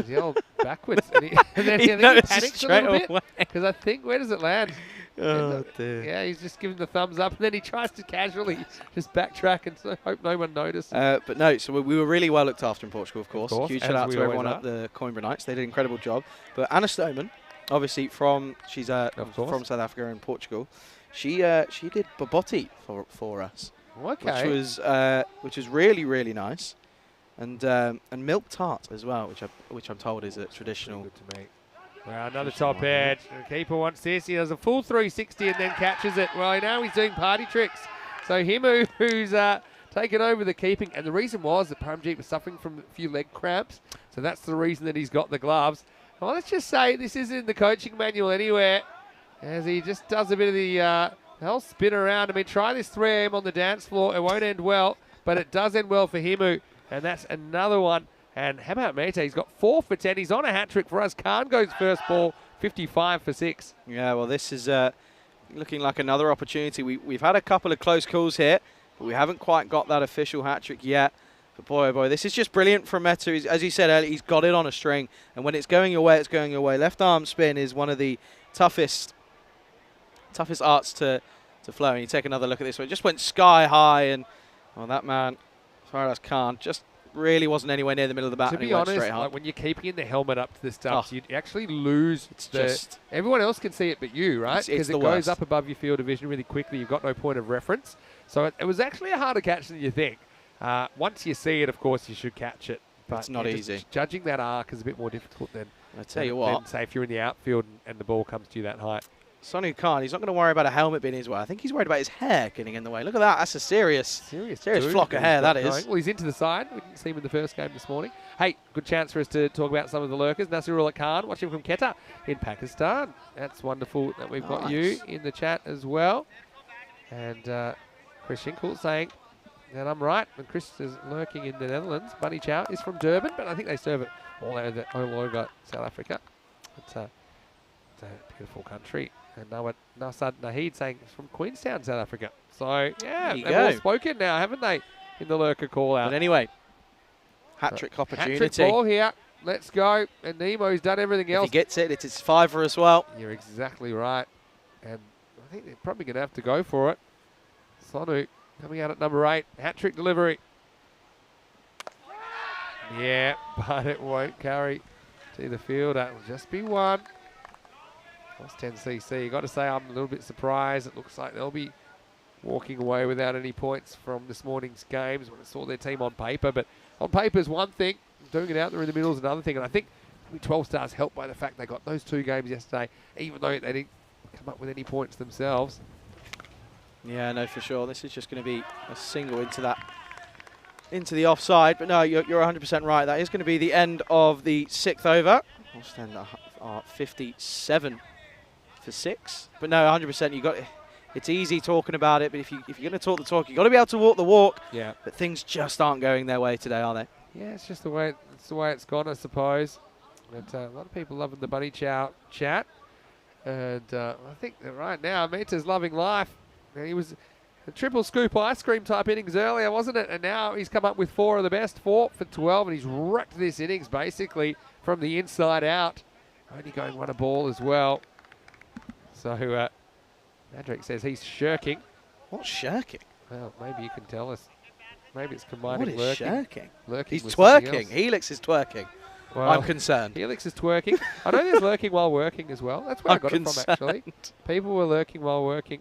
the old backwards. And then he panics a little bit because I think, where does it land? Oh, dear. Yeah, he's just giving the thumbs up, and then he tries to casually just backtrack and so hope no one noticed. But no, so we were really well looked after in Portugal, of course. Huge shout out to everyone are. at the Coimbra Knights. They did an incredible job. But Anna Stoneman, obviously she's from South Africa and Portugal. she did bobotti for us, Okay. which was really nice, and milk tart as well, which I'm told is a traditional. Good to me. Well, another top edge. The keeper wants this. He does a full 360 and then catches it. Well, now he's doing party tricks. So Himu, who's taken over the keeping, and the reason was that Paramjeet was suffering from a few leg cramps, so that's the reason that he's got the gloves. Well, let's just say this isn't in the coaching manual anywhere, as he just does a bit of the whole spin around. I mean, try this 3am on the dance floor. It won't end well, but it does end well for Himu, and that's another one. And how about Mete? He's got 4 for 10. He's on a hat-trick for us. Khan goes first ball, 55 for 6. Yeah, well, this is looking like another opportunity. We've had a couple of close calls here, but we haven't quite got that official hat-trick yet. But boy, oh boy, this is just brilliant from Meta. As you said earlier, he's got it on a string. And when it's going your way, it's going your way. Left arm spin is one of the toughest arts to flow. And you take another look at this one. It just went sky high. And, well, that man, as far as Khan, just really wasn't anywhere near the middle of the bat. To be honest, like when you're keeping the helmet up to the stuff, you actually lose. Everyone else can see it but you, right? Because it goes up above your field of vision really quickly. You've got no point of reference. So it was actually a harder catch than you think. Once you see it, of course, you should catch it. But it's not easy. Judging that arc is a bit more difficult than, I tell you what, say if you're in the outfield and the ball comes to you that height. Sonu Khan, he's not going to worry about a helmet being in his way. I think he's worried about his hair getting in the way. Look at that. That's a serious flock of hair, that is. Well, he's into the side. We didn't see him in the first game this morning. Hey, good chance for us to talk about some of the lurkers. Nasirullah Khan, watching from Quetta in Pakistan. That's wonderful that we've got you in the chat as well. And Chris Schinkel saying that I'm right. And Chris is lurking in the Netherlands. Bunny Chow is from Durban, but I think they serve it all over South Africa. It's a beautiful country. And Nasad Nahid saying it's from Queenstown, South Africa. So, yeah, they've all spoken now, haven't they, in the lurker call-out. But anyway, hat-trick opportunity. Hat-trick ball here. Let's go. And Nemo's done everything else. If he gets it, it's his fiver as well. You're exactly right. And I think they're probably going to have to go for it. Sonu coming out at number 8. Hat-trick delivery. Yeah, but it won't carry to the field. That will just be one. Plus 10cc. You got to say I'm a little bit surprised. It looks like they'll be walking away without any points from this morning's games when I saw their team on paper. But on paper is one thing. Doing it out there in the middle is another thing. And I think 12 Stars helped by the fact they got those 2 games yesterday, even though they didn't come up with any points themselves. Yeah, no, for sure. This is just going to be a single into the offside. But no, you're 100% right. That is going to be the end of the 6th over. We'll stand at 57 for 6. But no, 100%. It's easy talking about it, but if you're going to talk the talk, you've got to be able to walk the walk. Yeah. But things just aren't going their way today, are they? Yeah, it's just the way it's gone, I suppose. But a lot of people loving the Bunny Chow chat. And I think that right now, Meta's loving life. And he was a triple scoop ice cream type innings earlier, wasn't it? And now he's come up with 4 of the best, 4 for 12, and he's wrecked this innings basically from the inside out. Only going 1 a ball as well. So Madrick says he's shirking. What's shirking? Well, maybe you can tell us. Maybe it's combining what is lurking. Shirking? Lurking He's twerking. Helix is twerking. Well, I'm concerned. Helix is twerking. I know there's lurking while working as well. That's where I got it from, actually. People were lurking while working.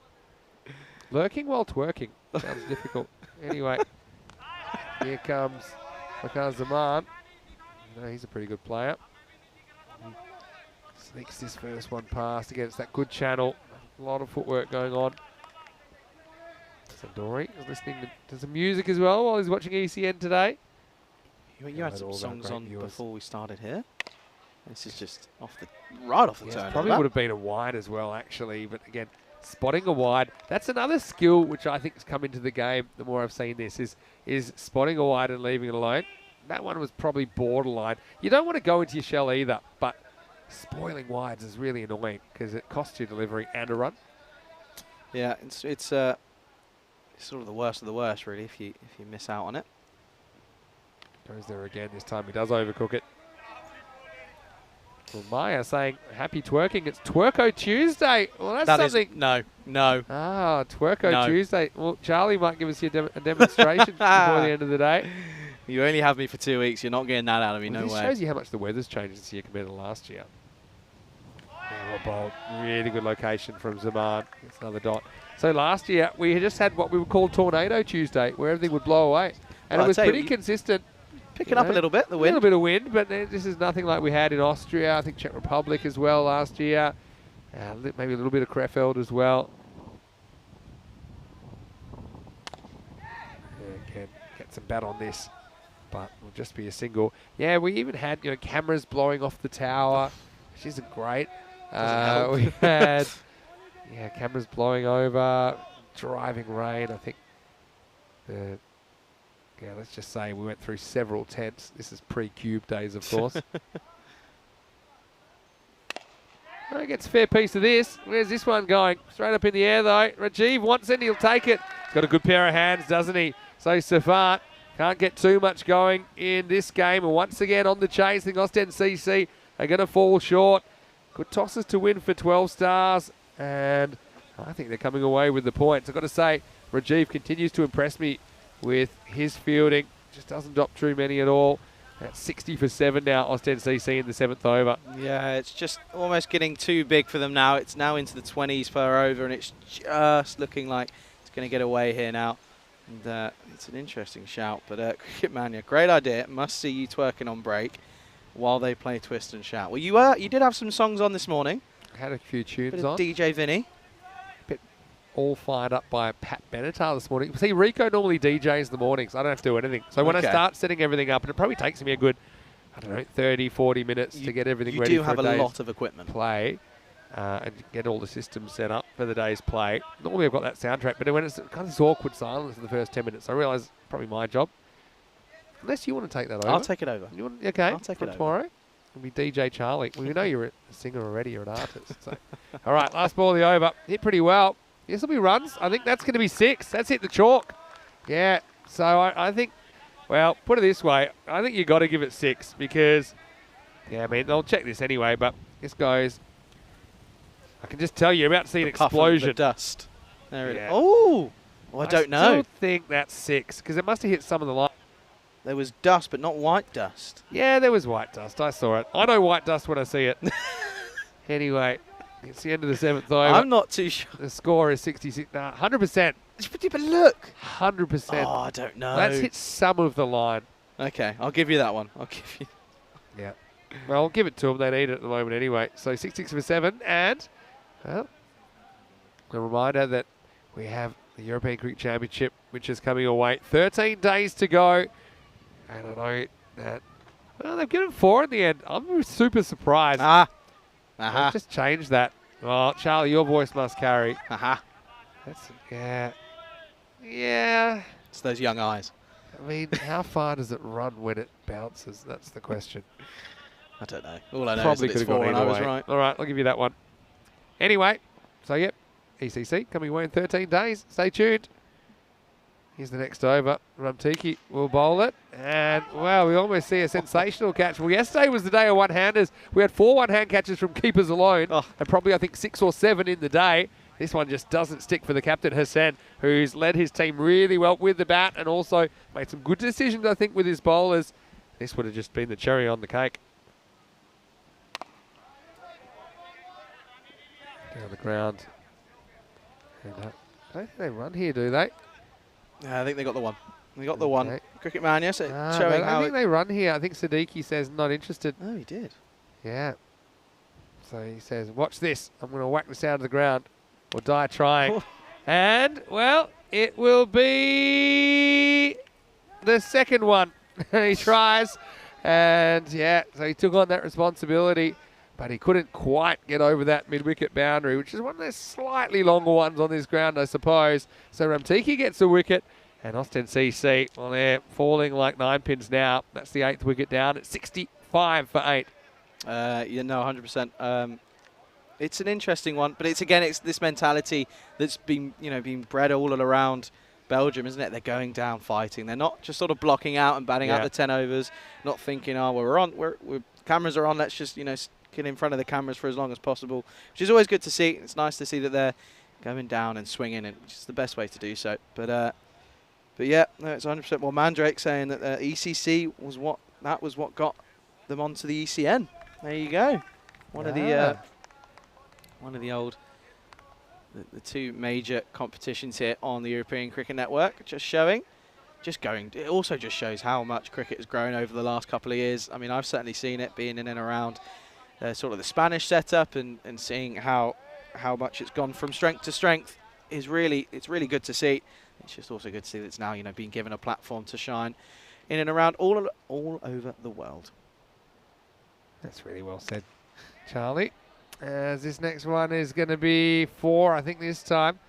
Lurking while twerking. Sounds difficult. Anyway, here comes Fakar Zaman. No, he's a pretty good player. He sneaks this first one past against that good channel. A lot of footwork going on. Sandori is listening to some music as well while he's watching ECN today. You had some songs on before we started here. This is just right off the turn. Probably would have been a wide as well, actually. But again, spotting a wide, that's another skill which I think has come into the game the more I've seen this, is spotting a wide and leaving it alone. That one was probably borderline. You don't want to go into your shell either, but spoiling wides is really annoying because it costs you delivery and a run. Yeah, it's sort of the worst of the worst, really, if you miss out on it. Goes there again. This time he does overcook it. Well, Maya saying, happy twerking. It's Twerko Tuesday. Well, that's something. No. Twerko Tuesday. Well, Charlie might give us a demonstration before the end of the day. You only have me for 2 weeks. You're not getting that out of me, no way. This shows you how much the weather's changed this year compared to last year. Oh, bold. Really good location from Zaman. It's another dot. So last year, we had just had what we would call Tornado Tuesday, where everything would blow away. And Well, it was I'll tell pretty you, consistent. Picking up a little bit, the A wind. little bit of wind, but this is nothing like we had in Austria. I think Czech Republic as well last year. Maybe a little bit of Krefeld as well. Can get some bat on this, but will just be a single. Yeah, we even had cameras blowing off the tower, which isn't great. We had cameras blowing over, driving rain. I think let's just say we went through several tents. This is pre-cube days, of course. He gets a fair piece of this. Where's this one going? Straight up in the air, though. Rajiv wants it, he'll take it. He's got a good pair of hands, doesn't he? So Safat can't get too much going in this game. And once again on the chase, the Ostend CC are going to fall short. Good tosses to win for 12 stars. And I think they're coming away with the points. I've got to say, Rajiv continues to impress me with his fielding. Just doesn't drop too many at all. That's 60 for 7 now, Ostend CC in the 7th over. Yeah, it's just almost getting too big for them now. It's now into the 20s per over, and it's just looking like it's going to get away here now. And it's an interesting shout, but Cricket Mania, great idea. Must see you twerking on break while they play Twist and Shout. Well, you did have some songs on this morning. Had a few tunes Bit on. of DJ Vinny. All fired up by Pat Benatar this morning. See, Rico normally DJs in the mornings. I don't have to do anything. So when I start setting everything up, and it probably takes me a good, 30, 40 minutes to get everything ready for a day's You do have a lot of equipment. Play and get all the systems set up for the day's play. Normally I've got that soundtrack, but when it's kind of this awkward silence in the first 10 minutes, I realise it's probably my job. Unless you want to take that over. I'll take it over. You want, okay, I'll take from it over. tomorrow. It'll be DJ Charlie. Well, we know you're a singer already. You're an artist. So. All right, last ball of the over. Hit pretty well. This will be runs. I think that's going to be 6. That's hit the chalk. Yeah. So I think, well, put it this way. I think you got to give it 6 because, I'll check this anyway, but this goes, I can just tell you, you're about to see an explosion. The dust. There it is. Yeah. Oh, I don't know. I still think that's 6 because it must have hit some of the line. There was dust, but not white dust. Yeah, there was white dust. I saw it. I know white dust when I see it. Anyway. It's the end of the 7th over. I'm not too sure. The score is 66. 100%. But look. 100%. Oh, I don't know. That's hit some of the line. Okay, I'll give you that one. I'll give you. Yeah. Well, I'll give it to them. They need it at the moment anyway. So 66 for 7. And, well, a reminder that we have the European Cricket Championship, which is coming away. 13 days to go. And I know that, well, they've given 4 in the end. I'm super surprised. I've just changed that. Oh, Charlie, your voice must carry. That's, yeah. It's those young eyes. I mean, how far does it run when it bounces? That's the question. I don't know. All I know Probably is could that have it's 4 gone and I either was way. right. All right, I'll give you that one. Anyway, so yep, ECC coming away in 13 days. Stay tuned. Here's the next over. Rumtiki will bowl it. And, wow, we almost see a sensational catch. Well, yesterday was the day of one-handers. We had 4 one-hand catches from keepers alone. And probably, I think, 6 or 7 in the day. This one just doesn't stick for the captain, Hassan, who's led his team really well with the bat and also made some good decisions, I think, with his bowlers. This would have just been the cherry on the cake. Down the ground. And, I don't think they run here, do they? Yeah, I think they got the one. They got the one. Cricket Mania showing how. I think they run here. I think Siddiqui says not interested. Oh, he did. Yeah. So he says, watch this. I'm going to whack this out of the ground or die trying. And, well, it will be the second one. He tries. And, yeah, so he took on that responsibility. But he couldn't quite get over that mid-wicket boundary, which is one of those slightly longer ones on this ground, I suppose. So Ramtiki gets a wicket, and Ostend CC, well, they're falling like 9 pins now. That's the 8th wicket down at 65 for 8. Yeah, no, 100%. It's an interesting one, but it's this mentality that's been bred all around Belgium, isn't it? They're going down fighting. They're not just sort of blocking out and batting out the 10 overs, not thinking, oh, well, we're cameras are on. Let's just get in front of the cameras for as long as possible, which is always good to see. It's nice to see that they're going down and swinging, which is the best way to do so. But yeah, no, it's 100%. Well, Mandrake saying that ECC was what got them onto the ECN. There you go. One of the one of the old, the two major competitions here on the European Cricket Network, it also just shows how much cricket has grown over the last couple of years. I mean, I've certainly seen it being in and around sort of the Spanish setup, and seeing how much it's gone from strength to strength it's really good to see. It's just also good to see that it's now, you know, being given a platform to shine in and around all over the world. That's really well said, Charlie. As this next one is going to be 4, I think, this time.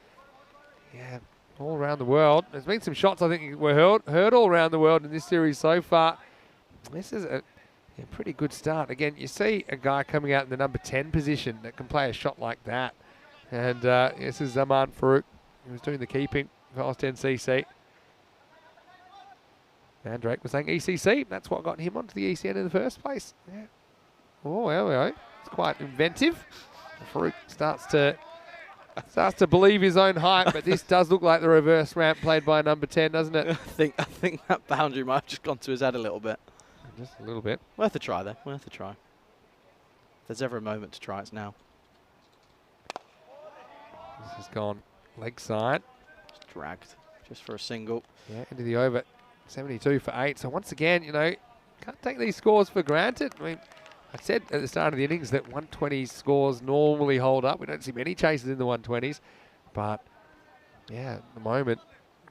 Yeah, all around the world. There's been some shots, I think, were heard all around the world in this series so far. This is a pretty good start. Again, you see a guy coming out in the number 10 position that can play a shot like that. And this is Zaman Farouk, who's doing the keeping for Austin CC. And Drake was saying ECC. That's what got him onto the ECN in the first place. Yeah. Oh, there we go. It's quite inventive. Farouk starts to believe his own hype, but this does look like the reverse ramp played by number 10, doesn't it? I think that boundary might have just gone to his head a little bit. Just a little bit. Worth a try, though. Worth a try. If there's ever a moment to try, it's now. This has gone leg side. Just dragged, just for a single. Yeah, into the over. 72 for 8. So once again, you know, can't take these scores for granted. I mean, I said at the start of the innings that 120 scores normally hold up. We don't see many chases in the 120s. But, yeah, at the moment,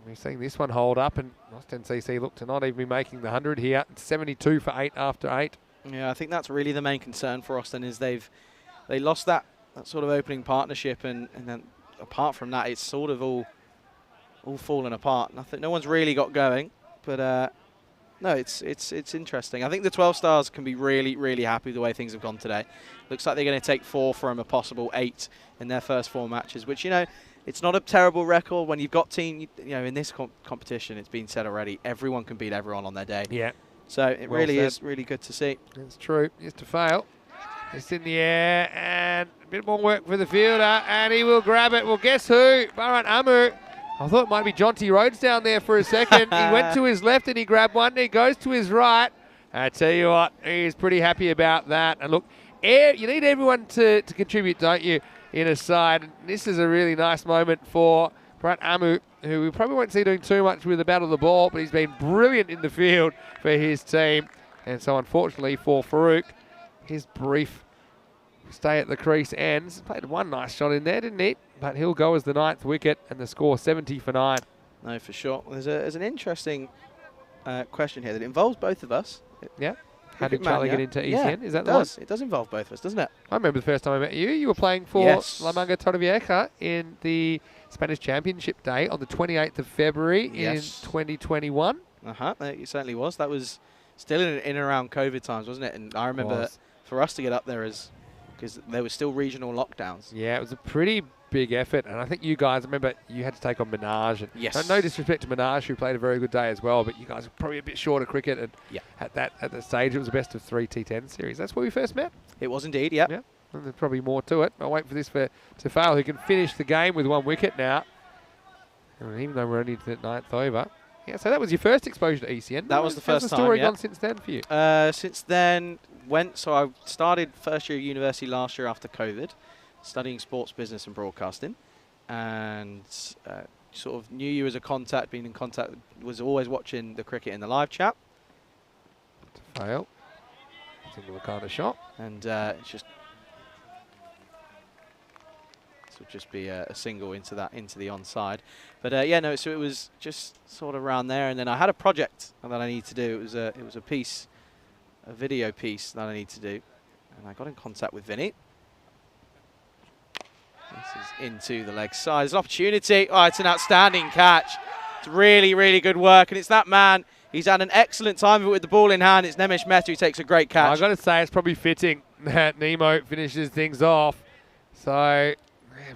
we're seeing this one hold up. And Austin CC look to not even be making the 100 here. It's 72 for 8 after 8. Yeah, I think that's really the main concern for Austin, is they lost that sort of opening partnership. And then apart from that, it's sort of all fallen apart. No one's really got going. But no, it's interesting. I think the 12 stars can be really, really happy with the way things have gone today. Looks like they're going to take 4 from a possible 8 in their first 4 matches, which, you know, it's not a terrible record when you've got team. You know, in this competition, it's been said already, everyone can beat everyone on their day. Yeah. So it really is really good to see. It's true. It's to fail. It's in the air, and a bit more work for the fielder, and he will grab it. Well, guess who? Baran Amu. I thought it might be Jonty Rhodes down there for a second. He went to his left and he grabbed one. He goes to his right. I tell you what, he's pretty happy about that. And look, you need everyone to contribute, don't you, in a side. And this is a really nice moment for Baran Amu, who we probably won't see doing too much with the bat of the ball, but he's been brilliant in the field for his team. And so unfortunately for Farouk, his brief stay at the crease ends. Played one nice shot in there, didn't he? But he'll go as the 9th wicket, and the score 70 for 9. No, for sure. There's an interesting question here that involves both of us. Yeah. How did Charlie get into ECN? Yeah, Is that the one? It does involve both of us, doesn't it? I remember the first time I met you. You were playing for La Manga Torrevieja in the Spanish Championship Day on the 28th of February in 2021. It certainly was. That was still in and around COVID times, wasn't it? And I remember for us to get up there because there were still regional lockdowns. Yeah, it was a pretty big effort, and I think you guys, remember, you had to take on Minaj. And yes. No disrespect to Minaj, who played a very good day as well, but you guys were probably a bit short of cricket, and at the stage it was a best of 3 T10 series. That's where we first met. It was indeed, yeah. And there's probably more to it. I'll wait for this to fail, who can finish the game with 1 wicket now. And even though we're only to the 9th over. Yeah, so that was your first exposure to ECN. That was the first time, How's the story gone since then for you? Since then, so I started first year of university last year after COVID, studying sports business and broadcasting, and sort of knew you as a contact, being in contact, was always watching the cricket in the live chat. To fail. Single kind of shot. And it's just, this would just be a single into the onside. But yeah, no, so it was just sort of around there, and then I had a project that I needed to do. It was a video piece that I need to do, and I got in contact with Vinny. This is into the leg side. There's an opportunity. Oh, it's an outstanding catch. It's really, really good work, and it's that man. He's had an excellent time with the ball in hand. It's Nemesh Mehta who takes a great catch. I've got to say, it's probably fitting that Nemo finishes things off. So,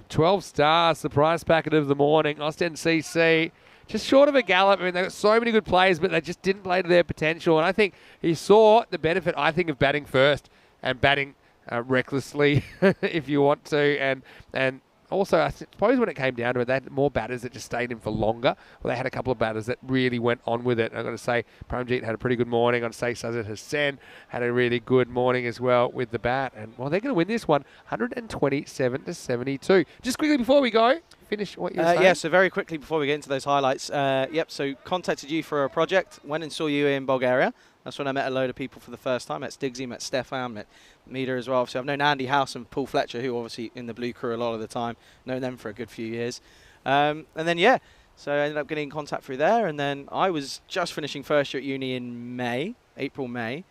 12 stars, the prize packet of the morning. Austin CC, just short of a gallop. I mean, they've got so many good players, but they just didn't play to their potential. And I think he saw the benefit, I think, of batting first and batting recklessly, if you want to. And also, I suppose when it came down to it, they had more batters that just stayed in for longer. Well, they had a couple of batters that really went on with it. I've got to say, Paramjeet had a pretty good morning. I'd say Sazit Hassan had a really good morning as well with the bat. And, well, they're going to win this one, 127-72. Just quickly before we go, finish what you're saying. Yeah, so very quickly before we get into those highlights. So contacted you for a project, went and saw you in Bulgaria. That's when I met a load of people for the first time. Met Stigsy, met Stefan, met Mida as well. Obviously, I've known Andy House and Paul Fletcher, who obviously in the Blue Crew a lot of the time. Known them for a good few years. And then, so I ended up getting in contact through there. And then I was just finishing first year at uni in April, May.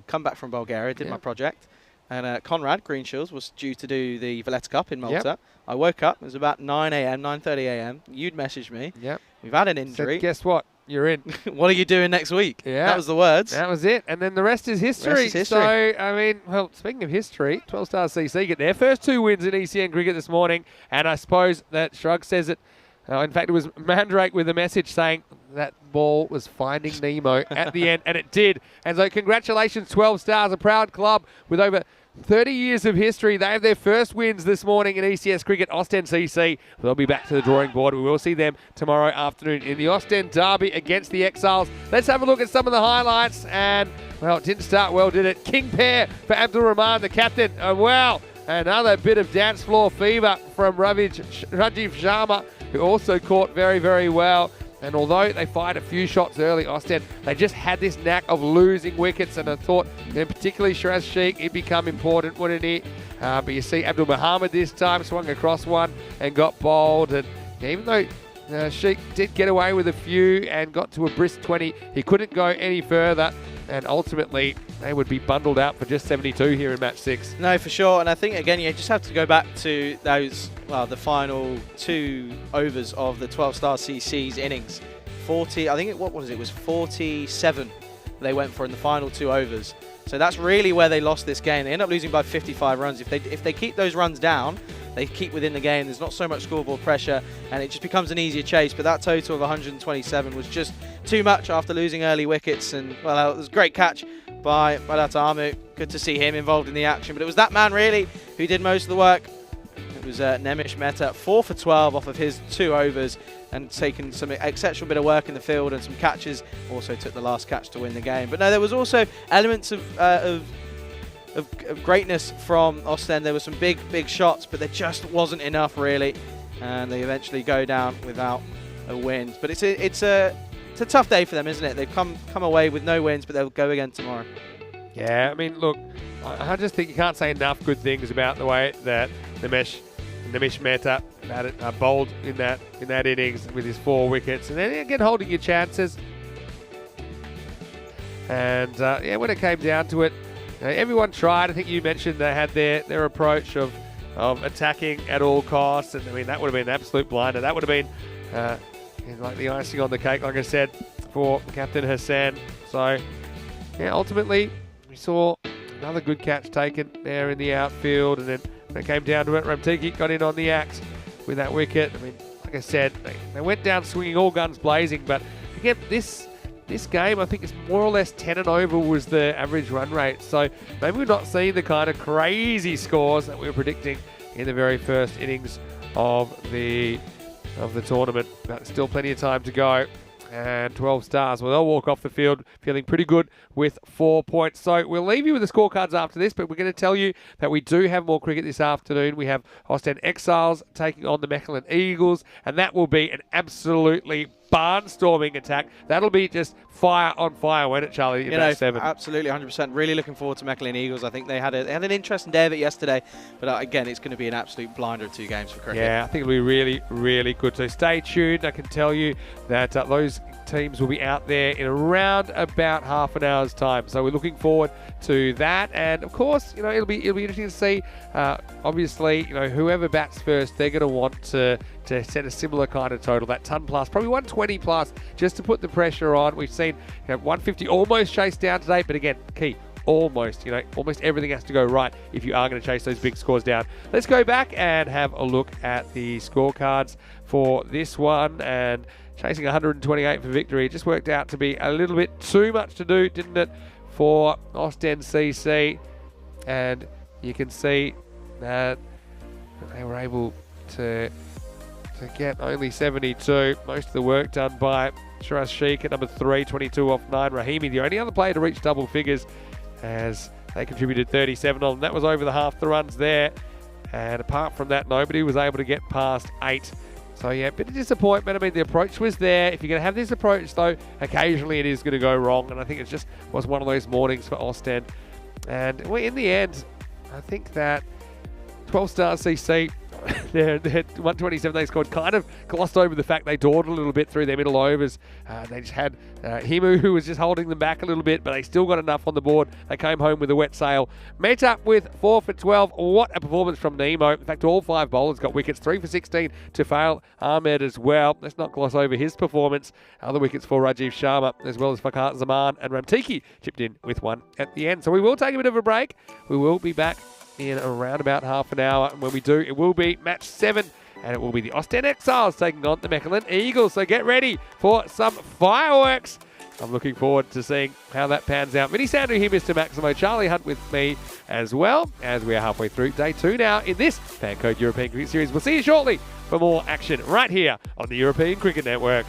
Come back from Bulgaria, did my project. And Conrad Greenshields was due to do the Valletta Cup in Malta. Yep. I woke up, it was about 9 a.m., 9:30 a.m. You'd messaged me. Yep. We've had an injury. Said, guess what? You're in. What are you doing next week? Yeah. That was the words. That was it. And then the rest is history. Rest is history. So, I mean, well, speaking of history, 12 Stars CC get their first 2 wins in ECN cricket this morning. And I suppose that Shrug says it. In fact, it was Mandrake with a message saying that ball was finding Nemo at the end, and it did. And so congratulations, 12 Stars, a proud club with over 30 years of history. They have their first wins this morning in ECS cricket, Ostend CC. They'll be back to the drawing board. We will see them tomorrow afternoon in the Ostend Derby against the Exiles. Let's have a look at some of the highlights. And, well, it didn't start well, did it? King pair for Abdul Rahman, the captain. Wow, another bit of dance floor fever from Rajiv Sharma, who also caught very, very well. And although they fired a few shots early, Ostend, they just had this knack of losing wickets. And I thought, particularly Shiraz Sheikh, he'd become important, wouldn't he? But you see Abdul Muhammad this time swung across one and got bowled. And even though Sheikh did get away with a few and got to a brisk 20, he couldn't go any further. And ultimately, they would be bundled out for just 72 here in match 6. No, for sure. And I think, again, you just have to go back to those, the final 2 overs of the 12 Star CC's innings. 40, I think it was 47 they went for in the final 2 overs. So that's really where they lost this game. They end up losing by 55 runs. If they keep those runs down, they keep within the game. There's not so much scoreboard pressure, and it just becomes an easier chase. But that total of 127 was just too much after losing early wickets. And, well, it was a great catch by Latamu. Good to see him involved in the action. But it was that man, really, who did most of the work. It was Nemish Mehta, 4 for 12 off of his 2 overs and taken some exceptional bit of work in the field and some catches. Also took the last catch to win the game. But no, there was also elements of greatness from Ostend. There were some big shots, but there just wasn't enough, really. And they eventually go down without a win. But it's a tough day for them, isn't it? They've come away with no wins, but they'll go again tomorrow. Yeah, I mean, look, I just think you can't say enough good things about the way that Nemish Mehta bowled in that innings with his 4 wickets, and then again holding your chances. And when it came down to it, everyone tried. I think you mentioned they had their approach of attacking at all costs, and I mean that would have been an absolute blinder. That would have been like the icing on the cake, like I said, for Captain Hassan. So yeah, ultimately we saw another good catch taken there in the outfield, and then when it came down to it, Ramtiki got in on the axe with that wicket. I mean, like I said, they went down swinging all guns blazing, but again, this game, I think it's more or less 10 and over was the average run rate. So maybe we're not seeing the kind of crazy scores that we were predicting in the very first innings of the tournament. But still plenty of time to go. And 12 Stars, well, they'll walk off the field feeling pretty good with 4 points. So we'll leave you with the scorecards after this, but we're going to tell you that we do have more cricket this afternoon. We have Ostend Exiles taking on the Mechelen Eagles, and that will be an absolutely barnstorming attack. That'll be just fire on fire, won't it, Charlie? Match 7. Absolutely, 100%. Really looking forward to Mechelen Eagles. I think they had an interesting day of it yesterday, but again, it's going to be an absolute blinder of 2 games for cricket. Yeah, I think it'll be really, really good. So stay tuned. I can tell you that those teams will be out there in around about half an hour's time. So we're looking forward to that, and of course, it'll be interesting to see. Obviously, whoever bats first, they're going to want to set a similar kind of total, that ton plus, probably 120 plus, just to put the pressure on. We've seen 150 almost chased down today, but again, key, almost everything has to go right if you are going to chase those big scores down. Let's go back and have a look at the scorecards for this one, and chasing 128 for victory. It just worked out to be a little bit too much to do, didn't it, for Ostend CC? And you can see that they were able to get only 72. Most of the work done by Shiraz Sheikh at number 3, 22 off 9. Rahimi, the only other player to reach double figures, as they contributed 37 on them. That was over the half the runs there. And apart from that, nobody was able to get past 8. So yeah, a bit of disappointment. I mean, the approach was there. If you're going to have this approach, though, occasionally it is going to go wrong. And I think it just was one of those mornings for Ostend. And well, in the end, I think that 12 Stars CC, their 127 they scored, kind of glossed over the fact they dawdled a little bit through their middle overs. They just had Himu, who was just holding them back a little bit, but they still got enough on the board. They came home with a wet sail. Met up with 4 for 12. What a performance from Nemo. In fact, all 5 bowlers got wickets. 3 for 16 to Fail Ahmed as well. Let's not gloss over his performance. Other wickets for Rajiv Sharma, as well as Fakat Zaman, and Ramtiki chipped in with 1 at the end. So we will take a bit of a break. We will be back in around about half an hour, and when we do, it will be match 7, and it will be the Ostend Exiles taking on the Mechelen Eagles. So get ready for some fireworks. I'm looking forward to seeing how that pans out. Vinny Sandhu here, Mr. Maximo, Charlie Hunt with me as well, as we are halfway through day 2 now in this FanCode European Cricket Series. We'll see you shortly for more action right here on the European Cricket Network.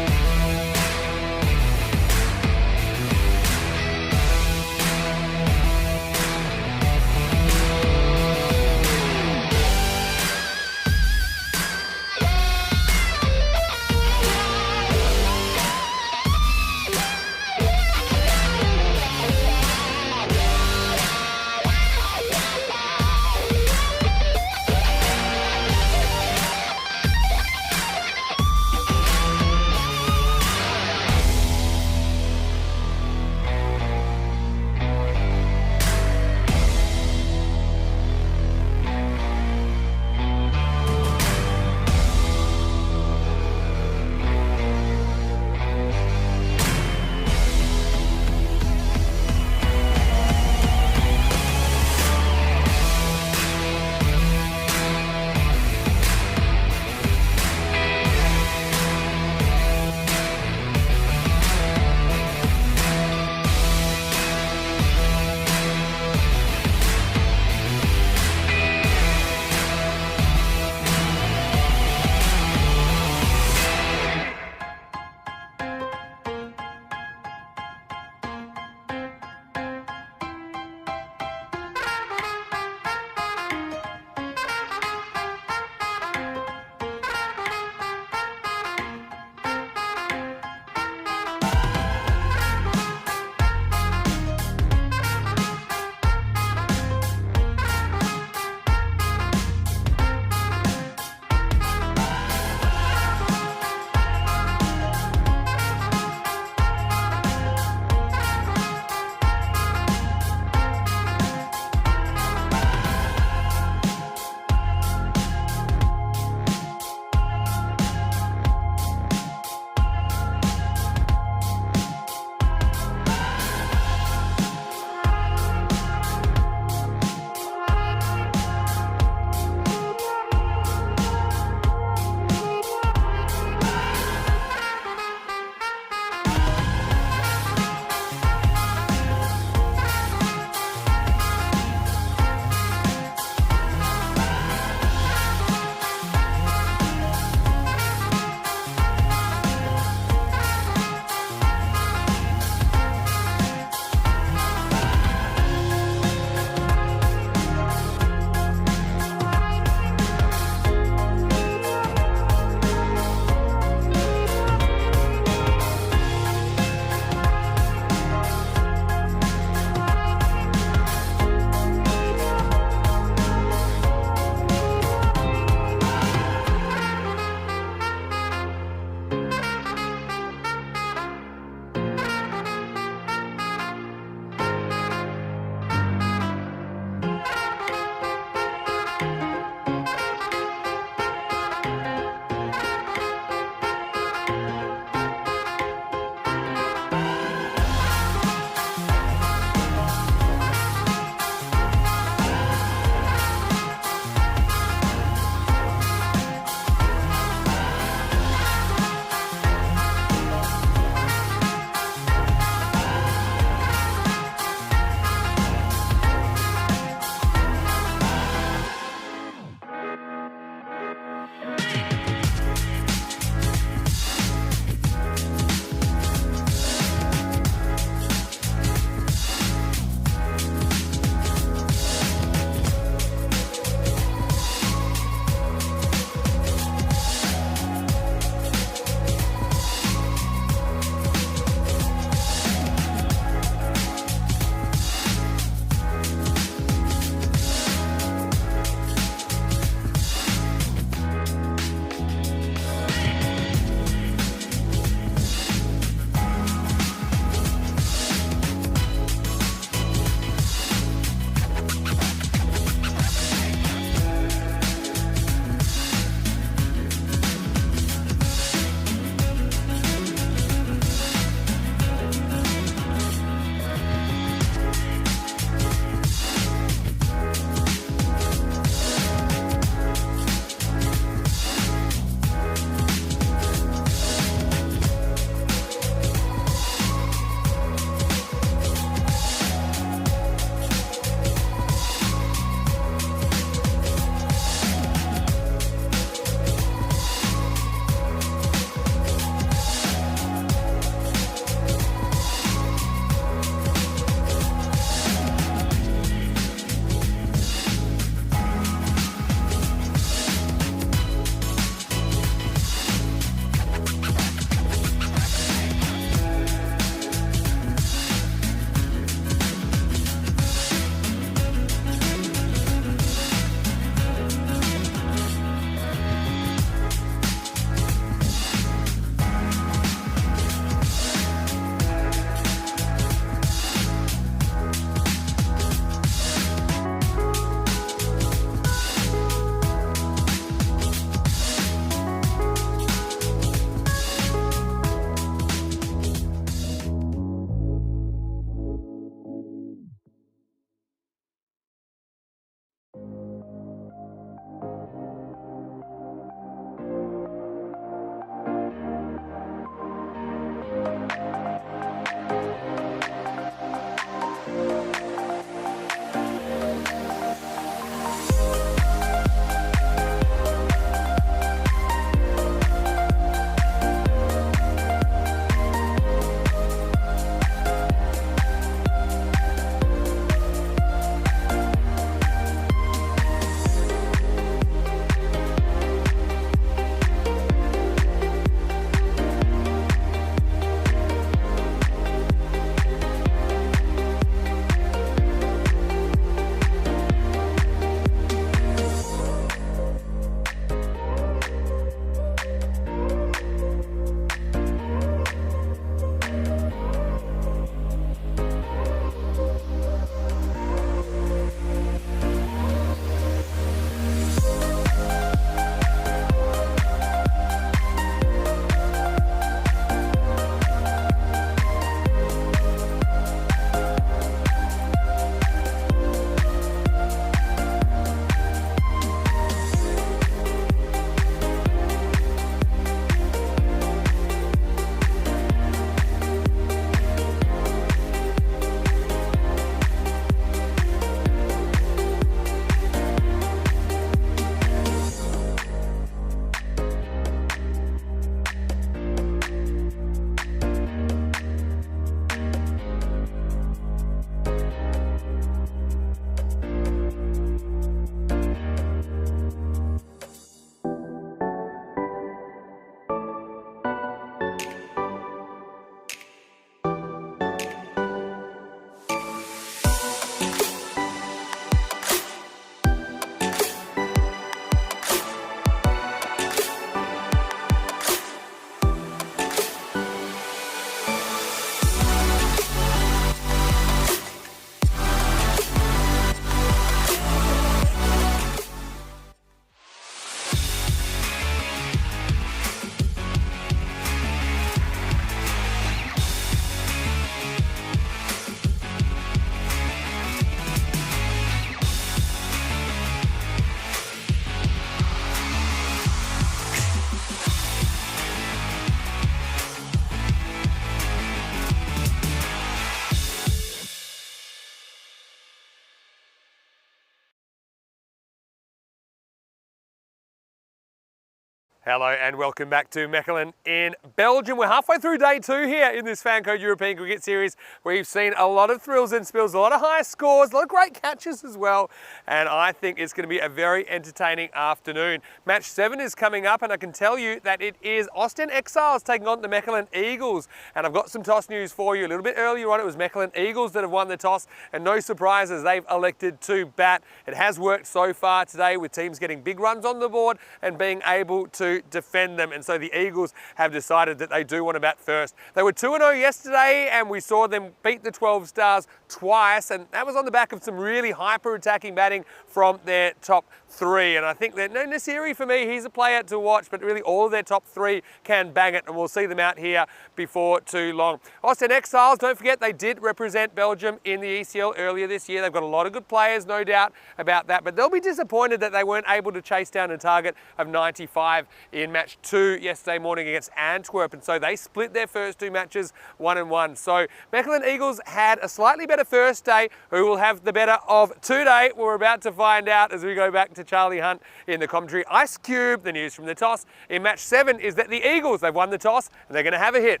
Hello and welcome back to Mechelen in Belgium. We're halfway through day 2 here in this FanCode European Cricket Series. We've seen a lot of thrills and spills, a lot of high scores, a lot of great catches as well. And I think it's going to be a very entertaining afternoon. Match 7 is coming up and I can tell you that it is Ostend Exiles taking on the Mechelen Eagles. And I've got some toss news for you. A little bit earlier on it was Mechelen Eagles that have won the toss and no surprises, they've elected to bat. It has worked so far today with teams getting big runs on the board and being able to defend them, and so the Eagles have decided that they do want to bat first. They were 2-0 yesterday and we saw them beat the 12 Stars twice, and that was on the back of some really hyper-attacking batting from their top 3. And I think that Nasiri, for me, he's a player to watch, but really all of their top 3 can bang it, and we'll see them out here before too long. Ostend Exiles, don't forget, they did represent Belgium in the ECL earlier this year. They've got a lot of good players, no doubt about that, but they'll be disappointed that they weren't able to chase down a target of 95 in match 2 yesterday morning against Antwerp, and so they split their first 2 matches 1-1. So Mechelen Eagles had a slightly better first day. Who will have the better of today? We're about to find out as we go back to Charlie Hunt in the commentary. Ice Cube, the news from the toss in match 7 is that the Eagles, they've won the toss and they're going to have a hit.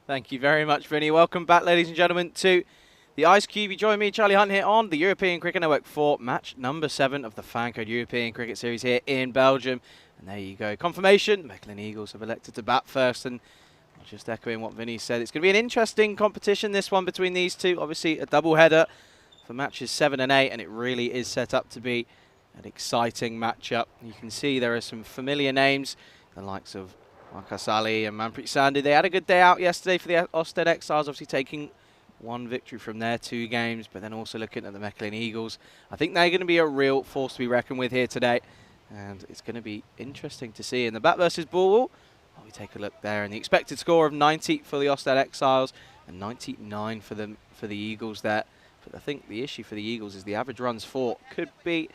Thank you very much, Vinny. Welcome back, ladies and gentlemen, to the Ice Cube. You join me, Charlie Hunt, here on the European Cricket Network for match number 7 of the FanCode European Cricket Series here in Belgium. And there you go. Confirmation, the Mechelen Eagles have elected to bat first. And just echoing what Vinny said, it's going to be an interesting competition, this one, between these two. Obviously, a double-header for matches 7 and 8, and it really is set up to be an exciting matchup. You can see there are some familiar names, the likes of Marcus Ali and Manpreet Sandhu. They had a good day out yesterday for the Ostend Exiles, obviously taking one victory from their 2 games, but then also looking at the Mechelen Eagles. I think they're going to be a real force to be reckoned with here today, and it's going to be interesting to see. In the bat versus ball, we take a look there, and the expected score of 90 for the Ostend Exiles and 99 for the Eagles there. But I think the issue for the Eagles is the average runs for could be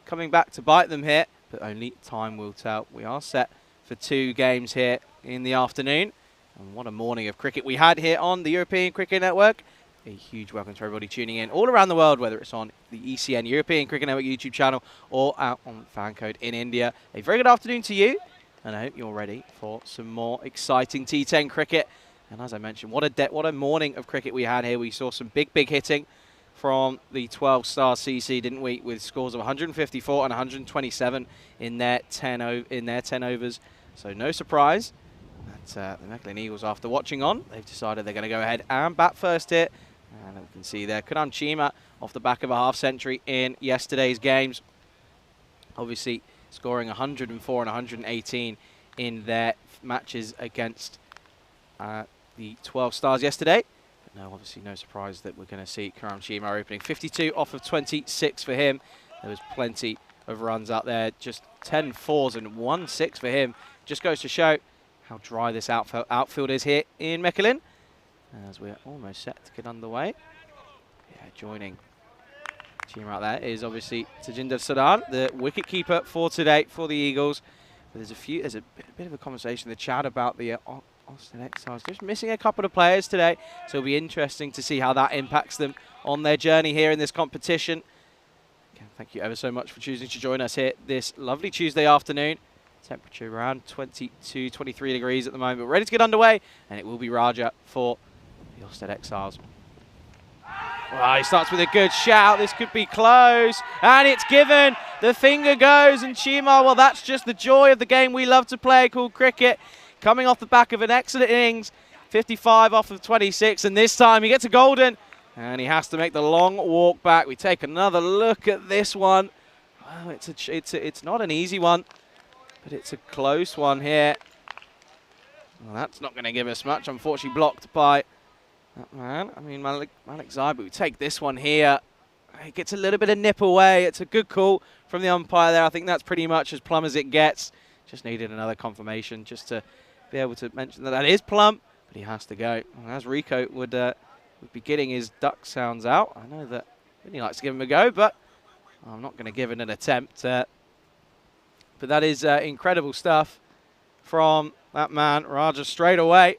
coming back to bite them here, but only time will tell. We are set for 2 games here in the afternoon. And what a morning of cricket we had here on the European Cricket Network. A huge welcome to everybody tuning in all around the world, whether it's on the ECN European Cricket Network YouTube channel or out on FanCode in India. A very good afternoon to you, and I hope you're ready for some more exciting T10 cricket. And as I mentioned, what a morning of cricket we had here. We saw some big hitting from the 12 Star CC, didn't we, with scores of 154 and 127 in their 10 overs. So no surprise that the Mechelen Eagles, after watching on, they've decided they're going to go ahead and bat first here. And we can see there, Kunal Chima off the back of a half-century in yesterday's games. Obviously scoring 104 and 118 in their matches against the 12 Stars yesterday. But no, obviously no surprise that we're going to see Kunal Chima opening 52 off of 26 for him. There was plenty of runs out there, just 10 fours and 1 6 for him. Just goes to show how dry this outfield is here in Mechelen. As we're almost set to get underway. Yeah, joining Chima out there is obviously Tajinder Sardan, the wicketkeeper for today for the Eagles. But there's a bit of a conversation in the chat about the Ostend Exiles just missing a couple of players today. So it'll be interesting to see how that impacts them on their journey here in this competition. Again, thank you ever so much for choosing to join us here this lovely Tuesday afternoon. Temperature around 22, 23 degrees at the moment. But ready to get underway, and it will be Raja for the Ostend Exiles. Well, he starts with a good shout. This could be close, and it's given. The finger goes, and Chima, well, that's just the joy of the game we love to play called cricket. Coming off the back of an excellent innings, 55 off of 26, and this time he gets a golden, and he has to make the long walk back. We take another look at this one. Well, it's not an easy one, but it's a close one here. Well, that's not going to give us much. Unfortunately blocked by that man. I mean, Malik Zai, but we take this one here. It gets a little bit of nip away. It's a good call from the umpire there. I think that's pretty much as plumb as it gets. Just needed another confirmation just to be able to mention that is plumb, but he has to go. And as Rico would be getting his duck sounds out, I know that he likes to give him a go, but I'm not going to give it an attempt. But that is incredible stuff from that man, Raja, straight away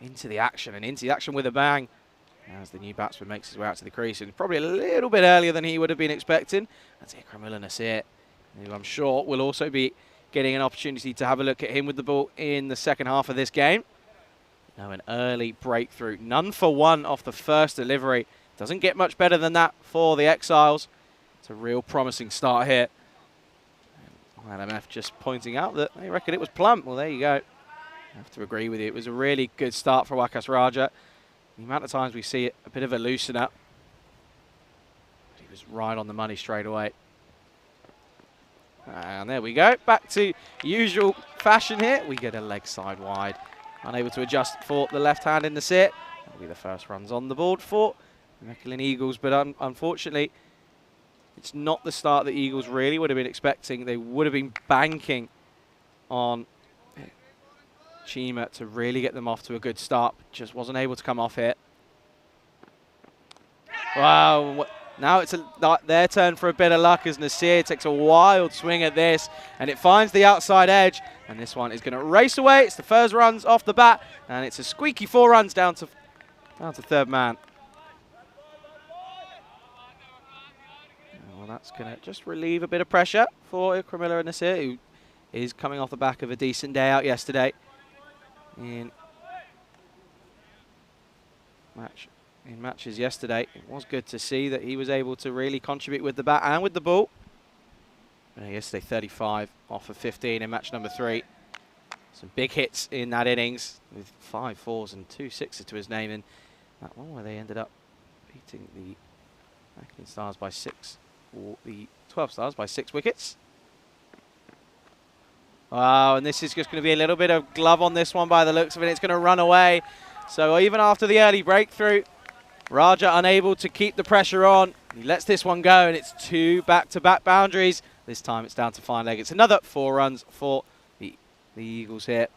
into the action with a bang as the new batsman makes his way out to the crease, and probably a little bit earlier than he would have been expecting. That's Ikram Nasir who I'm sure will also be getting an opportunity to have a look at him with the ball in the second half of this game. Now an early breakthrough. None for one off the first delivery. Doesn't get much better than that for the Exiles. It's a real promising start here. LMF just pointing out that they reckon it was plump. Well, there you go. I have to agree with you. It was a really good start for Wakas Raja. The amount of times we see it, a bit of a loosener. But he was right on the money straight away. And there we go. Back to usual fashion here. We get a leg side wide. Unable to adjust for the left hand in the sit. That'll be the first runs on the board for the Mechelen Eagles. But unfortunately, it's not the start that Eagles really would have been expecting. They would have been banking on Chima to really get them off to a good start. Just wasn't able to come off here. Wow. Now it's their turn for a bit of luck as Nasir takes a wild swing at this, and it finds the outside edge, and this one is going to race away. It's the first runs off the bat, and it's a squeaky 4 runs down to third man. Well, that's going to just relieve a bit of pressure for Ikramilla and Nasir, who is coming off the back of a decent day out yesterday in matches yesterday. It was good to see that he was able to really contribute with the bat and with the ball. Yesterday, 35 off of 15 in match number 3. Some big hits in that innings with 5 4s and 2 6s to his name in that one where they ended up beating the Mechelen Stars by 6, or the 12 Stars by 6 wickets. Wow, and this is just going to be a little bit of glove on this one by the looks of it. It's going to run away. So even after the early breakthrough, Raja unable to keep the pressure on. He lets this one go, and it's 2 back-to-back boundaries. This time it's down to fine leg. It's another 4 runs for the Eagles here.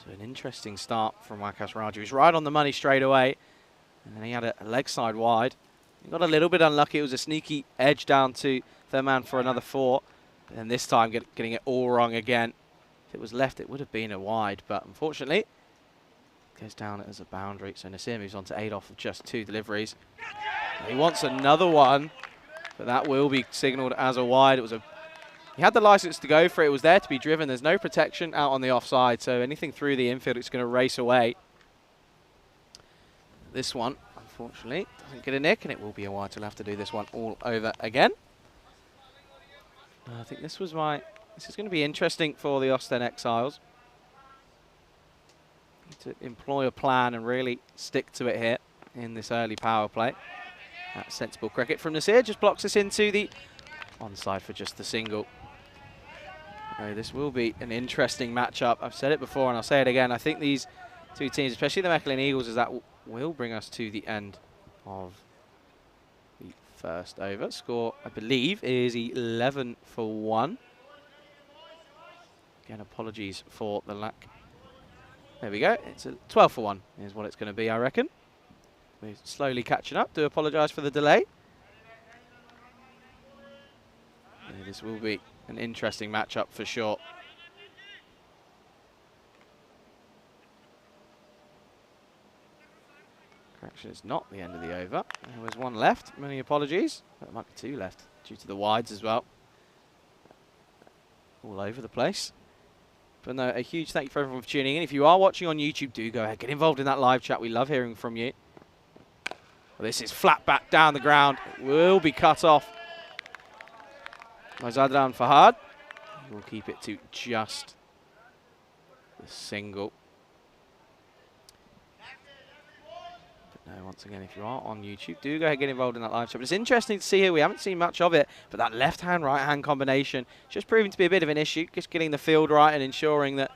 So an interesting start from Wakas Raja. He's right on the money straight away, and then he had a leg side wide. He got a little bit unlucky. It was a sneaky edge down to third man for another 4. And this time getting it all wrong again. If it was left, it would have been a wide, but unfortunately, it goes down as a boundary. So Nasir moves on to 8 off of just 2 deliveries. He wants another one, but that will be signalled as a wide. He had the license to go for it. It was there to be driven. There's no protection out on the offside, so anything through the infield, it's going to race away. This one, unfortunately, doesn't get a nick, and it will be a wide. So we'll have to do this one all over again. I think this is going to be interesting for the Austin Exiles. To employ a plan and really stick to it here in this early power play. That's sensible cricket from Nasir. Just blocks us into the onside for just the single. This will be an interesting matchup. I've said it before and I'll say it again. I think these two teams, especially the Mechelen Eagles, is that will bring us to the end of the first over. Score, I believe, is 11 for 1. Again, apologies for the lack. There we go. It's a 12 for 1 is what it's going to be, I reckon. We're slowly catching up. Do apologise for the delay. This will be an interesting matchup for sure. Correction, it's not the end of the over. There was 1 left. Many apologies. There might be 2 left due to the wides as well. All over the place. But no, a huge thank you for everyone for tuning in. If you are watching on YouTube, do go ahead. Get involved in that live chat. We love hearing from you. Well, this is flat back down the ground. It will be cut off by Zadran Fahad. We'll keep it to just the single. But no, once again, if you are on YouTube, do go ahead and get involved in that live chat. But it's interesting to see here. We haven't seen much of it, but that left-hand, right-hand combination just proving to be a bit of an issue. Just getting the field right and ensuring that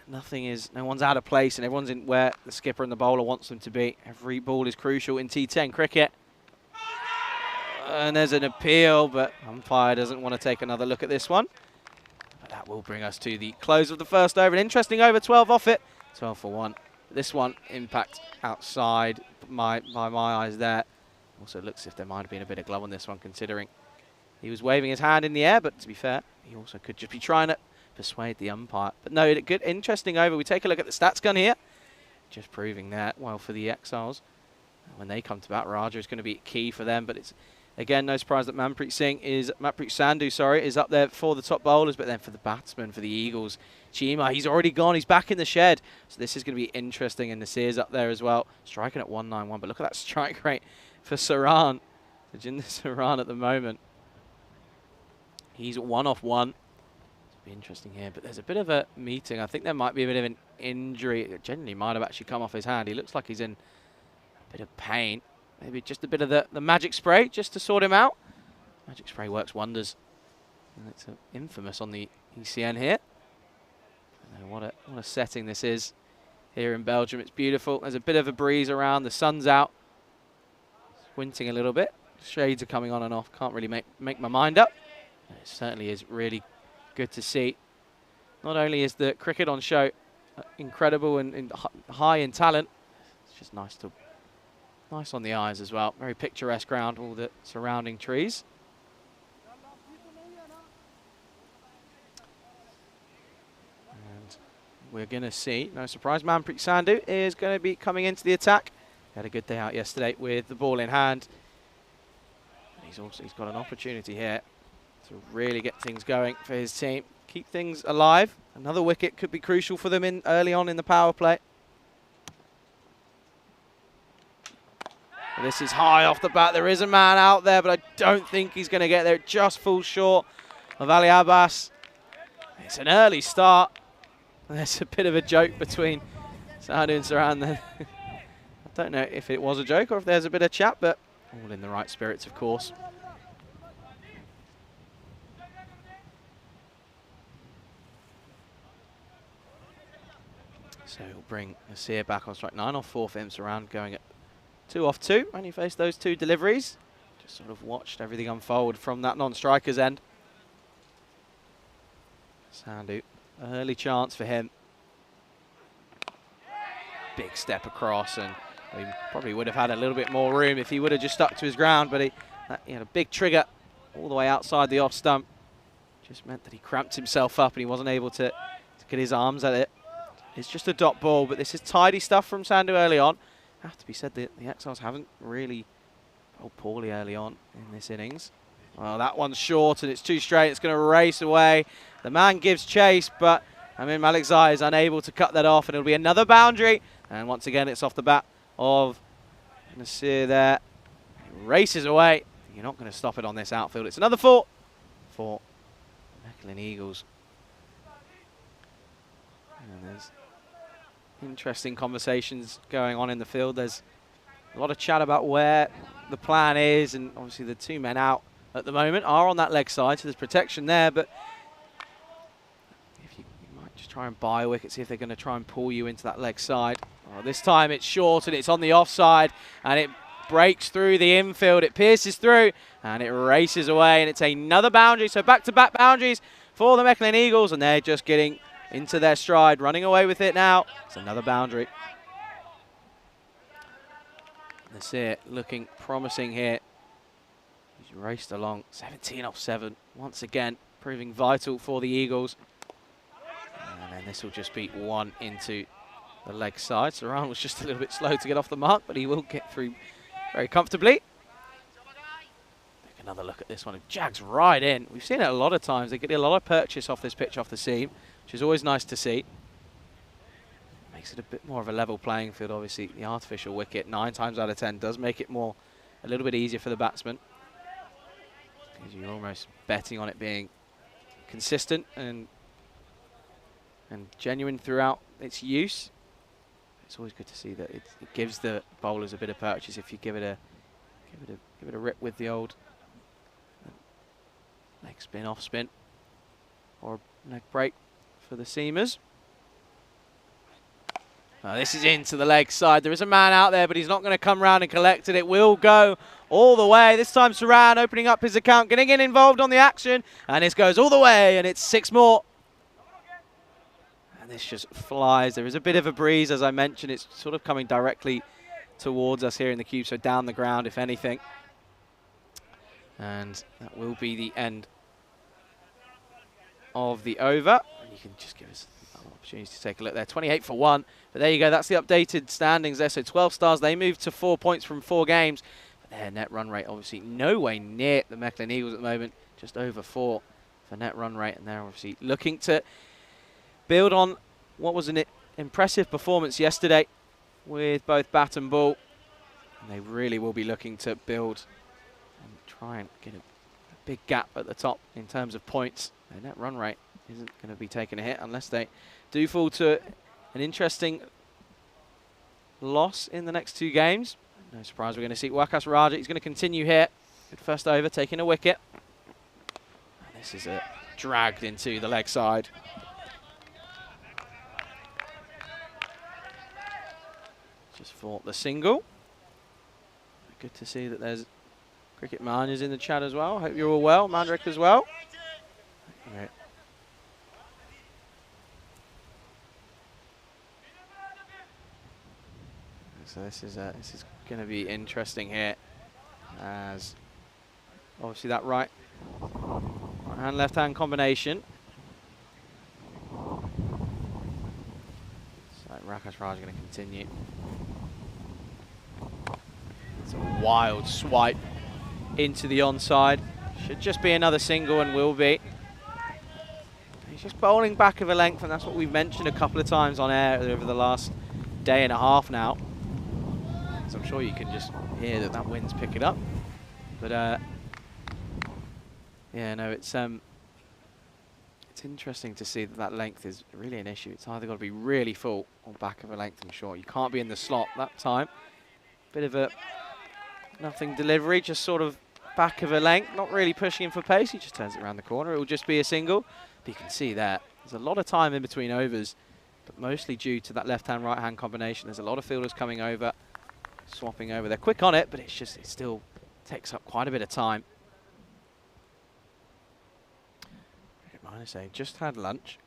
no one's out of place and everyone's in where the skipper and the bowler wants them to be. Every ball is crucial in T10 cricket. And there's an appeal, but umpire doesn't want to take another look at this one. But that will bring us to the close of the first over. An interesting over, 12 off it. 12 for 1. This one, impact outside by my eyes there. Also looks as if there might have been a bit of glove on this one, considering he was waving his hand in the air. But to be fair, he also could just be trying to persuade the umpire. But no, good, interesting over. We take a look at the stats gun here. Just proving that well for the Exiles. When they come to bat, Raja is going to be key for them. But Again, no surprise that Manpreet Sandhu is up there for the top bowlers, but then for the batsmen, for the Eagles, Chima, he's already gone. He's back in the shed. So this is going to be interesting, and Nasir's up there as well, striking at 191. But look at that strike rate for Saran. Jinder Saran at the moment. He's 1 off 1. It'll be interesting here, but there's a bit of a meeting. I think there might be a bit of an injury. It genuinely might have actually come off his hand. He looks like he's in a bit of pain. Maybe just a bit of the magic spray just to sort him out. Magic spray works wonders. And it's infamous on the ECN here. What a setting this is here in Belgium. It's beautiful. There's a bit of a breeze around. The sun's out. Squinting a little bit. Shades are coming on and off. Can't really make my mind up. It certainly is really good to see. Not only is the cricket on show incredible and high in talent, it's just nice on the eyes as well. Very picturesque ground, all the surrounding trees. And we're going to see, no surprise, Manpreet Sandhu is going to be coming into the attack. He had a good day out yesterday with the ball in hand. And he's got an opportunity here to really get things going for his team. Keep things alive. Another wicket could be crucial for them early on in the power play. This is high off the bat. There is a man out there, but I don't think he's going to get there. It just falls short of Ali Abbas. It's an early start. There's a bit of a joke between Sandhu and Saran then. I don't know if it was a joke or if there's a bit of chat, but all in the right spirits, of course. So he'll bring Nasir back on strike. 9 off 4 for him. Saran going at 2 off 2 when he faced those 2 deliveries. Just sort of watched everything unfold from that non-striker's end. Sandhu, early chance for him. Big step across, and he probably would have had a little bit more room if he would have just stuck to his ground, but he had a big trigger all the way outside the off stump. Just meant that he cramped himself up and he wasn't able to get his arms at it. It's just a dot ball, but this is tidy stuff from Sandhu early on. Have to be said that the Exiles haven't really bowled poorly early on in this innings. Well, that one's short and it's too straight. It's going to race away. The man gives chase, but Malik Zai is unable to cut that off, and it'll be another boundary. And once again, it's off the bat of Nasir there. It races away. You're not going to stop it on this outfield. It's another 4 for Mechelen Eagles. And there's interesting conversations going on in the field. There's a lot of chat about where the plan is, and obviously the 2 men out at the moment are on that leg side, so there's protection there, but if you might just try and buy a wicket, see if they're going to try and pull you into that leg side. Oh, this time it's short and it's on the offside, and it breaks through the infield, it pierces through, and it races away, and it's another boundary. So back-to-back boundaries for the Mechelen Eagles, and they're just getting into their stride, running away with it now. It's another boundary. Nasir looking promising here. He's raced along, 17 off 7. Once again, proving vital for the Eagles. And then this will just be 1 into the leg side. Saran was just a little bit slow to get off the mark, but he will get through very comfortably. Take another look at this one. It jags right in. We've seen it a lot of times. They get a lot of purchase off this pitch, off the seam, which is always nice to see. Makes it a bit more of a level playing field. Obviously, the artificial wicket 9 times out of 10 does make it a little bit easier for the batsman, because you're almost betting on it being consistent and genuine throughout its use. It's always good to see that it gives the bowlers a bit of purchase if you give it a rip with the old leg spin, off spin, or leg break for the seamers. This is into the leg side. There is a man out there, but he's not going to come round and collect it. It will go all the way. This time Saran opening up his account, getting involved on the action, and this goes all the way, and it's 6 more. And this just flies. There is a bit of a breeze, as I mentioned. It's sort of coming directly towards us here in the cube, so down the ground, if anything. And that will be the end of the over. And you can just give us an opportunity to take a look there. 28 for 1. But there you go. That's the updated standings there. So 12 stars. They moved to 4 points from 4 games. their net run rate obviously no way near the Mechelen Eagles at the moment, just over 4 for net run rate, and they're obviously looking to build on what was an impressive performance yesterday with both bat and ball. And they really will be looking to build and try and get a big gap at the top in terms of points. Their net run rate isn't going to be taking a hit unless they do fall to an interesting loss in the next 2 games. No surprise we're going to see Wakas Raja. He's going to continue here. Good first over, taking a wicket. And this is dragged into the leg side. Just fought the single. Good to see that there's Cricket Managers in the chat as well. Hope you're all well. Mandrick as well. Okay. So this is going to be interesting here, as obviously that right hand left hand combination. So Rakesh Raj is going to continue. It's a wild swipe into the onside. Should just be another single and will be. He's just bowling back of a length, and that's what we've mentioned a couple of times on air over the last day and a half now. So I'm sure you can just hear that wind's picking up. But yeah, no, it's interesting to see that length is really an issue. It's either got to be really full or back of a length and short. You can't be in the slot that time. Bit of a nothing delivery, just sort of back of a length, not really pushing him for pace. He just turns it around the corner. It will just be a single. But you can see there, there's a lot of time in between overs, but mostly due to that left-hand, right-hand combination. There's a lot of fielders coming over, swapping over. They're quick on it, but it still takes up quite a bit of time. Just had lunch.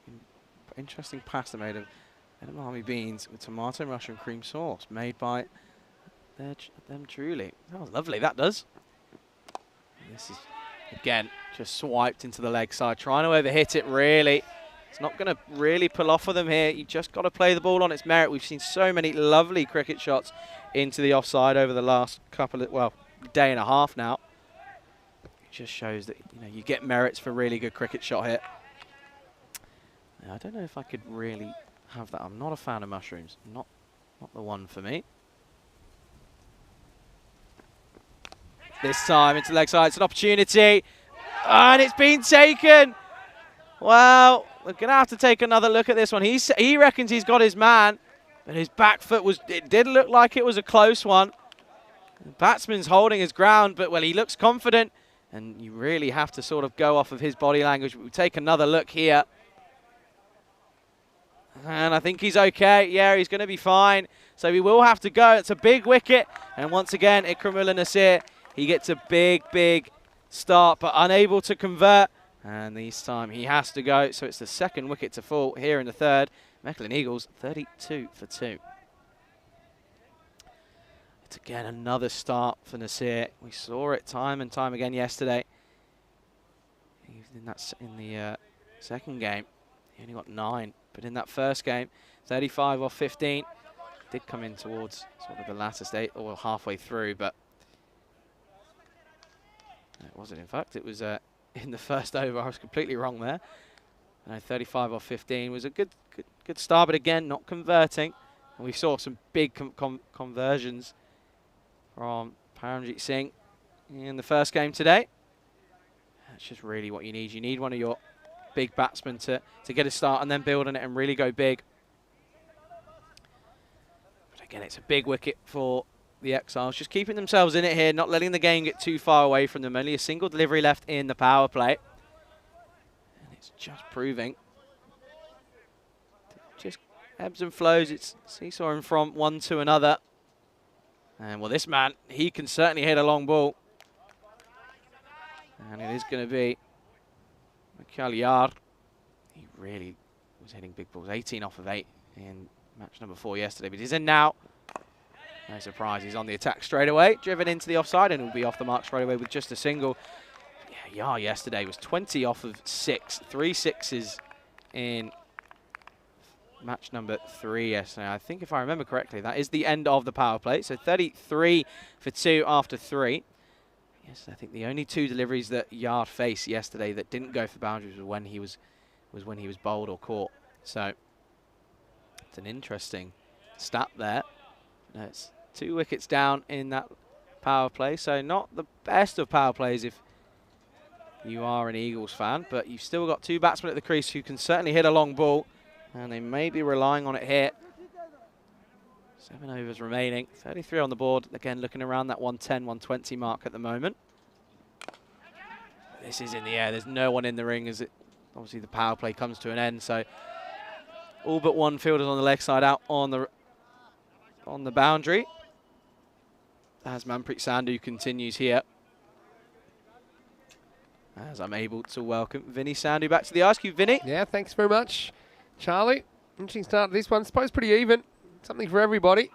Interesting pasta made of edamame beans with tomato mushroom cream sauce, made by them truly. That was lovely, that does. And this is, again, just swiped into the leg side, trying to overhit it, really. It's not going to really pull off for them here. You just got to play the ball on its merit. We've seen so many lovely cricket shots into the offside over the last day and a half now. It just shows that you get merits for a really good cricket shot here. Now, I don't know if I could really have that. I'm not a fan of mushrooms. Not the one for me. This time into the leg side. It's an opportunity. And it's been taken. Well, we're going to have to take another look at this one. He reckons he's got his man. But his back foot it did look like it was a close one. The batsman's holding his ground, but, well, he looks confident. And you really have to sort of go off of his body language. We'll take another look here. And I think he's okay. Yeah, he's going to be fine. So we will have to go. It's a big wicket. And once again, Ikramullah Nasir, he gets a big start, but unable to convert. And this time he has to go. So it's the second wicket to fall here in the third. Mechelen Eagles, 32 for 2. It's again another start for Nasir. We saw it time and time again yesterday. In the second game, he only got 9. But in that first game, 35 off 15. Did come in towards sort of the latter state, or halfway through, but it wasn't. In fact, it was in the first over. I was completely wrong there. 35 off 15 was a good start, but again, not converting. And we saw some big conversions from Paramjit Singh in the first game today. That's just really what you need. You need one of your big batsmen to get a start and then build on it and really go big. But again, it's a big wicket for the Exiles. Just keeping themselves in it here, not letting the game get too far away from them. Only a single delivery left in the power play. And it's just proving. Just ebbs and flows. It's seesawing from one to another. And, well, this man, he can certainly hit a long ball. And it is going to be Yar. He really was hitting big balls. 18 off of 8 in match number 4 yesterday. But he's in now. No surprise, he's on the attack straight away. Driven into the offside and will be off the mark straight away with just a single. Yeah, Yar yesterday was 20 off of 6. 3 sixes in match number 3 yesterday. I think if I remember correctly, that is the end of the power play. So 33 for 2 after 3. Yes, I think the only 2 deliveries that Yard faced yesterday that didn't go for boundaries was when he was bowled or caught. So it's an interesting stat there. No, it's 2 wickets down in that power play, so not the best of power plays if you are an Eagles fan, but you've still got 2 batsmen at the crease who can certainly hit a long ball, and they may be relying on it here. 7 overs remaining, 33 on the board. Again, looking around that 110, 120 mark at the moment. This is in the air. There's no one in the ring as it obviously the power play comes to an end. So all but 1 fielder's on the leg side out on the boundary. As Manpreet Sandhu continues here. As I'm able to welcome Vinny Sandhu back to the ice cube. Vinny? Yeah, thanks very much, Charlie. Interesting start to this one. Suppose pretty even. Something for everybody.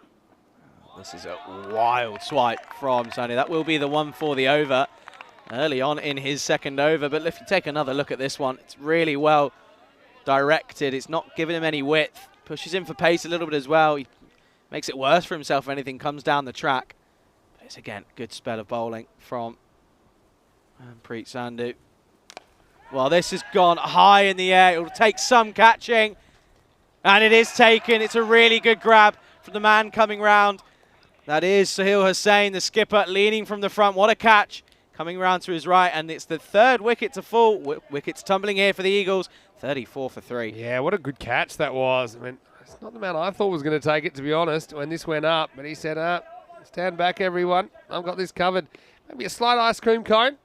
This is a wild swipe from Sandhu. That will be the one for the over early on in his second over. But if you take another look at this one, it's really well directed. It's not giving him any width. Pushes him for pace a little bit as well. He makes it worse for himself if anything comes down the track. But it's, again, good spell of bowling from Manpreet Sandhu. Well, this has gone high in the air. It will take some catching. And it is taken. It's a really good grab from the man coming round. That is Sahil Hussain, the skipper, leaning from the front. What a catch. Coming round to his right. And it's the 3rd wicket to fall. Wickets tumbling here for the Eagles. 34 for 3. Yeah, what a good catch that was. I mean, it's not the man I thought was going to take it, to be honest, when this went up. But he said, stand back, everyone. I've got this covered. Maybe a slight ice cream cone.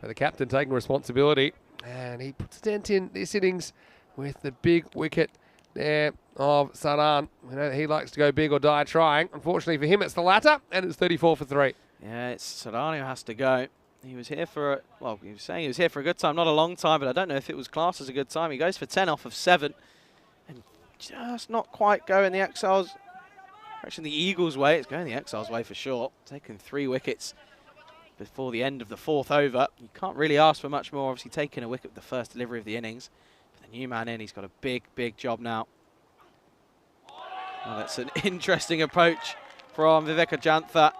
But the captain taking responsibility. And he puts a dent in this innings with the big wicket there of Saran. You know, he likes to go big or die trying. Unfortunately for him, it's the latter, and it's 34 for 3. Yeah, it's Saran who has to go. He was here for, he was saying he was here for a good time, not a long time, but I don't know if it was classed as a good time. He goes for 10 off of 7, and just not quite going the Exiles, actually the Eagles' way. It's going the Exiles' way for sure. Taking 3 wickets before the end of the 4th over. You can't really ask for much more. Obviously taking a wicket with the first delivery of the innings. But the new man in, he's got a big, big job now. Well, that's an interesting approach from Vivek Ajantha.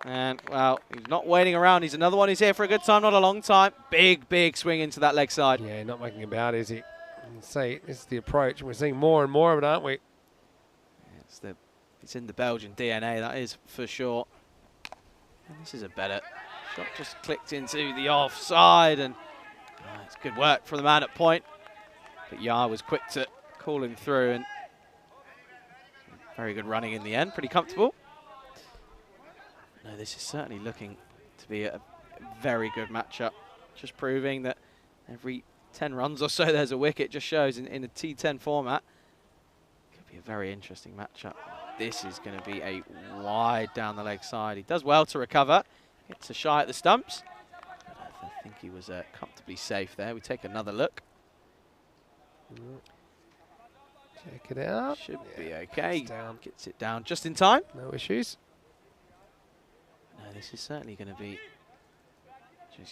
And, well, he's not waiting around. He's another one who's here for a good time, not a long time. Big, big swing into that leg side. Yeah, not making about, is he? You can see, this is the approach. We're seeing more and more of it, aren't we? It's in the Belgian DNA, that is for sure. And this is a better shot. Just clicked into the offside. And it's good work from the man at point. But Yar was quick to call him through. And very good running in the end. Pretty comfortable. No, this is certainly looking to be a very good matchup. Just proving that every 10 runs or so there's a wicket. Just shows in the T10 format. Could be a very interesting matchup. This is going to be a wide down the leg side. He does well to recover. Gets a shy at the stumps. But I think he was comfortably safe there. We take another look. Check it out. Should be okay. Gets it down just in time. No issues. No, this is certainly going to be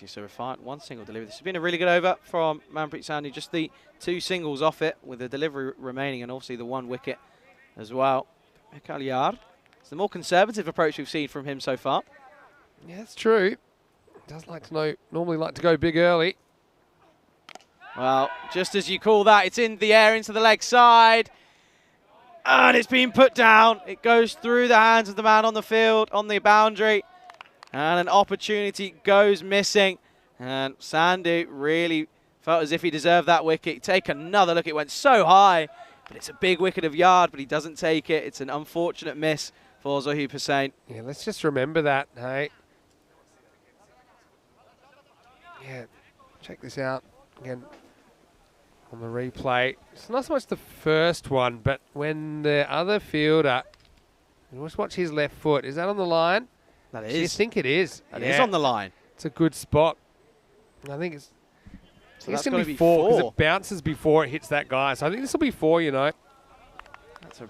so refined. 1 single delivery. This has been a really good over from Manpreet Sandhu. Just the 2 singles off it with the delivery remaining and obviously the 1 wicket as well. Yar. It's the more conservative approach we've seen from him so far. Yeah, that's true. Does normally like to go big early. Well, just as you call that, it's in the air into the leg side. And it's been put down. It goes through the hands of the man on the field, on the boundary. And an opportunity goes missing. And Sandhu really felt as if he deserved that wicket. Take another look. It went so high. But it's a big wicket of Yard, but he doesn't take it. It's an unfortunate miss for Zohaib Hussain. Yeah, let's just remember that, hey. Yeah, check this out again on the replay. It's not so much the first one, but when the other fielder, just watch his left foot. Is that on the line? That is. Do you think it is? That is on the line. It's a good spot. I think it's... So it's that's going to be 4 because it bounces before it hits that guy. So I think this will be 4, you know. That's a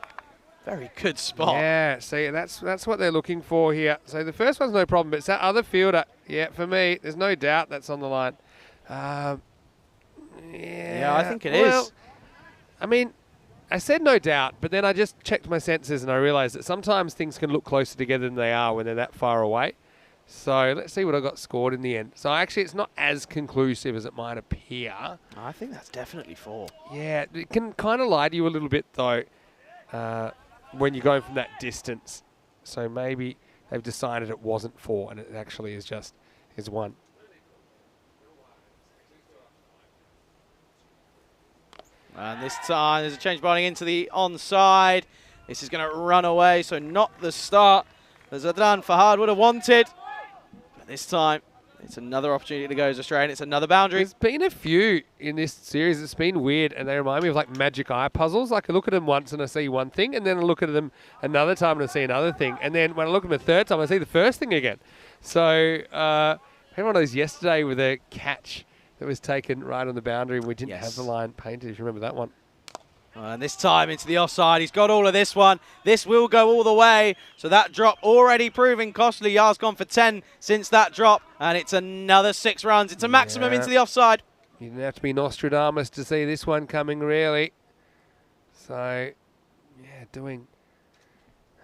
very good spot. Yeah, see, that's what they're looking for here. So the first one's no problem, but it's that other fielder. Yeah, for me, there's no doubt that's on the line. Yeah, I think it is. I mean, I said no doubt, but then I just checked my senses and I realised that sometimes things can look closer together than they are when they're that far away. So let's see what I got scored in the end. So actually, it's not as conclusive as it might appear. I think that's definitely 4. Yeah, it can kind of lie to you a little bit though when you're going from that distance. So maybe they've decided it wasn't 4 and it actually is 1. And this time there's a change bowling into the onside. This is going to run away, so not the start that Zadran Fahad would have wanted. But this time, it's another opportunity to go as Australian. It's another boundary. There's been a few in this series. It's been weird, and they remind me of like magic eye puzzles. Like I look at them once and I see one thing, and then I look at them another time and I see another thing. And then when I look at them a third time, I see the first thing again. So I had one of those yesterday with a catch that was taken right on the boundary, and we didn't have the line painted, if you remember that one. And this time into the offside. He's got all of this one. This will go all the way. So that drop already proving costly. Yar's gone for 10 since that drop, and it's another 6 runs. It's a maximum into the offside. You didn't have to be Nostradamus to see this one coming, really. So, yeah, doing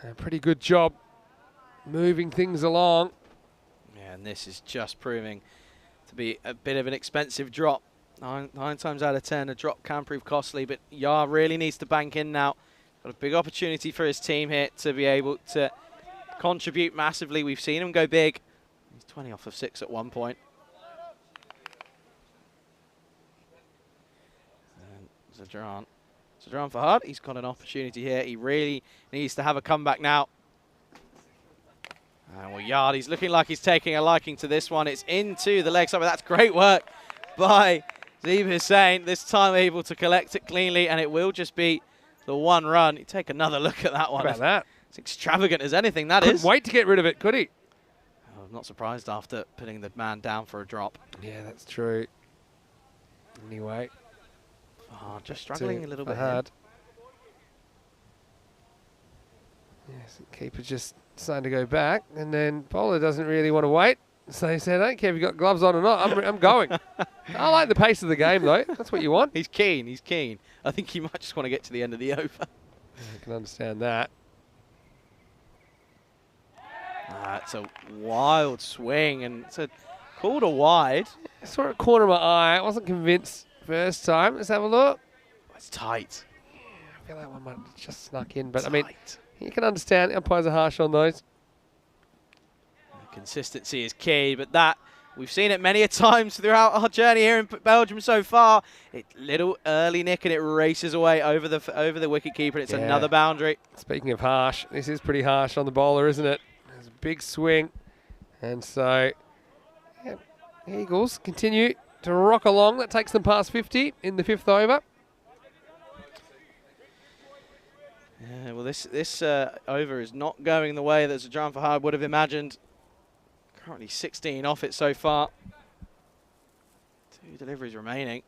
a pretty good job moving things along. Yeah, and this is just proving to be a bit of an expensive drop. Nine times out of 10, a drop can prove costly, but Yar really needs to bank in now. Got a big opportunity for his team here to be able to contribute massively. We've seen him go big. He's 20 off of 6 at one point. And Zadran Fahad, he's got an opportunity here. He really needs to have a comeback now. And well, Yard, he's looking like he's taking a liking to this one. It's into the leg side, but that's great work by Zeeb Hussain. This time able to collect it cleanly, and it will just be the 1 run. You take another look at that one. How about that? It's extravagant as anything, that Couldn't is. wait to get rid of it, could he? Oh, I'm not surprised after putting the man down for a drop. Yeah, that's true. Anyway. Oh, just struggling a little bit hard. Yes, keeper just starting to go back, and then bowler doesn't really want to wait. So he said, I don't care if you've got gloves on or not, I'm going. I like the pace of the game, though. That's what you want. He's keen, he's keen. I think he might just want to get to the end of the over. I can understand that. It's a wild swing, and it's a called a wide. I saw it corner of my eye. I wasn't convinced first time. Let's have a look. It's tight. I feel that one might have just snuck in, but I mean, you can understand umpires are harsh on those. Consistency is key, but that we've seen it many a times throughout our journey here in Belgium so far. It little early nick, and it races away over the wicket keeper. It's another boundary. Speaking of harsh, this is pretty harsh on the bowler, isn't it? There's a big swing, and so yeah, Eagles continue to rock along. That takes them past 50 in the 5th over. Yeah, well, this over is not going the way that Zadran Fahad would have imagined. Currently 16 off it so far. 2 deliveries remaining.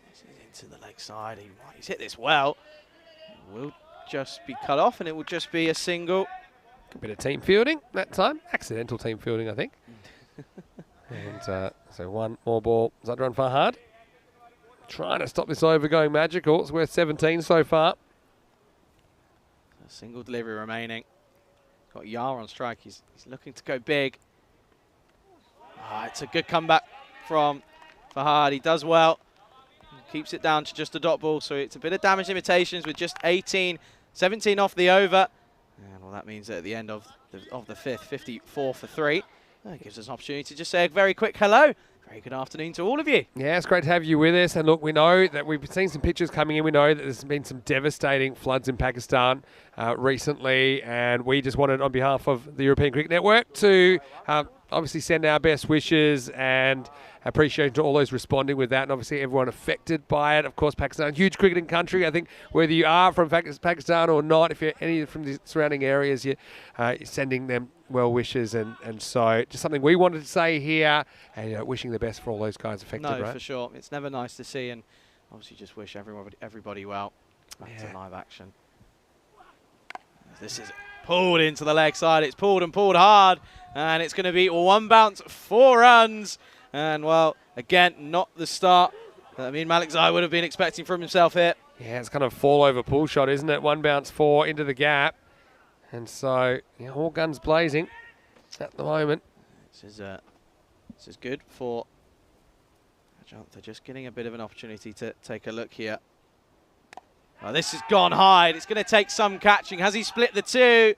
This is into the leg side. He's hit this well. It will just be cut off, and it will just be a single. A bit of team fielding that time. Accidental team fielding, I think. And so 1 more ball. Zadran Fahad trying to stop this over going magical. It's worth 17 so far. A single delivery remaining. Got Yar on strike. He's looking to go big. It's a good comeback from Fahad. He does well. He keeps it down to just a dot ball. So it's a bit of damage limitations with just 17 off the over. And well, that means that at the end of the 5th, 54 for 3. That gives us an opportunity to just say a very quick hello. Very good afternoon to all of you. Yeah, it's great to have you with us. And look, we know that we've seen some pictures coming in. We know that there's been some devastating floods in Pakistan recently. And we just wanted, on behalf of the European Cricket Network, to obviously send our best wishes and appreciation to all those responding with that. And obviously everyone affected by it. Of course, Pakistan, a huge cricketing country. I think whether you are from Pakistan or not, if you're any from the surrounding areas, you're sending them well wishes, and so just something we wanted to say here, and wishing the best for all those guys affected. No, right? for sure. It's never nice to see, and obviously just wish everybody well. Back to live action. This is pulled into the leg side. It's pulled and pulled hard, and it's going to be 1 bounce, 4 runs, and well, again, not the start that Malik Zai would have been expecting from himself here. Yeah, it's kind of fall over pull shot, isn't it? 1 bounce 4 into the gap. And so, yeah, all guns blazing at the moment. This is good for They're just getting a bit of an opportunity to take a look here. Oh, this has gone high. It's going to take some catching. Has he split the two?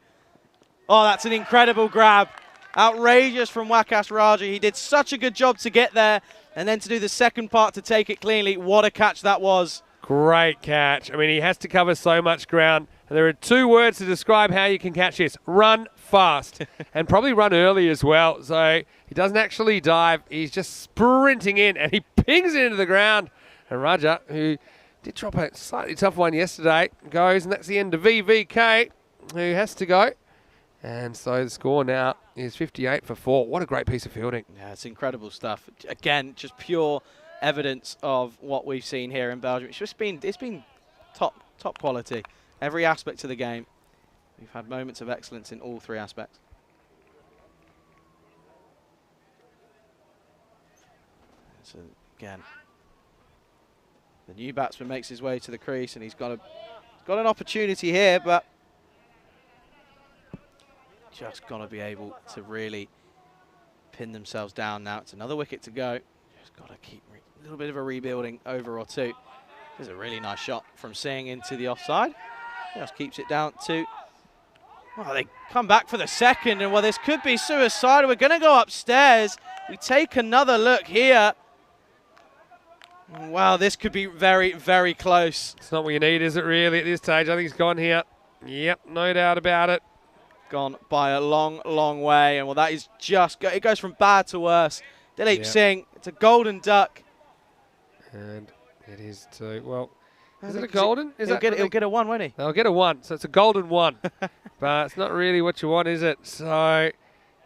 Oh, that's an incredible grab. Outrageous from Waqas Raja. He did such a good job to get there, and then to do the second part to take it cleanly. What a catch that was. Great catch. I mean, he has to cover so much ground. And there are 2 words to describe how you can catch this. Run fast. And probably run early as well. So he doesn't actually dive. He's just sprinting in, and he pings it into the ground. And Raja, who did drop a slightly tough one yesterday, goes, and that's the end of VVK, who has to go. And so the score now is 58 for 4. What a great piece of fielding. Yeah, it's incredible stuff. Again, just pure evidence of what we've seen here in Belgium. It's been top quality. Every aspect of the game. We've had moments of excellence in all 3 aspects. So again, the new batsman makes his way to the crease, and he's got an opportunity here, but just got to be able to really pin themselves down now. It's another wicket to go. Just got to keep a little bit of a rebuilding over or 2. There's a really nice shot from Singh into the offside. Just keeps it down to... Oh, they come back for the second, and well, this could be suicidal. We're going to go upstairs. We take another look here. Wow, this could be very, very close. It's not what you need, is it really, at this stage? I think he's gone here. Yep, no doubt about it. Gone by a long, long way, and well, that is just... It goes from bad to worse. Dilip Singh, it's a golden duck. And it is too... Well... Is it a golden? He'll get a 1, won't he? They'll get a 1, so it's a golden 1. But it's not really what you want, is it? So,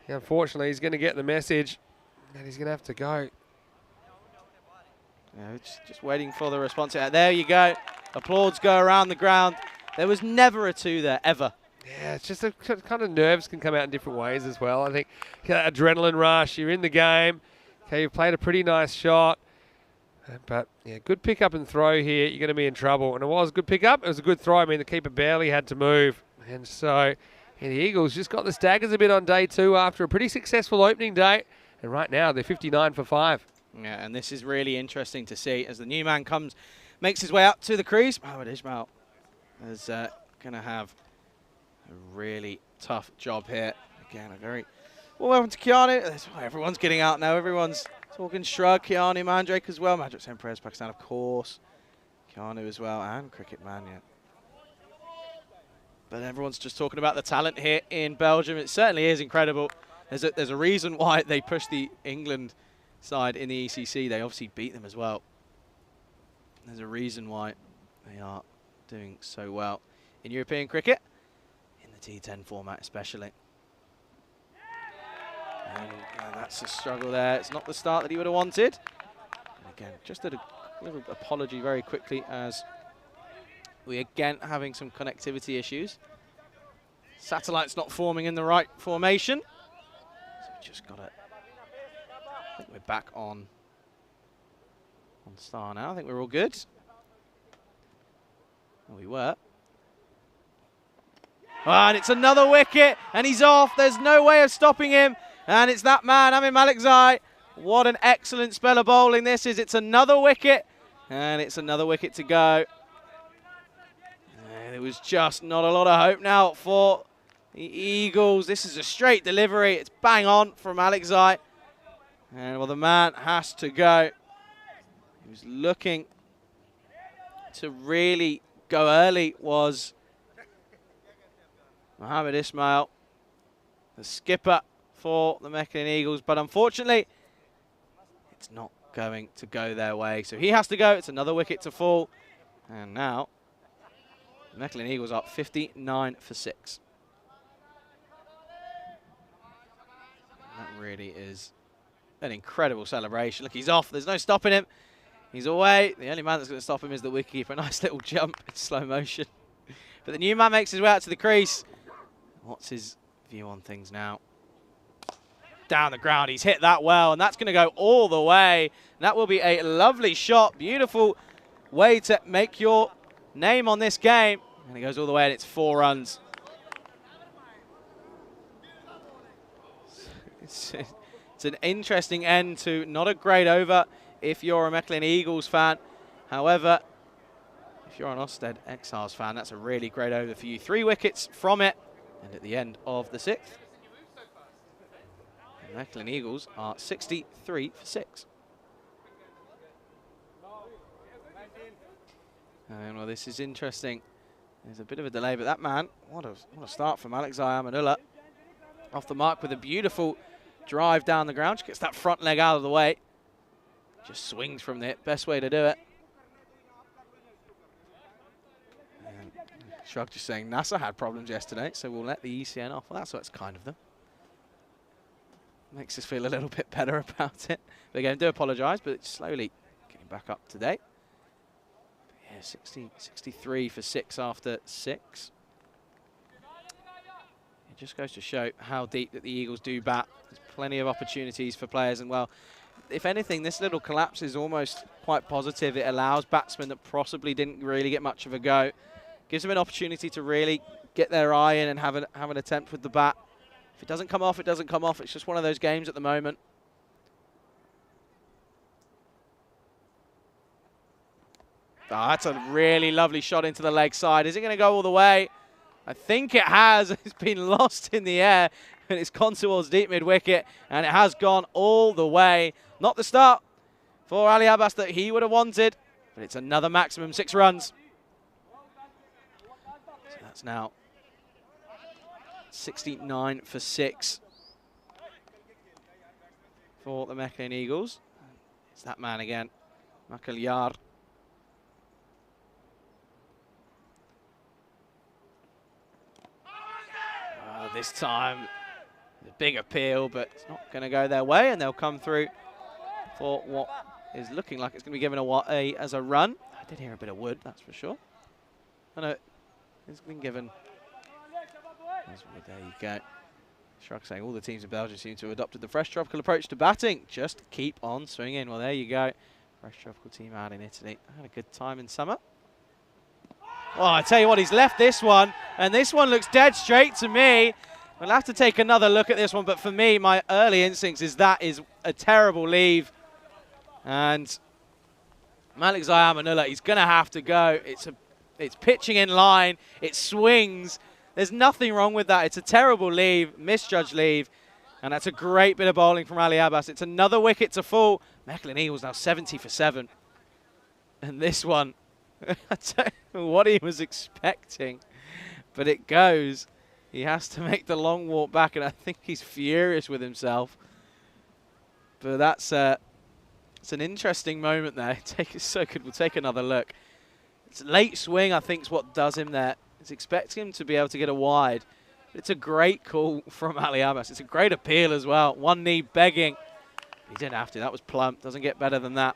unfortunately, he's going to get the message that he's going to have to go. Yeah, just waiting for the response. There you go. Applauds go around the ground. There was never a 2 there, ever. Yeah, it's just a kind of nerves can come out in different ways as well. I think adrenaline rush, you're in the game. Okay, you've played a pretty nice shot. But, yeah, good pick up and throw here. You're going to be in trouble. And it was a good pick up. It was a good throw. I mean, the keeper barely had to move. And so the Eagles just got the staggers a bit on day 2 after a pretty successful opening day. And right now, they're 59 for 5. Yeah, and this is really interesting to see as the new man makes his way up to the crease. Mohamed Ismail is going to have a really tough job here. Again, a very... Well, welcome to Keanu. That's why everyone's getting out now. Everyone's talking Shrug, Keanu, Mandrake as well. Mandrake Sen Perez, Pakistan, of course. Keanu as well, and Cricket Man, yeah. But everyone's just talking about the talent here in Belgium. It certainly is incredible. There's a reason why they pushed the England side in the ECC. They obviously beat them as well. There's a reason why they are doing so well in European cricket, in the T10 format especially. And that's a struggle there. It's not the start that he would have wanted. And again, just a little apology very quickly as we again having some connectivity issues. Satellite's not forming in the right formation. So we just got to... I think we're back on star now. I think we're all good. Well, we were. And it's another wicket, and he's off. There's no way of stopping him. And it's that man, Amin Malikzai. What an excellent spell of bowling this is. It's another wicket, and it's another wicket to go. And there was just not a lot of hope now for the Eagles. This is a straight delivery. It's bang on from Malikzai. And well, the man has to go. He was looking to really go early was Mohamed Ismail, the skipper for the Mechlin Eagles, but unfortunately it's not going to go their way, so he has to go. It's another wicket to fall, and now the Mechlin Eagles are 59 for 6. That really is an incredible celebration. Look, he's off. There's no stopping him. He's away. The only man that's going to stop him is the wicketkeeper. A nice little jump in slow motion. But the new man makes his way out to the crease. What's his view on things now? Down the ground. He's hit that well, and that's going to go all the way. And that will be a lovely shot. Beautiful way to make your name on this game. And it goes all the way, and it's 4 runs. It's an interesting end to not a great over if you're a Mechelen Eagles fan. However, if you're an Ørsted Exiles fan, that's a really great over for you. 3 wickets from it, and at the end of the 6th, the Mechelen Eagles are 63 for 6. And well, this is interesting. There's a bit of a delay, but that man, what a start from Alex Ayamanullah. Off the mark with a beautiful drive down the ground. Just gets that front leg out of the way. Just swings from it. Best way to do it. And Shrug just saying NASA had problems yesterday, so we'll let the ECN off. Well, that's kind of them. Makes us feel a little bit better about it. But again, do apologise, but it's slowly getting back up to date. But yeah, 63 for 6 after 6. It just goes to show how deep that the Eagles do bat. There's plenty of opportunities for players, and well, if anything, this little collapse is almost quite positive. It allows batsmen that possibly didn't really get much of a go, gives them an opportunity to really get their eye in and have an attempt with the bat. If it doesn't come off, it doesn't come off. It's just one of those games at the moment. Oh, that's a really lovely shot into the leg side. Is it going to go all the way? I think it has. It's been lost in the air, and it's gone towards deep mid-wicket, and it has gone all the way. Not the start for Ali Abbas that he would have wanted, but it's another maximum 6 runs. So that's now 69 for 6 for the Mechelen Eagles. It's that man again, Makaliar. This time, a big appeal, but it's not going to go their way, and they'll come through for what is looking like it's going to be given as a run. I did hear a bit of wood, that's for sure. I know it's been given. There you go. Shrug saying all the teams in Belgium seem to have adopted the fresh tropical approach to batting. Just keep on swinging. Well, there you go. Fresh tropical team out in Italy. I had a good time in summer. Oh, I tell you what, he's left this one, and this one looks dead straight to me. We'll have to take another look at this one, but for me, my early instincts is that is a terrible leave. And Malik Zayamanullah, he's going to have to go. It's pitching in line. It swings. There's nothing wrong with that. It's a terrible leave, misjudged leave, and that's a great bit of bowling from Ali Abbas. It's another wicket to fall. Mechelen Eagles now 70 for 7. And this one, I don't know what he was expecting, but it goes. He has to make the long walk back, and I think he's furious with himself. But that's it's an interesting moment there. It's so good. We'll take another look. It's late swing, I think, is what does him there. He's expecting him to be able to get a wide. But it's a great call from Ali Abbas. It's a great appeal as well. One knee begging. He didn't have to. That was plump. Doesn't get better than that.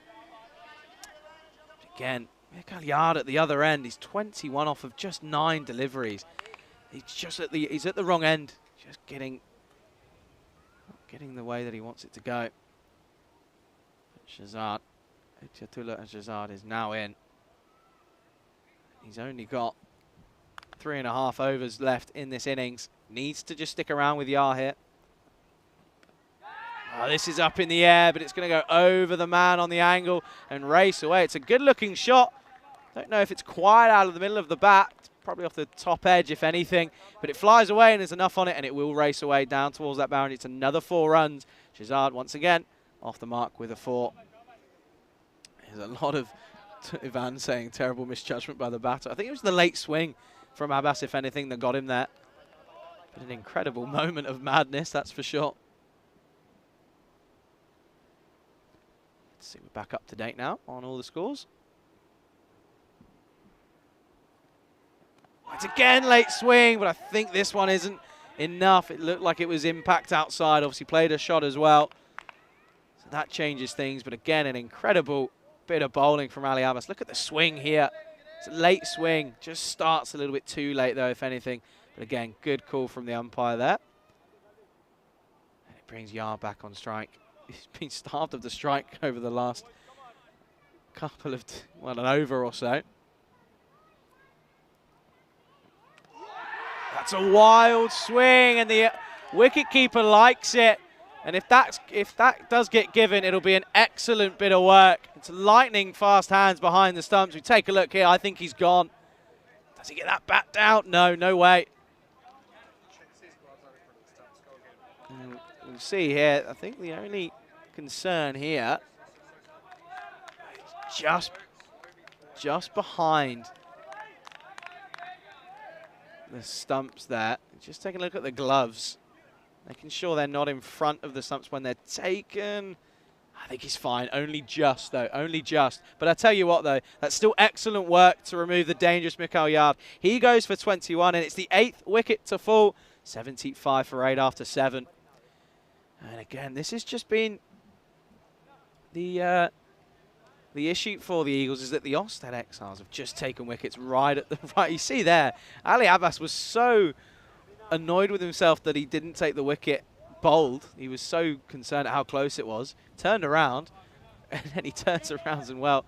Again, Yard at the other end. He's 21 off of just 9 deliveries. He's at the wrong end. Just not getting the way that he wants it to go. Shazad, Chatula and Shazad is now in. He's only got 3.5 overs left in this innings. Needs to just stick around with Yar here. Oh, this is up in the air, but it's going to go over the man on the angle and race away. It's a good-looking shot. Don't know if it's quite out of the middle of the bat. It's probably off the top edge, if anything. But it flies away, and there's enough on it, and it will race away down towards that boundary. It's another 4 runs. Shazad, once again, off the mark with a 4. There's a lot of Ivan saying terrible misjudgment by the batter. I think it was the late swing from Abbas, if anything, that got him there. But an incredible moment of madness, that's for sure. Let's see, we're back up to date now on all the scores. It's again late swing, but I think this one isn't enough. It looked like it was impact outside. Obviously played a shot as well. So that changes things. But again, an incredible bit of bowling from Ali Abbas. Look at the swing here. It's a late swing. Just starts a little bit too late, though, if anything. But again, good call from the umpire there. And it brings Yar back on strike. He's been starved of the strike over the last couple of, well, an over or so. That's a wild swing, and the wicketkeeper likes it. And if that does get given, it'll be an excellent bit of work. It's lightning fast hands behind the stumps. We take a look here. I think he's gone. Does he get that bat down? No, no way. And we'll see here. I think the only concern here, just behind the stumps there. Just taking a look at the gloves. Making sure they're not in front of the stumps when they're taken. I think he's fine. Only just, though. Only just. But I tell you what, though. That's still excellent work to remove the dangerous Mikael Yard. He goes for 21, and it's the 8th wicket to fall. 75 for 8 after 7. And again, this has just been the issue for the Eagles is that the Orsted Exiles have just taken wickets right at the right. You see there, Ali Abbas was so annoyed with himself that he didn't take the wicket bowled. He was so concerned at how close it was. Turned around, and then he turns around and, well,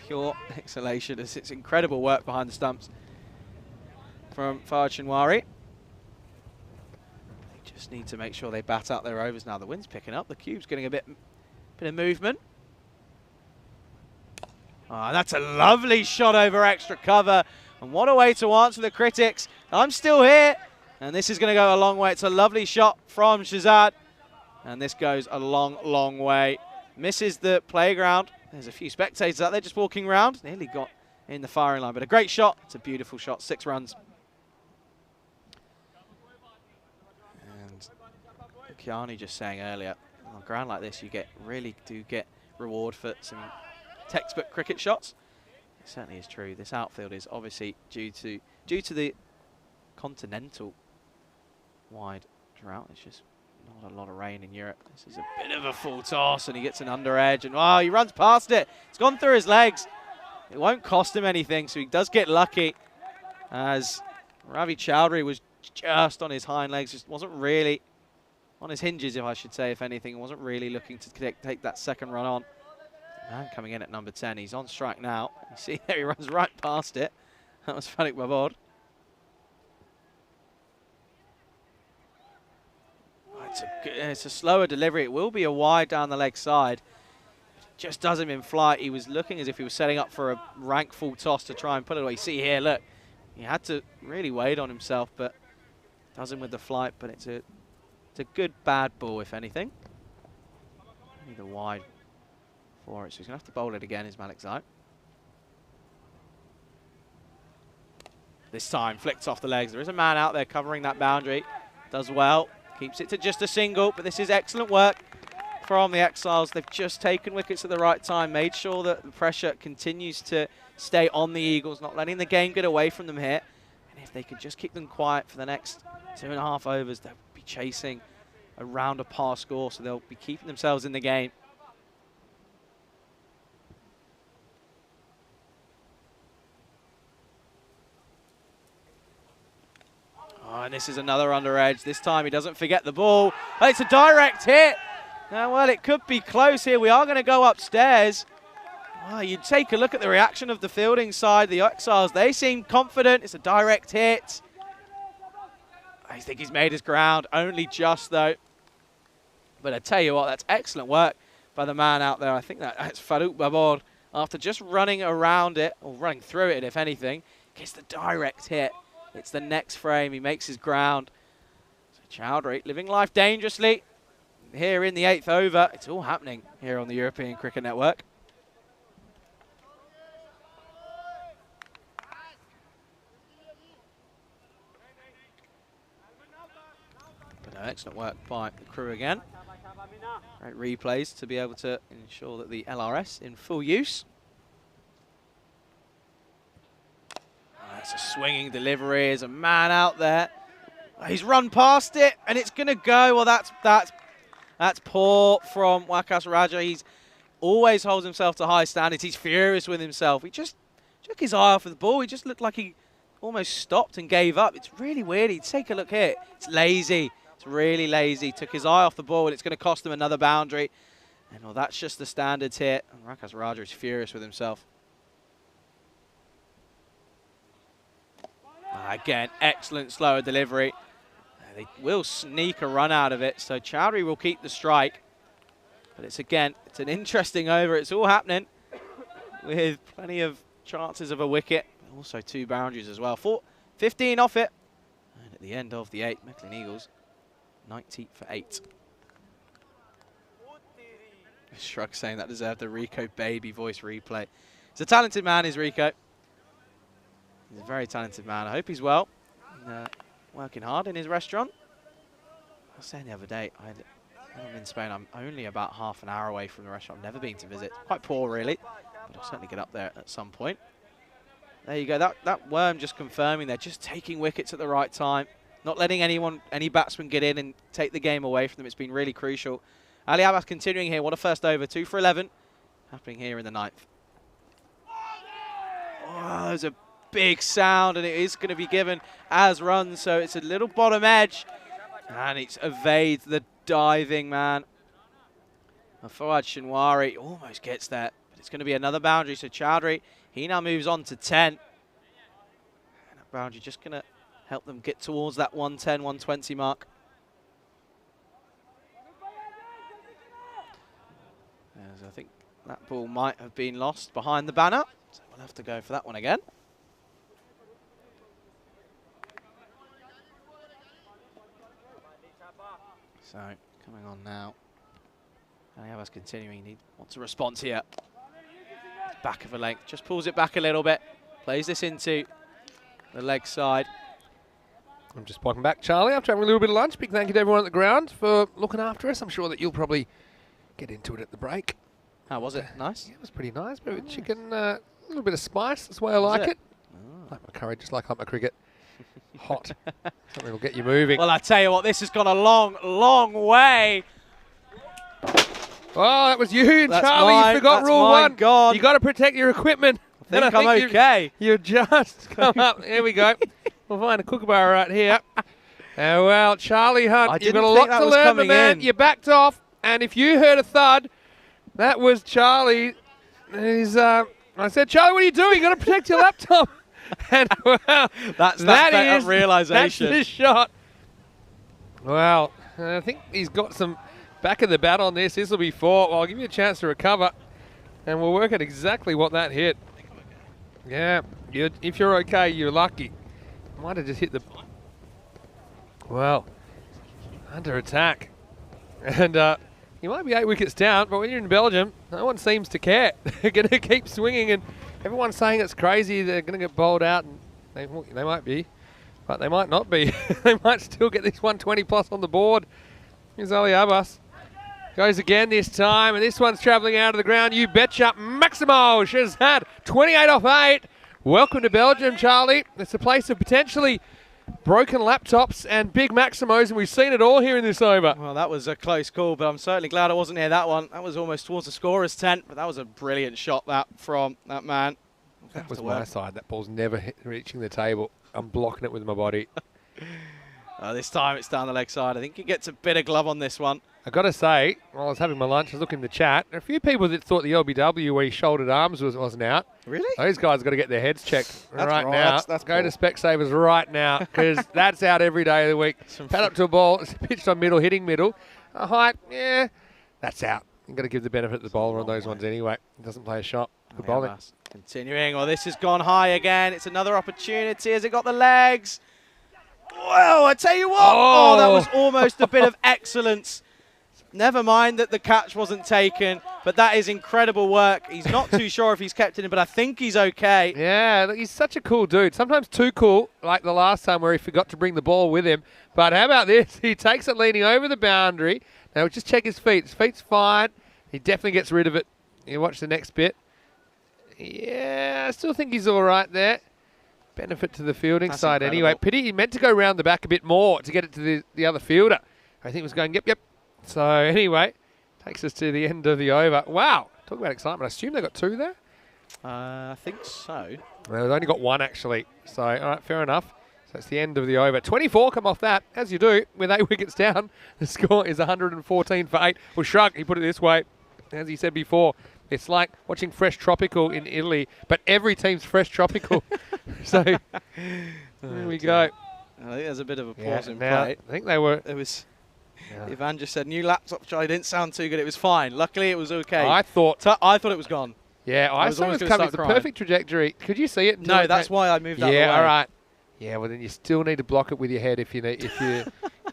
pure exhalation. It's incredible work behind the stumps from Fahad Shinwari. They just need to make sure they bat out their overs now. The wind's picking up. The cube's getting a bit of movement. Oh, that's a lovely shot over extra cover. And what a way to answer the critics. I'm still here. And this is going to go a long way. It's a lovely shot from Shahzad. And this goes a long, long way. Misses the playground. There's a few spectators out there just walking around. Nearly got in the firing line. But a great shot. It's a beautiful shot. 6 runs. And Kiani just saying earlier, on a ground like this, you really do get reward for some textbook cricket shots. It certainly is true. This outfield is obviously due to the continental wide drought. It's just not a lot of rain in Europe. This is a bit of a full toss, and he gets an under edge, and oh, he runs past it. It's gone through his legs. It won't cost him anything, so he does get lucky, as Ravi Chowdhury was just on his hind legs, just wasn't really on his hinges, if I should say, if anything, wasn't really looking to take that second run on. Man coming in at number 10. He's on strike now. You see there, he runs right past it. That was Fanik Babod. It's a slower delivery. It will be a wide down the leg side. Just does him in flight. He was looking as if he was setting up for a rank full toss to try and put it away. You see here, look. He had to really wait on himself, but does him with the flight. But it's a good bad ball, if anything. Need a wide for it. So he's going to have to bowl it again, is Malik Zai. This time, flicked off the legs. There is a man out there covering that boundary. Does well. Keeps it to just a single, but this is excellent work from the Exiles. They've just taken wickets at the right time, made sure that the pressure continues to stay on the Eagles, not letting the game get away from them here. And if they could just keep them quiet for the next 2.5 overs, they'll be chasing around a par score, so they'll be keeping themselves in the game. Oh, and this is another under edge. This time he doesn't forget the ball. Oh, it's a direct hit. Well, it could be close here. We are going to go upstairs. Oh, you take a look at the reaction of the fielding side. The Exiles, they seem confident. It's a direct hit. I think he's made his ground. Only just, though. But I tell you what, that's excellent work by the man out there. I think that's Farouk Babod. After just running around it, or running through it, if anything, gets the direct hit. It's the next frame. He makes his ground. So Chowdhury living life dangerously here in the 8th over. It's all happening here on the European Cricket Network. But no, excellent work by the crew again. Great replays to be able to ensure that the LRS in full use. That's a swinging delivery. There's a man out there. He's run past it, and it's going to go. Well, that's poor from Waqas Raja. He's always holds himself to high standards. He's furious with himself. He just took his eye off of the ball. He just looked like he almost stopped and gave up. It's really weird. Take a look here. It's lazy. It's really lazy. Took his eye off the ball, and it's going to cost him another boundary. And well, that's just the standards here. And Waqas Raja is furious with himself. Again, excellent slower delivery. They will sneak a run out of it, so Chowdhury will keep the strike. But it's an interesting over. It's all happening with plenty of chances of a wicket. Also 2 boundaries as well. 15 off it. And at the end of the 8, Mechlin Eagles, 90 for 8. Shrug saying that deserved the Rico baby voice replay. He's a talented man, is Rico. He's a very talented man. I hope he's well. And, working hard in his restaurant. I was saying the other day, when I'm in Spain, I'm only about half an hour away from the restaurant. I've never been to visit. Quite poor, really. But I'll certainly get up there at some point. There you go. That worm just confirming they're just taking wickets at the right time. Not letting any batsman get in and take the game away from them. It's been really crucial. Ali Abbas continuing here. What a first over. 2 for 11. Happening here in the 9th. Oh, there's a big sound, and it is going to be given as runs, so it's a little bottom edge, and it evades the diving man. Fawad Shinwari almost gets there, but it's going to be another boundary, so Chowdhury, he now moves on to 10. And that boundary just going to help them get towards that 110, 120 mark. As I think that ball might have been lost behind the banner, so we'll have to go for that one again. So, coming on now. Ali Abbas continuing. He wants a response here. Back of a length. Just pulls it back a little bit. Plays this into the leg side. I'm just welcome back, Charlie, after having a little bit of lunch. Big thank you to everyone at the ground for looking after us. I'm sure that you'll probably get into it at the break. How was it? Nice? Yeah, it was pretty nice. Bit of chicken, a little bit of spice. That's the way I like it. Oh. Like my curry, just like my cricket. Hot. Something will get you moving. Well, I tell you what, this has gone a long, long way. Oh, that was you, That's Charlie. mine. You forgot That's rule mine. 1. God. You got to protect your equipment. I think I'm okay. You just come up. There we go. We'll find a kookaburra right here. Well, Charlie Hunt, you've got a lot to learn, my man. You backed off, and if you heard a thud, that was Charlie. I said, Charlie, what are you doing? You got to protect your laptop. And well, that's that realization. That's his shot. Well, I think he's got some back of the bat on this. This will be 4. Well, I'll give you a chance to recover, and we'll work out exactly what that hit. Yeah, if you're okay, you're lucky. Might have just hit the... Well, under attack. And you might be 8 wickets down, but when you're in Belgium, no one seems to care. They're going to keep swinging, and everyone's saying it's crazy. They're going to get bowled out, and they might be, but they might not be. They might still get this 120 plus on the board. Here's Ali Abbas. Goes again this time, and this one's travelling out of the ground. You betcha. Maximo Shazad, 28 off 8. Welcome to Belgium, Charlie. It's a place of potentially broken laptops and big Maximos, and we've seen it all here in this over. Well, that was a close call, but I'm certainly glad I wasn't near that one. That was almost towards the scorer's tent, but that was a brilliant shot from that man. That was my side. That ball's never reaching the table. I'm blocking it with my body. This time it's down the leg side. I think he gets a bit of glove on this one. I've got to say, while I was having my lunch, I was looking in the chat. There are a few people that thought the LBW where he shouldered arms wasn't out. Really? Those guys got to get their heads checked right now. That's Go to Specsavers right now, because that's out every day of the week. Pad up to a ball, it's pitched on middle, hitting middle. A height, yeah, that's out. You've got to give the benefit to the bowler on those ones anyway. He doesn't play a shot. Good bowling. Continuing. Well, this has gone high again. It's another opportunity. Has it got the legs? Well, I tell you what. Oh, that was almost a bit of excellence. Never mind that the catch wasn't taken, but that is incredible work. He's not too sure if he's kept it in, but I think he's okay. Yeah, look, he's such a cool dude. Sometimes too cool, like the last time where he forgot to bring the ball with him. But how about this? He takes it leaning over the boundary. Now, just check his feet. His feet's fine. He definitely gets rid of it. You watch the next bit. Yeah, I still think he's all right there. Benefit to the fielding side incredible. Anyway. Pity he meant to go round the back a bit more to get it to the other fielder. I think he was going, yep. So anyway, takes us to the end of the over. Wow, talk about excitement. I assume they got 2 there? I think so. Well, they've only got 1 actually. So, all right, fair enough. So it's the end of the over. 24 come off that, as you do, with 8 wickets down. The score is 114 for 8. Well, Shrug, he put it this way. As he said before, it's like watching Fresh Tropical in Italy, but every team's Fresh Tropical. So There we go. I think there's a bit of a Yeah, pause in now, play. I think they were. It was. Yeah. Ivan just said new laptop try didn't sound too good. It was fine. Luckily, it was okay. I thought. I thought it was gone. Yeah, I was saw it almost was gonna coming. It's the start crying. perfect trajectory. Could you see it? No, that's why I moved out of the way. Yeah, all right. Yeah, well then you still need to block it with your head if you need,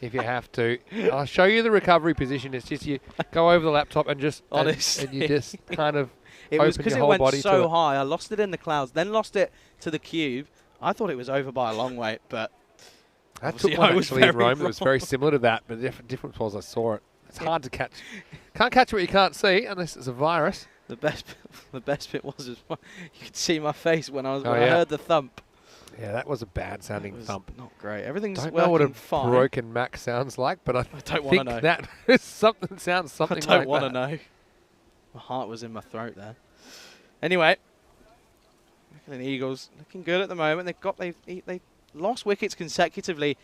if you have to. I'll show you the recovery position. It's just you go over the laptop and just and you just kind of It was open because your it whole went body to so it. high. I lost it in the clouds, then lost it to the cube. I thought it was over by a long way, but I obviously took one I was actually in very Rome that was very wrong. similar to that, but the difference was I saw it. It's hard to catch. Can't catch what you can't see unless it's a virus. the best bit was you could see my face when I Oh, I yeah. heard the thump. Yeah, that was a bad It sounding was thump. not great. Everything's Don't working know what a fine. broken Mac sounds like, but I don't want to think know. that is something sounds I something don't like want to that. know. My heart was in my throat there. Anyway, the Eagles looking good at the moment. They lost wickets consecutively,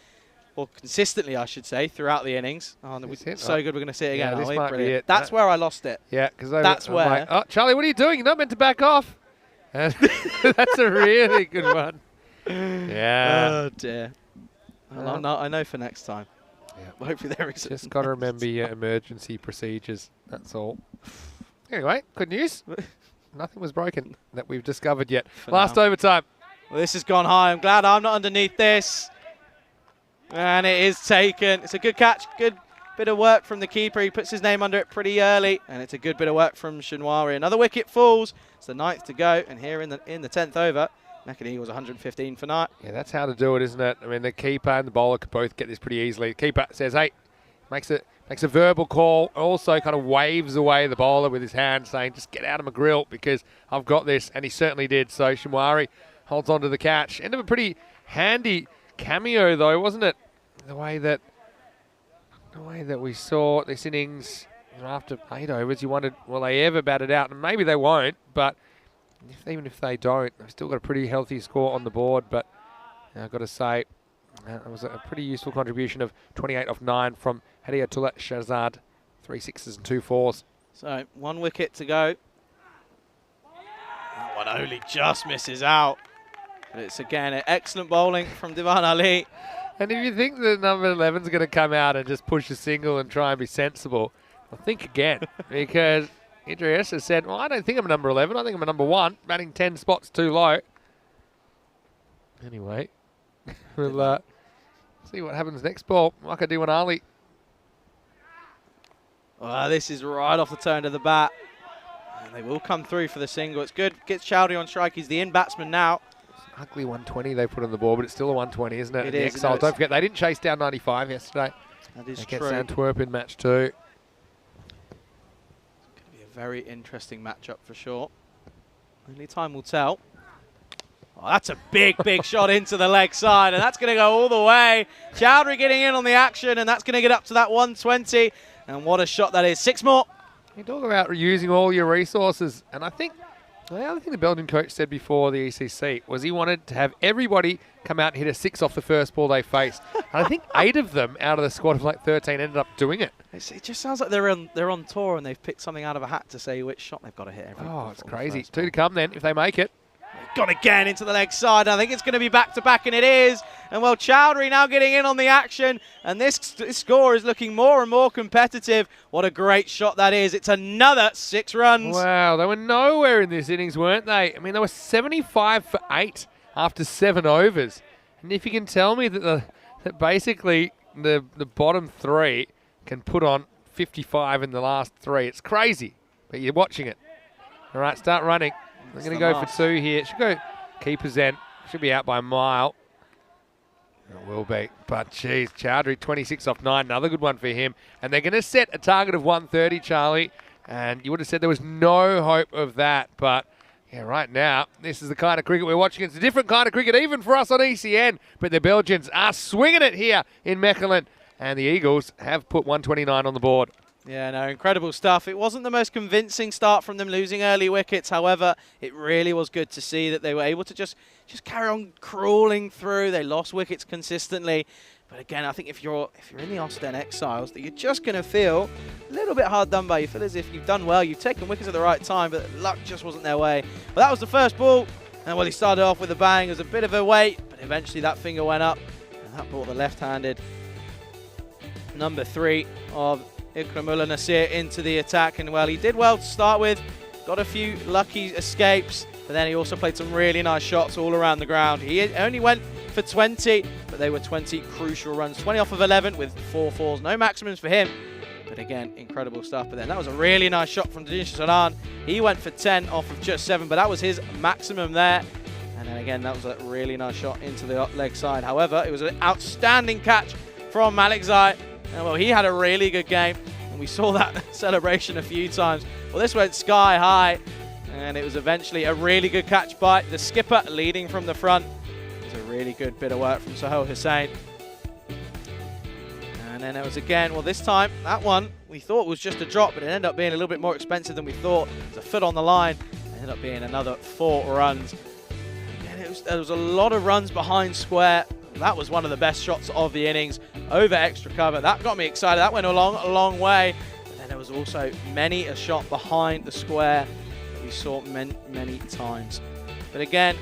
or consistently, I should say, throughout the innings. Oh, no, Is it? so good. We're going to see it Yeah, again. this are we? might be Brilliant. it. That's where I lost it. Yeah, because That's I'm like, where- oh, Charlie, what are you doing? You're not meant to back off. And that's a really good one. Yeah. Oh dear. I know for next time. Yeah. Well, hopefully there is. Just got to remember your emergency procedures. That's all. Anyway, good news. Nothing was broken that we've discovered yet. For Last now. overtime. Well, this has gone high. I'm glad I'm not underneath this. And it is taken. It's a good catch. Good bit of work from the keeper. He puts his name under it pretty early. And it's a good bit of work from Shinwari. Another wicket falls. It's the 9th to go. And here in the 10th over, Meccan Eagles 115 for night. Yeah, that's how to do it, isn't it? I mean, the keeper and the bowler could both get this pretty easily. The keeper says, hey, makes a verbal call, also kind of waves away the bowler with his hand saying, just get out of my grill because I've got this. And he certainly did. So Shinwari holds on to the catch. End of a pretty handy cameo, though, wasn't it? The way that we saw this innings after 8 overs, you wondered, will they ever bat it out? And maybe they won't, but even if they don't, they've still got a pretty healthy score on the board. But I've got to say, it was a pretty useful contribution of 28 off 9 from Hadiatullah Shahzad. 3 sixes and 2 fours. So 1 wicket to go. That one only just misses out. But it's again an excellent bowling from Divan Ali. And if you think that number 11 is going to come out and just push a single and try and be sensible, well, think again. Because Idris has said, well, I don't think I'm a number 11. I think I'm a number 1, batting 10 spots too low. Anyway, we'll see what happens next ball. Maka Diwan Ali. Well, this is right off the turn of the bat. And they will come through for the single. It's good. Gets Chowdhury on strike. He's the in batsman now. Ugly 120 they put on the board, but it's still a 120, isn't it? It The is, Exiles, no, don't forget, they didn't chase down 95 yesterday. That is Against true. Antwerp in match 2. Going to be a very interesting matchup for sure. Only time will tell. Oh, that's a big, big shot into the leg side, and that's going to go all the way. Chowdhury getting in on the action, and that's going to get up to that 120. And what a shot that is. 6 more. You talk about using all your resources, and I think the other thing the Belgian coach said before the ECC was he wanted to have everybody come out and hit a 6 off the first ball they faced. And I think 8 of them out of the squad of like 13 ended up doing it. It just sounds like they're on tour and they've picked something out of a hat to say which shot they've got to hit every Oh, it's on the crazy. first 2 ball. to come then if they make it. Gone again into the leg side. I think it's going to be back-to-back, and it is. And, well, Chowdhury now getting in on the action, and this score is looking more and more competitive. What a great shot that is. It's another 6 runs. Wow, they were nowhere in this innings, weren't they? I mean, they were 75 for 8 after 7 overs. And if you can tell me that that basically the bottom 3 can put on 55 in the last 3, it's crazy. But you're watching it. All right, start running. They're going to go for 2 here. Should go keepers then. Should be out by a mile. It will be. But, geez, Chowdhury, 26 off 9. Another good one for him. And they're going to set a target of 130, Charlie. And you would have said there was no hope of that. But, yeah, right now, this is the kind of cricket we're watching. It's a different kind of cricket, even for us on ECN. But the Belgians are swinging it here in Mechelen. And the Eagles have put 129 on the board. Yeah, no, incredible stuff. It wasn't the most convincing start from them losing early wickets. However, it really was good to see that they were able to just carry on crawling through. They lost wickets consistently. But again, I think if you're in the Austin Exiles, that you're just going to feel a little bit hard done by. You feel as if you've done well, you've taken wickets at the right time, but luck just wasn't their way. But that was the first ball. And well, he started off with a bang. It was a bit of a wait, but eventually that finger went up, and that brought the left-handed number 3 of Ikramullah Nasir into the attack. And well, he did well to start with, got a few lucky escapes, but then he also played some really nice shots all around the ground. He only went for 20, but they were 20 crucial runs. 20 off of 11 with 4 fours. No maximums for him, but again, incredible stuff. But then that was a really nice shot from Dinesh Saran. He went for 10 off of just 7, but that was his maximum there. And then again, that was a really nice shot into the leg side. However, it was an outstanding catch from Malikzai. And well, he had a really good game, and we saw that celebration a few times. Well, this went sky high, and it was eventually a really good catch by the skipper leading from the front. It was a really good bit of work from Sohail Hussain. And then it was again, well, this time, that one we thought was just a drop, but it ended up being a little bit more expensive than we thought. It was a foot on the line. It ended up being another 4 runs. Again, there was a lot of runs behind square. That was one of the best shots of the innings over extra cover. That got me excited. That went a long way. But then there was also many a shot behind the square that we saw many times. But again,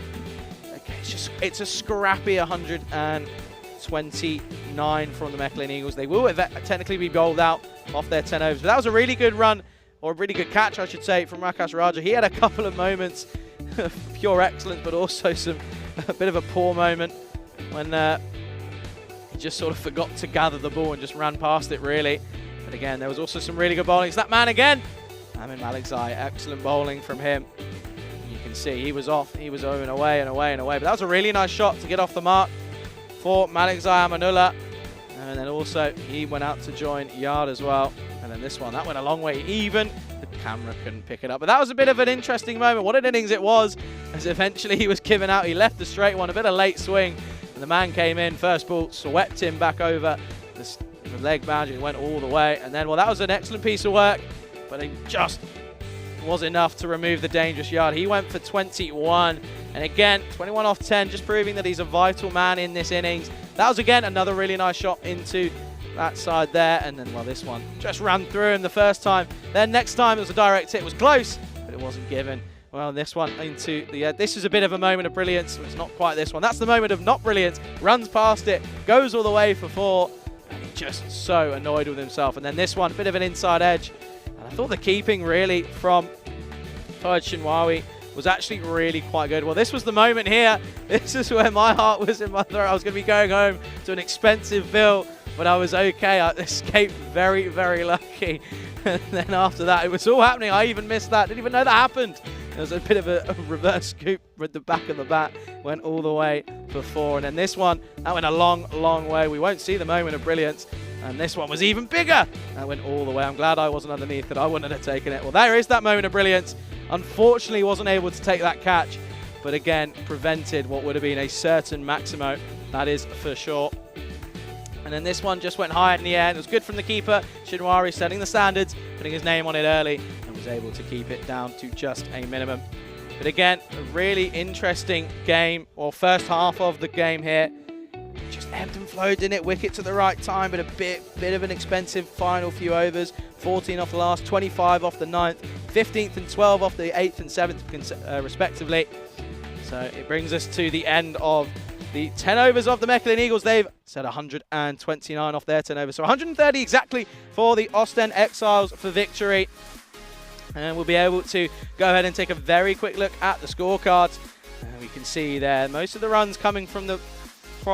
it's a scrappy 129 from the Mechelen Eagles. They will technically be bowled out off their 10 overs. But that was a really good run, or a really good catch, I should say, from Rakesh Raja. He had a couple of moments of pure excellence, but also a bit of a poor moment when he just sort of forgot to gather the ball and just ran past it, really. But again, there was also some really good bowling. It's that man again, Amin Malikzai. Excellent bowling from him. You can see he was off. He was over and away and away and away. But that was a really nice shot to get off the mark for Malikzai Amanullah. And then also he went out to join Yard as well. And then this one, that went a long way. Even the camera couldn't pick it up. But that was a bit of an interesting moment. What an innings it was, as eventually he was given out. He left the straight one, a bit of late swing. And the man came in, first ball, swept him back over the leg boundary, went all the way. And then, well, that was an excellent piece of work, but it just was enough to remove the dangerous yard. He went for 21. And again, 21 off 10, just proving that he's a vital man in this innings. That was, again, another really nice shot into that side there. And then, well, this one just ran through him the first time. Then next time it was a direct hit. It was close, but it wasn't given. Well, this one into the this is a bit of a moment of brilliance. It's not quite this one. That's the moment of not brilliance. Runs past it, goes all the way for 4, and he's just so annoyed with himself. And then this one, a bit of an inside edge. And I thought the keeping really from Fahad Shinwawi was actually really quite good. Well, this was the moment here. This is where my heart was in my throat. I was going to be going home to an expensive bill, but I was okay. I escaped very, very lucky. And then after that, it was all happening. I even missed that. Didn't even know that happened. There was a bit of a reverse scoop with the back of the bat. Went all the way for 4. And then this one, that went a long way. We won't see the moment of brilliance. And this one was even bigger. That went all the way. I'm glad I wasn't underneath it. I wouldn't have taken it. Well, there is that moment of brilliance. Unfortunately, wasn't able to take that catch. But again, prevented what would have been a certain Maximo. That is for sure. And then this one just went high in the air. It was good from the keeper, Shinwari, setting the standards, putting his name on it early, and was able to keep it down to just a minimum. But again, a really interesting game, or first half of the game here. Just ebbed and flowed, didn't it? Wicket at the right time, but a bit of an expensive final few overs. 14 off the last, 25 off the 9th, 15th and 12 off the 8th and 7th, respectively. So it brings us to the end of the 10 overs of the Mechelen Eagles. They've set 129 off their 10 overs. So 130 exactly for the Ostend Exiles for victory. And we'll be able to go ahead and take a very quick look at the scorecards. And we can see there most of the runs coming from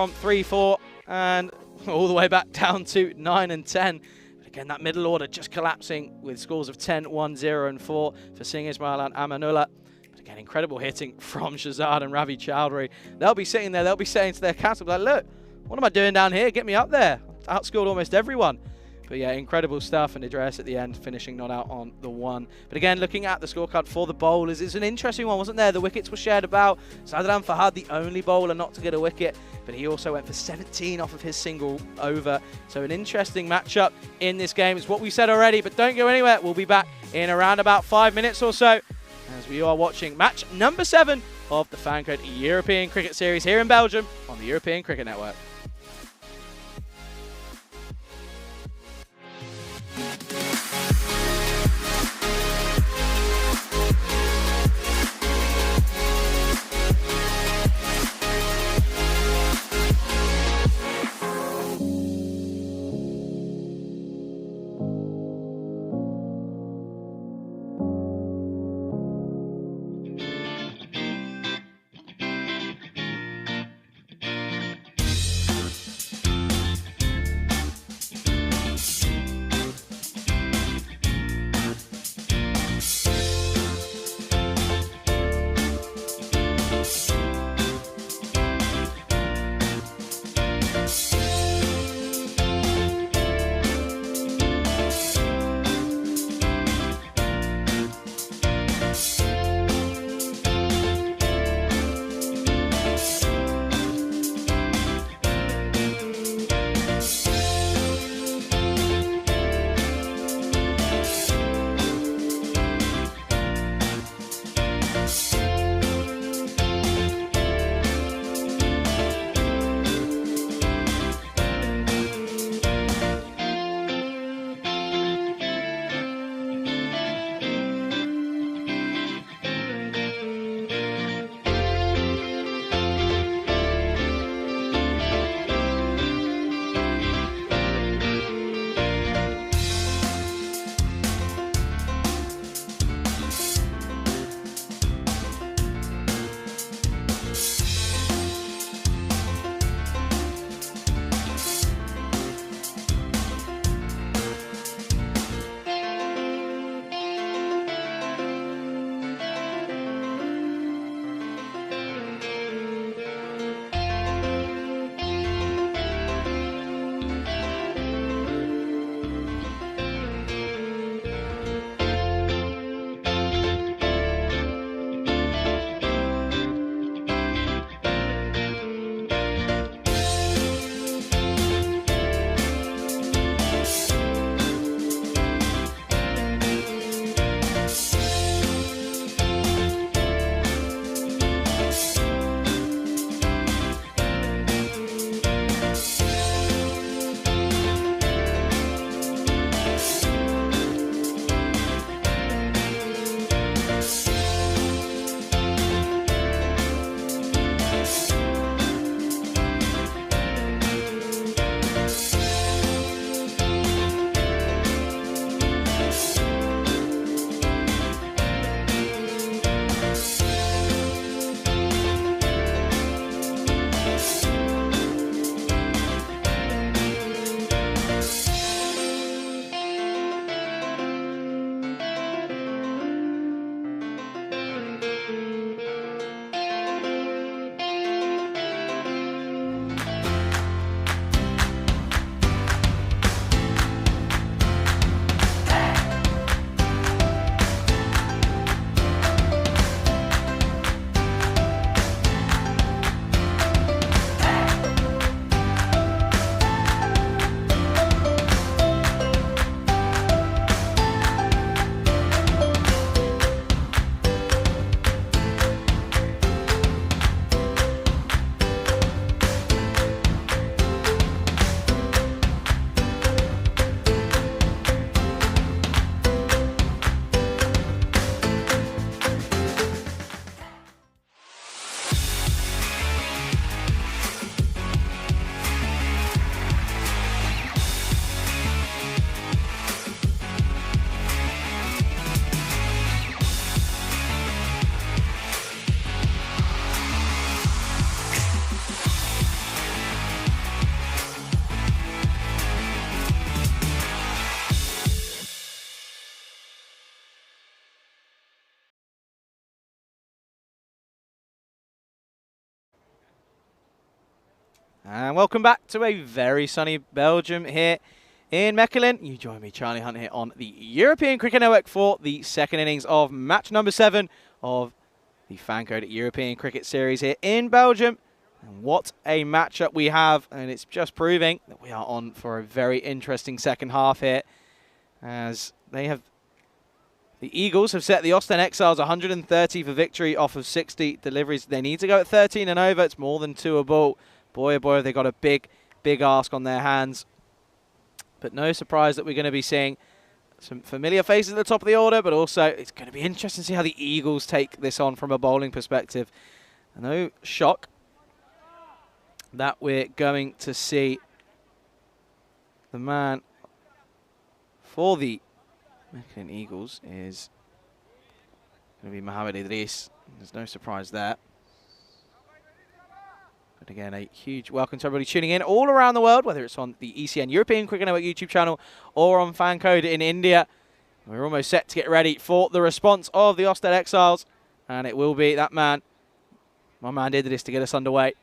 3, 4 and all the way back down to 9 and 10. But again, that middle order just collapsing with scores of 10, 1, 0 and 4 for Singh Ismail and Amanullah. Again, incredible hitting from Shahzad and Ravi Chowdhury. They'll be sitting there, they'll be saying to their captain, like, look, what am I doing down here? Get me up there. Outscored almost everyone. But yeah, incredible stuff, and Idris at the end finishing not out on the 1. But again, looking at the scorecard for the bowlers, it's an interesting one, wasn't there? The wickets were shared about. Sadran Fahad, the only bowler not to get a wicket, but he also went for 17 off of his single over. So an interesting matchup in this game. It's what we said already, but don't go anywhere. We'll be back in around about 5 minutes or so, as we are watching match number 7 of the FanCode European Cricket Series here in Belgium on the European Cricket Network. And welcome back to a very sunny Belgium here in Mechelen. You join me, Charlie Hunt, here on the European Cricket Network for the second innings of match number 7 of the FanCode European Cricket Series here in Belgium. And what a matchup we have, and it's just proving that we are on for a very interesting second half here, as the Eagles have set the Austin Exiles 130 for victory off of 60 deliveries. They need to go at 13 and over. It's more than 2 a ball. Boy, oh boy, have they got a big ask on their hands. But no surprise that we're going to be seeing some familiar faces at the top of the order, but also it's going to be interesting to see how the Eagles take this on from a bowling perspective. No shock that we're going to see the man for the Mechelen Eagles is going to be Mohamed Idris. There's no surprise there. But again, a huge welcome to everybody tuning in all around the world, whether it's on the ECN European Cricket Network YouTube channel or on FanCode in India. We're almost set to get ready for the response of the Austin Exiles, and it will be that man, my man Idris, to get us underway.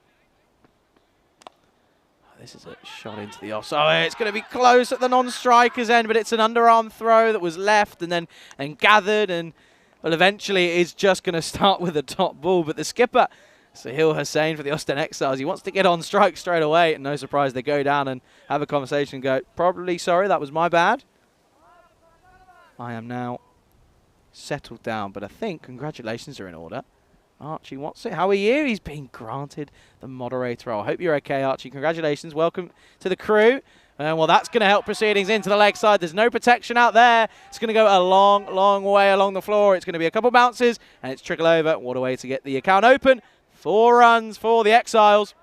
This is a shot into the off. So it's going to be close at the non-striker's end, but it's an underarm throw that was left and gathered, and well, eventually it is just going to start with a top ball. But the skipper, Sahil Hussain for the Austin Exiles, he wants to get on strike straight away, and no surprise they go down and have a conversation and go, probably sorry, that was my bad. I am now settled down, but I think congratulations are in order. Archie wants it. How are you? He's been granted the moderator role. I hope you're okay, Archie. Congratulations. Welcome to the crew. Well, that's going to help proceedings into the leg side. There's no protection out there. It's going to go a long, long way along the floor. It's going to be a couple bounces, and it's trickle over. What a way to get the account open. 4 runs for the Exiles.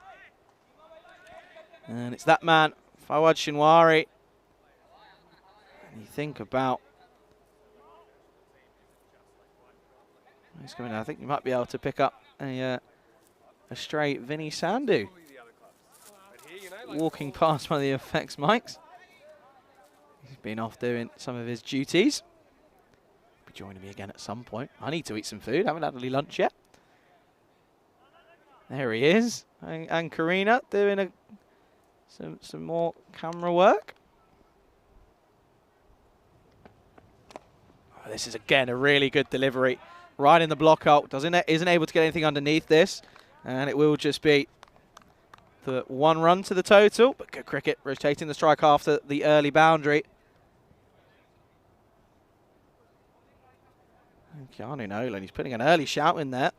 And it's that man, Fawad Shinwari. And you think about... He's coming in. I think you might be able to pick up a stray Vinny Sandhu walking past one of the effects mics. He's been off doing some of his duties. Be joining me again at some point. I need to eat some food. Haven't had any lunch yet. There he is, and Karina doing some more camera work. Oh, this is again a really good delivery. Right in the block out, isn't able to get anything underneath this, and it will just be the 1 run to the total. But good cricket, rotating the strike after the early boundary. Keanu Nolan, he's putting an early shout in there,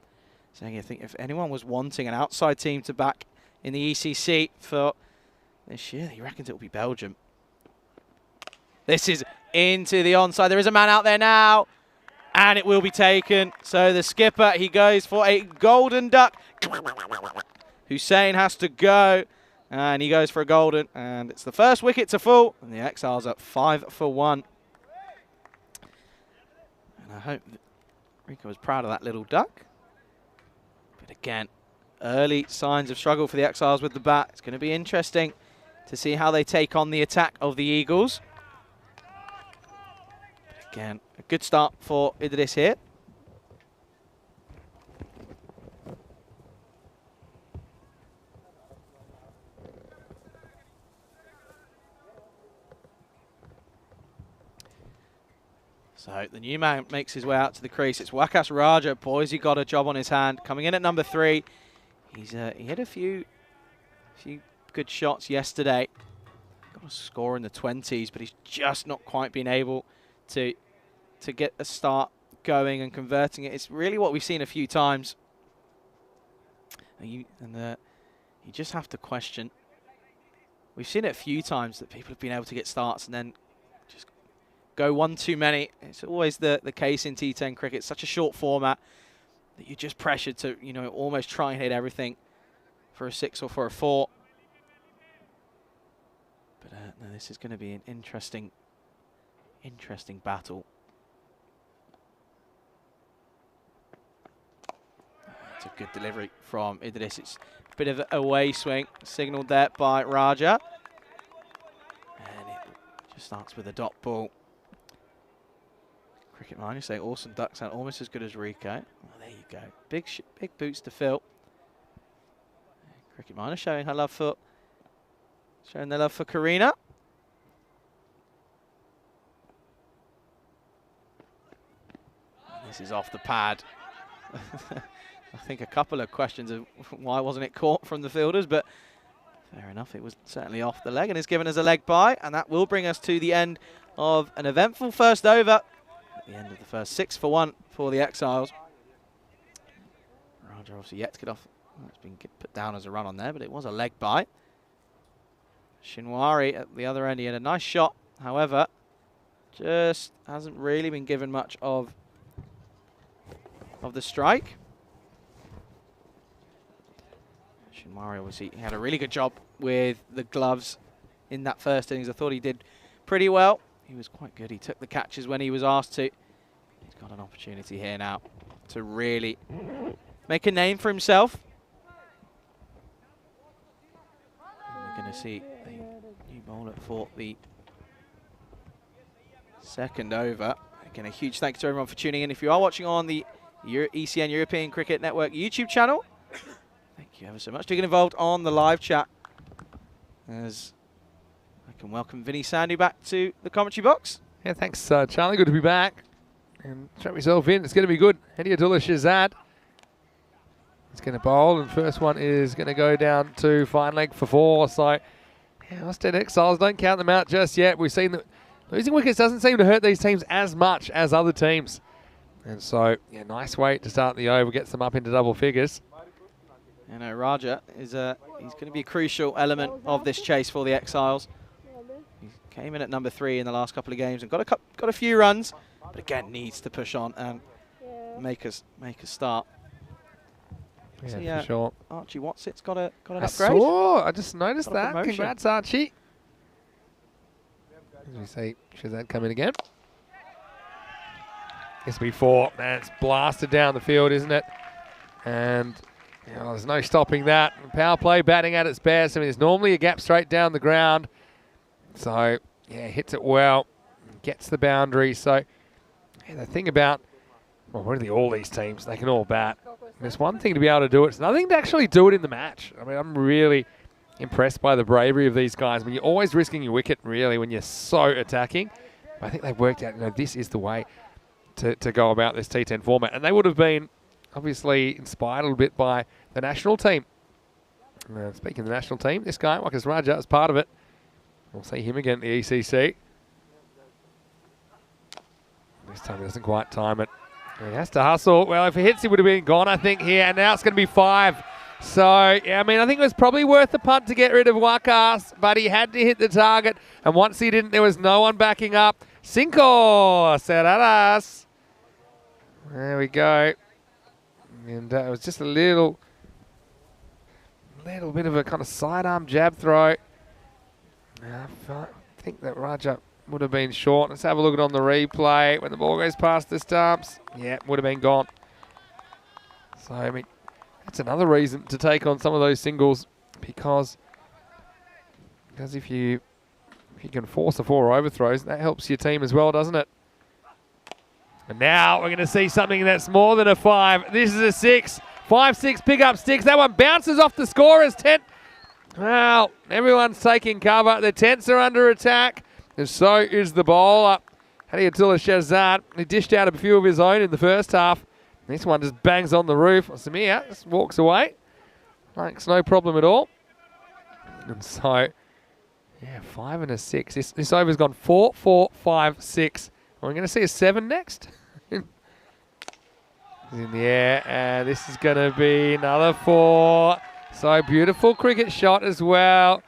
saying I think if anyone was wanting an outside team to back in the ECC for this year, he reckons it will be Belgium. This is into the onside. There is a man out there now. And it will be taken. So the skipper, he goes for a golden duck. Hussain has to go. And he goes for a golden. And it's the first wicket to fall. And the Exiles at 5 for 1. And I hope that Rico was proud of that little duck. But again, early signs of struggle for the Exiles with the bat. It's going to be interesting to see how they take on the attack of the Eagles. But again, a good start for Idris here. So the new man makes his way out to the crease. It's Waqas Raja. Boys, he got a job on his hand. Coming in at number 3. He had a few good shots yesterday. Got a score in the 20s, but he's just not quite been able to get a start going and converting it. It's really what we've seen a few times. And you just have to question. We've seen it a few times that people have been able to get starts and then just go one too many. It's always the case in T10 cricket. It's such a short format that you're just pressured to, almost try and hit everything for a 6 or for a 4. But no, this is going to be an interesting battle. It's a good delivery from Idris. It's a bit of a away swing, signalled there by Raja. And it just starts with a dot ball. Cricket Miner say awesome duck sound, almost as good as Rico. Well, there you go. Big boots to fill. Cricket Miner showing her love for showing their love for Karina. This is off the pad. I think a couple of questions of why wasn't it caught from the fielders, but fair enough, it was certainly off the leg and is given as a leg bye, and that will bring us to the end of an eventful first over. At the end of the first 6 for 1 for the Exiles. Raja obviously yet to get off. Well, it's been put down as a run on there, but it was a leg bye. Shinwari at the other end, he had a nice shot, however, just hasn't really been given much of the strike. Shinwari obviously had a really good job with the gloves in that first innings. I thought he did pretty well. He was quite good. He took the catches when he was asked to. He's got an opportunity here now to really make a name for himself. And we're going to see a new bowler for the second over. Again, a huge thank you to everyone for tuning in. If you are watching on the ECN European Cricket Network YouTube channel, thank you ever so much. Do get involved on the live chat, as I can welcome Vinny Sandu back to the commentary box. Yeah, thanks, Charlie. Good to be back. And strap yourself in. It's going to be good. Hadi Abdullah Shazad. He's going to bowl, and first one is going to go down to fine leg for 4. So, yeah, Austin Exiles, don't count them out just yet. We've seen that losing wickets doesn't seem to hurt these teams as much as other teams. And so, yeah, nice way to start the over, gets them up into double figures. You know, Raja is he's going to be a crucial element of this chase for the Exiles. He came in at number 3 in the last couple of games and got a few runs, but again needs to push on and make us start. Yeah, for sure. Archie Watsit's got an upgrade. I just noticed that. Congrats, Archie. As we see Shazad come in again. This will be 4. Man, it's blasted down the field, isn't it? And there's no stopping that. Power play batting at its best. I mean, there's normally a gap straight down the ground. So, yeah, hits it well. Gets the boundary. So, yeah, the thing about, well, really all these teams, they can all bat. There's one thing to be able to do it. It's another thing to actually do it in the match. I mean, I'm really impressed by the bravery of these guys. I mean, you're always risking your wicket, really, when you're so attacking. But I think they've worked out, this is the way to go about this T10 format. And they would have been obviously inspired a little bit by the national team. Speaking of the national team, this guy, Wakas Raja, is part of it. We'll see him again at the ECC. This time he doesn't quite time it. He has to hustle. Well, if he hits, he would have been gone, I think, here. And now it's going to be 5. So, yeah, I mean, I think it was probably worth the punt to get rid of Wakas, but he had to hit the target. And once he didn't, there was no one backing up. Cinco Serraras. There we go. And it was just a little bit of a kind of sidearm jab throw. I think that Raja would have been short. Let's have a look at it on the replay. When the ball goes past the stumps, yeah, would have been gone. So, I mean, that's another reason to take on some of those singles, because if you can force the 4 overthrows, that helps your team as well, doesn't it? And now we're going to see something that's more than a 5. This is a 6. 5-6 pick up sticks. That one bounces off the scorer's tent. Well, everyone's taking cover. The tents are under attack, and so is the bowler. Hadi Abdullah Shazad. He dished out a few of his own in the first half. This one just bangs on the roof. Samir just walks away. Makes no problem at all. And so, yeah, 5 and a 6. This over's gone 4, 4, 5, 6. We're going to see a 7 next. In the air, and this is going to be another 4. So beautiful cricket shot as well.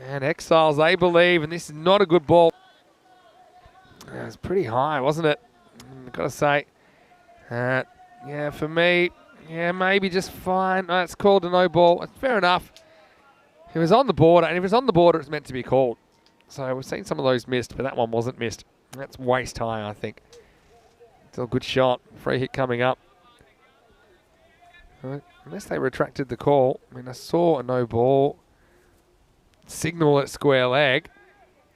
And Exiles, they believe, and this is not a good ball. It was pretty high, wasn't it? I've got to say. Yeah, for me, yeah, maybe just fine. No, it's called a no ball. Fair enough. It was on the border, and if it's on the border, it's meant to be called. So we've seen some of those missed, but that one wasn't missed. That's waist high, I think. Still a good shot. Free hit coming up. Unless they retracted the call. I mean, I saw a no ball signal at square leg.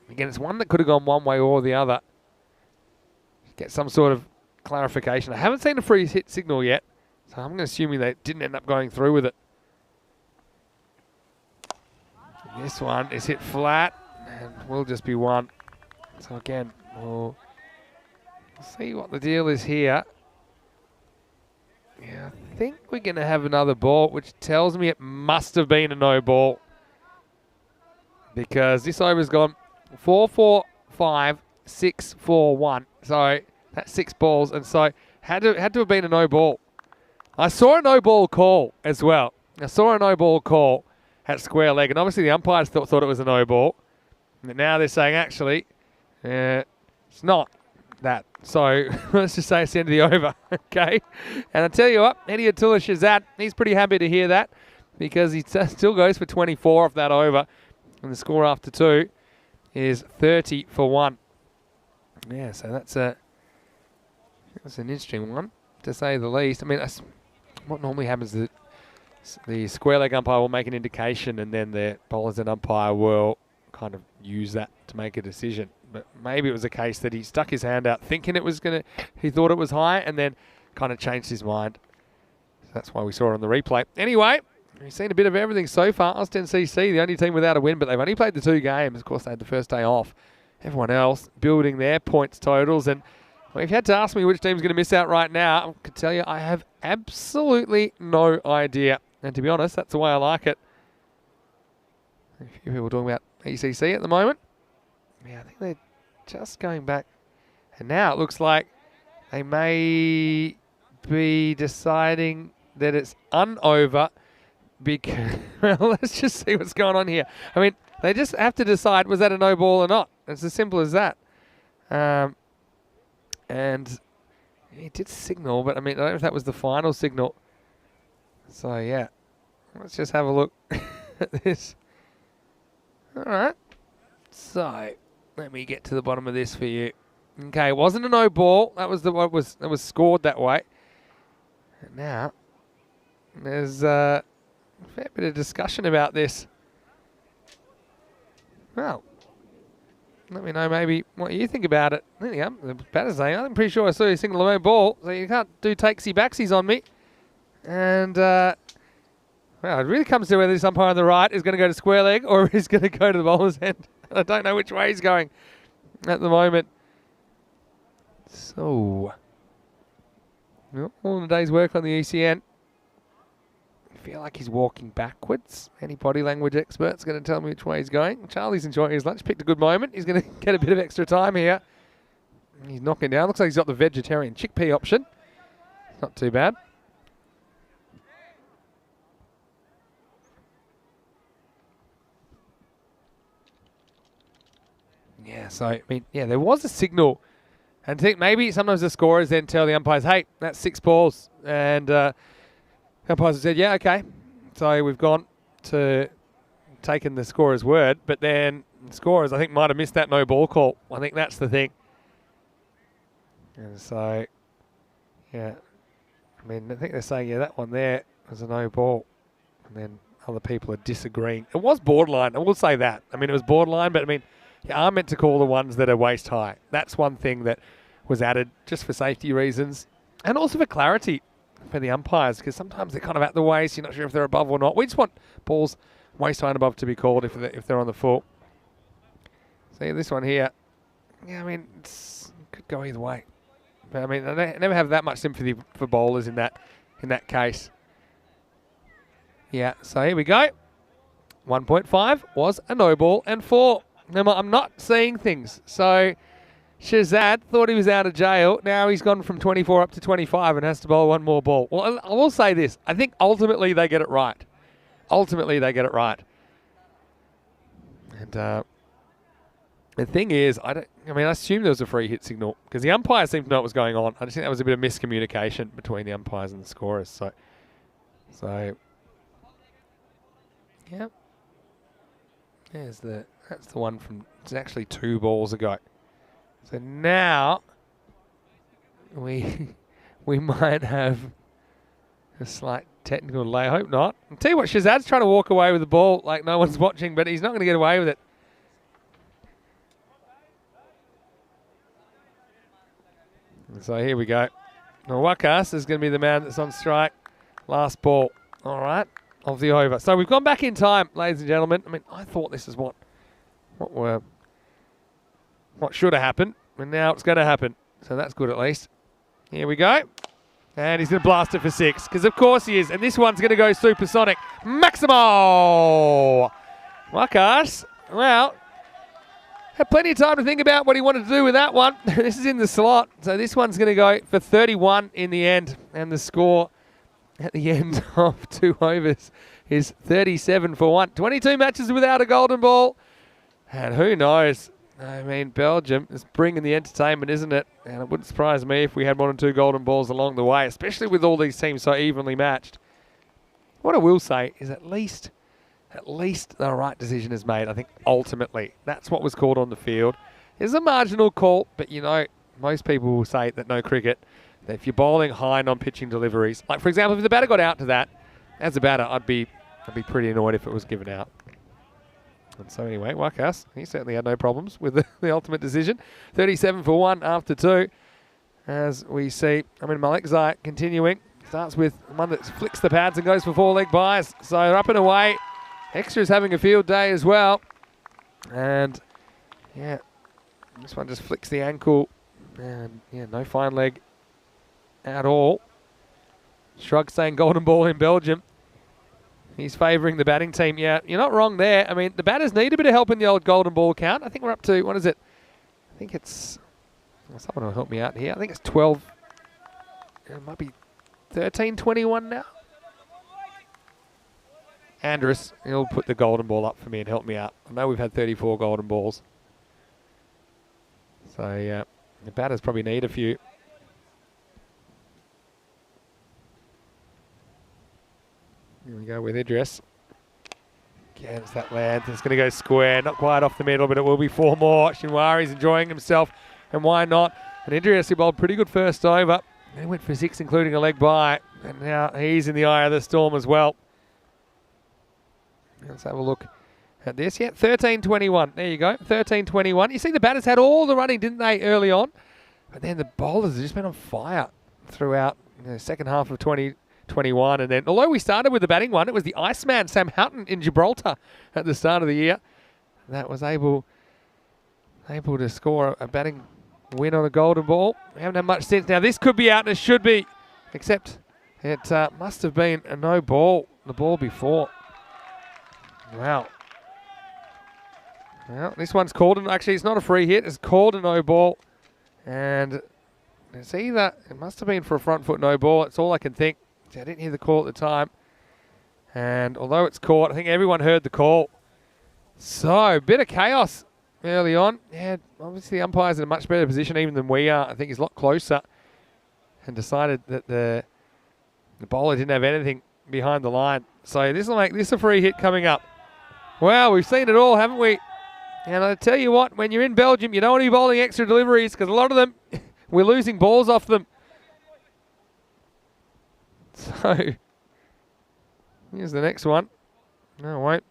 Again, it's one that could have gone one way or the other. Get some sort of clarification. I haven't seen a free hit signal yet, so I'm assuming they didn't end up going through with it. This one is hit flat and will just be one. So again, we'll see what the deal is here. Yeah, I think we're going to have another ball, which tells me it must have been a no ball. Because this over's gone 4-4-5, 6-4-1. So that's 6 balls, and so had to have been a no ball. I saw a no ball call as well. I saw a no ball call at square leg, and obviously the umpires thought it was a no ball. But now they're saying actually, it's not that. So let's just say it's the end of the over, okay? And I tell you what, Eddie Atula Shazad, he's pretty happy to hear that because he still goes for 24 off that over, and the score after 2 is 30 for 1. Yeah, so that's an interesting one, to say the least. I mean, what normally happens is the square leg umpire will make an indication, and then the bowlers and umpire will kind of use that to make a decision. But maybe it was a case that he stuck his hand out thinking it was he thought it was high, and then kind of changed his mind. So that's why we saw it on the replay. Anyway, we've seen a bit of everything so far. Austin CC, the only team without a win, but they've only played the 2 games. Of course, they had the first day off. Everyone else building their points totals. And well, if you had to ask me which team's going to miss out right now, I could tell you I have absolutely no idea. And to be honest, that's the way I like it. A few people talking about ECC at the moment. Yeah, I think they're just going back. And now it looks like they may be deciding that it's unover because, well, let's just see what's going on here. I mean, they just have to decide, was that a no ball or not? It's as simple as that. And he did signal, but I mean, I don't know if that was the final signal. So, yeah, let's just have a look at this. All right. So, let me get to the bottom of this for you. Okay, it wasn't a no ball. That was that was scored that way. And now, there's a fair bit of discussion about this. Well, let me know maybe what you think about it. There you go. The batter's saying, I'm pretty sure I saw you single a no ball, so you can't do takesy-backsies on me. And, well, it really comes to whether this umpire on the right is going to go to square leg or is going to go to the bowler's end. I don't know which way he's going at the moment. So, well, all in a day's work on the ECN. I feel like he's walking backwards. Any body language expert's going to tell me which way he's going. Charlie's enjoying his lunch. Picked a good moment. He's going to get a bit of extra time here. He's knocking down. Looks like he's got the vegetarian chickpea option. Not too bad. Yeah, so, I mean, yeah, there was a signal. And I think maybe sometimes the scorers then tell the umpires, hey, that's 6 balls. And umpires have said, yeah, okay. So we've gone to taking the scorer's word. But then the scorers, I think, might have missed that no ball call. I think that's the thing. And so, yeah. I mean, I think they're saying, yeah, that one there was a no ball. And then other people are disagreeing. It was borderline. I will say that. I mean, it was borderline, but I mean, you are meant to call the ones that are waist high. That's one thing that was added just for safety reasons and also for clarity for the umpires, because sometimes they're kind of at the waist. You're not sure if they're above or not. We just want balls waist high and above to be called if they're on the full. See this one here. Yeah, I mean, it could go either way. But I mean, I never have that much sympathy for bowlers in that case. Yeah, so here we go. 1.5 was a no ball and 4. Now, I'm not seeing things. So Shazad thought he was out of jail. Now he's gone from 24 up to 25 and has to bowl one more ball. Well, I will say this. I think ultimately they get it right. Ultimately they get it right. And the thing is, I assume there was a free hit signal because the umpire seemed to know what was going on. I just think that was a bit of miscommunication between the umpires and the scorers. So yeah. That's the one from, it's actually 2 balls ago. So now we might have a slight technical delay. I hope not. I'll tell you what, Shazad's trying to walk away with the ball like no one's watching, but he's not going to get away with it. So here we go. Now Wakas is going to be the man that's on strike. Last ball. All right. of the over. So we've gone back in time, ladies and gentlemen. I mean, I thought this is what should have happened, and now it's going to happen. So that's good at least. Here we go. And he's going to blast it for 6, because of course he is. And this one's going to go supersonic. Maximo! Wakas, well, had plenty of time to think about what he wanted to do with that one. This is in the slot. So this one's going to go for 31 in the end. And the score at the end of 2 overs is 37 for 1. 22 matches without a golden ball. And who knows? I mean, Belgium is bringing the entertainment, isn't it? And it wouldn't surprise me if we had 1 or 2 golden balls along the way, especially with all these teams so evenly matched. What I will say is at least the right decision is made, I think, ultimately. That's what was called on the field. It's a marginal call, but, you know, most people will say that no cricket, that if you're bowling high non-pitching deliveries, like, for example, if the batter got out to that, as a batter, I'd be pretty annoyed if it was given out. And so anyway, Wakas, he certainly had no problems with the ultimate decision. 37 for 1 after 2. As we see, I mean, Malekzai continuing. Starts with one that flicks the pads and goes for 4-leg buys. So up and away. Extra's having a field day as well. And, yeah, this one just flicks the ankle. And, yeah, no fine leg at all. Shrug saying golden ball in Belgium. He's favouring the batting team. Yeah, you're not wrong there. I mean, the batters need a bit of help in the old golden ball count. I think we're up to, what is it? I think it's, someone will help me out here. I think it's 12. It might be 13-21 now. Andrus, he'll put the golden ball up for me and help me out. I know we've had 34 golden balls. So, yeah, the batters probably need a few. Here we go with Idris. Again, that land. It's going to go square. Not quite off the middle, but it will be 4 more. Shinwari's enjoying himself, and why not? And Idris, he bowled pretty good first over. He went for 6, including a leg by. And now he's in the eye of the storm as well. Let's have a look at this. Yeah, 13-21. There you go, 13-21. You see the batters had all the running, didn't they, early on? But then the bowlers have just been on fire throughout the second half of 2021. And then, although we started with the batting one, it was the Iceman, Sam Houghton, in Gibraltar at the start of the year. That was able to score a batting win on a golden ball. We haven't had much since. Now, this could be out, and it should be, except it must have been a no ball, the ball before. Wow. Well, this one's called, and actually it's not a free hit, it's called a no ball. And it's either, it must have been for a front foot no ball, that's all I can think. I didn't hear the call at the time. And although it's caught, I think everyone heard the call. So, bit of chaos early on. Yeah, obviously the umpire's in a much better position even than we are. I think he's a lot closer. And decided that the bowler didn't have anything behind the line. So this will make this a free hit coming up. Well, we've seen it all, haven't we? And I tell you what, when you're in Belgium, you don't want to be bowling extra deliveries because a lot of them, we're losing balls off them. So, here's the next one. No, I won't.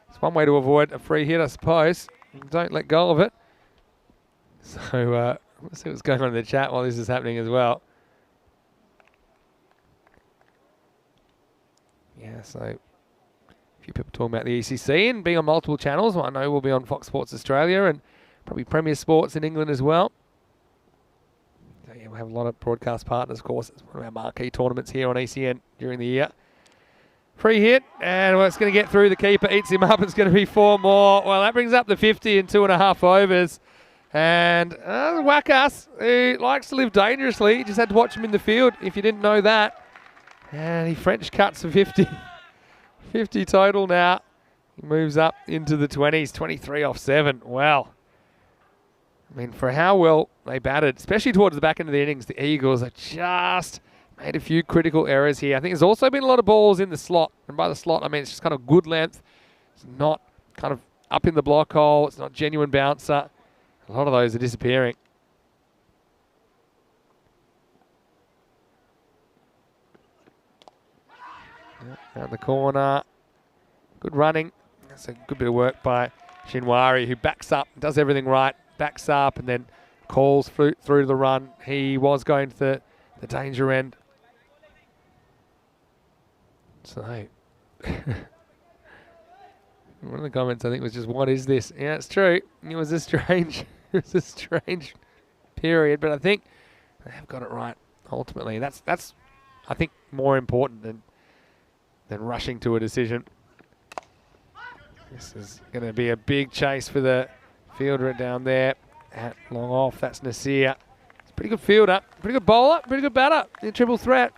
It's one way to avoid a free hit, I suppose. Don't let go of it. So, let's see what's going on in the chat while this is happening as well. Yeah, so a few people talking about the ECC and being on multiple channels. Well, I know we'll be on Fox Sports Australia and probably Premier Sports in England as well. So yeah, we'll have a lot of broadcast partners, of course. It's one of our marquee tournaments here on ECN during the year. Free hit, and well, it's going to get through the keeper, eats him up. It's going to be 4 more. Well, that brings up the 50 in 2.5 overs. And Wakas, who likes to live dangerously, you just had to watch him in the field if you didn't know that. And he French cuts for 50. 50 total now. He moves up into the 20s, 23 off 7. Wow. I mean, for how well they batted, especially towards the back end of the innings, the Eagles have just made a few critical errors here. I think there's also been a lot of balls in the slot. And by the slot, I mean it's just kind of good length. It's not kind of up in the block hole. It's not genuine bouncer. A lot of those are disappearing. Out the corner. Good running. That's a good bit of work by Shinwari, who backs up, does everything right, backs up and then calls through the run. He was going to the danger end. So One of the comments I think was just, "What is this?" Yeah, it's true. It was a strange, period, but I think they have got it right ultimately. That's I think more important than rushing to a decision. This is going to be a big chase for the fielder down there at long off. That's Nasir. It's a pretty good fielder, pretty good bowler, pretty good batter in triple threat.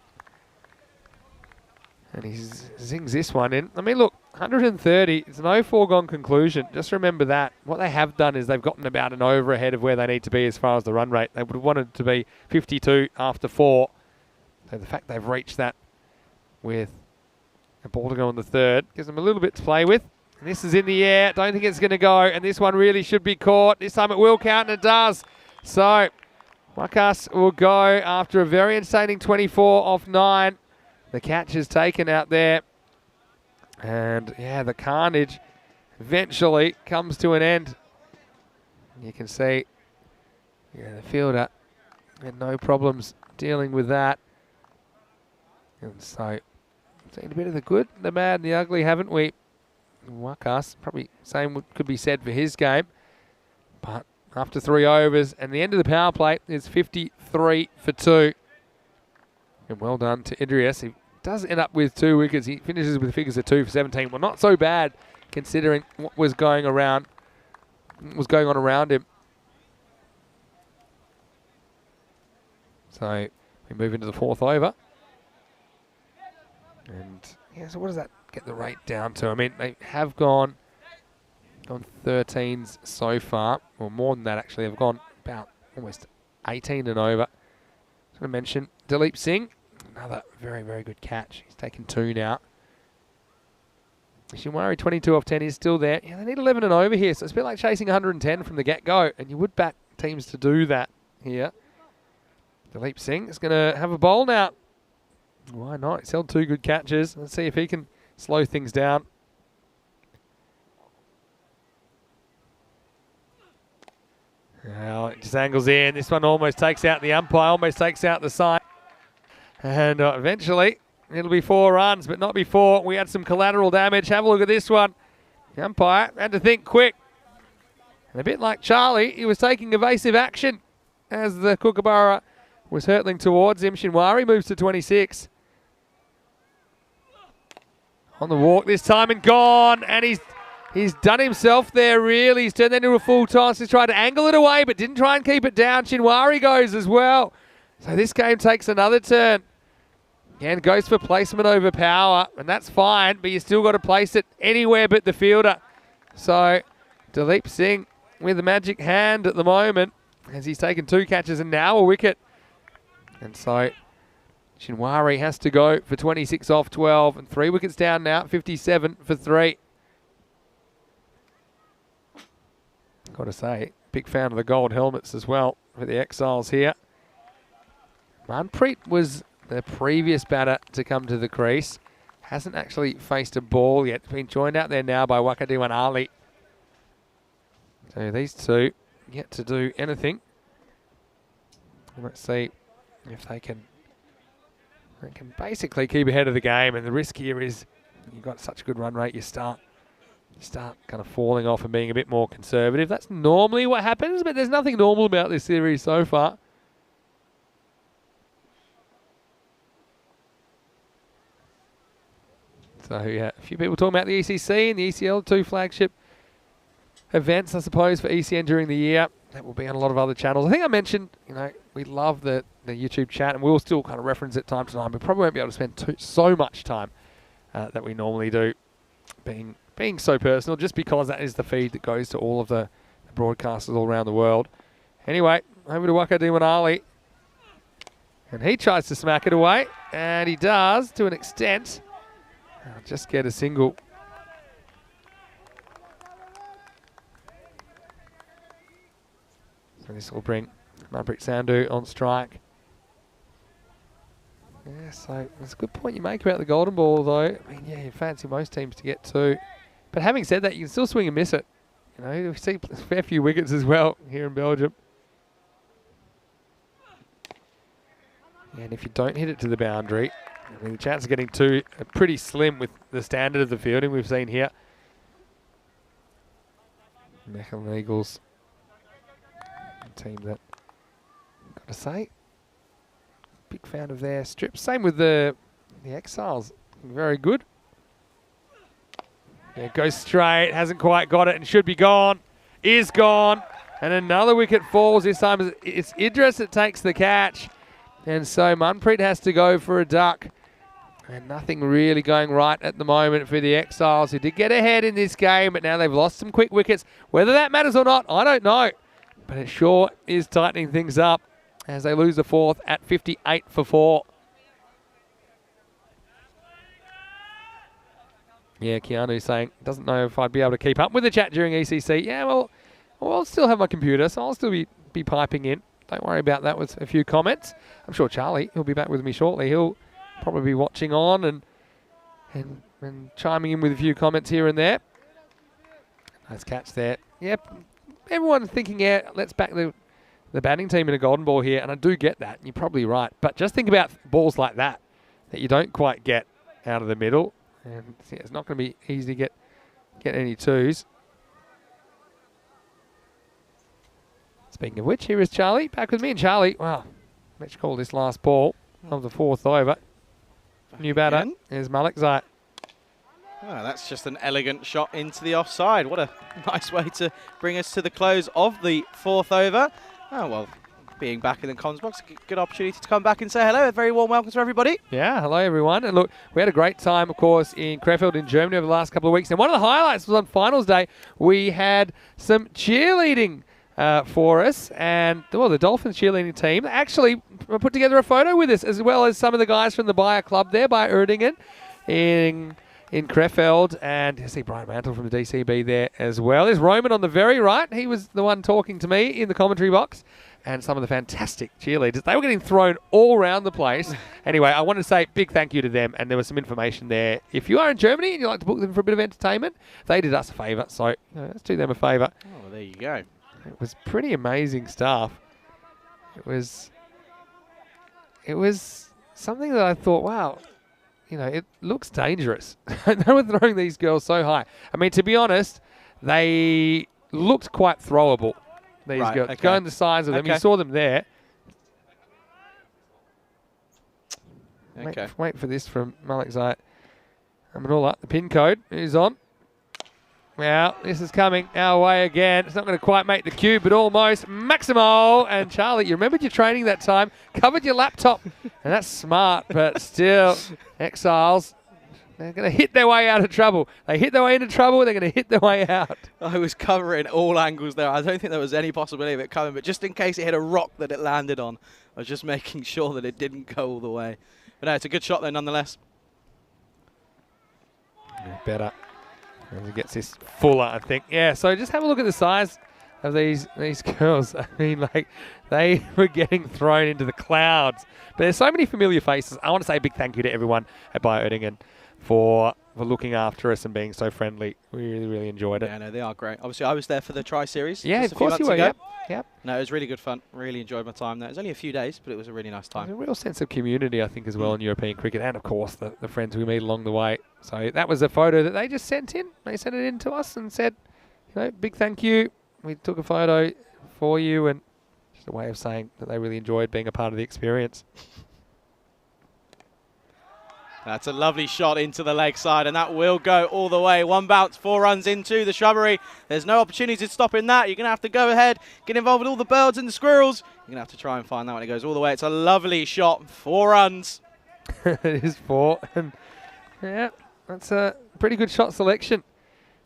And he zings this one in. I mean, look, 130, it's no foregone conclusion. Just remember that. What they have done is they've gotten about an over ahead of where they need to be as far as the run rate. They would have wanted to be 52 after 4. So the fact they've reached that with a ball to go in the third gives them a little bit to play with. And this is in the air. Don't think it's going to go. And this one really should be caught. This time it will count, and it does. So Wakas will go after a very entertaining 24 off 9. The catch is taken out there. And, yeah, the carnage eventually comes to an end. You can see the fielder had no problems dealing with that. And so, seen a bit of the good, the bad, and the ugly, haven't we? Wakas, probably same could be said for his game. But after 3 overs, and the end of the power play is 53 for 2. And well done to Idris. He does end up with 2 wickets. He finishes with figures of 2 for 17. Well, not so bad considering what was going on around him. So we move into the 4th over. And yeah, so what does that get the rate down to? I mean, they have gone on 13s so far, or more than that actually. They've gone about almost 18 and over. Just want to mention Dilip Singh. Another very, very good catch. He's taken 2 now. Shinwari, 22 off 10, is still there. Yeah, they need 11 and over here, so it's a bit like chasing 110 from the get-go, and you would back teams to do that here. Dilip Singh is going to have a bowl now. Why not? He's held 2 good catches. Let's see if he can slow things down. Well, it just angles in. This one almost takes out the umpire, almost takes out the side. And eventually, it'll be 4 runs, but not before we had some collateral damage. Have a look at this one. The umpire had to think quick. And a bit like Charlie, he was taking evasive action as the Kookaburra was hurtling towards him. Shinwari moves to 26. On the walk this time and gone. And he's done himself there, really. He's turned that into a full toss. He's tried to angle it away, but didn't try and keep it down. Shinwari goes as well. So this game takes another turn. Again, goes for placement over power, and that's fine, but you still got to place it anywhere but the fielder. So Dilip Singh with the magic hand at the moment, as he's taken 2 catches and now a wicket. And so Shinwari has to go for 26 off 12, and 3 wickets down now, 57 for 3. Got to say, big fan of the gold helmets as well for the Exiles here. Manpreet was the previous batter to come to the crease. Hasn't actually faced a ball yet. Been joined out there now by Wakadiwan Ali. So these two yet to do anything. Let's see if they can basically keep ahead of the game. And the risk here is you've got such a good run rate, you start kind of falling off and being a bit more conservative. That's normally what happens, but there's nothing normal about this series so far. So, yeah, a few people talking about the ECC and the ECL, 2 flagship events, I suppose, for ECN during the year. That will be on a lot of other channels. I think I mentioned, we love the YouTube chat, and we'll still kind of reference it time to time. We probably won't be able to spend so much time that we normally do being so personal, just because that is the feed that goes to all of the broadcasters all around the world. Anyway, over to Wakadiwan Ali. And he tries to smack it away, and he does to an extent. I'll just get a single. So this will bring Manpreet Sandhu on strike. Yeah, so it's a good point you make about the golden ball, though. I mean, yeah, you fancy most teams to get 2. But having said that, you can still swing and miss it. We see a fair few wickets as well here in Belgium. And if you don't hit it to the boundary, I mean, the chance of getting 2 are pretty slim with the standard of the fielding we've seen here. Mechelen Eagles, a team that, got to say, big fan of their strips. Same with the Exiles, very good. Yeah, goes straight, hasn't quite got it and should be gone. Is gone. And another wicket falls. This time it's Idris that takes the catch. And so Manpreet has to go for a duck. And nothing really going right at the moment for the Exiles, who did get ahead in this game, but now they've lost some quick wickets. Whether that matters or not, I don't know. But it sure is tightening things up as they lose the 4th at 58 for 4. Yeah, Keanu saying, doesn't know if I'd be able to keep up with the chat during ECC. Yeah, well, I'll still have my computer, so I'll still be piping in. Don't worry about that with a few comments. I'm sure Charlie, he'll be back with me shortly. He'll probably be watching on and chiming in with a few comments here and there. Nice catch there. Yep, everyone's thinking, yeah, let's back the batting team in a golden ball here, and I do get that. You're probably right. But just think about balls like that you don't quite get out of the middle. And yeah, it's not going to be easy to get any 2s. Speaking of which, here is Charlie back with me. And Charlie, wow, let's call this last ball of the 4th over. New batter is Malik Zait. Oh, that's just an elegant shot into the offside. What a nice way to bring us to the close of the 4th over. Oh, well, being back in the comms box, good opportunity to come back and say hello. A very warm welcome to everybody. Yeah, hello everyone. And look, we had a great time, of course, in Krefeld in Germany over the last couple of weeks. And one of the highlights was on finals day. We had some cheerleading for us, and well, the Dolphins cheerleading team actually put together a photo with us, as well as some of the guys from the Bayer Club there, Bayer Erdingen in Krefeld, and you see Brian Mantle from the DCB there as well. There's Roman on the very right. He was the one talking to me in the commentary box, and some of the fantastic cheerleaders. They were getting thrown all around the place. Anyway, I wanted to say big thank you to them, and there was some information there. If you are in Germany and you'd like to book them for a bit of entertainment, they did us a favour, so let's do them a favour. Oh, well, there you go. It was pretty amazing stuff. It was something that I thought, wow, you know, it looks dangerous. They were throwing these girls so high. I mean, to be honest, they looked quite throwable, these girls. Okay. Going the size of them. You saw them there. Okay. Wait for this from Malik Zait. Amanullah, the pin code is on. Well, this is coming our way again. It's not going to quite make the cube, but almost. Maximo and Charlie, you remembered your training that time, covered your laptop, and that's smart, but still, Exiles, they're going to hit their way out of trouble. They hit their way into trouble, they're going to hit their way out. I was covering all angles there. I don't think there was any possibility of it coming, but just in case it hit a rock that it landed on, I was just making sure that it didn't go all the way. But no, it's a good shot there nonetheless. Better. He gets this fuller, I think. Yeah, so just have a look at the size of these girls. I mean, like, they were getting thrown into the clouds. But there's so many familiar faces. I want to say a big thank you to everyone at Bayer Erdingen for looking after us and being so friendly. We really, really enjoyed it. Yeah, no, they are great. Obviously, I was there for the tri-series. Yeah, of course you were. Yep. No, it was really good fun. Really enjoyed my time there. It was only a few days, but it was a really nice time. There's a real sense of community, I think, as well in European cricket, and of course the friends we meet along the way. So that was a photo that they just sent in. They sent it in to us and said, you know, big thank you. We took a photo for you, and just a way of saying that they really enjoyed being a part of the experience. That's a lovely shot into the leg side, and that will go all the way. One bounce, 4 runs into the shrubbery. There's no opportunity to stop in that. You're going to have to go ahead, get involved with all the birds and the squirrels. You're going to have to try and find that when it goes all the way. It's a lovely shot, 4 runs. It is 4, and yeah, that's a pretty good shot selection.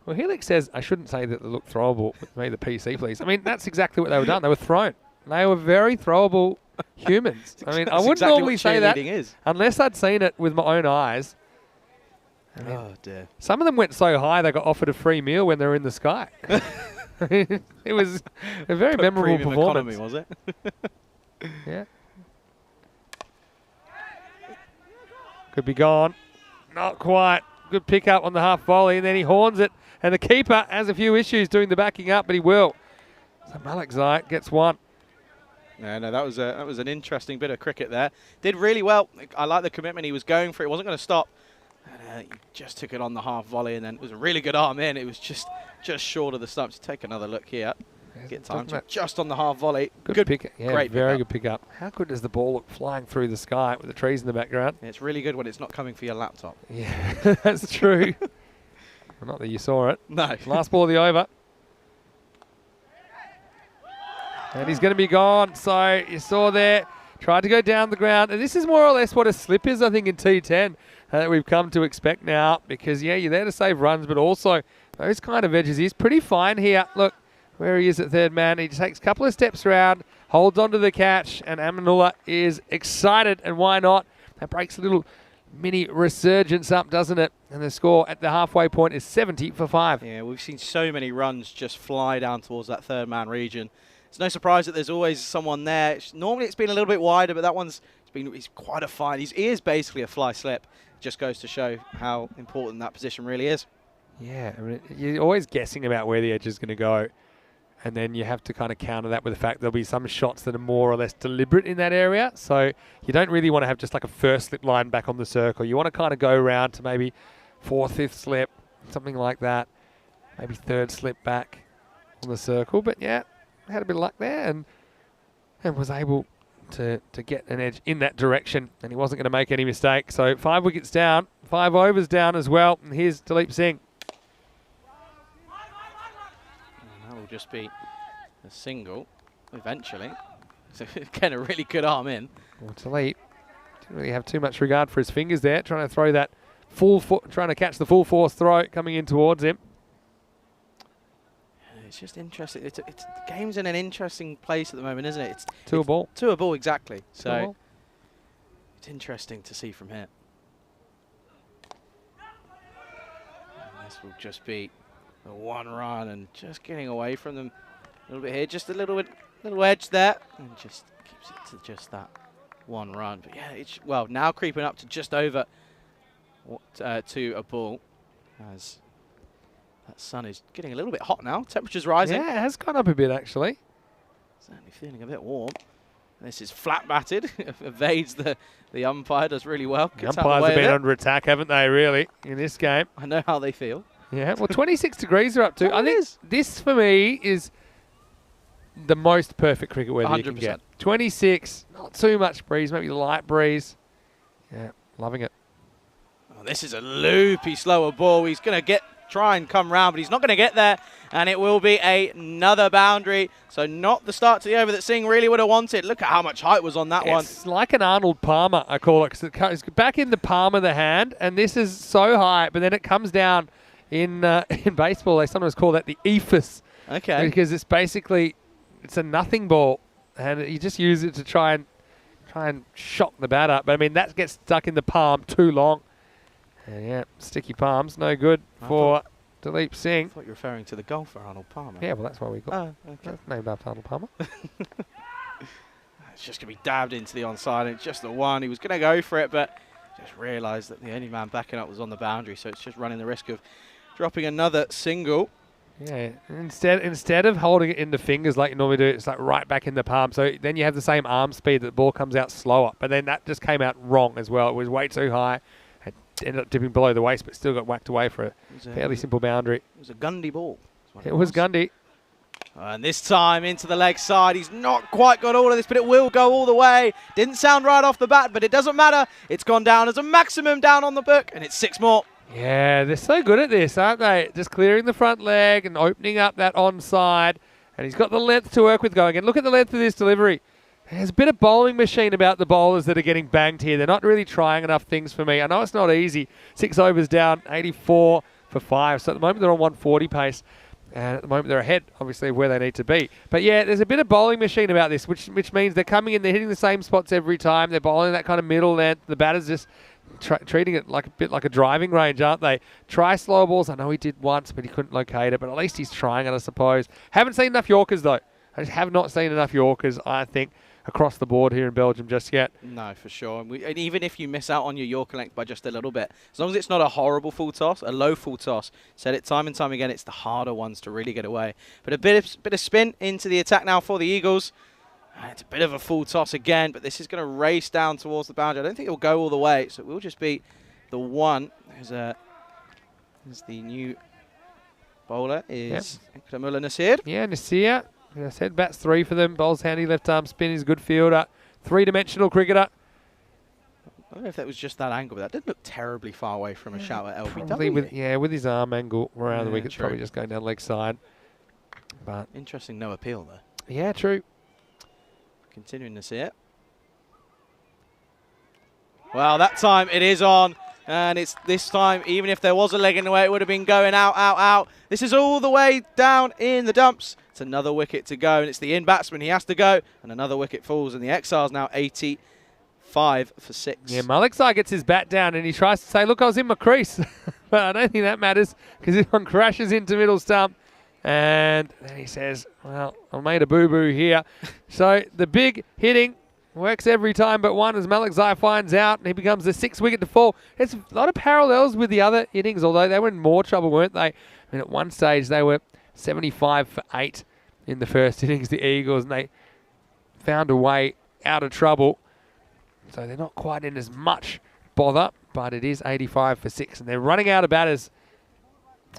Well, Helix says, I shouldn't say that they look throwable. With me, the PC, please. I mean, that's exactly what they were done. They were thrown. They were very throwable humans. I mean, I wouldn't exactly normally say that unless I'd seen it with my own eyes. I mean, oh, dear. Some of them went so high they got offered a free meal when they were in the sky. It was a very memorable performance. Economy, was it? Yeah. Could be gone. Not quite. Good pick up on the half volley, and then he horns it. And the keeper has a few issues doing the backing up, but he will. So Malik Zait gets one. No, that was an interesting bit of cricket there. Did really well. I like the commitment he was going for. It wasn't going to stop. And, he just took it on the half volley, and then it was a really good arm in. It was just short of the stumps. Take another look here. Get time to just on the half volley. Good pick. Yeah, great very good pick up. How good does the ball look flying through the sky with the trees in the background? Yeah, it's really good when it's not coming for your laptop. Yeah, that's true. Well, not that you saw it. No. Last ball of the over. And he's going to be gone. So you saw there, tried to go down the ground. And this is more or less what a slip is, I think, in T10 that we've come to expect now. Because, yeah, you're there to save runs, but also those kind of edges. He's pretty fine here. Look where he is at third man. He takes a couple of steps around, holds onto the catch, and Amanullah is excited. And why not? That breaks a little mini resurgence up, doesn't it? And the score at the halfway point is 70 for 5. Yeah, we've seen so many runs just fly down towards that third man region. It's no surprise that there's always someone there. Normally it's been a little bit wider, but that one's he's quite a fine. He is basically a fly slip. Just goes to show how important that position really is. Yeah, I mean, you're always guessing about where the edge is going to go. And then you have to kind of counter that with the fact there'll be some shots that are more or less deliberate in that area. So you don't really want to have just like a first slip line back on the circle. You want to kind of go around to maybe fourth, fifth slip, something like that. Maybe third slip back on the circle. But yeah, had a bit of luck there and was able to get an edge in that direction. And he wasn't going to make any mistake. So 5 wickets down, 5 overs down as well. And here's Dilip Singh. That will just be a single eventually. So again, a really good arm in. Well, Dilip didn't really have too much regard for his fingers there, trying to throw that trying to catch the full force throw coming in towards him. It's just interesting. The game's in an interesting place at the moment, isn't it? It's to a ball. To a ball, exactly. So it's interesting to see from here. And this will just be a 1 run and just getting away from them a little bit here. Just a little edge there, and just keeps it to just that 1 run. But yeah, it's now creeping up to just over to a ball as. That sun is getting a little bit hot now. Temperature's rising. Yeah, it has gone up a bit, actually. Certainly feeling a bit warm. This is flat batted. Evades the umpire. Does really well. The umpires have been under attack, haven't they, really, in this game? I know how they feel. Yeah, well, 26 degrees are up to. I think this, for me, is the most perfect cricket weather 100%. You can get. 26, not too much breeze, maybe light breeze. Yeah, loving it. Oh, this is a loopy, slower ball. He's going to try and come round, but he's not going to get there, and it will be another boundary. So not the start to the over that Singh really would have wanted. Look at how much height was on that one. It's like an Arnold Palmer, I call it, because it's back in the palm of the hand, and this is so high, but then it comes down in baseball. They sometimes call that the ephus. Okay. Because it's basically, it's a nothing ball, and you just use it to try and shock the batter. But I mean, that gets stuck in the palm too long. And yeah, sticky palms, no good for Dilip Singh. I thought you were referring to the golfer Arnold Palmer. Yeah, well, that's why we got okay. Named after Arnold Palmer. It's just going to be dabbed into the onside. It's just the one. He was going to go for it, but just realised that the only man backing up was on the boundary, so it's just running the risk of dropping another single. Yeah, instead of holding it in the fingers like you normally do, it's like right back in the palm. So then you have the same arm speed that the ball comes out slower. But then that just came out wrong as well. It was way too high. Ended up dipping below the waist, but still got whacked away for a fairly simple boundary. It was a Gundy ball. It was Gundy. And this time into the leg side. He's not quite got all of this, but it will go all the way. Didn't sound right off the bat, but it doesn't matter. It's gone down as a maximum down on the book, and it's 6 more. Yeah, they're so good at this, aren't they? Just clearing the front leg and opening up that onside. And he's got the length to work with going. And look at the length of this delivery. There's a bit of bowling machine about the bowlers that are getting banged here. They're not really trying enough things for me. I know it's not easy. 6 overs down, 84 for 5. So at the moment they're on 140 pace. And at the moment they're ahead, obviously, of where they need to be. But yeah, there's a bit of bowling machine about this, which means they're coming in, they're hitting the same spots every time. They're bowling that kind of middle length. The batter's just treating it like a bit like a driving range, aren't they? Try slow balls. I know he did once, but he couldn't locate it. But at least he's trying it, I suppose. Haven't seen enough Yorkers, though. I just have not seen enough Yorkers, I think, across the board here in Belgium just yet. No, for sure. And even if you miss out on your Yorker length by just a little bit, as long as it's not a horrible full toss, a low full toss, said it time and time again, it's the harder ones to really get away. But a bit of spin into the attack now for the Eagles. It's a bit of a full toss again, but this is going to race down towards the boundary. I don't think it will go all the way, so it will just be the one. There's the new bowler is Kramula Nasir. Yeah, Nasir. As I said, bats 3 for them. Bowls handy, left arm spin. He's a good fielder. 3-dimensional cricketer. I don't know if that was just that angle, but that didn't look terribly far away from a shout at LBW. Probably with his arm angle around the wicket, probably just going down leg side. But interesting, no appeal there. Yeah, true. Continuing to see it. Well, that time it is on. And it's this time, even if there was a leg in the way, it would have been going out, out, out. This is all the way down in the dumps. It's another wicket to go, and it's the in-batsman. He has to go, and another wicket falls, and the Exiles now 85 for 6. Yeah, Maliksar gets his bat down, and he tries to say, look, I was in my crease. But I don't think that matters, because this one crashes into middle stump. And then he says, well, I made a boo-boo here. So the big hitting works every time but one, as Maliksar finds out, and he becomes the 6th wicket to fall. There's a lot of parallels with the other innings, although they were in more trouble, weren't they? I mean, at one stage, they were 75 for 8 in the first innings, the Eagles, and they found a way out of trouble. So they're not quite in as much bother, but it is 85 for 6, and they're running out of batters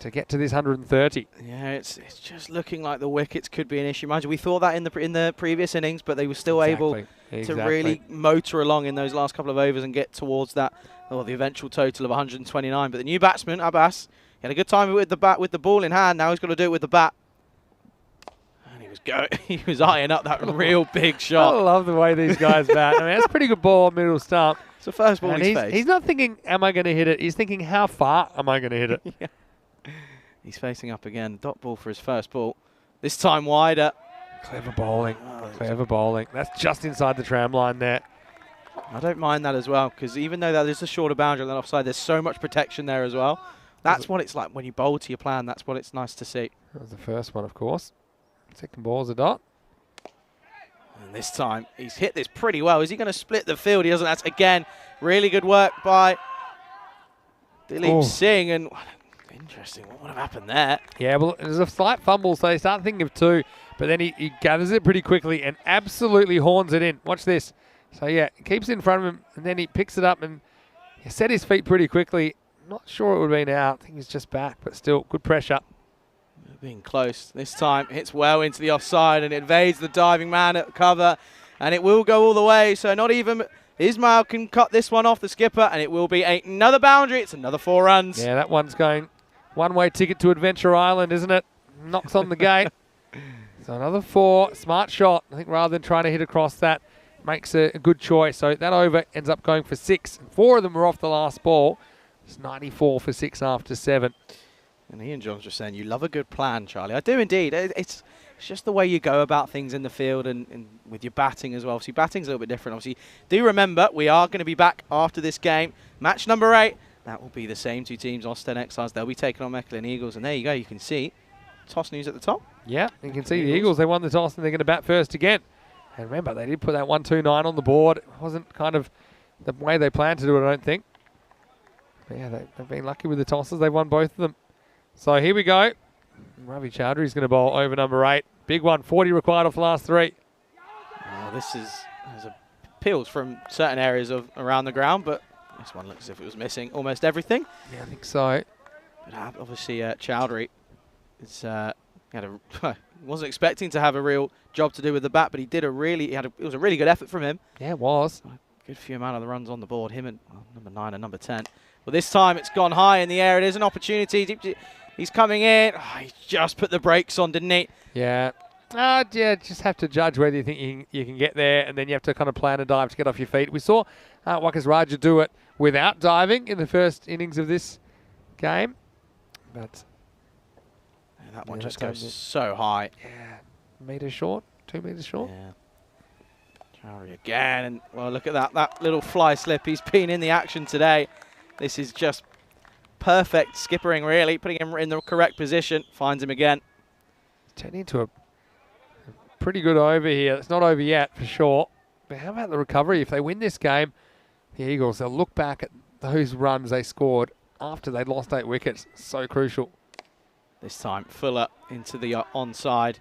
to get to this 130. Yeah, it's just looking like the wickets could be an issue. Mind you, we thought that in the previous innings, but they were still able to really motor along in those last couple of overs and get towards that, the eventual total of 129. But the new batsman, Abbas, he had a good time with the bat, with the ball in hand. Now he's got to do it with the bat. And he was eyeing up that real big shot. I love the way these guys bat. I mean, that's a pretty good ball, middle stump. It's the first ball he's faced. He's not thinking, am I going to hit it? He's thinking, how far am I going to hit it? Yeah. He's facing up again. Dot ball for his first ball. This time wider. Clever bowling. Clever bowling. That's just inside the tram line there. I don't mind that as well, because even though that is a shorter boundary than offside, there's so much protection there as well. That's what it's like when you bowl to your plan. That's what it's nice to see. That was the first one, of course. Second ball's a dot. And this time, he's hit this pretty well. Is he going to split the field? He doesn't. That's, again, really good work by Dilip Singh. And interesting. What would have happened there? Yeah, well, there's a slight fumble, so they start thinking of 2. But then he gathers it pretty quickly and absolutely horns it in. Watch this. So, yeah, keeps it in front of him, and then he picks it up and he set his feet pretty quickly. Not sure it would have been out. I think he's just back, but still, good pressure. Being close. This time, hits well into the offside and evades the diving man at cover. And it will go all the way, so not even Ismail can cut this one off the skipper, and it will be another boundary. It's another 4 runs. Yeah, that one's going one-way ticket to Adventure Island, isn't it? Knocks on the gate. So another 4. Smart shot. I think rather than trying to hit across that, makes a good choice. So that over ends up going for 6. 4 of them were off the last ball. It's 94 for 6 after 7. And Ian John's just saying, you love a good plan, Charlie. I do indeed. It's just the way you go about things in the field and with your batting as well. Obviously, batting's a little bit different. Obviously, do remember, we are going to be back after this game. Match number 8. That will be the same 2 teams, Austin Exiles. They'll be taking on Mechlin Eagles. And there you go. You can see toss news at the top. Yeah, you can see the Eagles. They won the toss and they're going to bat first again. And remember, they did put that 129 on the board. It wasn't kind of the way they planned to do it, I don't think. But yeah, they've been lucky with the tosses. They've won both of them. So here we go. Ravi Chowdhury's going to bowl over number 8. Big one, 40 required off the last 3. Oh, there's appeals from certain areas of around the ground, but this one looks as if it was missing almost everything. Yeah, I think so. But obviously, Chowdhury wasn't expecting to have a real job to do with the bat, but he did it was a really good effort from him. Yeah, it was. A good few amount of the runs on the board, him and number 9 and number 10. Well, this time it's gone high in the air. It is an opportunity. He's coming in. Oh, he just put the brakes on, didn't he? Yeah. Yeah, just have to judge whether you think you can get there, and then you have to kind of plan a dive to get off your feet. We saw Wakas Raja do it without diving in the first innings of this game. But that one just goes so high. Yeah. Metre short, 2 metres short. Yeah. Chowdhury again. And, well, look at that little fly slip. He's been in the action today. This is just perfect skippering, really. Putting him in the correct position. Finds him again. Turning into a pretty good over here. It's not over yet, for sure. But how about the recovery? If they win this game, the Eagles, they'll look back at those runs they scored after they'd lost 8 wickets. So crucial. This time, Fuller into the onside.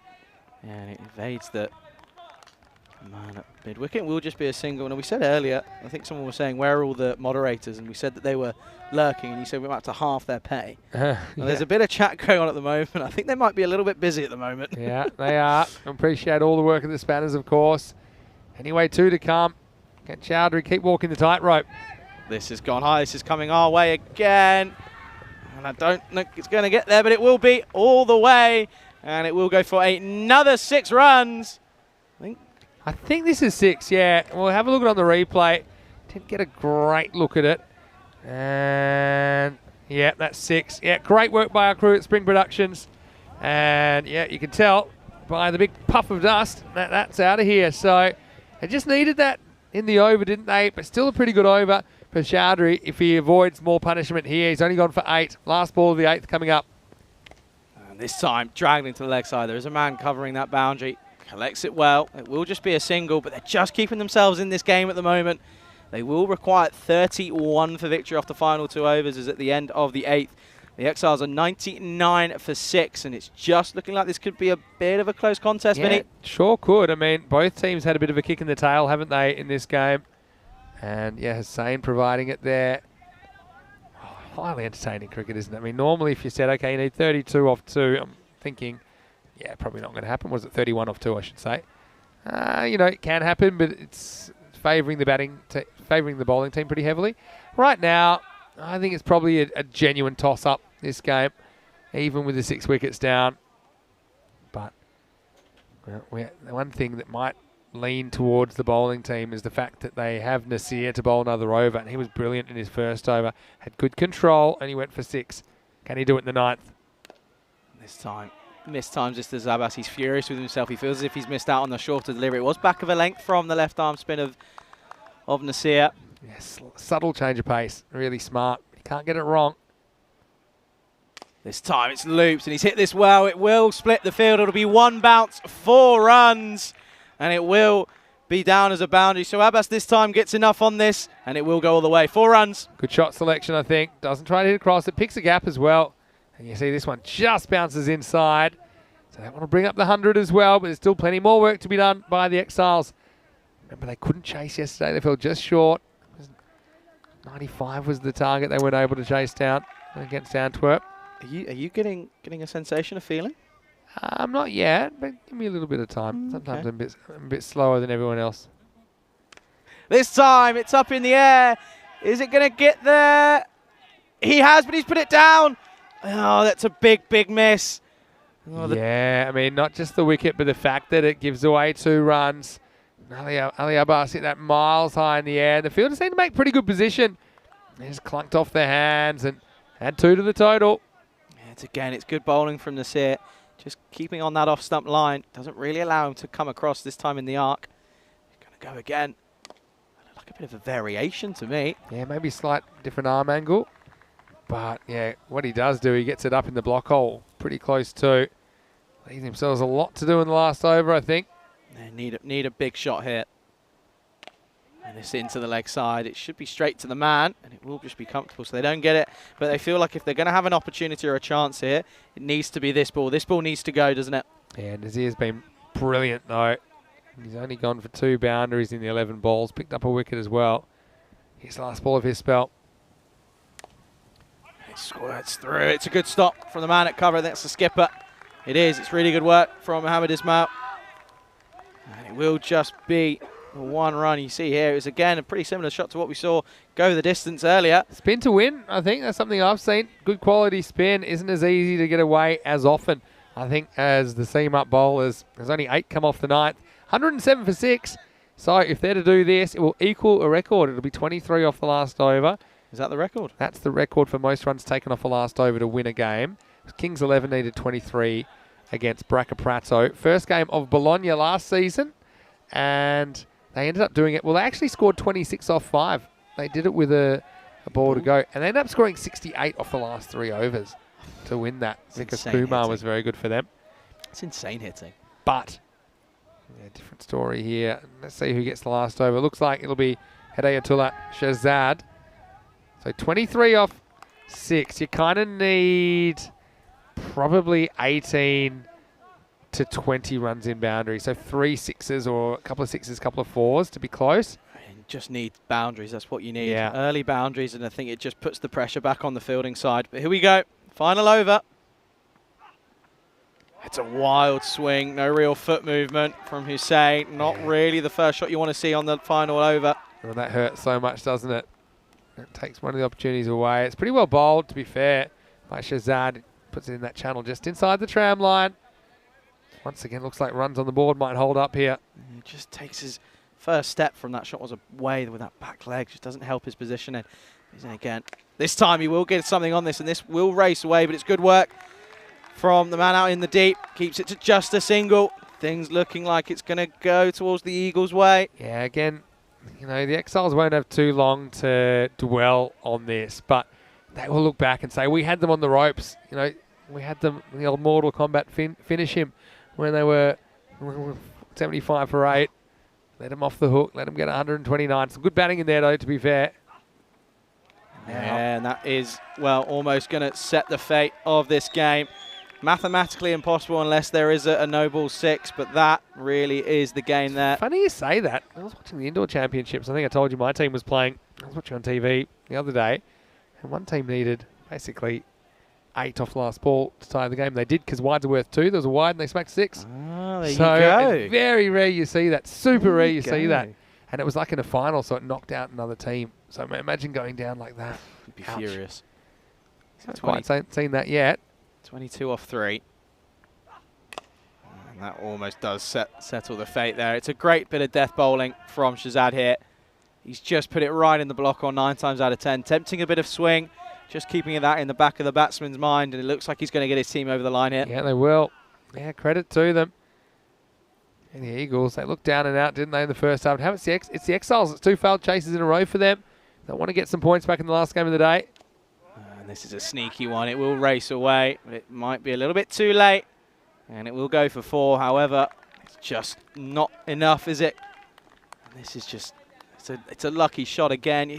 And it evades the Man, at mid-wicket will just be a single. And we said earlier, I think someone was saying, where are all the moderators? And we said that they were lurking, and you said we're about to half their pay. Well, there's a bit of chat going on at the moment. I think they might be a little bit busy at the moment. Yeah, they are. I appreciate all the work of the spanners, of course. Anyway, 2 to come. Can Chowdhury keep walking the tightrope? This has gone high. This is coming our way again. And I don't think it's going to get there, but it will be all the way. And it will go for another 6 runs. I think this is 6, yeah. We'll have a look at it on the replay. Didn't get a great look at it. And, yeah, that's 6. Yeah, great work by our crew at Spring Productions. And, yeah, you can tell by the big puff of dust that that's out of here. So they just needed that in the over, didn't they? But still a pretty good over for Chowdhury if he avoids more punishment here. He's only gone for 8. Last ball of the 8th coming up. And this time, dragged into the leg side. There is a man covering that boundary. Collects it well. It will just be a single, but they're just keeping themselves in this game at the moment. They will require 31 for victory off the final 2 overs, as at the end of the 8th. The Exiles are 99 for 6, and it's just looking like this could be a bit of a close contest, Yeah, Vinny. sure could. I mean, both teams had a bit of a kick in the tail, haven't they, in this game? And, yeah, Hussain providing it there. Oh, highly entertaining cricket, isn't it? I mean, normally if you said, OK, you need 32 off 2, I'm thinking, yeah, probably not going to happen. Was it 31 off 2, I should say? You know, it can happen, but it's favouring the bowling team pretty heavily. Right now, I think it's probably a genuine toss-up, this game, even with the 6 wickets down. But well, the one thing that might lean towards the bowling team is the fact that they have Nasir to bowl another over, and he was brilliant in his first over. Had good control, and he went for 6. Can he do it in the 9th? This time. Missed times just as Abbas. He's furious with himself. He feels as if he's missed out on the shorter delivery. It was back of a length from the left arm spin of Nasir. Yes, subtle change of pace. Really smart. He can't get it wrong. This time it's loops, and he's hit this well. It will split the field. It'll be 1 bounce, 4 runs, and it will be down as a boundary. So Abbas this time gets enough on this, and it will go all the way. 4 runs. Good shot selection, I think. Doesn't try to hit across. It picks a gap as well. And you see this one just bounces inside. So that one will bring up the 100 as well, but there's still plenty more work to be done by the Exiles. Remember, they couldn't chase yesterday. They fell just short. 95 was the target they weren't able to chase down against Antwerp. Are you getting a sensation, a feeling? I'm not yet, but give me a little bit of time. Sometimes I'm a bit slower than everyone else. This time it's up in the air. Is it going to get there? He has, but he's put it down. Oh, that's a big, big miss. Oh, yeah, I mean, not just the wicket, but the fact that it gives away 2 runs. Ali Abbas hit that miles high in the air. The fielders seem to make pretty good position. They just clunked off their hands and had 2 to the total. Yeah, it's good bowling from Nasir. Just keeping on that off-stump line. Doesn't really allow him to come across this time in the arc. He's going to go again. Like a bit of a variation to me. Yeah, maybe slight different arm angle. But, yeah, what he does do, he gets it up in the block hole pretty close to. Leaving themselves a lot to do in the last over, I think. They need a big shot here. And this into the leg side. It should be straight to the man, and it will just be comfortable, so they don't get it. But they feel like if they're going to have an opportunity or a chance here, it needs to be this ball. This ball needs to go, doesn't it? Yeah, Nazir's been brilliant, though. He's only gone for 2 boundaries in the 11 balls. Picked up a wicket as well. His last ball of his spell. It squirts through. It's a good stop from the man at cover. That's the skipper. It is. It's really good work from Mohamed Ismail. And it will just be 1 run. You see here, it was again a pretty similar shot to what we saw go the distance earlier. Spin to win, I think. That's something I've seen. Good quality spin. Isn't as easy to get away as often, I think, as the seam-up bowlers. There's only 8 come off the 9th. 107 for 6. So if they're to do this, it will equal a record. It'll be 23 off the last over. Is that the record? That's the record for most runs taken off the last over to win a game. Kings 11 needed 23 against Braca Prato. First game of Bologna last season, and they ended up doing it. Well, they actually scored 26 off 5. They did it with a ball to go, and they ended up scoring 68 off the last 3 overs to win that. Because Kumar was very good for them. It's insane hitting. But, yeah, different story here. Let's see who gets the last over. Looks like it'll be Hedayatullah Shahzad. So 23 off 6. You kind of need probably 18 to 20 runs in boundary. So 3 sixes or a couple of sixes, a couple of fours to be close. You just need boundaries. That's what you need. Yeah. Early boundaries, and I think it just puts the pressure back on the fielding side. But here we go. Final over. It's a wild swing. No real foot movement from Hussein. Not really the first shot you want to see on the final over. Well, that hurts so much, doesn't it? It takes one of the opportunities away. It's pretty well bowled, to be fair, by Shazad. Puts it in that channel just inside the tram line. Once again, looks like runs on the board might hold up here. He just takes his first step from that shot was away with that back leg. Just doesn't help his positioning. He's in again. This time he will get something on this, and this will race away, but it's good work from the man out in the deep. Keeps it to just a single. Things looking like it's going to go towards the Eagles' way. Yeah, again, you know, the Exiles won't have too long to dwell on this, but they will look back and say, we had them on the ropes. You know, we had them in the old Mortal Kombat finish him when they were 75 for 8. Let him off the hook. Let him get 129. Some good batting in there, though, to be fair. Yeah, and that is, well, almost going to set the fate of this game. Mathematically impossible unless there is a no ball 6, but that really is the game there. Funny you say that. I was watching the indoor championships. I think I told you my team was playing. I was watching on TV the other day, and one team needed basically 8 off the last ball to tie the game. They did because wides are worth 2. There was a wide and they smacked 6. Oh, there so you go. It's very rare you see that. Super rare you see that. And it was like in a final, so it knocked out another team. So imagine going down like that. You'd be Ouch. furious. Haven't quite seen that yet. 22 off 3. And that almost does settle the fate there. It's a great bit of death bowling from Shazad here. He's just put it right in the block on 9 times out of 10. Tempting a bit of swing, just keeping that in the back of the batsman's mind, and it looks like he's going to get his team over the line here. Yeah, they will. Yeah, credit to them. And the Eagles, they looked down and out, didn't they, in the first half? It's the Exiles. It's 2 failed chases in a row for them. They want to get some points back in the last game of the day. And this is a sneaky one. It will race away, but it might be a little bit too late. And it will go for 4. However, it's just not enough, is it? And this is just, it's a lucky shot again.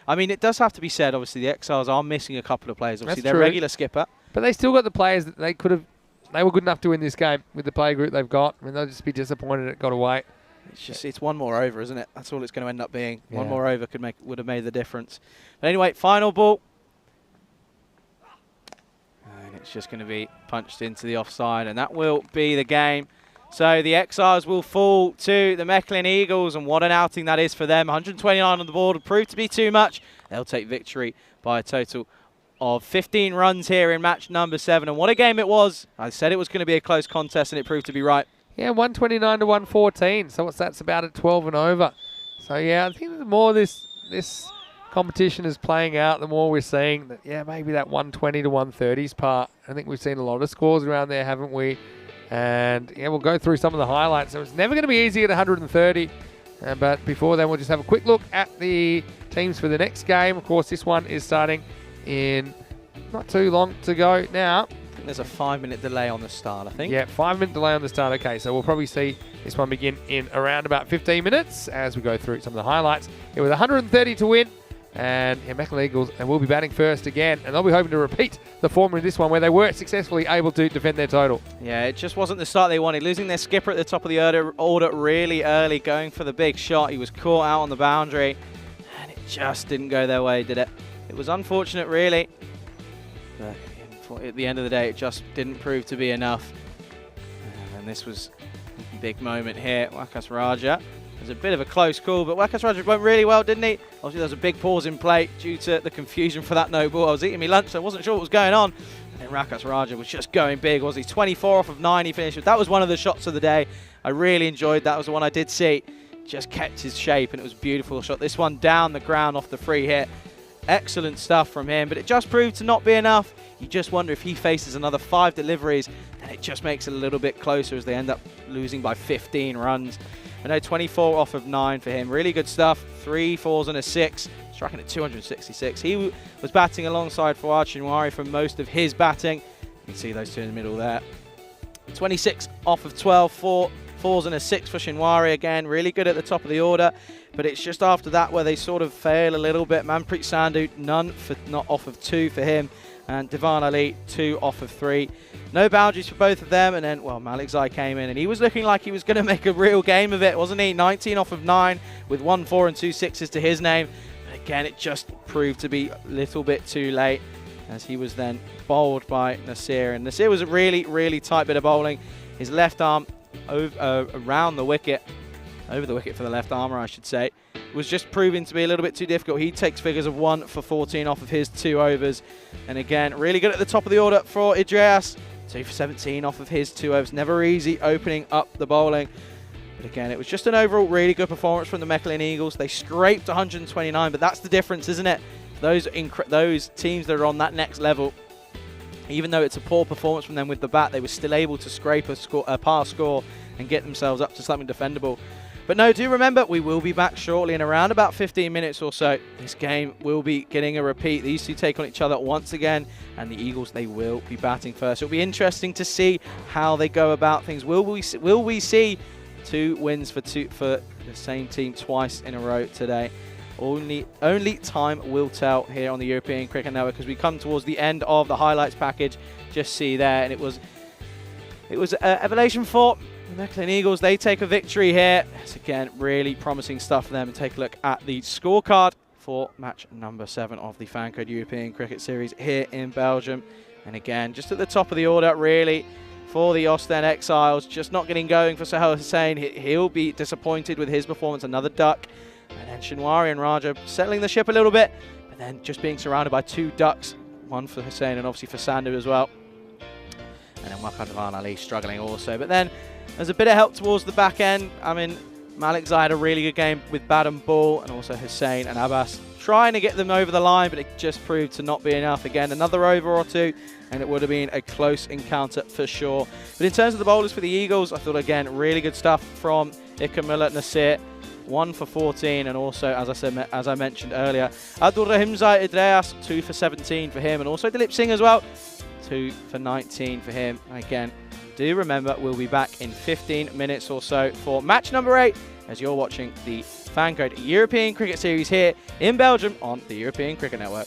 I mean, it does have to be said, obviously, the Exiles are missing a couple of players. Obviously, That's their true. regular skipper. But they still got the players that they could have. They were good enough to win this game with the player group they've got. I mean, they'll just be disappointed it got away. It's just, it's one more over, isn't it? That's all it's going to end up being. Yeah. One more over would have made the difference. But anyway, final ball. And it's just going to be punched into the offside, and that will be the game. So the Exiles will fall to the Mechlin Eagles, and what an outing that is for them. 129 on the board will prove to be too much. They'll take victory by a total of 15 runs here in match number 7. And what a game it was. I said it was going to be a close contest, and it proved to be right. Yeah, 129 to 114. So what's that's about at 12 and over. So yeah, I think the more this competition is playing out, the more we're seeing that, yeah, maybe that 120 to 130s part. I think we've seen a lot of scores around there, haven't we? And yeah, we'll go through some of the highlights. So it's never going to be easy at 130. But before then, we'll just have a quick look at the teams for the next game. Of course, this one is starting in not too long to go now. I think there's a 5-minute delay on the start, I think. Yeah, 5-minute delay on the start. Okay, so we'll probably see this one begin in around about 15 minutes as we go through some of the highlights. Here with 130 to win. And yeah, Mechlin Eagles, and we'll be batting first again. And they'll be hoping to repeat the form in this one where they were successfully able to defend their total. Yeah, it just wasn't the start they wanted. Losing their skipper at the top of the order really early, going for the big shot. He was caught out on the boundary, and it just didn't go their way, did it? It was unfortunate, really. But at the end of the day, it just didn't prove to be enough. And this was a big moment here. Wakas Raja. It was a bit of a close call, but Wakas Raja went really well, didn't he? Obviously, there was a big pause in play due to the confusion for that no ball. I was eating my lunch, so I wasn't sure what was going on. And then Wakas Raja was just going big, was he? 24 off of 9 he finished with. That was one of the shots of the day. I really enjoyed that. That was the one I did see. Just kept his shape, and it was a beautiful shot. This one down the ground off the free hit. Excellent stuff from him, but it just proved to not be enough. You just wonder if he faces another 5 deliveries, then it just makes it a little bit closer as they end up losing by 15 runs. I know 24 off of 9 for him. Really good stuff. 3 4s and a 6. Striking at 266. He was batting alongside Fawad Shinwari for most of his batting. You can see those two in the middle there. 26 off of 12. 4 4s and a 6 for Shinwari again. Really good at the top of the order. But it's just after that where they sort of fail a little bit. Manpreet Sandhu, not off of 2 for him. and Divan Ali 2 off of 3. No boundaries for both of them, and then, well, Malik Zai came in, and he was looking like he was going to make a real game of it, wasn't he? 19 off of 9 with 1 4 and 2 6s to his name. But again, it just proved to be a little bit too late, as he was then bowled by Nasir. And Nasir was a really, really tight bit of bowling. His left arm around the wicket, over the wicket for the left armour, I should say, was just proving to be a little bit too difficult. He takes figures of 1 for 14 off of his 2 overs. And again, really good at the top of the order for Idreas. 2 for 17 off of his 2 overs. Never easy opening up the bowling. But again, it was just an overall really good performance from the Mechlin Eagles. They scraped 129, but that's the difference, isn't it? Those teams that are on that next level, even though it's a poor performance from them with the bat, they were still able to scrape a par score and get themselves up to something defendable. But no, do remember, we will be back shortly in around about 15 minutes or so. This game will be getting a repeat. These two take on each other once again, and the Eagles, they will be batting first. It'll be interesting to see how they go about things. Will we see 2 wins for the same team twice in a row today? Only time will tell here on the European Cricket Network, as we come towards the end of the highlights package. Just see there, and it was Evolution 4. The Mechlin Eagles, they take a victory here. It's again really promising stuff for them. And take a look at the scorecard for match number 7 of the FanCode European Cricket Series here in Belgium. And again, just at the top of the order, really, for the Ostend Exiles, just not getting going for Sahel Hussain. He'll be disappointed with his performance. Another duck. And then Shinwari and Raja settling the ship a little bit, but then just being surrounded by 2 ducks. 1 for Hussain and obviously for Sandu as well. And then Wakadvan Ali struggling also. But then there's a bit of help towards the back end. I mean, Malik Zai had a really good game with bat and ball, and also Hussain and Abbas trying to get them over the line, but it just proved to not be enough. Again, another over or 2, and it would have been a close encounter for sure. But in terms of the bowlers for the Eagles, I thought, again, really good stuff from Ikamullah Nasir. 1 for 14, and also, as I mentioned earlier, Abdul Rahim Zai Idreas, 2 for 17 for him, and also Dilip Singh as well, 2 for 19 for him. Again, do remember, we'll be back in 15 minutes or so for match number 8, as you're watching the FanCode European Cricket Series here in Belgium on the European Cricket Network.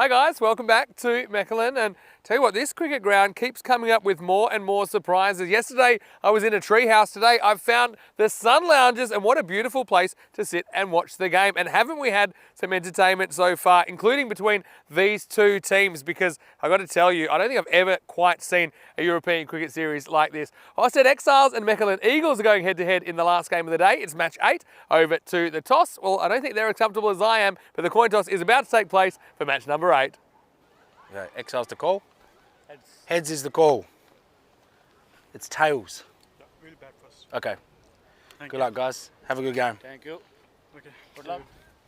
Hi guys, welcome back to Mechelen, and tell you what, this cricket ground keeps coming up with more and more surprises. Yesterday I was in a treehouse. Today I've found the Sun Lounges, and what a beautiful place to sit and watch the game. And haven't we had some entertainment so far, including between these two teams, because I got to tell you, I don't think I've ever quite seen a European cricket series like this. Austin Exiles and Mechelen Eagles are going head to head in the last game of the day. It's match 8 over to the toss. Well, I don't think they're as comfortable as I am, but the coin toss is about to take place for match number 8. Okay, Exiles the call. Heads is the call. It's tails. Really bad for us. Okay. Thank Good you. luck, guys. Have a good game. Thank you. Okay. Good luck.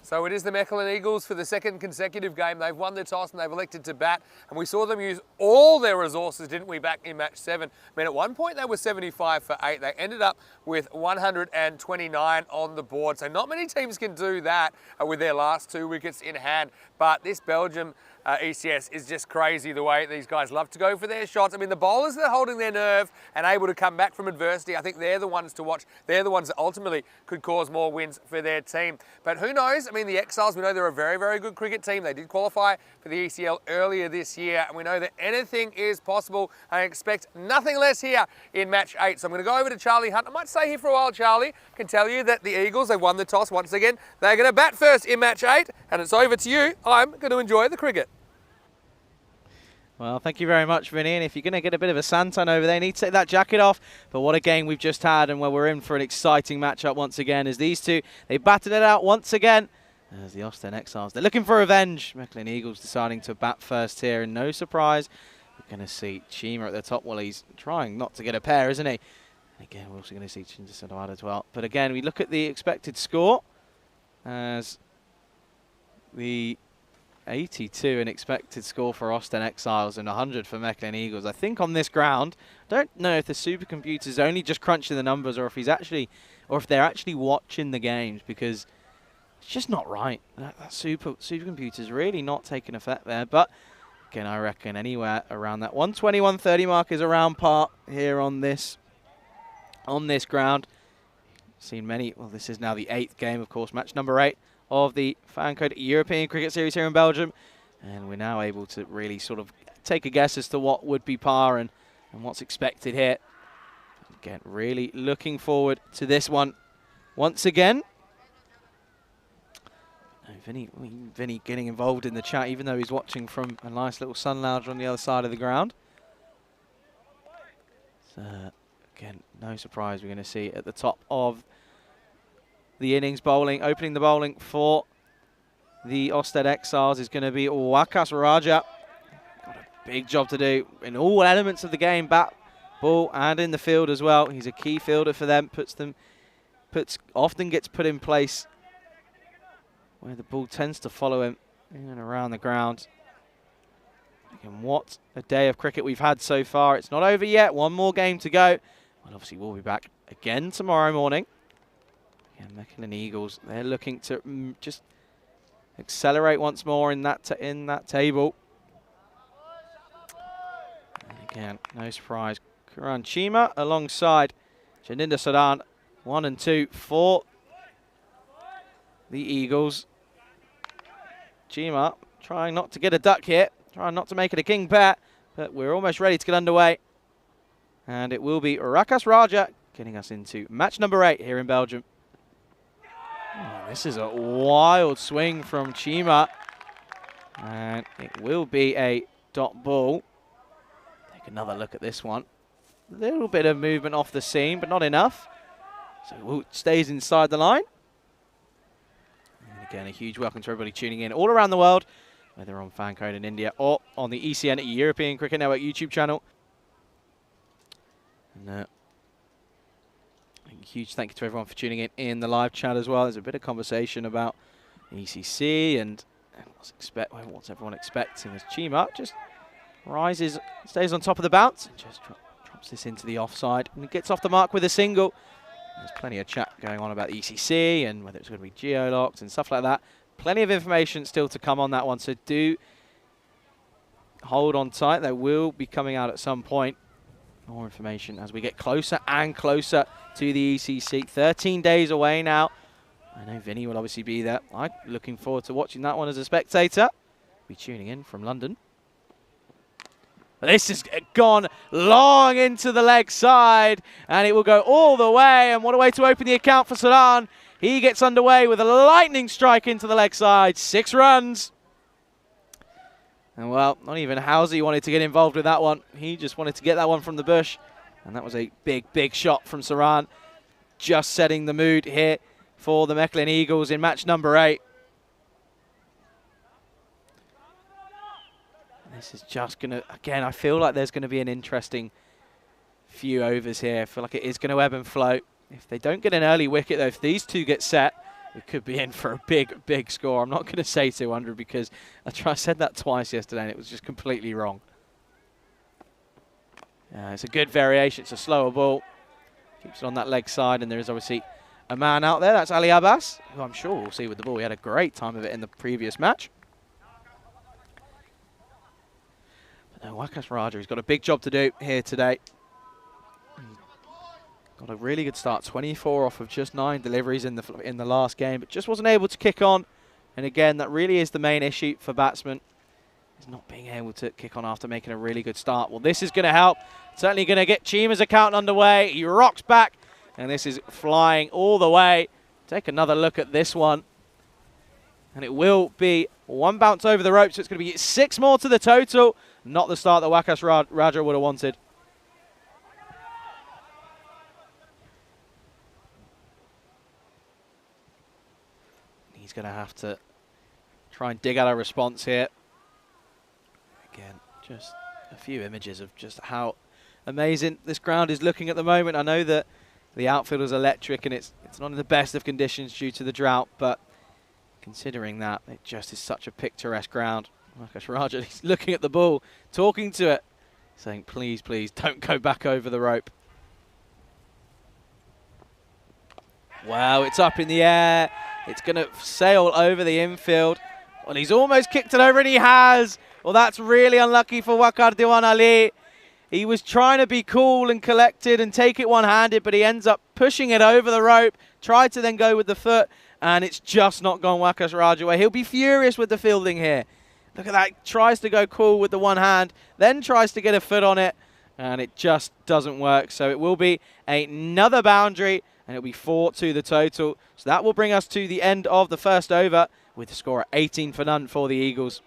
So it is the Mechelen Eagles for the second consecutive game. They've won the toss and they've elected to bat. And we saw them use all their resources, didn't we, back in match 7. I mean, at one point they were 75 for 8. They ended up with 129 on the board. So not many teams can do that with their last 2 wickets in hand. But this Belgium ECS is just crazy the way these guys love to go for their shots. I mean, the bowlers that are holding their nerve and able to come back from adversity, I think they're the ones to watch. They're the ones that ultimately could cause more wins for their team. But who knows? I mean, the Exiles, we know they're a very, very good cricket team. They did qualify for the ECL earlier this year, and we know that anything is possible. I expect nothing less here in match 8. So I'm going to go over to Charlie Hunt. I might stay here for a while, Charlie. I can tell you that the Eagles, they've won the toss once again. They're going to bat first in match 8, and it's over to you. I'm going to enjoy the cricket. Well, thank you very much, Vinny. And if you're going to get a bit of a suntan over there, you need to take that jacket off. But what a game we've just had, and where we're in for an exciting matchup once again, as these two, they batted it out once again. As the Austin Exiles, they're looking for revenge. Mechelen Eagles deciding to bat first here, and no surprise, we're going to see Chima at the top. Well, he's trying not to get a pair, isn't he? And again, we're also going to see Chindasadawad as well. But again, we look at the expected score as the 82 an expected score for Austin Exiles and 100 for Mechelen Eagles. I think on this ground, I don't know if the supercomputer's only just crunching the numbers or if they're actually watching the games, because it's just not right. That supercomputer's really not taking effect there. But again, I reckon anywhere around that 120, 130 mark is around par here on this ground. Seen many. Well, this is now the 8th game, of course, match number 8 of the FanCode European Cricket Series here in Belgium, and we're now able to really sort of take a guess as to what would be par and what's expected here. Again, really looking forward to this one once again. Vinny getting involved in the chat, even though he's watching from a nice little sun lounge on the other side of the ground. So again, no surprise, we're going to see at the top of the innings bowling, opening the bowling for the Austin Exiles is going to be Wakas Raja. Got a big job to do in all elements of the game, bat, ball, and in the field as well. He's a key fielder for them. Often gets put in place where the ball tends to follow him in and around the ground. And what a day of cricket we've had so far. It's not over yet. One more game to go. Well, obviously we'll be back again tomorrow morning. Mechelen Eagles, they're looking to just accelerate once more in that table. And again, no surprise, Kuran Chima alongside Janinda Sadan, 1 and 2 for the Eagles. Chima trying not to get a duck here, trying not to make it a king pair, but we're almost ready to get underway. And it will be Rakas Raja getting us into match number 8 here in Belgium. Oh, this is a wild swing from Chima, and it will be a dot ball. Take another look at this one. A little bit of movement off the seam, but not enough. So it stays inside the line. And again, a huge welcome to everybody tuning in all around the world, whether on FanCode in India or on the ECN European Cricket Network YouTube channel. And huge thank you to everyone for tuning in the live chat as well. There's a bit of conversation about ECC and what's everyone expecting as Chima just rises, stays on top of the bounce, and just drops this into the offside, and gets off the mark with a single. There's plenty of chat going on about ECC and whether it's going to be geo-locked and stuff like that. Plenty of information still to come on that one, so do hold on tight. They will be coming out at some point. More information as we get closer and closer to the ECC. 13 days away now. I know Vinny will obviously be there. I'm looking forward to watching that one as a spectator. be tuning in from London. But this has gone long into the leg side, and it will go all the way. And what a way to open the account for Saran. He gets underway with a lightning strike into the leg side. 6 runs. And well, not even Housey wanted to get involved with that one. He just wanted to get that one from the bush. And that was a big, big shot from Saran. Just setting the mood here for the Mechlin Eagles in match number 8. This is just going to, again, I feel like there's going to be an interesting few overs here. I feel like it is going to ebb and flow. If they don't get an early wicket, though, if these two get set, it could be in for a big, big score. I'm not going to say 200 because I said that twice yesterday and it was just completely wrong. It's a good variation. It's a slower ball. Keeps it on that leg side, and there is obviously a man out there. That's Ali Abbas, who I'm sure we'll see with the ball. He had a great time of it in the previous match. No, Waqas Raja, he's got a big job to do here today. Got a really good start, 24 off of just 9 deliveries in the last game, but just wasn't able to kick on. And again, that really is the main issue for batsmen, is not being able to kick on after making a really good start. Well, this is going to help. Certainly going to get Chima's account underway. He rocks back, and this is flying all the way. Take another look at this one. And it will be 1 bounce over the rope, so it's going to be 6 more to the total. Not the start that Waqas Raja would have wanted. He's going to have to try and dig out a response here. Again, just a few images of just how amazing this ground is looking at the moment. I know that the outfield is electric and it's not in the best of conditions due to the drought, but considering that, it just is such a picturesque ground. Waqas Raja, he's looking at the ball, talking to it, saying, please, please, don't go back over the rope. Wow, it's up in the air. It's going to sail over the infield. Well, he's almost kicked it over, and he has. Well, that's really unlucky for Waqar Diwan Ali. He was trying to be cool and collected and take it one-handed, but he ends up pushing it over the rope, tried to then go with the foot, and it's just not gone Waqas Raja way. He'll be furious with the fielding here. Look at that. Tries to go cool with the one hand, then tries to get a foot on it, and it just doesn't work. So it will be another boundary, and it'll be 4 to the total. So that will bring us to the end of the first over with the score at 18 for none for the Eagles.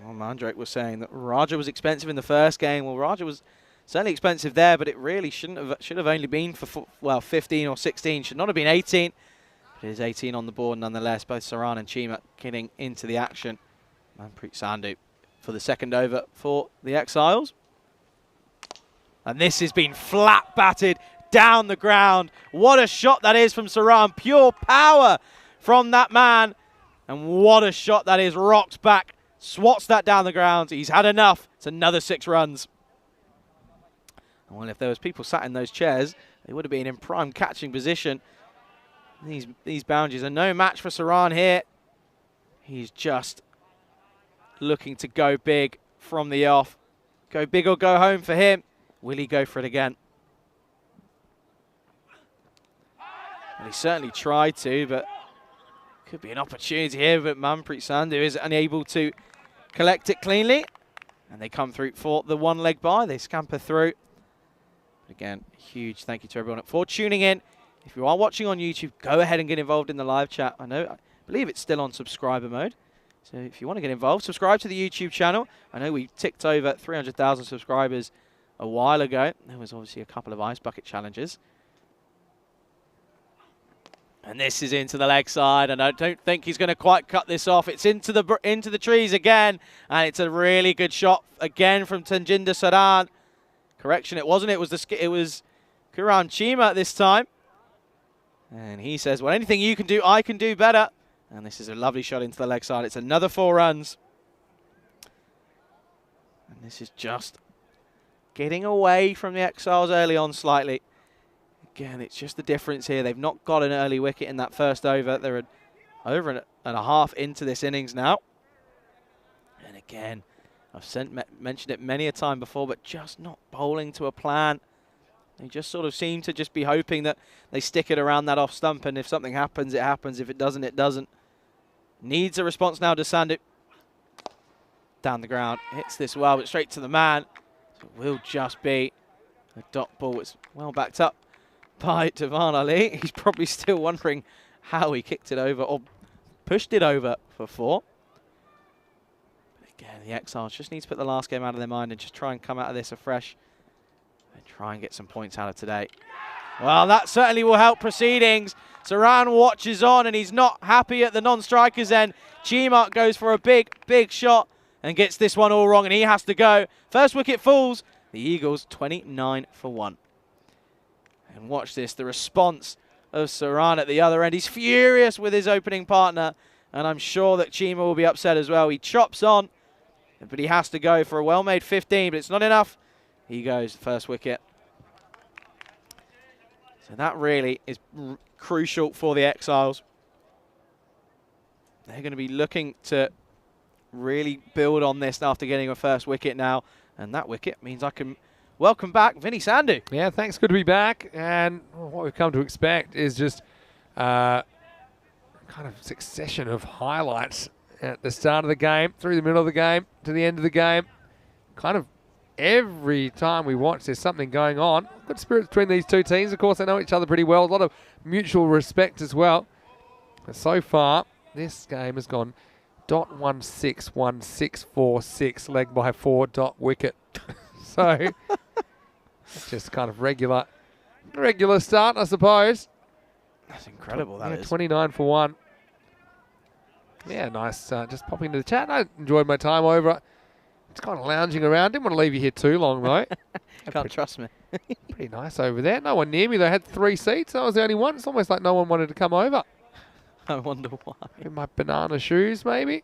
Well, Mandrake was saying that Raja was expensive in the first game. Well, Raja was certainly expensive there, but it really should have only been for, well, 15 or 16. Should not have been 18. It is 18 on the board nonetheless. Both Saran and Chima getting into the action. Manpreet Sandhu for the second over for the Exiles. And this has been flat batted down the ground. What a shot that is from Saran. Pure power from that man. And what a shot that is. Rocked back, swats that down the ground. He's had enough. It's another 6 runs. Well, if there was people sat in those chairs, they would have been in prime catching position. These boundaries are no match for Saran here. He's just looking to go big from the off. Go big or go home for him. Will he go for it again? Well, he certainly tried to, but could be an opportunity here. But Manpreet Sandhu is unable to collect it cleanly. And they come through for the 1 leg bye. They scamper through. But again, huge thank you to everyone for tuning in. If you are watching on YouTube, go ahead and get involved in the live chat. I believe it's still on subscriber mode. So if you want to get involved, subscribe to the YouTube channel. I know we ticked over 300,000 subscribers a while ago. There was obviously a couple of ice bucket challenges. And this is into the leg side, and I don't think he's going to quite cut this off. It's into the trees again, and it's a really good shot again from Tanjinder Saran. Correction, it wasn't. It was Kuran Chima this time. And he says, well, anything you can do, I can do better. And this is a lovely shot into the leg side. It's another 4 runs. And this is just getting away from the Exiles early on slightly. Again, it's just the difference here. They've not got an early wicket in that first over. They're over and a half into this innings now. And again, I've mentioned it many a time before, but just not bowling to a plan. They just sort of seem to just be hoping that they stick it around that off stump, and if something happens, it happens. If it doesn't, it doesn't. Needs a response now to Sandu. Down the ground. Hits this well, but straight to the man. So it will just be a dot ball. It's well backed up by Tavan Ali. He's probably still wondering how he kicked it over or pushed it over for 4. But again, the Exiles just need to put the last game out of their mind and just try and come out of this afresh and try and get some points out of today. Well, that certainly will help proceedings. Saran watches on and he's not happy at the non-strikers end. Chima goes for a big, big shot and gets this one all wrong and he has to go. First wicket falls. The Eagles 29 for 1. And watch this, the response of Saran at the other end. He's furious with his opening partner and I'm sure that Chima will be upset as well. He chops on, but he has to go for a well-made 15, but it's not enough. He goes, first wicket. So that really is crucial for the Exiles. They're going to be looking to really build on this after getting a first wicket now. And that wicket means I can welcome back Vinny Sandu. Yeah, thanks. Good to be back. And what we've come to expect is just kind of succession of highlights at the start of the game, through the middle of the game, to the end of the game. Kind of every time we watch, there's something going on. Good spirit between these two teams. Of course, they know each other pretty well. A lot of mutual respect as well. But so far, this game has gone .161646, leg by 4, wicket. So, it's just kind of regular start, I suppose. That's incredible, that is. 29 for 1. Yeah, nice. Just popping into the chat. I enjoyed my time over. Just kind of lounging around. Didn't want to leave you here too long, though. Can't trust me. Pretty nice over there. No one near me. They had 3 seats. I was the only one. It's almost like no one wanted to come over. I wonder why. In my banana shoes, maybe.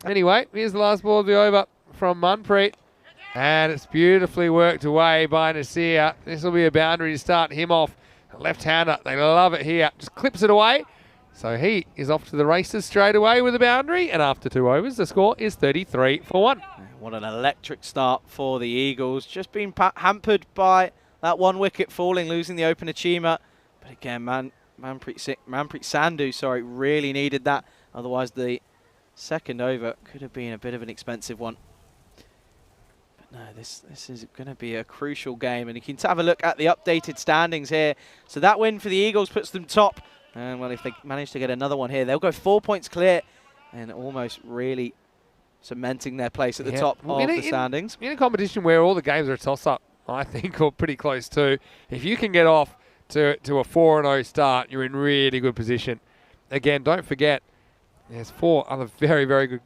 Anyway, here's the last ball of the over from Manpreet. And it's beautifully worked away by Nasir. This will be a boundary to start him off. Left-hander. They love it here. Just clips it away. So he is off to the races straight away with a boundary. And after 2 overs, the score is 33 for 1. What an electric start for the Eagles. Just been hampered by that 1 wicket falling, losing the opener Chima. But again, Manpreet Sandhu, really needed that. Otherwise, the second over could have been a bit of an expensive one. But no, this is going to be a crucial game. And you can have a look at the updated standings here. So that win for the Eagles puts them top. And, well, if they manage to get another one here, they'll go 4 points clear and almost really cementing their place at the top of the standings. In a competition where all the games are a toss-up, I think, or pretty close to, if you can get off to a 4-0 start, you're in really good position. Again, don't forget, there's 5 other very good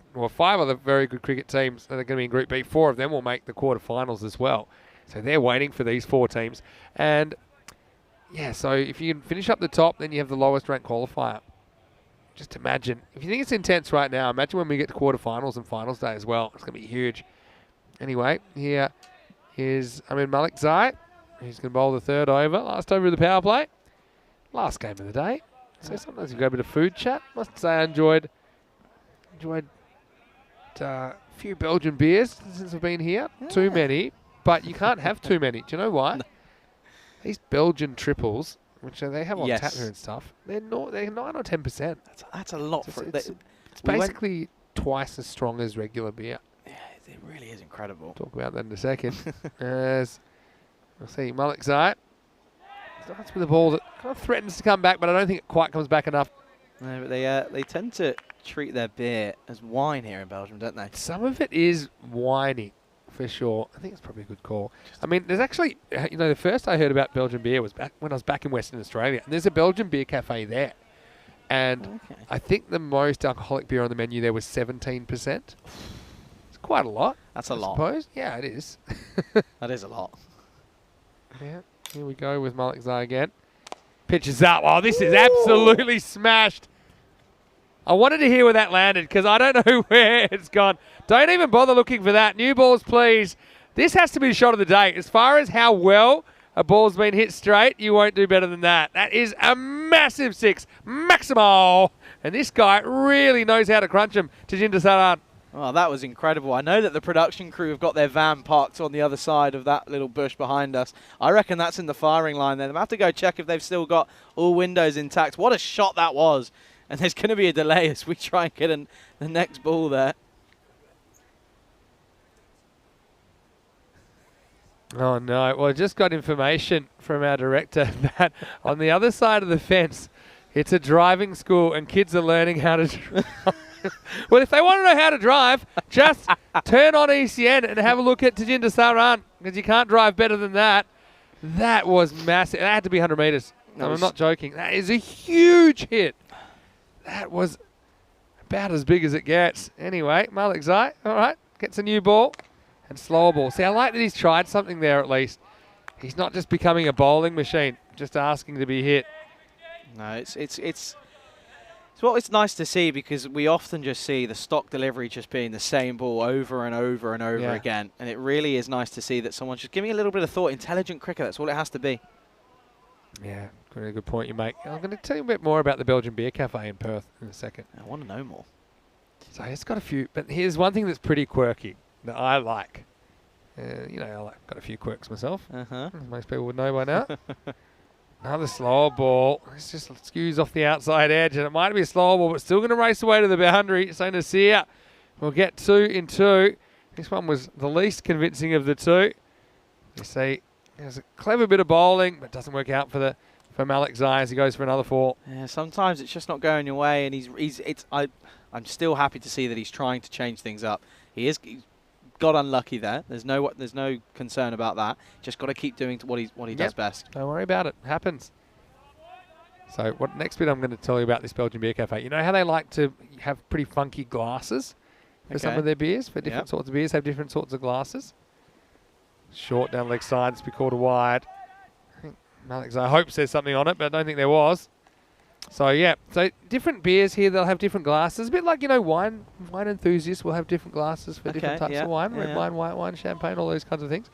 cricket teams that are going to be in Group B. 4 of them will make the quarterfinals as well. So they're waiting for these 4 teams. And, yeah, so if you can finish up the top, then you have the lowest ranked qualifier. Just imagine. If you think it's intense right now, imagine when we get to quarterfinals and finals day as well. It's going to be huge. Anyway, here is Malik Zai. He's going to bowl the 3rd over. Last over of the power play. Last game of the day. So sometimes you go a bit of food chat. Must say I enjoyed a few Belgian beers since I've been here. Yeah. Too many. But you can't have too many. Do you know why? No. These Belgian triples, which they have on tap here and stuff, they're 9 or 10%. That's a lot. It's basically twice as strong as regular beer. Yeah, it really is incredible. Talk about that in a second. As we'll see, Malik Zai starts with a ball that kind of threatens to come back, but I don't think it quite comes back enough. No, but they tend to treat their beer as wine here in Belgium, don't they? Some of it is winey. For sure. I think it's probably a good call. I mean, there's actually, the first I heard about Belgian beer was back when I was back in Western Australia. And there's a Belgian beer cafe there. And I think the most alcoholic beer on the menu there was 17%. It's quite a lot. That's a lot. I suppose. Yeah, it is. That is a lot. Yeah. Here we go with Malik Zai again. Pitches up. Oh, this is absolutely smashed. I wanted to hear where that landed because I don't know where it's gone. Don't even bother looking for that. New balls, please. This has to be the shot of the day. As far as how well a ball's been hit straight, you won't do better than that. That is a massive 6. Maximal. And this guy really knows how to crunch him. Tajinder Saran. Oh, that was incredible. I know that the production crew have got their van parked on the other side of that little bush behind us. I reckon that's in the firing line there. They'll have to go check if they've still got all windows intact. What a shot that was. And there's going to be a delay as we try and get the next ball there. Oh, no. Well, I just got information from our director that on the other side of the fence, it's a driving school and kids are learning how to drive. Well, if they want to know how to drive, just turn on ECN and have a look at Tajinder Saran, because you can't drive better than that. That was massive. That had to be 100 metres. No, I'm not joking. That is a huge hit. That was about as big as it gets. Anyway, Malik Zai, all right, gets a new ball and slower ball. See, I like that he's tried something there at least. He's not just becoming a bowling machine, just asking to be hit. No, it's nice to see, because we often just see the stock delivery just being the same ball over and over and over again. And it really is nice to see that someone's just giving a little bit of thought. Intelligent cricket, that's all it has to be. Yeah, very good point you make. I'm going to tell you a bit more about the Belgian Beer Cafe in Perth in a second. I want to know more. So it's got a few, but here's one thing that's pretty quirky that I like. I've got a few quirks myself. Uh-huh. As most people would know by now. Another slower ball. It's just skews off the outside edge, and it might be a slower ball, but still going to race away to the boundary. So Nasir will get 2 in 2. This one was the least convincing of the two. You see, there's a clever bit of bowling, but doesn't work out for Malik Zai as he goes for another 4. Yeah, sometimes it's just not going your way, and I'm still happy to see that he's trying to change things up. He's got unlucky there. There's no concern about that. Just got to keep doing what he does best. Don't worry about it. Happens. So what next bit I'm going to tell you about this Belgian Beer Cafe. You know how they like to have pretty funky glasses for some of their beers? For different sorts of beers have different sorts of glasses. Short down leg side, it's be called a wide. I think Malik Zai hopes there's something on it, but I don't think there was. So yeah, so different beers here, they'll have different glasses. A bit like, wine enthusiasts will have different glasses for different types of wine. Red wine, white wine, champagne, all those kinds of things.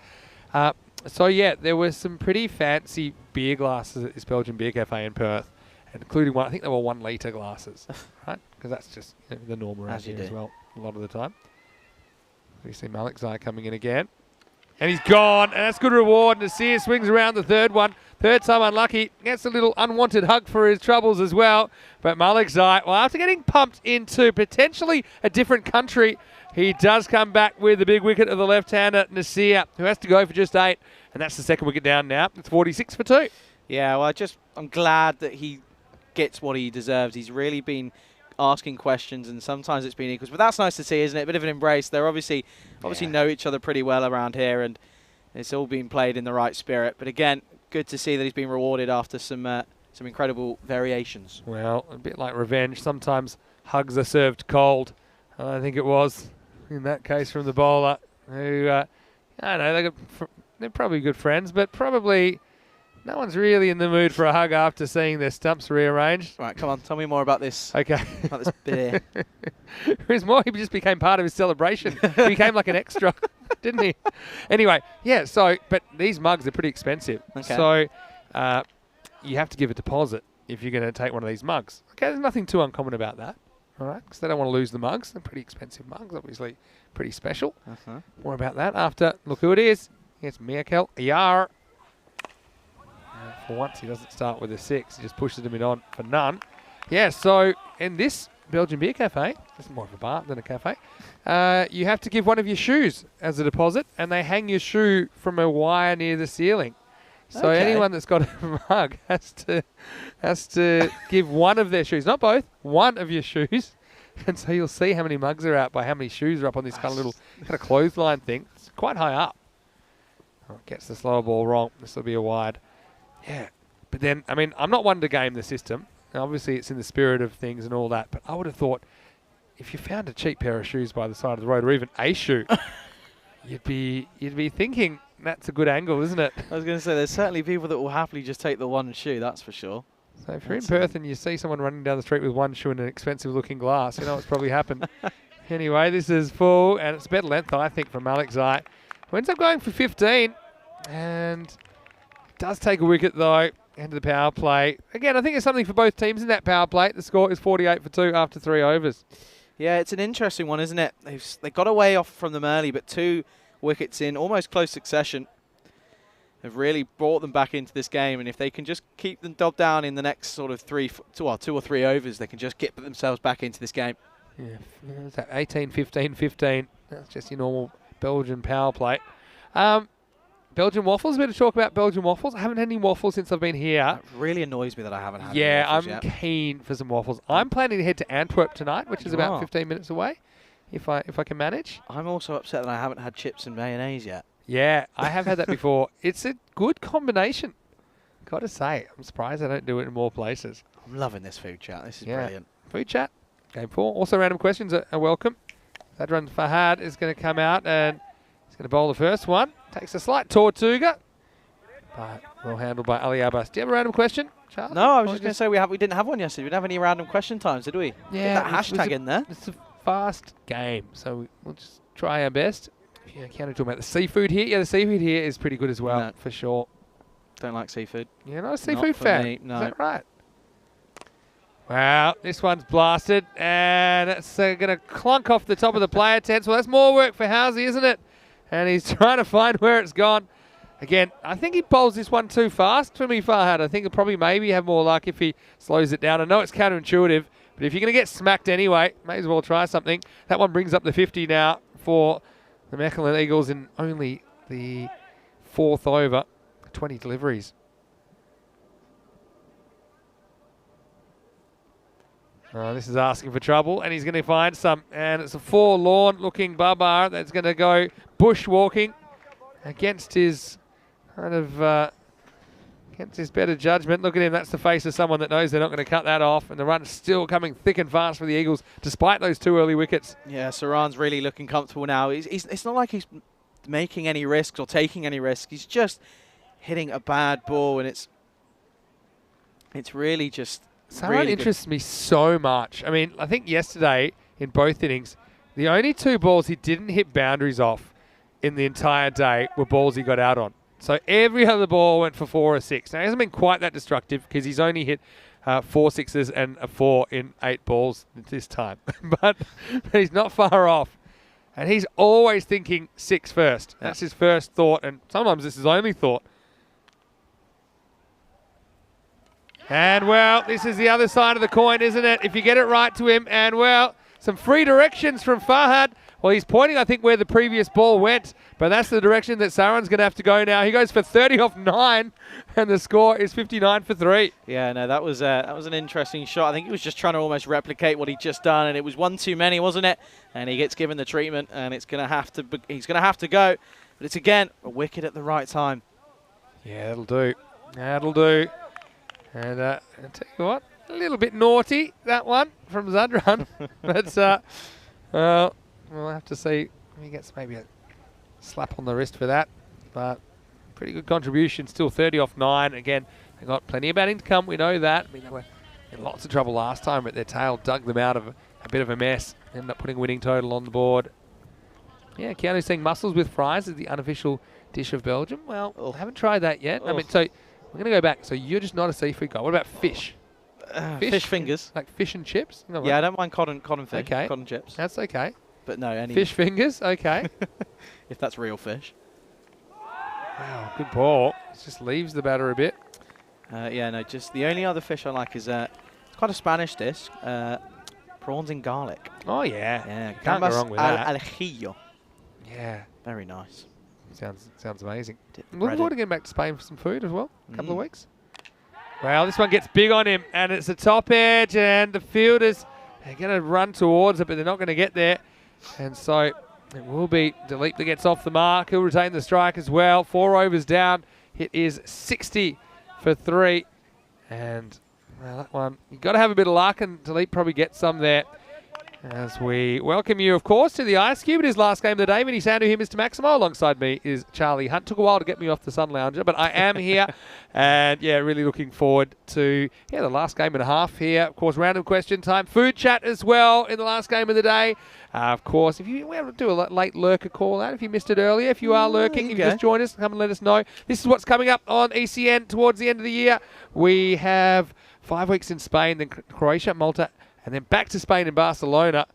So yeah, there were some pretty fancy beer glasses at this Belgian Beer Cafe in Perth, including one, I think they were 1 litre glasses, right? Because that's just the norm around here as well, a lot of the time. We see Malik Zai coming in again. And he's gone, and that's good reward. Nasir swings around the third one. Third time unlucky. Gets a little unwanted hug for his troubles as well. But Malik Zai, well, after getting pumped into potentially a different country, he does come back with the big wicket of the left-hander, Nasir, who has to go for just 8. And that's the second wicket down now. It's 46 for 2. Yeah, well, I'm glad that he gets what he deserves. He's really been asking questions, and sometimes it's been equals. But that's nice to see, isn't it? A bit of an embrace. They're obviously know each other pretty well around here, and it's all been played in the right spirit. But again, good to see that he's been rewarded after some incredible variations. Well, a bit like revenge. Sometimes hugs are served cold. I think it was, in that case, from the bowler, who, I don't know, they're probably good friends, but probably no one's really in the mood for a hug after seeing their stumps rearranged. Right, come on, tell me more about this. Okay. About this bit here. Whereas more, he just became part of his celebration. He became like an extra, didn't he? Anyway, yeah, but these mugs are pretty expensive. Okay. So you have to give a deposit if you're going to take one of these mugs. Okay, there's nothing too uncommon about that. All right, because they don't want to lose the mugs. They're pretty expensive mugs, obviously pretty special. More about that after. Look who it is. It's Miakel Ayar. For once, he doesn't start with a 6. He just pushes them in on for none. Yeah, so in this Belgian Beer Cafe, it's more of a bar than a cafe, you have to give one of your shoes as a deposit, and they hang your shoe from a wire near the ceiling. So anyone that's got a mug has to give one of their shoes, not both, one of your shoes. And so you'll see how many mugs are out by how many shoes are up on this kind of little clothesline thing. It's quite high up. Oh, gets the slower ball wrong. This will be a wide. Yeah, but then, I mean, I'm not one to game the system. Now, obviously, it's in the spirit of things and all that, but I would have thought if you found a cheap pair of shoes by the side of the road, or even a shoe, you'd be thinking that's a good angle, isn't it? I was going to say, there's certainly people that will happily just take the one shoe, that's for sure. So if you're in Perth and you see someone running down the street with one shoe and an expensive-looking glass, you know what's probably happened. Anyway, this is full, and it's better length, I think, from Malik Zai, who ends up going for 15, and does take a wicket, though, into the power play. Again, I think there's something for both teams in that power play. The score is 48 for 2 after 3 overs. Yeah, it's an interesting one, isn't it? They got away off from them early, but 2 wickets in almost close succession. have really brought them back into this game. And if they can just keep them dobbed down in the next sort of 2 or 3 overs, they can just get themselves back into this game. Yeah, is that 18, 15, 15? That's just your normal Belgian power play. Belgian waffles, a bit of talk about Belgian waffles. I haven't had any waffles since I've been here. It really annoys me that I haven't had any Yeah, waffles I'm yet. keen for some waffles. I'm planning to head to Antwerp tonight, which is about 15 minutes away, if I can manage. I'm also upset that I haven't had chips and mayonnaise yet. Yeah, I have had that before. It's a good combination. Got to say, I'm surprised I don't do it in more places. I'm loving this food chat. This is brilliant. Food chat, game 4. Also, random questions are welcome. Zadran Fahad is going to come out and he's going to bowl the first one. Takes a slight Tortuga, but well handled by Ali Abbas. Do you have a random question, Charles? No, I was just going to say we didn't have one yesterday. We didn't have any random question times, did we? Yeah, Get that hashtag in there. It's a fast game, so we'll just try our best. Yeah, Keanu talking about the seafood here. Yeah, the seafood here is pretty good as well, No. for sure. Don't like seafood. You're not a seafood for fan. me, no. Is that right? Wow, this one's blasted, and it's going to clunk off the top of the player tent. Well, that's more work for Housey, isn't it? And he's trying to find where it's gone. Again, I think he bowls this one too fast for me, Farhad. I think he'll probably maybe have more luck if he slows it down. I know it's counterintuitive, but if you're going to get smacked anyway, may as well try something. That one brings up the 50 now for the Mechelen Eagles in only the 4th over, 20 deliveries. This is asking for trouble, and he's going to find some. And it's a forlorn-looking Babar that's going to go bushwalking against his against his better judgment. Look at him. That's the face of someone that knows they're not going to cut that off. And the run's still coming thick and fast for the Eagles, despite those 2 early wickets. Yeah, Saran's really looking comfortable now. It's not like he's making any risks or taking any risks. He's just hitting a bad ball, and it's really just Saran really interests me so much. I mean, I think yesterday in both innings, the only 2 balls he didn't hit boundaries off in the entire day were balls he got out on. So every other ball went for 4 or 6. Now, he hasn't been quite that destructive because he's only hit 4 sixes and a 4 in 8 balls this time. but he's not far off. And he's always thinking 6 first. Yeah. That's his first thought, and sometimes this is his only thought. And, well, this is the other side of the coin, isn't it? If you get it right to him, and, well, some free directions from Farhad. Well, he's pointing, I think, where the previous ball went, but that's the direction that Saran's going to have to go now. He goes for 30 off 9, and the score is 59 for 3. Yeah, no, that was an interesting shot. I think he was just trying to almost replicate what he'd just done, and it was one too many, wasn't it? And he gets given the treatment, and he's going to have to go. But it's again a wicket at the right time. Yeah, that'll do. That'll do. And I'll tell you what, a little bit naughty that one from Zadran. But well, we'll have to see. He gets maybe a slap on the wrist for that. But pretty good contribution. Still 30 off 9. Again, they got plenty of batting to come. We know that. I mean, they were in lots of trouble last time, but their tail dug them out of a bit of a mess. Ended up putting a winning total on the board. Yeah, Keanu's saying mussels with fries is the unofficial dish of Belgium. Well, I haven't tried that yet. I mean, so we're going to go back. So you're just not a seafood guy. What about fish? Fish fingers. Like fish and chips? No, Yeah, I don't mind cotton fish, Okay. cotton chips. That's okay. But no, any Fish fingers? Okay. if that's real fish. Wow, good ball. It just leaves the batter a bit. Yeah, no, just the only other fish I like is it's quite a Spanish dish. Prawns in garlic. Oh, yeah. Yeah, Can't go gambas wrong with al that. ajillo. Yeah. Very nice. Sounds amazing. Dip I'm looking breaded. forward to getting back to Spain for some food as well. A couple of weeks. Well, this one gets big on him, and it's the top edge, and the fielders are going to run towards it, but they're not going to get there. And so it will be Dilip that gets off the mark. He'll retain the strike as well. 4 overs down. It is 60 for 3. And well, that one, you've got to have a bit of luck, and Dilip probably gets some there. As we welcome you, of course, to the Ice Cube. It is last game of the day. Vinny Sandu here, Mr. Maximo. Alongside me is Charlie Hunt. Took a while to get me off the Sun Lounger, but I am here. And, yeah, really looking forward to, the last game and a half here. Of course, random question time. Food chat as well in the last game of the day. Of course, if you want to do a late lurker call out, if you missed it earlier, if you are lurking, if you just joined us, come and let us know. This is what's coming up on ECN towards the end of the year. We have 5 weeks in Spain, then Croatia, Malta, and then back to Spain and Barcelona.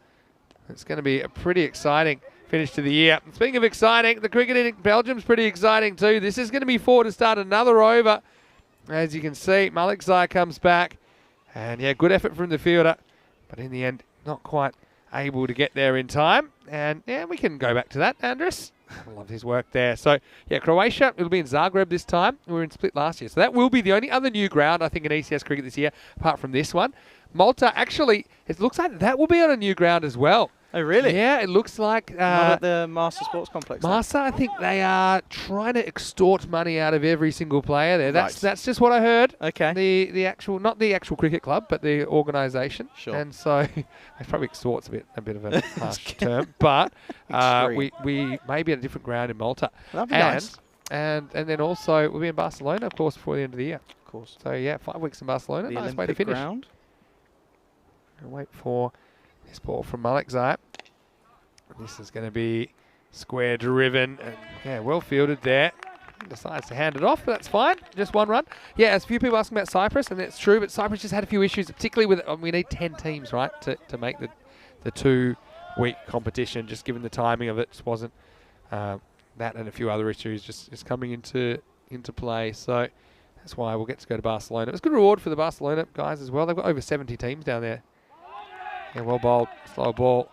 It's going to be a pretty exciting finish to the year. Speaking of exciting, the cricket in Belgium's pretty exciting too. This is going to be 4 to start another over. As you can see, Malik Zai comes back. And yeah, good effort from the fielder. But in the end, not quite able to get there in time. And yeah, we can go back to that, Andres. I love his work there. So yeah, Croatia, it'll be in Zagreb this time. We were in Split last year. So that will be the only other new ground, I think, in ECS cricket this year, apart from this one. Malta, actually, it looks like that will be on a new ground as well. Oh, really? Yeah, it looks like... Not at the Master Sports Complex. Master, I think they are trying to extort money out of every single player there. That's just what I heard. Okay. The actual, not the actual cricket club, but the organisation. Sure. And so, probably extort's a bit of a harsh term, but we may be at a different ground in Malta. That'd be nice. And then also we'll be in Barcelona, of course, before the end of the year. Of course. So yeah, 5 weeks in Barcelona. The Nice Olympic way to finish. ground. And wait for this ball from Malik Zai. This is going to be square driven and yeah, well fielded there. Decides to hand it off, but that's fine. Just 1 run. Yeah, as a few people asking about Cyprus, and that's true, but Cyprus just had a few issues, particularly with we need 10 teams, right, to make the 2-week competition. Just given the timing of it, just wasn't that and a few other issues just coming into play. So that's why we'll get to go to Barcelona. It was a good reward for the Barcelona guys as well. They've got over 70 temes down there. Yeah, well bowled, slow ball.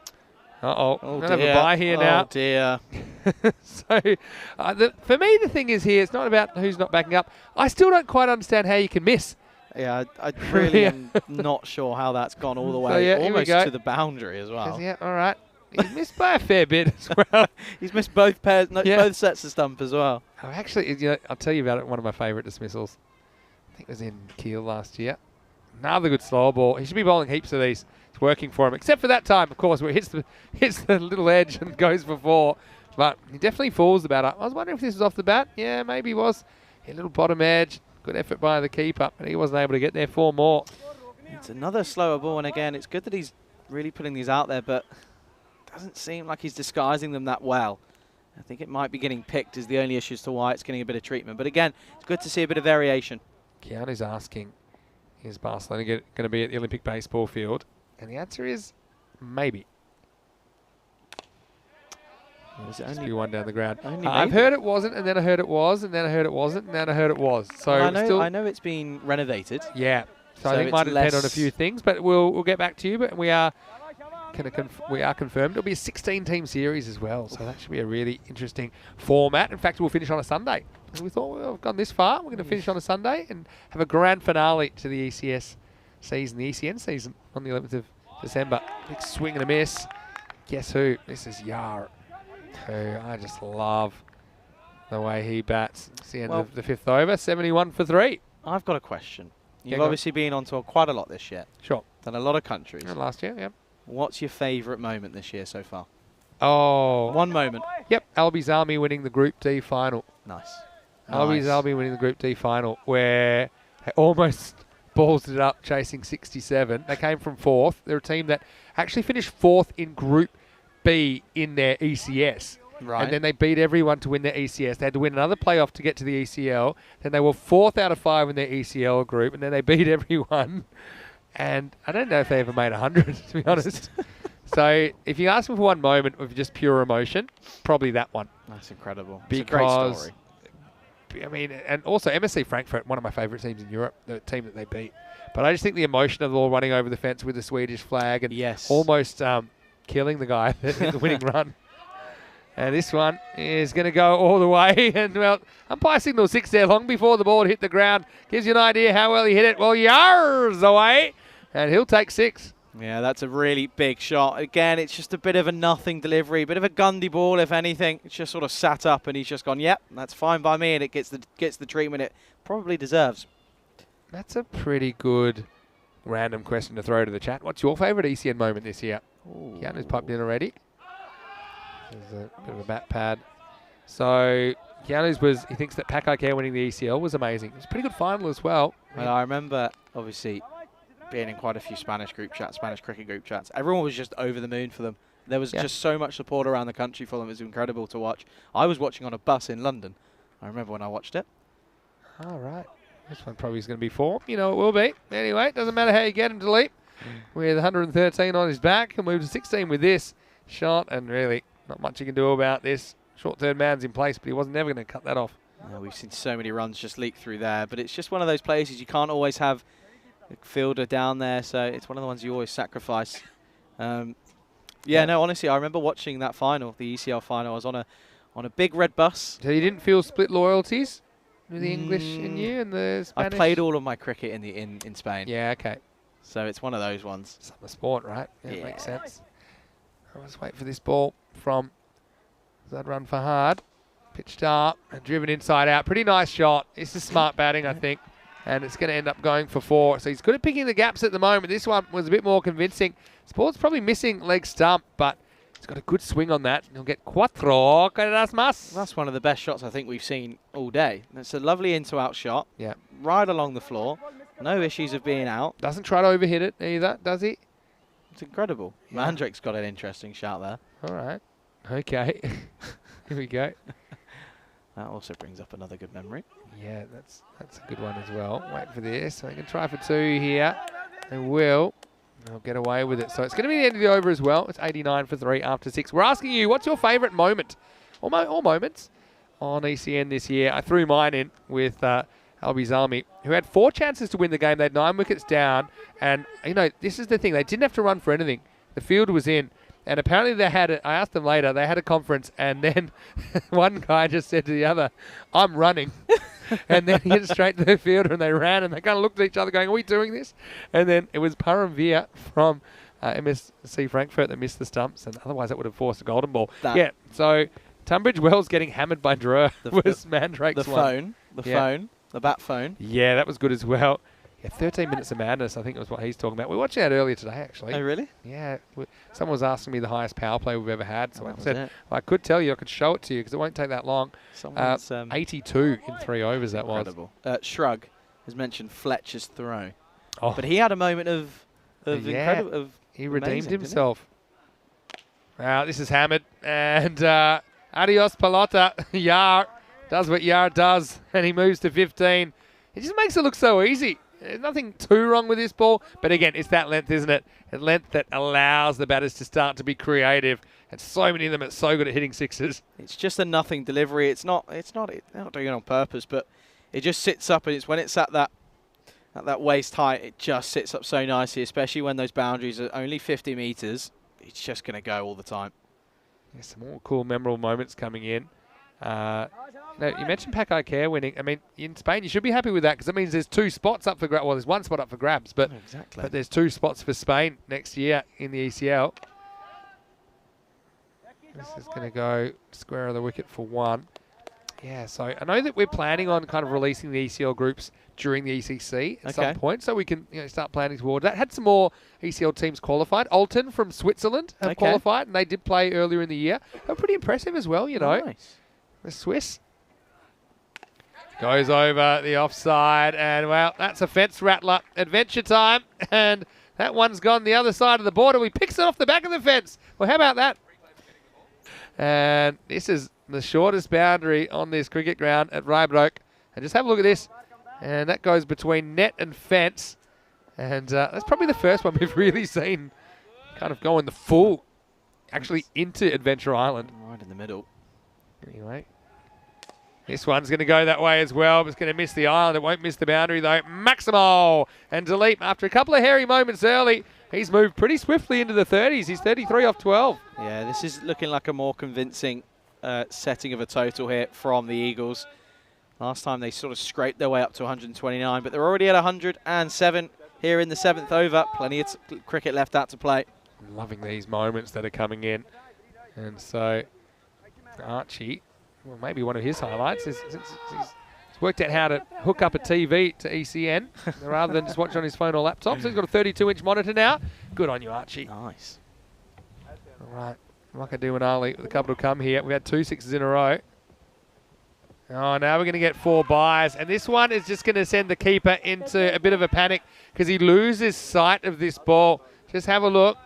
Uh-oh, we're going to have a bye here now. Oh, dear. So, for me, the thing is here, it's not about who's not backing up. I still don't quite understand how you can miss. Yeah, I really am not sure how that's gone all the way, So, yeah, almost to the boundary as well. Yeah, all right. He's missed by a fair bit as well. He's missed both pairs, both sets of stump as well. Oh, actually, I'll tell you about it. One of my favourite dismissals. I think it was in Kiel last year. Another good slow ball. He should be bowling heaps of these. It's working for him, except for that time, of course, where it hits the little edge and goes for 4. But he definitely falls the bat up. I was wondering if this was off the bat. Yeah, maybe he was. A little bottom edge. Good effort by the keeper, but he wasn't able to get there 4 more. It's another slower ball, and again, it's good that he's really putting these out there, but doesn't seem like he's disguising them that well. I think it might be getting picked is the only issue as to why it's getting a bit of treatment. But again, it's good to see a bit of variation. Keanu's asking, is Barcelona going to be at the Olympic baseball field? And the answer is maybe. Was it Just only be 1 down the ground. I've heard it wasn't, and then I heard it was, and then I heard it wasn't, and then I heard it was. So I know it's been renovated. Yeah. So I think it might depend on a few things, but we'll get back to you. But we are confirmed. It'll be a 16-team series as well, so that should be a really interesting format. In fact, we'll finish on a Sunday. We thought we've gone this far. We're going to finish on a Sunday and have a grand finale to the ECS season, the ECN season, on the 11th of December. Big swing and a miss. Guess who? This is Yar, who I just love the way he bats. It's the end of the 5th over, 71 for 3. I've got a question. You've Yeah, obviously been on tour quite a lot this year. Sure. Done a lot of countries. And last year, yeah. What's your favourite moment this year so far? Oh. One moment. Yep, Albies Army winning the Group D final. Nice. Albies Army winning the Group D final, where they almost balls it up chasing 67. They came from 4th. They're a team that actually finished 4th in Group B in their ECS. Right. And then they beat everyone to win their ECS. They had to win another playoff to get to the ECL. Then they were 4th out of 5 in their ECL group, and then they beat everyone. And I don't know if they ever made 100, to be honest. So if you ask me for one moment of just pure emotion, probably that one. That's incredible. Because, it's a great story. I mean, and also MSC Frankfurt, one of my favourite teams in Europe, the team that they beat. But I just think the emotion of the all running over the fence with the Swedish flag and almost killing the guy that hit the winning run. And this one is going to go all the way. And, well, umpire signal 6 there long before the ball hit the ground. Gives you an idea how well he hit it. Well, yards away. And he'll take 6. Yeah, that's a really big shot. Again, it's just a bit of a nothing delivery, bit of a Gundy ball, if anything. It's just sort of sat up, and he's just gone, yep, that's fine by me, and it gets the treatment it probably deserves. That's a pretty good random question to throw to the chat. What's your favourite ECN moment this year? Keanu's piped in already. There's a bit of a bat pad. So Keanu's he thinks that Pakai Care winning the ECL was amazing. It was a pretty good final as well. Well, I remember, obviously, being in quite a few Spanish group chats, Spanish cricket group chats. Everyone was just over the moon for them. There was just so much support around the country for them. It was incredible to watch. I was watching on a bus in London. I remember when I watched it. All right. This one probably is going to be 4. You know it will be. Anyway, it doesn't matter how you get him to leap. With 113 on his back, he'll move to 16 with this shot, and really Not much you can do about this. Short third man's in place, but he wasn't never going to cut that off. Yeah, we've seen so many runs just leak through there, but it's just one of those places you can't always have a fielder down there, so it's one of the ones you always sacrifice. Yeah, no, honestly, I remember watching that final, the ECL final. I was on a big red bus. So you didn't feel split loyalties with the English in you and the Spanish? I played all of my cricket in Spain. Yeah, okay. So it's one of those ones. Summer sport, right? Yeah, makes sense. Let's wait for this ball from that run for hard. Pitched up and driven inside out. Pretty nice shot. This is smart batting, I think. And it's going to end up going for 4. So he's good at picking the gaps at the moment. This one was a bit more convincing. This ball's probably missing leg stump, but he's got a good swing on that. He'll get cuatro carreras más. That's one of the best shots I think we've seen all day. It's a lovely into-out shot. Yeah. Right along the floor. No issues of being out. Doesn't try to overhit it either, does he? It's incredible. Yeah. Mandrake's got an interesting shot there. All right. Okay. Here we go. That also brings up another good memory. Yeah, that's a good one as well. Wait for this. So they can try for 2 here. They will. They'll get away with it. So it's going to be the end of the over as well. It's 89 for 3 after 6. We're asking you, what's your favourite moment, or moments, on ECN this year? I threw mine in with Albi's Army, who had 4 chances to win the game. They had 9 wickets down. And, you know, this is the thing. They didn't have to run for anything. The field was in. And apparently they had I asked them later, they had a conference, and then one guy just said to the other, I'm running. And then he hit straight to the fielder, and they ran, and they kind of looked at each other going, are we doing this? And then it was Paramveer from MSC Frankfurt that missed the stumps, and otherwise that would have forced a golden ball. Yeah, so Tunbridge Wells getting hammered by Drew was Mandrake's one. The bat phone. Yeah, that was good as well. Yeah, 13 minutes of madness, I think was what he's talking about. We were watching that earlier today, actually. Oh, really? Yeah. Someone was asking me the highest power play we've ever had. So I said, well, I could tell you, I could show it to you because it won't take that long. 82 in 3 overs, that incredible. Shrug has mentioned Fletcher's throw. Oh. But he had a moment of incredible. He redeemed himself. Wow, this is hammered. And adios, pelota. Yar does what Yar does, and he moves to 15. It just makes it look so easy. There's nothing too wrong with this ball. But again, it's that length, isn't it? A length that allows the batters to start to be creative. And so many of them are so good at hitting sixes. It's just a nothing delivery. They're not doing it on purpose, but it just sits up, and it's when it's at that waist height, it just sits up so nicely, especially when those boundaries are only 50 metres. It's just going to go all the time. Yeah, some more cool, memorable moments coming in. You mentioned Pack Care winning. I mean, in Spain, you should be happy with that because it means there's 2 spots up for grabs. Well, there's 1 spot up for grabs, but there's 2 spots for Spain next year in the ECL. This is going to go square of the wicket for 1. Yeah, so I know that we're planning on kind of releasing the ECL groups during the ECC at some point, so we can start planning towards that. Had some more ECL teams qualified. Alton from Switzerland have qualified, and they did play earlier in the year. They're pretty impressive as well, you know. Nice. The Swiss. Goes over the offside, and well, that's a fence rattler. Adventure time, and that one's gone the other side of the border. He picks it off the back of the fence. Well, how about that? And this is the shortest boundary on this cricket ground at Rybroke. And just have a look at this. And that goes between net and fence. And that's probably the first one we've really seen kind of going the full, actually into Adventure Island. Right in the middle. Anyway. This one's going to go that way as well. It's going to miss the island. It won't miss the boundary, though. Maximo and Dilip, after a couple of hairy moments early, he's moved pretty swiftly into the 30s. He's 33 off 12. Yeah, this is looking like a more convincing setting of a total here from the Eagles. Last time they sort of scraped their way up to 129, but they're already at 107 here in the 7th over. Plenty of cricket left out to play. Loving these moments that are coming in. And so Archie, well, maybe one of his highlights is he's worked out how to hook up a TV to ECN rather than just watch on his phone or laptop. So he's got a 32-inch monitor now. Good on you, Archie. Nice. All right. Like I do in Ali, with a couple to come here. We've had 2 sixes in a row. Oh, now we're going to get 4 buys. And this one is just going to send the keeper into a bit of a panic because he loses sight of this ball. Just have a look.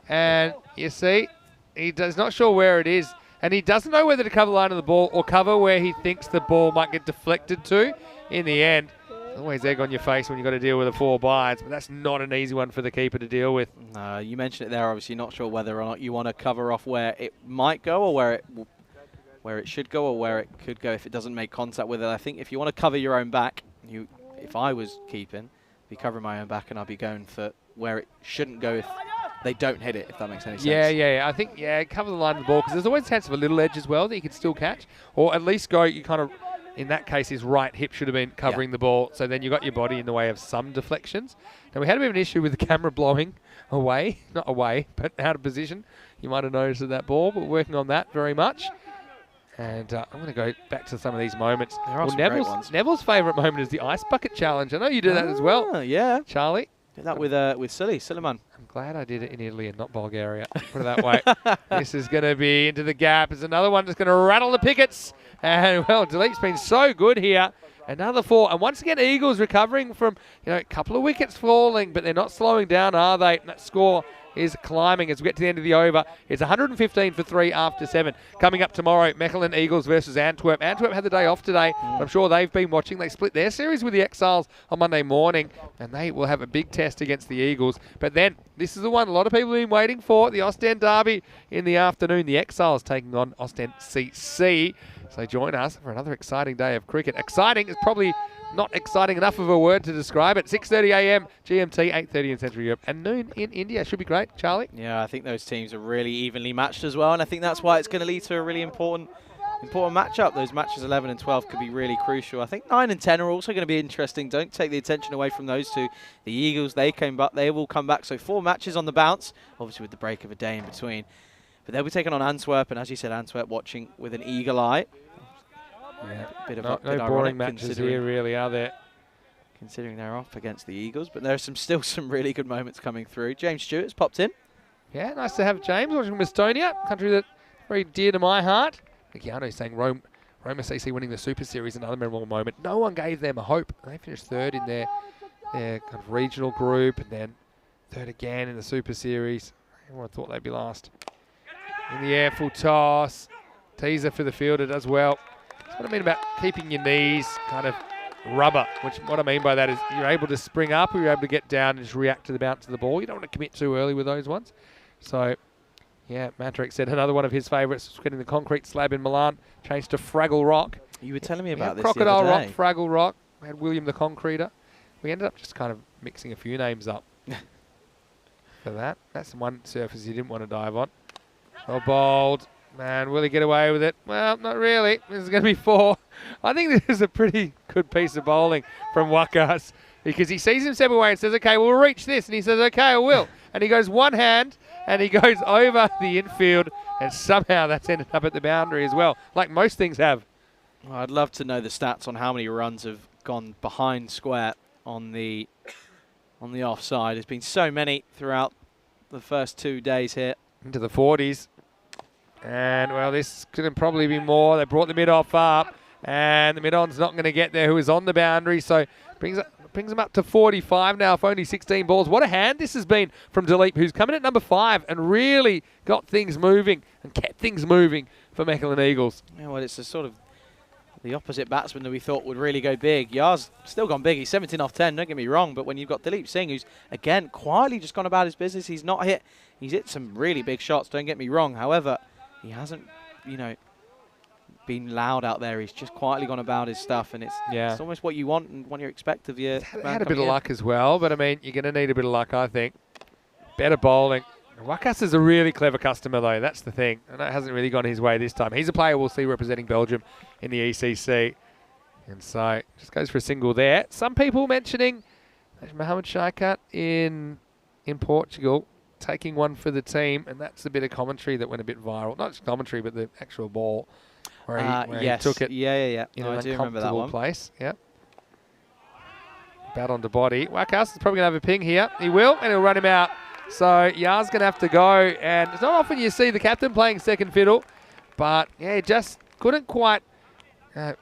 And you see, he's not sure where it is. And he doesn't know whether to cover the line of the ball or cover where he thinks the ball might get deflected to in the end. Always egg on your face when you've got to deal with the 4 bites, but that's not an easy one for the keeper to deal with. No, you mentioned it there. Obviously, not sure whether or not you want to cover off where it might go or where it should go or where it could go if it doesn't make contact with it. I think if you want to cover your own back, if I was keeping, I'd be covering my own back and I'd be going for where it shouldn't go if they don't hit it, if that makes any sense. Yeah. I think, cover the line of the ball because there's always a chance of a little edge as well that you could still catch. Or at least you kind of, in that case, his right hip should have been covering the ball. So then you got your body in the way of some deflections. Now, we had a bit of an issue with the camera blowing away. Not away, but out of position. You might have noticed that ball, but we're working on that very much. And I'm going to go back to some of these moments. There are some great ones. Neville's favourite moment is the ice bucket challenge. I know you do that as well. Yeah. Charlie? Did that with Suleiman. I'm glad I did it in Italy and not Bulgaria. Put it that way. This is going to be into the gap. There's another one that's going to rattle the pickets. And, well, Dileep's been so good here. Another 4. And once again, Eagles recovering from, a couple of wickets falling, but they're not slowing down, are they? And that score is climbing as we get to the end of the over. It's 115 for 3 after 7. Coming up tomorrow, Mechelen Eagles versus Antwerp. Antwerp had the day off today, but I'm sure they've been watching. They split their series with the Exiles on Monday morning, and they will have a big test against the Eagles. But then, this is the one a lot of people have been waiting for, the Ostend Derby in the afternoon. The Exiles taking on Ostend CC. So join us for another exciting day of cricket. Exciting is probably not exciting enough of a word to describe it. 6:30 a.m. GMT, 8:30 in Central Europe, and noon in India. Should be great, Charlie. Yeah, I think those teams are really evenly matched as well, and I think that's why it's going to lead to a really important matchup. Those matches 11 and 12 could be really crucial. I think 9 and 10 are also going to be interesting. Don't take the attention away from those two. The Eagles, they will come back. So 4 matches on the bounce, obviously with the break of a day in between. But they'll be taking on Antwerp, and as you said, Antwerp watching with an eagle eye. Yeah, bit no boring matches here, really, are there? Considering they're off against the Eagles, but there are still some really good moments coming through. James Stewart's popped in. Yeah, nice to have James watching from Estonia, country that's very dear to my heart. Giano's saying Roma CC winning the Super Series, another memorable moment. No one gave them a hope. They finished 3rd in their kind of regional group, and then 3rd again in the Super Series. Everyone thought they'd be last. In the air, full toss. Teaser for the fielder does well. That's what I mean about keeping your knees kind of rubber, which what I mean by that is you're able to spring up or you're able to get down and just react to the bounce of the ball. You don't want to commit too early with those ones. So, yeah, Mantrick said another one of his favourites was getting the concrete slab in Milan, changed to Fraggle Rock. You were telling me about this Crocodile the other day. Rock, Fraggle Rock. We had William the Concreter. We ended up just kind of mixing a few names up for that. That's one surface you didn't want to dive on. Oh, bowled. Man, will he get away with it? Well, not really. This is going to be 4. I think this is a pretty good piece of bowling from Wakas because he sees him step away and says, okay, we'll reach this. And he says, okay, I will. And he goes one hand and he goes over the infield and somehow that's ended up at the boundary as well, like most things have. Well, I'd love to know the stats on how many runs have gone behind square on the offside. There's been so many throughout the first 2 days here. Into the 40s. And, well, this could probably be more. They brought the mid-off up, and the mid-on's not going to get there, who is on the boundary. So brings them up to 45 now for only 16 balls. What a hand this has been from Dileep, who's coming at number 5 and really got things moving and kept things moving for Mechelen Eagles. Yeah, well, it's a sort of the opposite batsman that we thought would really go big. Yar's still gone big. He's 17 off 10, don't get me wrong. But when you've got Dileep Singh, who's, again, quietly just gone about his business, he's hit some really big shots, don't get me wrong. However, he hasn't, been loud out there. He's just quietly gone about his stuff, and it's almost what you want and what you expect of your man. Had a bit of luck as well, but, I mean, you're going to need a bit of luck, I think. Better bowling. Wakas is a really clever customer, though. That's the thing. And that hasn't really gone his way this time. He's a player we'll see representing Belgium in the ECC. And so, just goes for a single there. Some people mentioning Mohamed Shaikat in Portugal taking one for the team, and that's a bit of commentary that went a bit viral. Not just commentary, but the actual ball where he took it in an uncomfortable place. Yeah. Bat onto body. Wakas is probably going to have a ping here. He will, and he'll run him out. So Yar's going to have to go, and it's not often you see the captain playing second fiddle, but yeah, just couldn't quite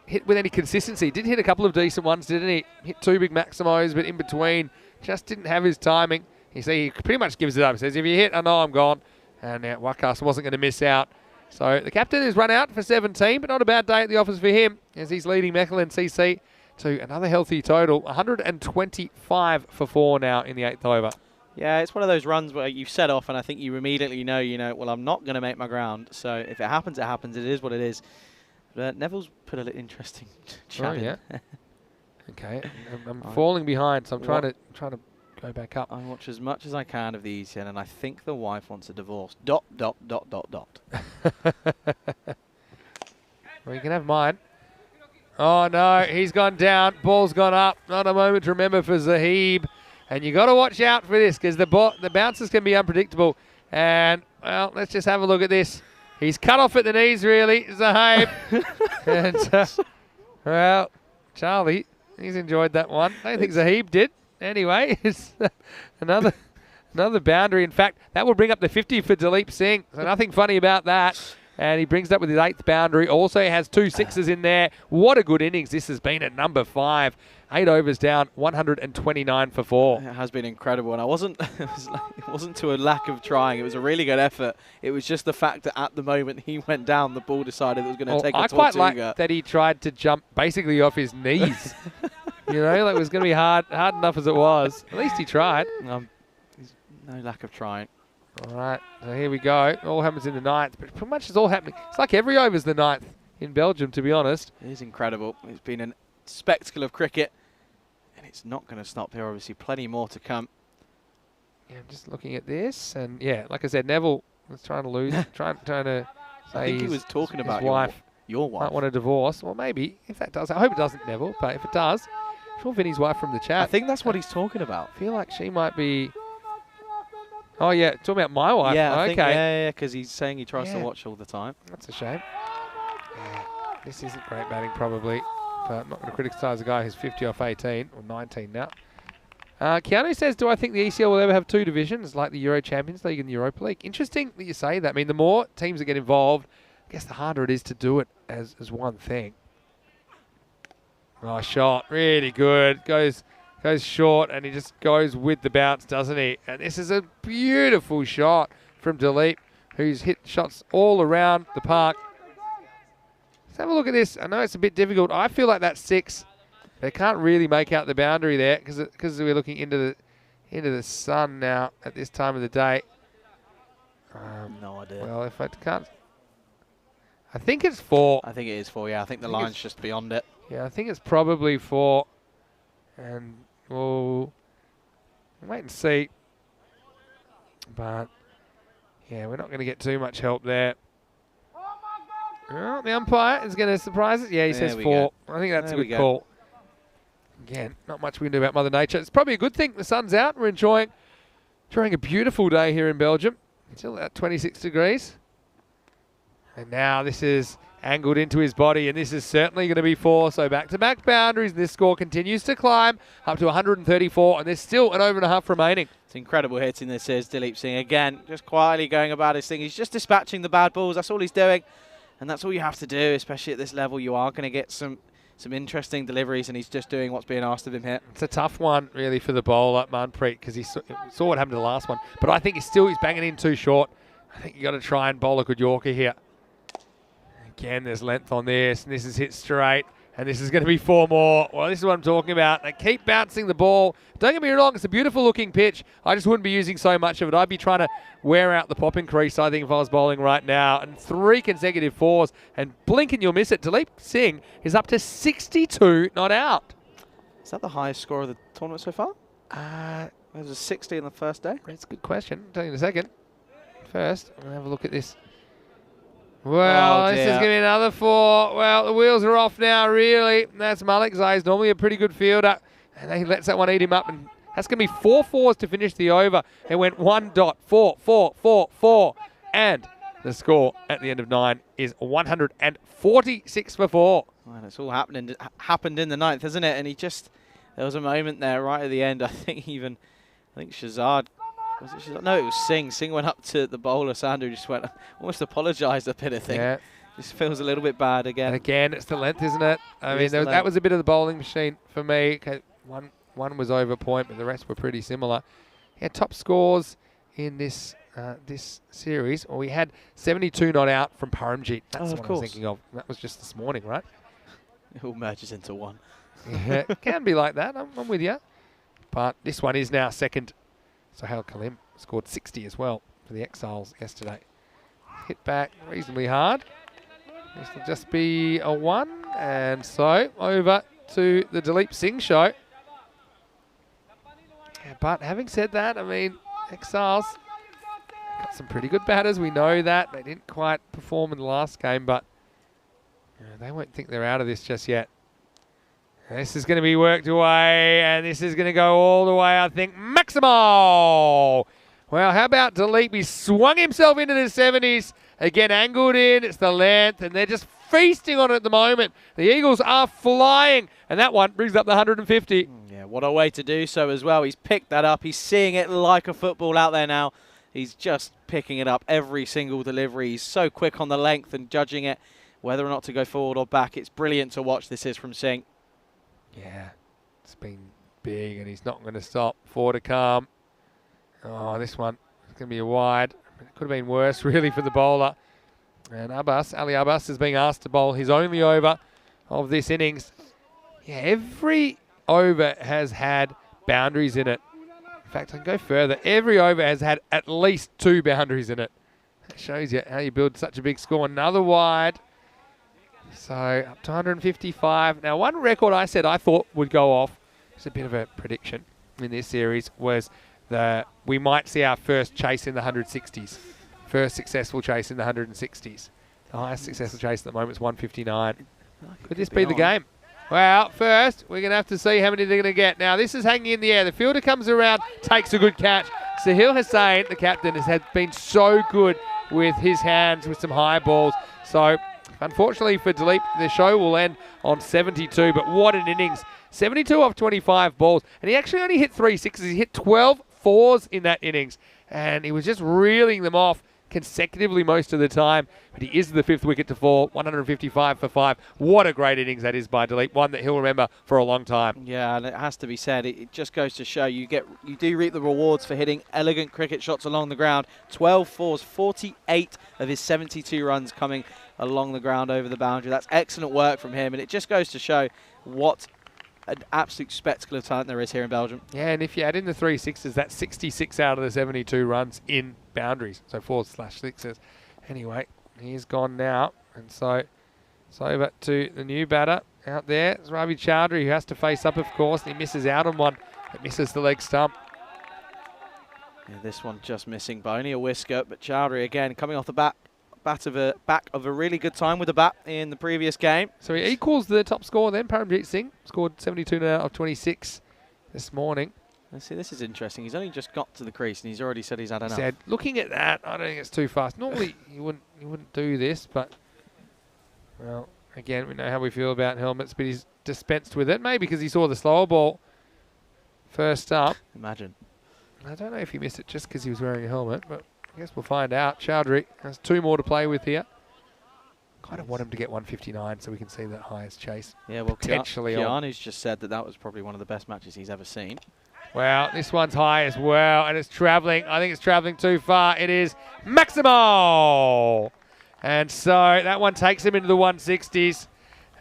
hit with any consistency. Did hit a couple of decent ones, didn't he? Hit 2 big Maximos, but in between, just didn't have his timing. You see, he pretty much gives it up. He says, if you hit, I know I'm gone. And Wakas wasn't going to miss out. So the captain is run out for 17, but not a bad day at the office for him as he's leading Mechelen CC to another healthy total. 125 for 4 now in the 8th over. Yeah, it's one of those runs where you set off and I think you immediately know, well, I'm not going to make my ground. So if it happens, it happens. It is what it is. But Neville's put an interesting chat in. Okay, I'm falling behind, so I'm trying to go back up. I watch as much as I can of the ECN, and I think the wife wants a divorce. ... Well, you can have mine. Oh no, he's gone down. Ball's gone up. Not a moment to remember for Zahib. And you got to watch out for this because the bounces can be unpredictable. And, well, let's just have a look at this. He's cut off at the knees, really, Zahib. And, well, Charlie, he's enjoyed that one. I don't think Zahib did. Anyway, it's another boundary. In fact, that will bring up the 50 for Dalip Singh. So nothing funny about that. And he brings it up with his 8th boundary. Also has 2 sixes in there. What a good innings this has been at number 5. 8 overs down, 129 for 4. It has been incredible, and it wasn't to a lack of trying. It was a really good effort. It was just the fact that at the moment he went down, the ball decided it was going to take a Tortuga. I quite like that he tried to jump basically off his knees. You know, like it was going to be hard enough as it was. At least he tried. No lack of trying. All right, so here we go. All happens in the 9th, but pretty much it's all happening. It's like every over's the 9th in Belgium, to be honest. It is incredible. It's been a spectacle of cricket, and it's not going to stop here. Obviously, plenty more to come. Yeah, I'm just looking at this, and yeah, like I said, Neville was trying to lose, trying to say I think he was talking about your wife. Might want a divorce. Well, maybe if that does, I hope it doesn't, Neville. But if it does, I'm sure Vinny's wife from the chat. I think that's what he's talking about. I feel like she might be. Oh, yeah, talking about my wife. Yeah, okay. Yeah, because he's saying he tries to watch all the time. That's a shame. Yeah, this isn't great batting, probably, but I'm not going to criticise a guy who's 50 off 18, or 19 now. Keanu says, do I think the ECL will ever have 2 divisions, like the Euro Champions League and the Europa League? Interesting that you say that. I mean, the more teams that get involved, I guess the harder it is to do it as one thing. Nice shot. Really good. Goes short, and he just goes with the bounce, doesn't he? And this is a beautiful shot from Dalip, who's hit shots all around the park. Let's have a look at this. I know it's a bit difficult. I feel like that's 6. They can't really make out the boundary there because we're looking into the sun now at this time of the day. No idea. Well, if I can't... I think it's 4. I think it is 4, yeah. I think the line's just beyond it. Yeah, I think it's probably 4. And we'll wait and see. But, yeah, we're not going to get too much help there. Oh, the umpire is going to surprise us. Yeah, he says 4. I think that's a good call. Again, not much we can do about Mother Nature. It's probably a good thing the sun's out. We're enjoying a beautiful day here in Belgium. Still at 26 degrees. And now this is angled into his body, and this is certainly going to be 4. So back-to-back boundaries, and this score continues to climb up to 134, and there's still an over and a half remaining. It's incredible hitting this is Dalip Singh. Again, just quietly going about his thing. He's just dispatching the bad balls. That's all he's doing, and that's all you have to do, especially at this level. You are going to get some interesting deliveries, and he's just doing what's being asked of him here. It's a tough one, really, for the bowler, Manpreet, because he saw what happened to the last one. But I think he's banging in too short. I think you got to try and bowl a good Yorker here. Again, there's length on this, and this is hit straight, and this is going to be 4 more. Well, this is what I'm talking about. They keep bouncing the ball. Don't get me wrong, it's a beautiful-looking pitch. I just wouldn't be using so much of it. I'd be trying to wear out the popping crease, I think, if I was bowling right now. And 3 consecutive 4s, and blink and you'll miss it. Dalip Singh is up to 62 not out. Is that the highest score of the tournament so far? There was a 60 in the first day. That's a good question. I'll tell you in a second. First, I'm going to have a look at this. Well, this is going to be another 4. Well, the wheels are off now, really. That's Malik Zai. He's normally a pretty good fielder. And he lets that one eat him up. And that's going to be 4 4s to finish the over. It went 1 dot, 4, 4, 4, 4. And the score at the end of 9 is 146 for 4. Well, it's all happened in the 9th, isn't it? And there was a moment there right at the end. I think Shazad. Was it Shazad? No, it was Singh. Singh went up to the bowler, Sandhu, just went, almost apologised a bit, I think. Yeah. Just feels a little bit bad again. And again, it's the length, isn't it? I mean, that was a bit of the bowling machine for me. One was over point, but the rest were pretty similar. Yeah, top scores in this series. Well, we had 72 not out from Paramjeet. That's what I was thinking of. That was just this morning, right? It all merges into one. Yeah, it can be like that. I'm with you. But this one is now second. Sohail Kalim scored 60 as well for the Exiles yesterday. Hit back reasonably hard. This will just be a 1. And so over to the Dileep Singh show. Yeah, but having said that, I mean, Exiles got some pretty good batters. We know that. They didn't quite perform in the last game, but they won't think they're out of this just yet. This is going to be worked away, and this is going to go all the way, I think. Maximo! Well, how about Dileep? He swung himself into the 70s. Again, angled in. It's the length, and they're just feasting on it at the moment. The Eagles are flying, and that one brings up the 150. Yeah, what a way to do so as well. He's picked that up. He's seeing it like a football out there now. He's just picking it up every single delivery. He's so quick on the length and judging it, whether or not to go forward or back. It's brilliant to watch. This is from Singh. Yeah, it's been big, and he's not going to stop. 4 to come. Oh, this one is going to be a wide. It could have been worse, really, for the bowler. And Ali Abbas is being asked to bowl his only over of this innings. Yeah, every over has had boundaries in it. In fact, I can go further. Every over has had at least 2 boundaries in it. That shows you how you build such a big score. Another wide. So up to 155. Now, one record I said I thought would go off, it's a bit of a prediction in this series, was that we might see our first chase in the 160s. First successful chase in the 160s. The highest successful chase at the moment is 159. Could this be the game? Well, first, we're going to have to see how many they're going to get. Now, this is hanging in the air. The fielder comes around, takes a good catch. Sahil Hussain, the captain, has been so good with his hands with some high balls. So, unfortunately for Dileep, the show will end on 72, but what an innings. 72 off 25 balls, and he actually only hit 3 sixes. He hit 12 fours in that innings, and he was just reeling them off consecutively most of the time, but he is the 5th wicket to fall, 155 for 5. What a great innings that is by Dileep, one that he'll remember for a long time. Yeah, and it has to be said, it just goes to show you do reap the rewards for hitting elegant cricket shots along the ground. 12 fours, 48 of his 72 runs coming along the ground over the boundary. That's excellent work from him, and it just goes to show what an absolute spectacle of talent there is here in Belgium. Yeah, and if you add in the 3 sixes, that's 66 out of the 72 runs in boundaries, so 4/6s. Anyway, he's gone now, and so it's over to the new batter out there. It's Ravi Chowdhury, who has to face up, of course, and he misses out on one. It misses the leg stump. Yeah, this one just missing by only a whisker, but Chowdhury again coming off the back of a really good time with the bat in the previous game. So he equals the top score then. Paramjit Singh scored 72 out of 26 this morning. Let's see, this is interesting. He's only just got to the crease and he's already said he's had enough. Said, looking at that, I don't think it's too fast. Normally you wouldn't do this, but well, again, we know how we feel about helmets, but he's dispensed with it. Maybe because he saw the slower ball first up. Imagine. I don't know if he missed it just because he was wearing a helmet, but I guess we'll find out. Chowdhury has 2 more to play with here. Kind of want him to get 159 so we can see that highest chase. Yeah, well, potentially Keanu's just said that was probably one of the best matches he's ever seen. Well, this one's high as well, and it's travelling. I think it's travelling too far. It is Maximo! And so that one takes him into the 160s.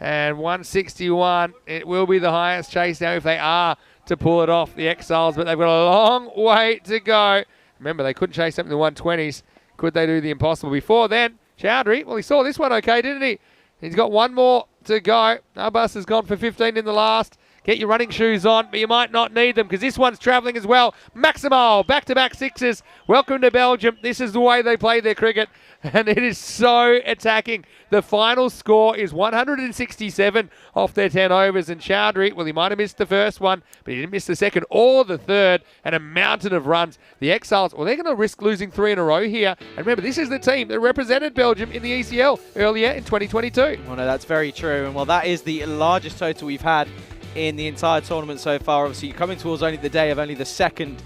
And 161, it will be the highest chase now if they are to pull it off, the Exiles, but they've got a long way to go. Remember, they couldn't chase up in the 120s. Could they do the impossible before then? Chowdhury, well, he saw this one okay, didn't he? He's got 1 more to go. Abbas has gone for 15 in the last. Get your running shoes on, but you might not need them because this one's travelling as well. Maximo, back-to-back sixes. Welcome to Belgium. This is the way they play their cricket, and it is so attacking. The final score is 167 off their 10 overs, and Chowdhury, well, he might have missed the first one, but he didn't miss the second or the third, and a mountain of runs. The Exiles, well, they're going to risk losing 3 in a row here. And remember, this is the team that represented Belgium in the ECL earlier in 2022. Well, no, that's very true, and well, that is the largest total we've had in the entire tournament so far. Obviously, you're coming towards only the second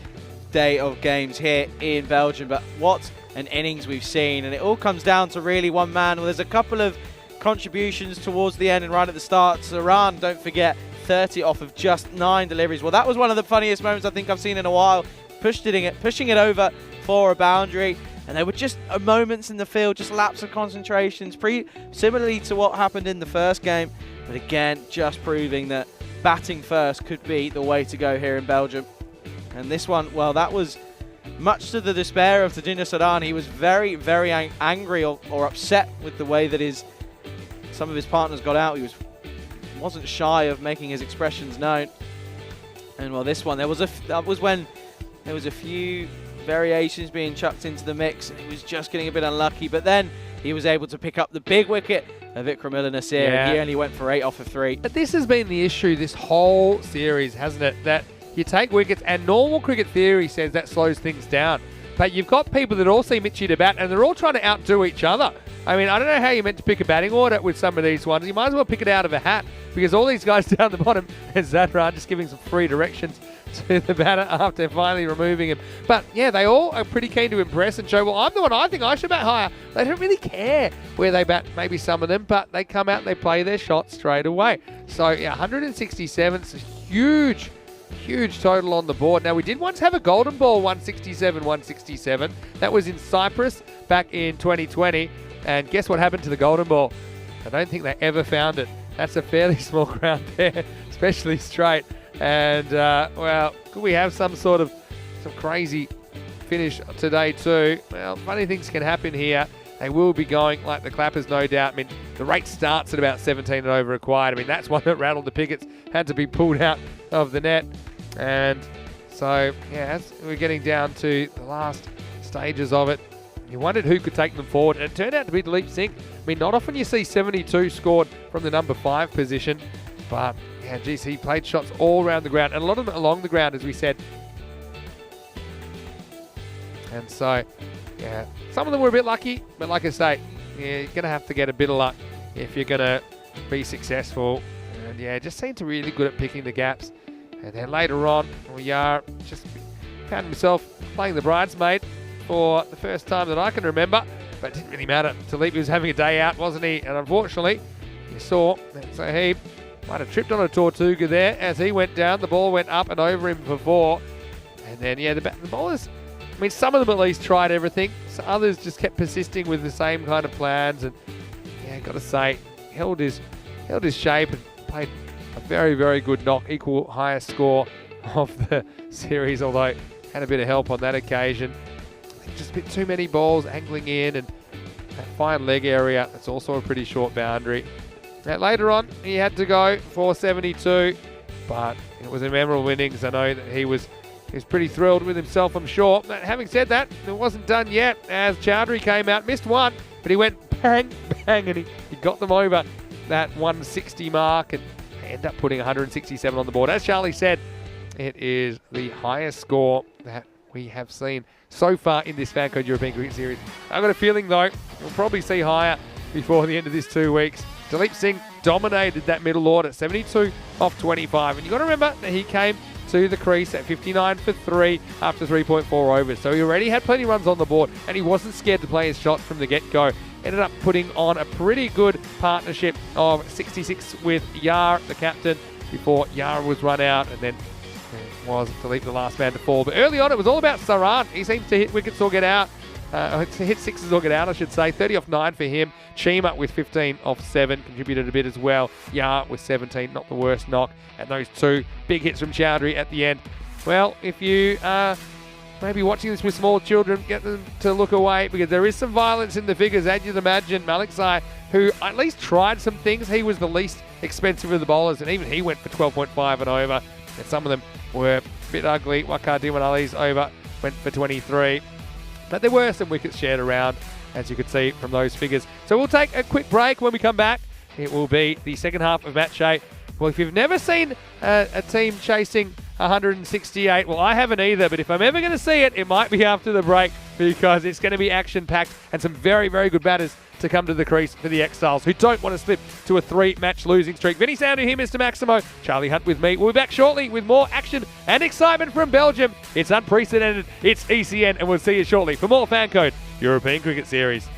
day of games here in Belgium, but what an innings we've seen, and it all comes down to really one man. Well, there's a couple of contributions towards the end and right at the start. Saran, don't forget, 30 off of just 9 deliveries. Well, that was one of the funniest moments I think I've seen in a while, pushing it over for a boundary. And there were just moments in the field, just lapse of concentrations, similarly to what happened in the first game. But again, just proving that batting first could be the way to go here in Belgium. And this one, well, that was much to the despair of Tadinho Sadan. He was very, very angry or upset with the way that some of his partners got out. He wasn't shy of making his expressions known. And well, this one, that was when there was a few variations being chucked into the mix, and he was just getting a bit unlucky. But then he was able to pick up the big wicket of Ikram Nasir, and he only went for 8 off of 3. But this has been the issue this whole series, hasn't it? That you take wickets, and normal cricket theory says that slows things down. But you've got people that all seem itchy to bat, and they're all trying to outdo each other. I mean, I don't know how you're meant to pick a batting order with some of these ones. You might as well pick it out of a hat, because all these guys down the bottom, and Zadran just giving some free directions to the batter after finally removing him. But yeah, they all are pretty keen to impress and show, well, I'm the one, I think I should bat higher. They don't really care where they bat, maybe some of them, but they come out and they play their shots straight away. So yeah, 167 is a huge total on the board. Now, we did once have a golden ball 167. That was in Cyprus back in 2020. And guess what happened to the golden ball? I don't think they ever found it. That's a fairly small ground there, especially straight. And, well, could we have some crazy finish today too? Well, funny things can happen here. They will be going like the Clappers, no doubt. I mean, the rate starts at about 17 and over required. I mean, that's one that rattled the pickets, had to be pulled out of the net. And so, yeah, as we're getting down to the last stages of it, you wondered who could take them forward, and it turned out to be Dalip Singh. I mean, not often you see 72 scored from the number 5 position, but yeah, geez, he played shots all around the ground, and a lot of them along the ground, as we said. And so, yeah, some of them were a bit lucky, but like I say, yeah, you're going to have to get a bit of luck if you're going to be successful. And yeah, just seemed to really good at picking the gaps. And then later on, we are just found himself playing the bridesmaid for the first time that I can remember, but it didn't really matter. Talib was having a day out, wasn't he? And unfortunately, you saw that Sahib might have tripped on a Tortuga there as he went down. The ball went up and over him for 4. And then, yeah, the bowlers, I mean, some of them at least tried everything. So others just kept persisting with the same kind of plans. And, yeah, got to say, held his shape and played a very, very good knock, equal highest score of the series, although had a bit of help on that occasion. Just a bit too many balls angling in, and that fine leg area, that's also a pretty short boundary. Now, later on, he had to go for 72, but it was a memorable innings. I know that he was pretty thrilled with himself, I'm sure. But having said that, it wasn't done yet, as Chowdhury came out, missed one, but he went bang, bang, and he got them over that 160 mark, and ended up putting 167 on the board. As Charlie said, it is the highest score that we have seen so far in this FanCode European Cricket Series. I've got a feeling, though, we'll probably see higher before the end of this 2 weeks. Dalip Singh dominated that middle order, 72 off 25. And you've got to remember that he came to the crease at 59 for 3 after 3.4 overs. So he already had plenty of runs on the board, and he wasn't scared to play his shots from the get-go. Ended up putting on a pretty good partnership of 66 with Yar, the captain, before Yar was run out, and then was Dalip the last man to fall. But early on, it was all about Saran. He seems to hit wickets or get out. To hit 6s or get out, I should say. 30 off 9 for him. Chima with 15 off 7 contributed a bit as well. Yar with 17, not the worst knock. And those 2 big hits from Chowdhury at the end. Well, if you are maybe watching this with small children, get them to look away, because there is some violence in the figures, as you'd imagine. Malik Sai, who at least tried some things. He was the least expensive of the bowlers, and even he went for 12.5 and over. And some of them were a bit ugly. Waqar Diwan Ali's over went for 23. But there were some wickets shared around, as you could see from those figures. So we'll take a quick break. When we come back, it will be the second half of Match 8. Well, if you've never seen a team chasing 168, well, I haven't either. But if I'm ever going to see it, it might be after the break, because it's going to be action-packed and some very, very good batters to come to the crease for the Exiles, who don't want to slip to a 3-match losing streak. Vinny Sandu here, Mr. Maximo. Charlie Hunt with me. We'll be back shortly with more action and excitement from Belgium. It's unprecedented. It's ECN, and we'll see you shortly for more FanCode European Cricket Series.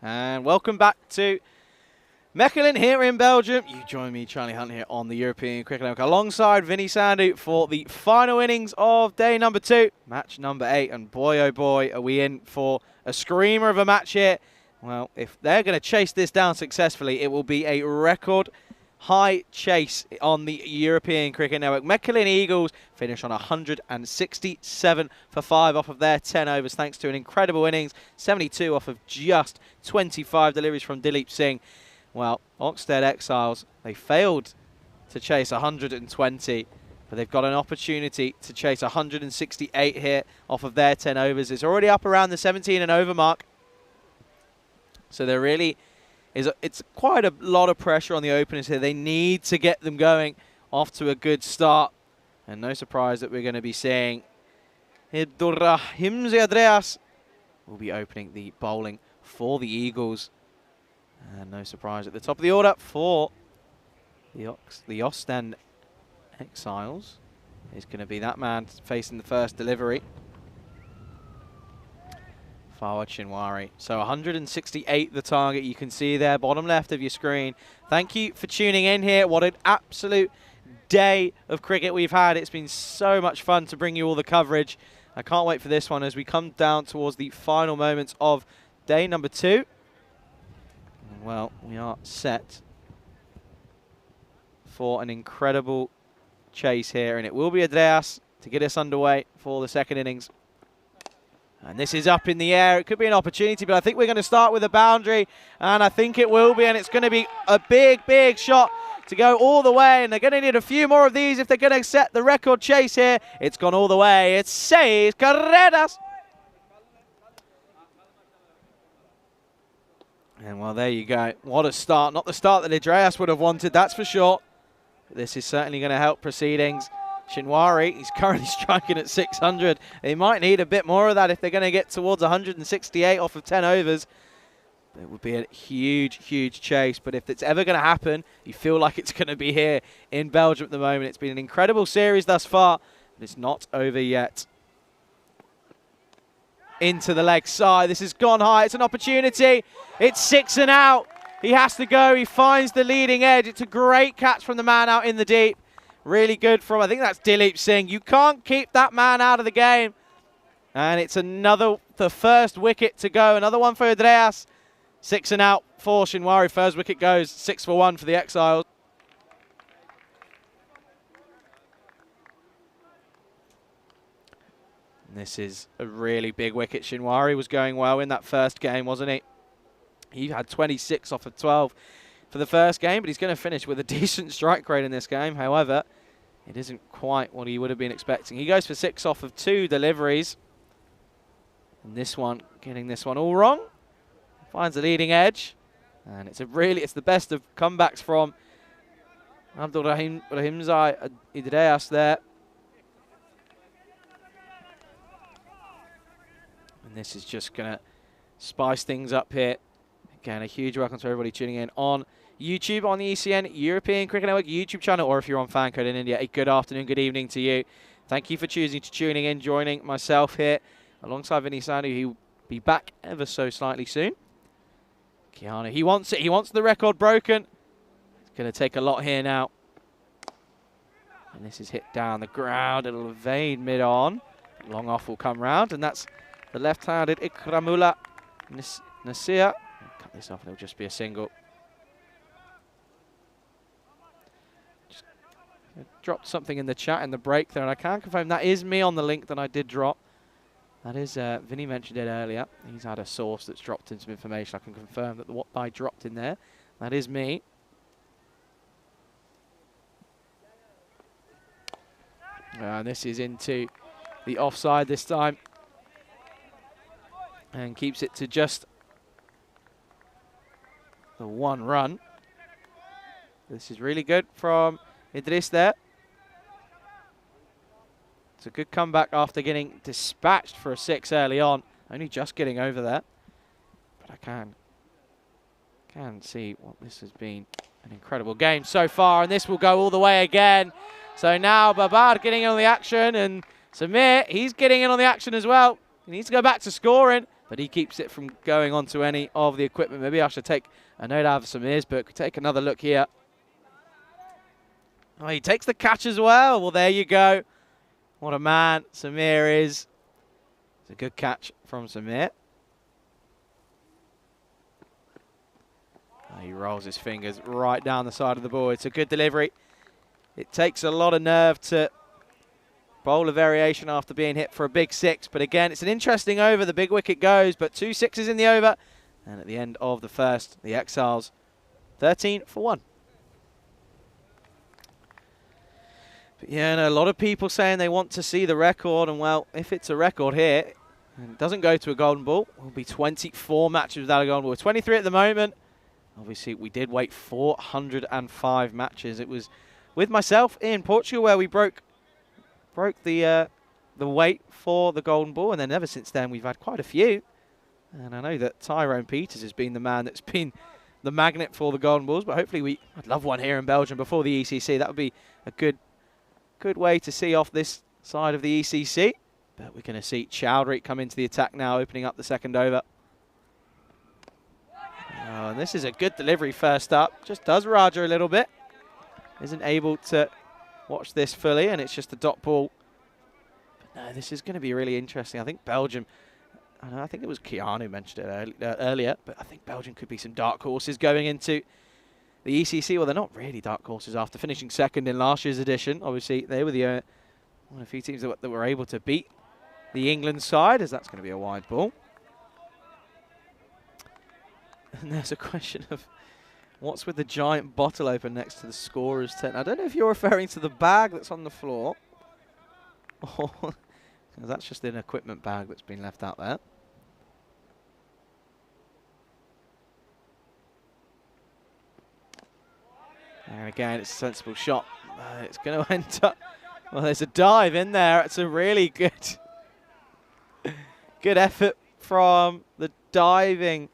And welcome back to Mechelen here in Belgium. You join me, Charlie Hunt, here on the European Cricket Network alongside Vinny Sandu for the final innings of day number 2, match number 8. And boy, oh boy, are we in for a screamer of a match here. Well, if they're going to chase this down successfully, it will be a record high chase on the European Cricket Network. Mechelen Eagles finish on 167 for 5 off of their 10 overs, thanks to an incredible innings, 72 off of just 25 deliveries from Dileep Singh. Well, Oxted Exiles, they failed to chase 120, but they've got an opportunity to chase 168 here off of their 10 overs. It's already up around the 17 and over mark. So there really it's quite a lot of pressure on the openers here. They need to get them going off to a good start. And no surprise that we're going to be seeing Himze Andreas will be opening the bowling for the Eagles. And no surprise at the top of the order for the Ostend Exiles is going to be that man facing the first delivery. Fawad Shinwari. So 168 the target you can see there, bottom left of your screen. Thank you for tuning in here. What an absolute day of cricket we've had. It's been so much fun to bring you all the coverage. I can't wait for this one as we come down towards the final moments of day number 2. Well, we are set for an incredible chase here, and it will be Andreas to get us underway for the second innings. And this is up in the air. It could be an opportunity, but I think we're going to start with a boundary, and I think it will be, and it's going to be a big, big shot to go all the way, and they're going to need a few more of these if they're going to set the record chase here. It's gone all the way. It's 6 carreras. And well, there you go. What a start. Not the start that Andreas would have wanted, that's for sure. This is certainly going to help proceedings. Shinwari, he's currently striking at 600. They might need a bit more of that if they're going to get towards 168 off of 10 overs. It would be a huge, huge chase. But if it's ever going to happen, you feel like it's going to be here in Belgium at the moment. It's been an incredible series thus far, but it's not over yet. Into the leg side. This has gone high. It's an opportunity. It's 6 and out. He has to go. He finds the leading edge. It's a great catch from the man out in the deep. Really good from, I think that's Dileep Singh. You can't keep that man out of the game. And it's the first wicket to go. Another one for Andreas. 6 and out for Shinwari. First wicket goes. 6 for 1 for the Exiles. And this is a really big wicket. Shinwari was going well in that first game, wasn't he? He had 26 off of 12 for the first game, but he's going to finish with a decent strike rate in this game. However, it isn't quite what he would have been expecting. He goes for 6 off of 2 deliveries. And this one, getting this one all wrong. Finds the leading edge. And it's the best of comebacks from Abdulrahim Andreas there. And this is just going to spice things up here. Again, a huge welcome to everybody tuning in on YouTube, on the ECN European Cricket Network YouTube channel, or if you're on FanCode in India, a good afternoon, good evening to you. Thank you for choosing to tuning in, joining myself here alongside Vinny Sandu. He'll be back ever so slightly soon. Keanu, he wants it. He wants the record broken. It's going to take a lot here now. And this is hit down the ground. It'll evade mid-on. Long off will come round, and that's the left-handed Ikramullah Nasir. Cut this off and it'll just be a single. Just dropped something in the chat in the break there, and I can confirm that is me on the link that I did drop. That is, Vinny mentioned it earlier. He's had a source that's dropped in some information. I can confirm that what I dropped in there, that is me. And this is into the offside this time. And keeps it to just the 1 run. This is really good from Idris there. It's a good comeback after getting dispatched for a 6 early on. Only just getting over there. But I can see what this has been. An incredible game so far, and this will go all the way again. So now Babar getting in on the action, and Samir, he's getting in on the action as well. He needs to go back to scoring. but he keeps it from going onto any of the equipment. Maybe I should take a note out of Samir's book. Take another look here. Oh, he takes the catch as well. Well, there you go. What a man Samir is. It's a good catch from Samir. Oh, he rolls his fingers right down the side of the ball. It's a good delivery. It takes a lot of nerve to bowl a variation after being hit for a big 6. But again, it's an interesting over. The big wicket goes, but 2 sixes in the over. And at the end of the first, the Exiles 13 for 1. But yeah, no, a lot of people saying they want to see the record. And well, if it's a record here, and it doesn't go to a golden ball, it will be 24 matches without a golden ball. 23 at the moment. Obviously, we did wait 405 matches. It was with myself in Portugal where we broke the wait for the golden ball, and then ever since then we've had quite a few. And I know that Tyrone Peters has been the man that's been the magnet for the golden balls, but hopefully I'd love one here in Belgium before the ECC. That would be a good way to see off this side of the ECC. But we're going to see Chowdhury come into the attack now, opening up the second over. Oh, and this is a good delivery first up. Just does Raja a little bit. Isn't able to watch this fully, and it's just a dot ball. But no, this is going to be really interesting. I think Belgium, I think it was Keanu who mentioned it earlier, but I think Belgium could be some dark horses going into the ECC. Well, they're not really dark horses after finishing second in last year's edition. Obviously, they were the one of the few teams that were able to beat the England side, as that's going to be a wide ball. And there's a question of what's with the giant bottle open next to the scorer's tent. I don't know if you're referring to the bag that's on the floor, or that's just an equipment bag that's been left out there. And again, it's a sensible shot. It's going to end up... Well, there's a dive in there. It's a really good effort from the diving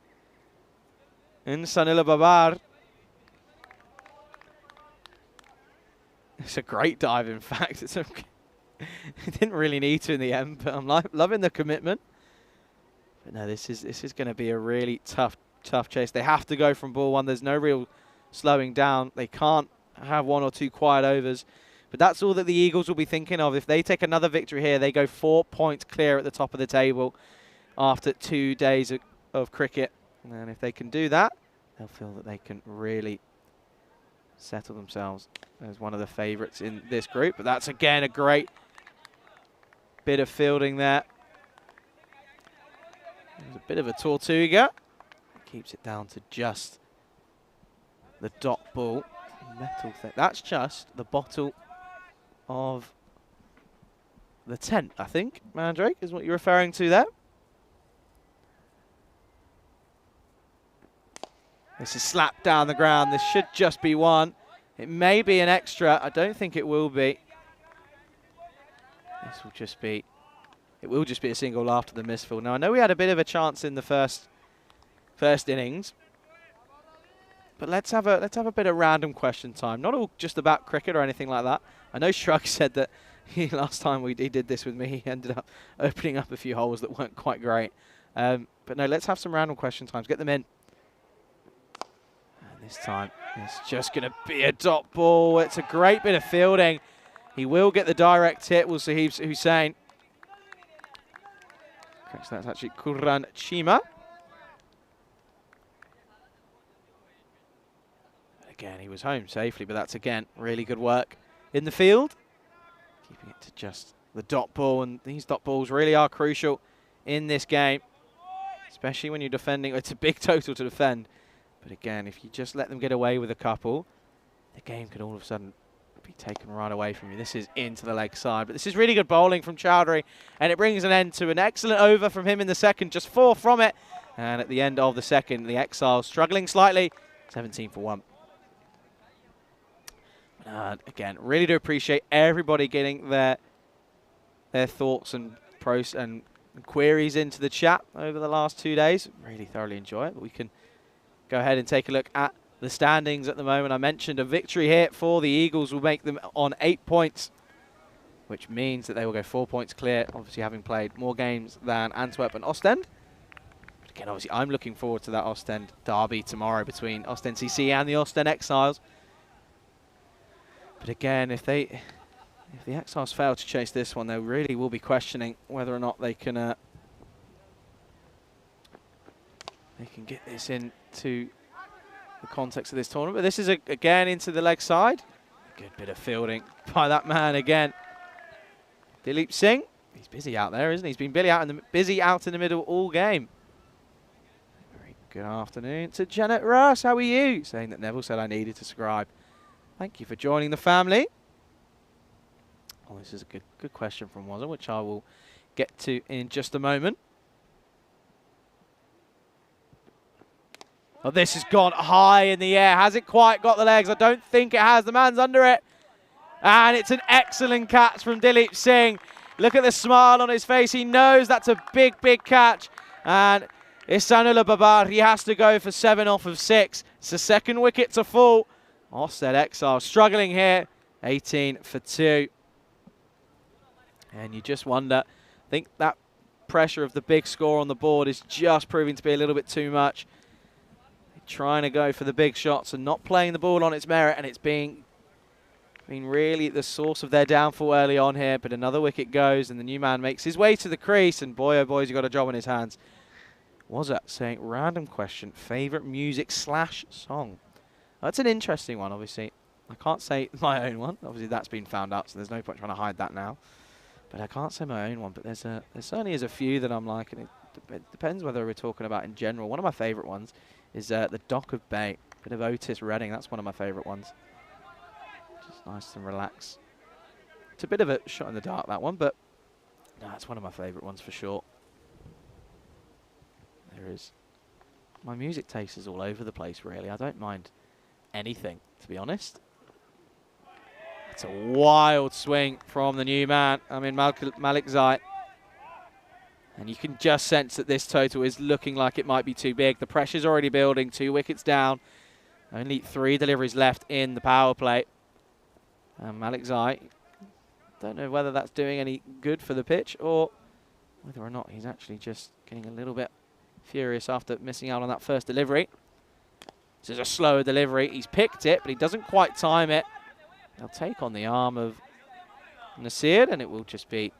in Sanila Babar. It's a great dive, in fact. It didn't really need to in the end, but I'm loving the commitment. But no, this is going to be a really tough chase. They have to go from ball one. There's no real slowing down. They can't have 1 or 2 quiet overs. But that's all that the Eagles will be thinking of. If they take another victory here, they go 4 points clear at the top of the table after 2 days of cricket. And if they can do that, they'll feel that they can really settle themselves as one of the favourites in this group. But that's, again, a great bit of fielding there. There's a bit of a Tortuga. Keeps it down to just the dot ball. Metal thing. That's just the bottle of the tent, I think, Mandrake, is what you're referring to there. This is slapped down the ground. This should just be 1. It may be an extra. I don't think it will be. This will just be... It will just be a single after the misfield. Now, I know we had a bit of a chance in the first innings, but let's have a bit of random question time. Not all just about cricket or anything like that. I know Shrug said that last time he did this with me, he ended up opening up a few holes that weren't quite great. But no, let's have some random question times. Get them in. And this time, it's just going to be a dot ball. It's a great bit of fielding. He will get the direct hit. We'll see Hussain. Correct, so that's actually Kuran Chima. Again, he was home safely, but that's, again, really good work in the field. Keeping it to just the dot ball, and these dot balls really are crucial in this game, especially when you're defending. It's a big total to defend, but again, if you just let them get away with a couple, the game could all of a sudden be taken right away from you. This is into the leg side, but this is really good bowling from Chowdhury, and it brings an end to an excellent over from him in the second, just 4 from it, and at the end of the second, the Exiles struggling slightly, 17 for 1. Again, really do appreciate everybody getting their thoughts and pros and queries into the chat over the last 2 days. Really thoroughly enjoy it. But we can go ahead and take a look at the standings at the moment. I mentioned a victory here for the Eagles will make them on 8 points, which means that they will go 4 points clear, obviously having played more games than Antwerp and Ostend. again, obviously, I'm looking forward to that Ostend derby tomorrow between Ostend CC and the Ostend Exiles. But again, if the Exiles fail to chase this one, they really will be questioning whether or not they can get this into the context of this tournament. But this is, again, into the leg side. Good bit of fielding by that man again. Dilip Singh. He's busy out there, isn't he? He's been busy out in the middle all game. Very good afternoon to Janet Russ. How are you? Saying that Neville said I needed to subscribe. Thank you for joining the family. Oh, this is a good question from Wazza, which I will get to in just a moment. Oh, this has gone high in the air. Has it quite got the legs? I don't think it has. The man's under it. And it's an excellent catch from Dilip Singh. Look at the smile on his face. He knows that's a big, big catch. And Ihsanullah Babar, he has to go for 7 off of 6. It's the second wicket to fall. Ostend Exile struggling here. 18 for 2. And you just wonder, I think that pressure of the big score on the board is just proving to be a little bit too much. Trying to go for the big shots and not playing the ball on its merit, and it's been really the source of their downfall early on here. But another wicket goes, and the new man makes his way to the crease, and boy, oh boy, he's got a job on his hands. Was that saying, random question, favourite music / song? That's an interesting one, obviously. I can't say my own one. Obviously, that's been found out, so there's no point trying to hide that now. But I can't say my own one, but there certainly is a few that I'm liking. It depends whether we're talking about in general. One of my favourite ones is the Dock of Bay. Bit of Otis Redding, that's one of my favourite ones. Just nice and relaxed. It's a bit of a shot in the dark, that one, but no, it's one of my favourite ones for sure. There is. My music taste is all over the place, really. I don't mind anything, to be honest. It's a wild swing from the new man. I mean, Malik Zai. And you can just sense that this total is looking like it might be too big. The pressure's already building. 2 wickets down. Only 3 deliveries left in the power play. And Malik Zai, don't know whether that's doing any good for the pitch or whether or not he's actually just getting a little bit furious after missing out on that first delivery. This is a slower delivery. He's picked it, but he doesn't quite time it. They'll take on the arm of Nasir, and it will just be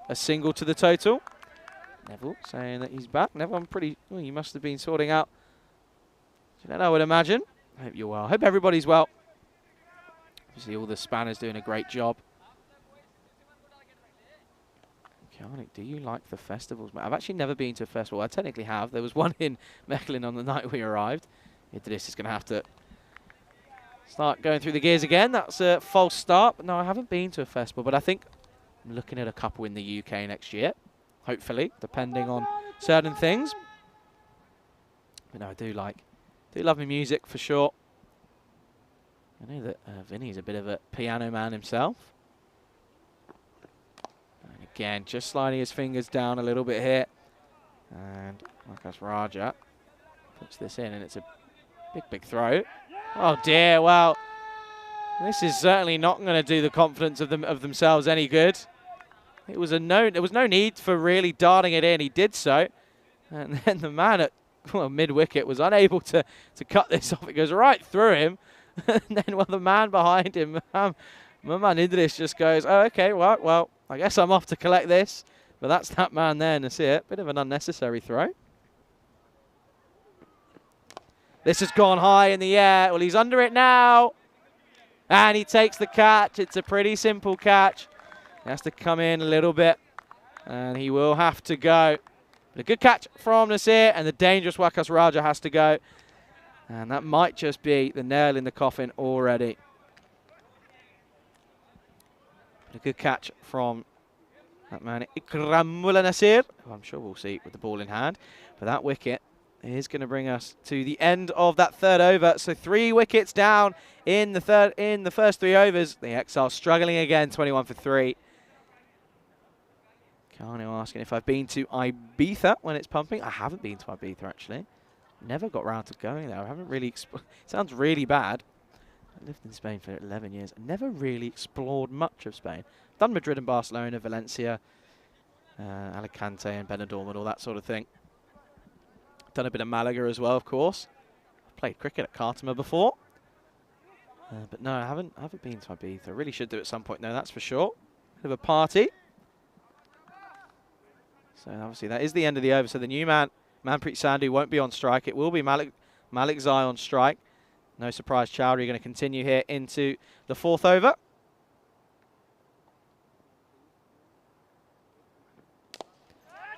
a single to the total. Neville saying that he's back. Neville, I'm pretty... Well, you must have been sorting out... I would imagine. I hope you're well. I hope everybody's well. Obviously, all the spanners doing a great job. Karnik, do you like the festivals? I've actually never been to a festival. I technically have. There was one in Mechelen on the night we arrived. Idris is going to have to start going through the gears again. That's a false start. But no, I haven't been to a festival, but I think I'm looking at a couple in the UK next year. Hopefully, depending on certain things. But no, I do love my music for sure. I know that Vinny's a bit of a piano man himself. And again, just sliding his fingers down a little bit here. And Marcus Raja puts this in, and it's a big throw. Oh dear, well, this is certainly not going to do the confidence of themselves any good. It was there was no need for really darting it in. He did so. And then the man at mid-wicket was unable to cut this off. It goes right through him. And then the man behind him, my man Idris, just goes, oh, okay, well, I guess I'm off to collect this. But that's that man there, Nasir. Bit of an unnecessary throw. This has gone high in the air. Well, he's under it now. And he takes the catch. It's a pretty simple catch. He has to come in a little bit, and he will have to go. But a good catch from Nasir, and the dangerous Wakas Raja has to go. And that might just be the nail in the coffin already. But a good catch from that man, Ikramullah Nasir, who I'm sure we'll see with the ball in hand. But that wicket is going to bring us to the end of that third over. So 3 wickets down in the first 3 overs. The Exiles struggling again, 21 for 3. Kano asking if I've been to Ibiza when it's pumping. I haven't been to Ibiza, actually. Never got round to going there. I haven't really... It sounds really bad. I lived in Spain for 11 years. I never really explored much of Spain. Done Madrid and Barcelona, Valencia, Alicante and Benidorm and all that sort of thing. Done a bit of Malaga as well, of course. Played cricket at Khartoum before. But no, I haven't been to Ibiza. I really should do at some point, no, that's for sure. Bit of a party. So obviously that is the end of the over. So the new man, Manpreet Sandhu, won't be on strike. It will be Malik Zai on strike. No surprise, Chowdhury going to continue here into the 4th over.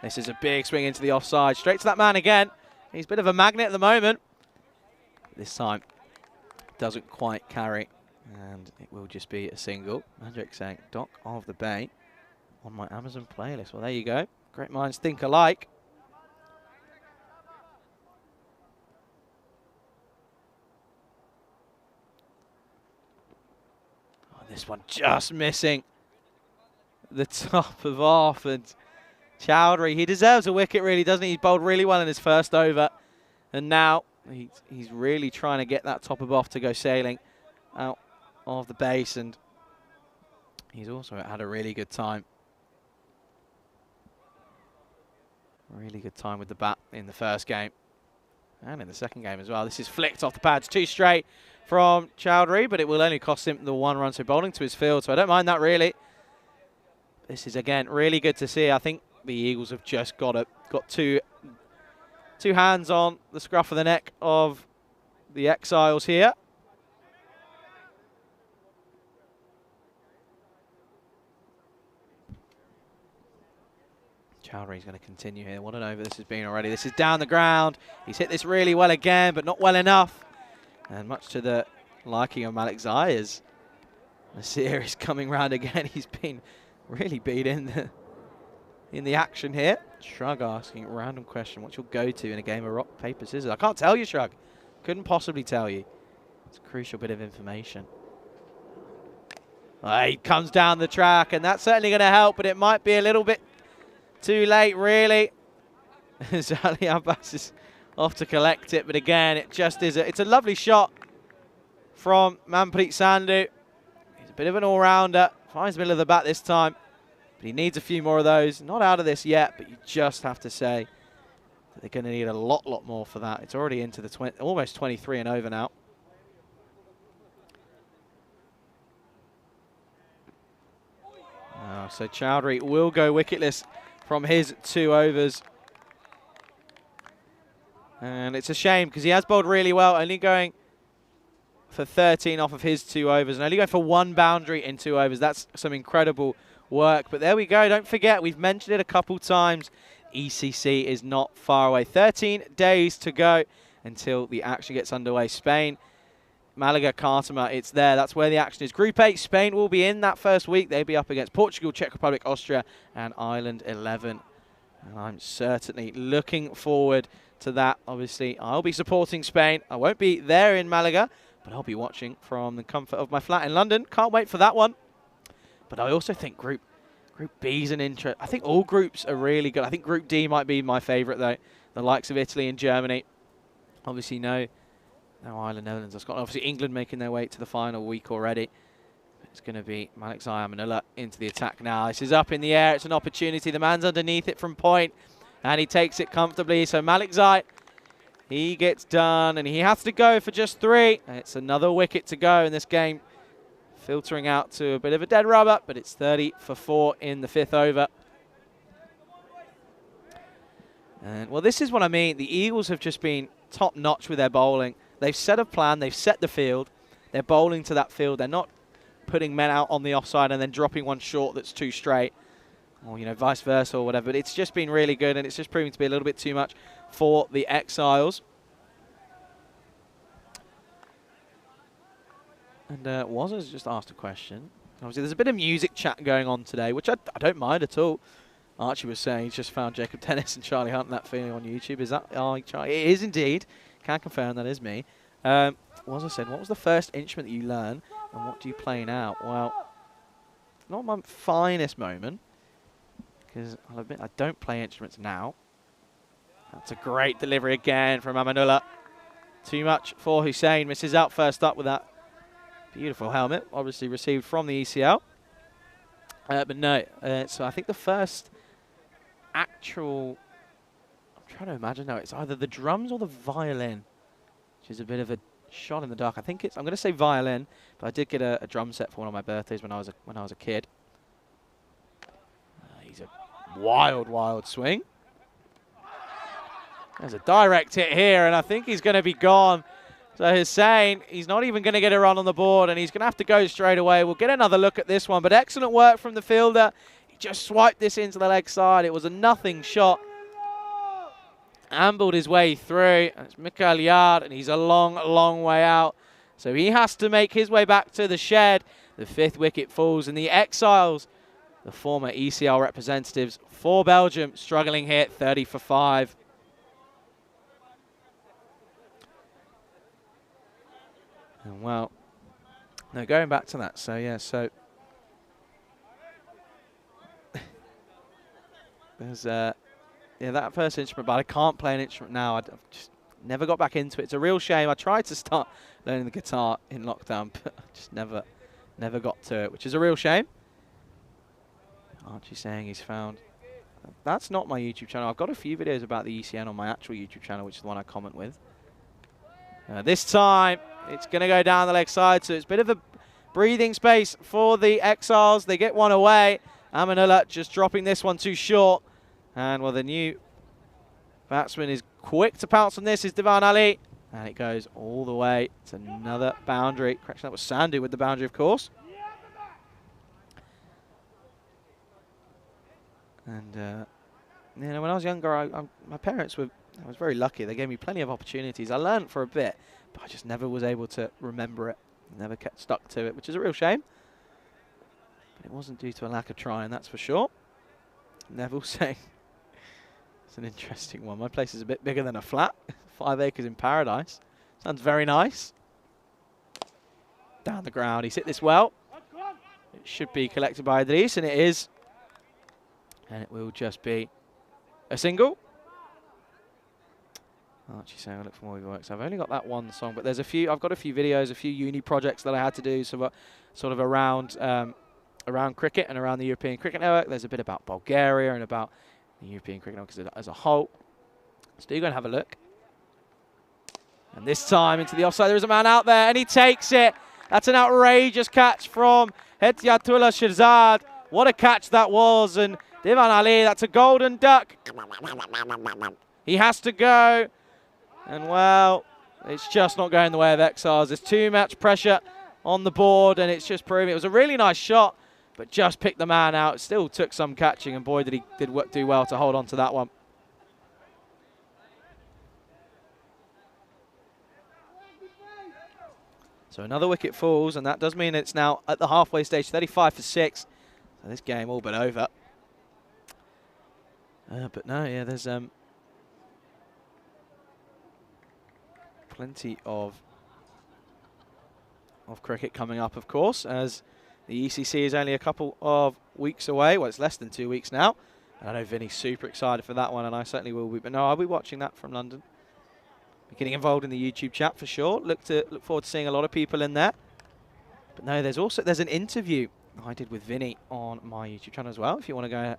This is a big swing into the offside. Straight to that man again. He's a bit of a magnet at the moment. This time, doesn't quite carry. And it will just be a single. Magic saying, Dock of the Bay on my Amazon playlist. Well, there you go. Great minds think alike. Oh, this one just missing the top of off. And Chowdhury, he deserves a wicket, really, doesn't he? He bowled really well in his first over. And now he's really trying to get that top of off to go sailing out of the base. And he's also had a really good time. Really good time with the bat in the first game. And in the second game as well. This is flicked off the pads. 2 straight from Chowdhury, but it will only cost him the 1 run. So bowling to his field. So I don't mind that, really. This is, again, really good to see. I think the Eagles have just got two hands on the scruff of the neck of the Exiles here. Chowdhury's going to continue here. What an over this has been already. This is down the ground. He's hit this really well again, but not well enough. And much to the liking of Malik Zai, as Nasir is coming round again. He's been really beat in the action here. Shrug asking a random question. What's your go-to in a game of rock, paper, scissors? I can't tell you, Shrug. Couldn't possibly tell you. It's a crucial bit of information. He comes down the track, and that's certainly going to help, but it might be a little bit too late, really. Ali Abbas is off to collect it, but again, it just is it's a lovely shot from Manpreet Sandhu. He's a bit of an all-rounder. Finds the middle of the bat this time, but he needs a few more of those. Not out of this yet, but you just have to say that they're going to need a lot more for that. It's already into the almost 23 and over now. So Chowdhury will go wicketless from his 2 overs. And it's a shame because he has bowled really well, only going for 13 off of his 2 overs and only going for 1 boundary in 2 overs. That's some incredible work. But there we go. Don't forget, we've mentioned it a couple times. ECC is not far away. 13 days to go until the action gets underway. Spain, Malaga, Khartoum, it's there. That's where the action is. Group 8, Spain will be in that first week. They'll be up against Portugal, Czech Republic, Austria, and Ireland 11. And I'm certainly looking forward to that. Obviously, I'll be supporting Spain. I won't be there in Malaga, but I'll be watching from the comfort of my flat in London. Can't wait for that one. But I also think Group B is an interest. I think all groups are really good. I think Group D might be my favourite, though. The likes of Italy and Germany. Obviously, no Ireland, Netherlands, or Scotland. Obviously, England making their way to the final week already. It's going to be Malik Zai Manula into the attack now. This is up in the air. It's an opportunity. The man's underneath it from point, and he takes it comfortably. So Malik Zai, he gets done, and he has to go for just 3. It's another wicket to go in this game, filtering out to a bit of a dead rubber, but it's 30 for 4 in the 5th over. And, well, this is what I mean. The Eagles have just been top-notch with their bowling. They've set a plan. They've set the field. They're bowling to that field. They're not putting men out on the offside and then dropping one short that's too straight, or, you know, vice versa or whatever. But it's just been really good, and it's just proving to be a little bit too much for the Exiles. And Wazza's just asked a question. Obviously, there's a bit of music chat going on today, which I don't mind at all. Archie was saying he's just found Jacob Dennis and Charlie Hunt and that feeling on YouTube. Is that Charlie? It is indeed. Can confirm that is me. Wazza said, what was the first instrument that you learned, and what do you play now? Well, not my finest moment, because I'll admit I don't play instruments now. That's a great delivery again from Amanullah. Too much for Hussein. Misses out first up with that beautiful helmet, obviously received from the ECL. But no, so I think the first actual, I'm trying to imagine now. It's either the drums or the violin, which is a bit of a shot in the dark. I think it's. I'm going to say violin, but I did get a drum set for one of my birthdays when I was a kid. He's a wild swing. There's a direct hit here, and I think he's going to be gone. So Hussein, he's not even going to get a run on the board, and he's going to have to go straight away. We'll get another look at this one, but excellent work from the fielder. He just swiped this into the leg side. It was a nothing shot. Ambled his way through, and it's Mikael Yard, and he's a long way out. So he has to make his way back to the shed. The 5th wicket falls, and the Exiles, the former ECL representatives for Belgium, struggling here, 30 for 5. And well, no, going back to that, so yeah, so there's yeah, that first instrument, but I can't play an instrument now. I've just never got back into it. It's a real shame. I tried to start learning the guitar in lockdown, but I just never got to it, which is a real shame. Archie saying he's found. That's not my YouTube channel. I've got a few videos about the ECN on my actual YouTube channel, which is the one I comment with. This time, it's going to go down the leg side, so it's a bit of a breathing space for the Exiles. They get one away. Amanullah just dropping this one too short. And, well, the new batsman is quick to pounce on this, is Divan Ali. And it goes all the way to another boundary. Correction, that was Sandhu with the boundary, of course. And, you know, when I was younger, my parents were... I was very lucky. They gave me plenty of opportunities. I learned for a bit, but I just never was able to remember it. Never kept stuck to it, which is a real shame. But it wasn't due to a lack of trying, that's for sure. Neville saying it's an interesting one. My place is a bit bigger than a flat. 5 acres in paradise. Sounds very nice. Down the ground. He's hit this well. It should be collected by Idris, and it is. And it will just be a single. Archie saying, I look for more works. I've only got that one song, but there's a few. I've got a few videos, a few uni projects that I had to do, so sort of around cricket and around the European Cricket Network. There's a bit about Bulgaria and about the European Cricket Network as a whole. So do go and have a look. And this time into the offside, there is a man out there, and he takes it. That's an outrageous catch from Hetiatullah Shirzad. What a catch that was, and Divan Ali, that's a golden duck. He has to go. And, well, it's just not going the way of Exiles. There's too much pressure on the board, and it's just proving it was a really nice shot, but just picked the man out. It still took some catching, and boy, did he do well to hold on to that one. So another wicket falls, and that does mean it's now at the halfway stage, 35 for 6. So this game all but over. But no, yeah, there's... plenty of cricket coming up, of course, as the ECC is only a couple of weeks away. Well, it's less than 2 weeks now. And I know Vinny's super excited for that one, and I certainly will be. But no, I'll be watching that from London. Be getting involved in the YouTube chat for sure. Look forward to seeing a lot of people in there. But no, there's an interview I did with Vinny on my YouTube channel as well. If you want to go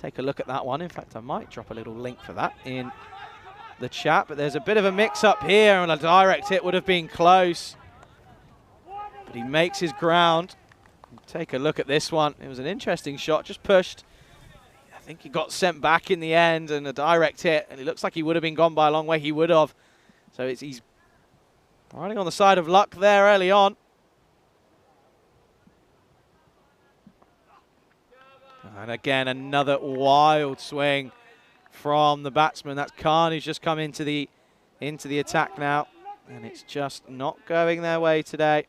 take a look at that one. In fact, I might drop a little link for that in the chat, but there's a bit of a mix-up here, and a direct hit would have been close. But he makes his ground. Take a look at this one. It was an interesting shot, just pushed. I think he got sent back in the end, and a direct hit, and it looks like he would have been gone by a long way. He would have. So he's riding on the side of luck there early on. And again, another wild swing from the batsman. That's Khan, who's just come into the attack now, and it's just not going their way today.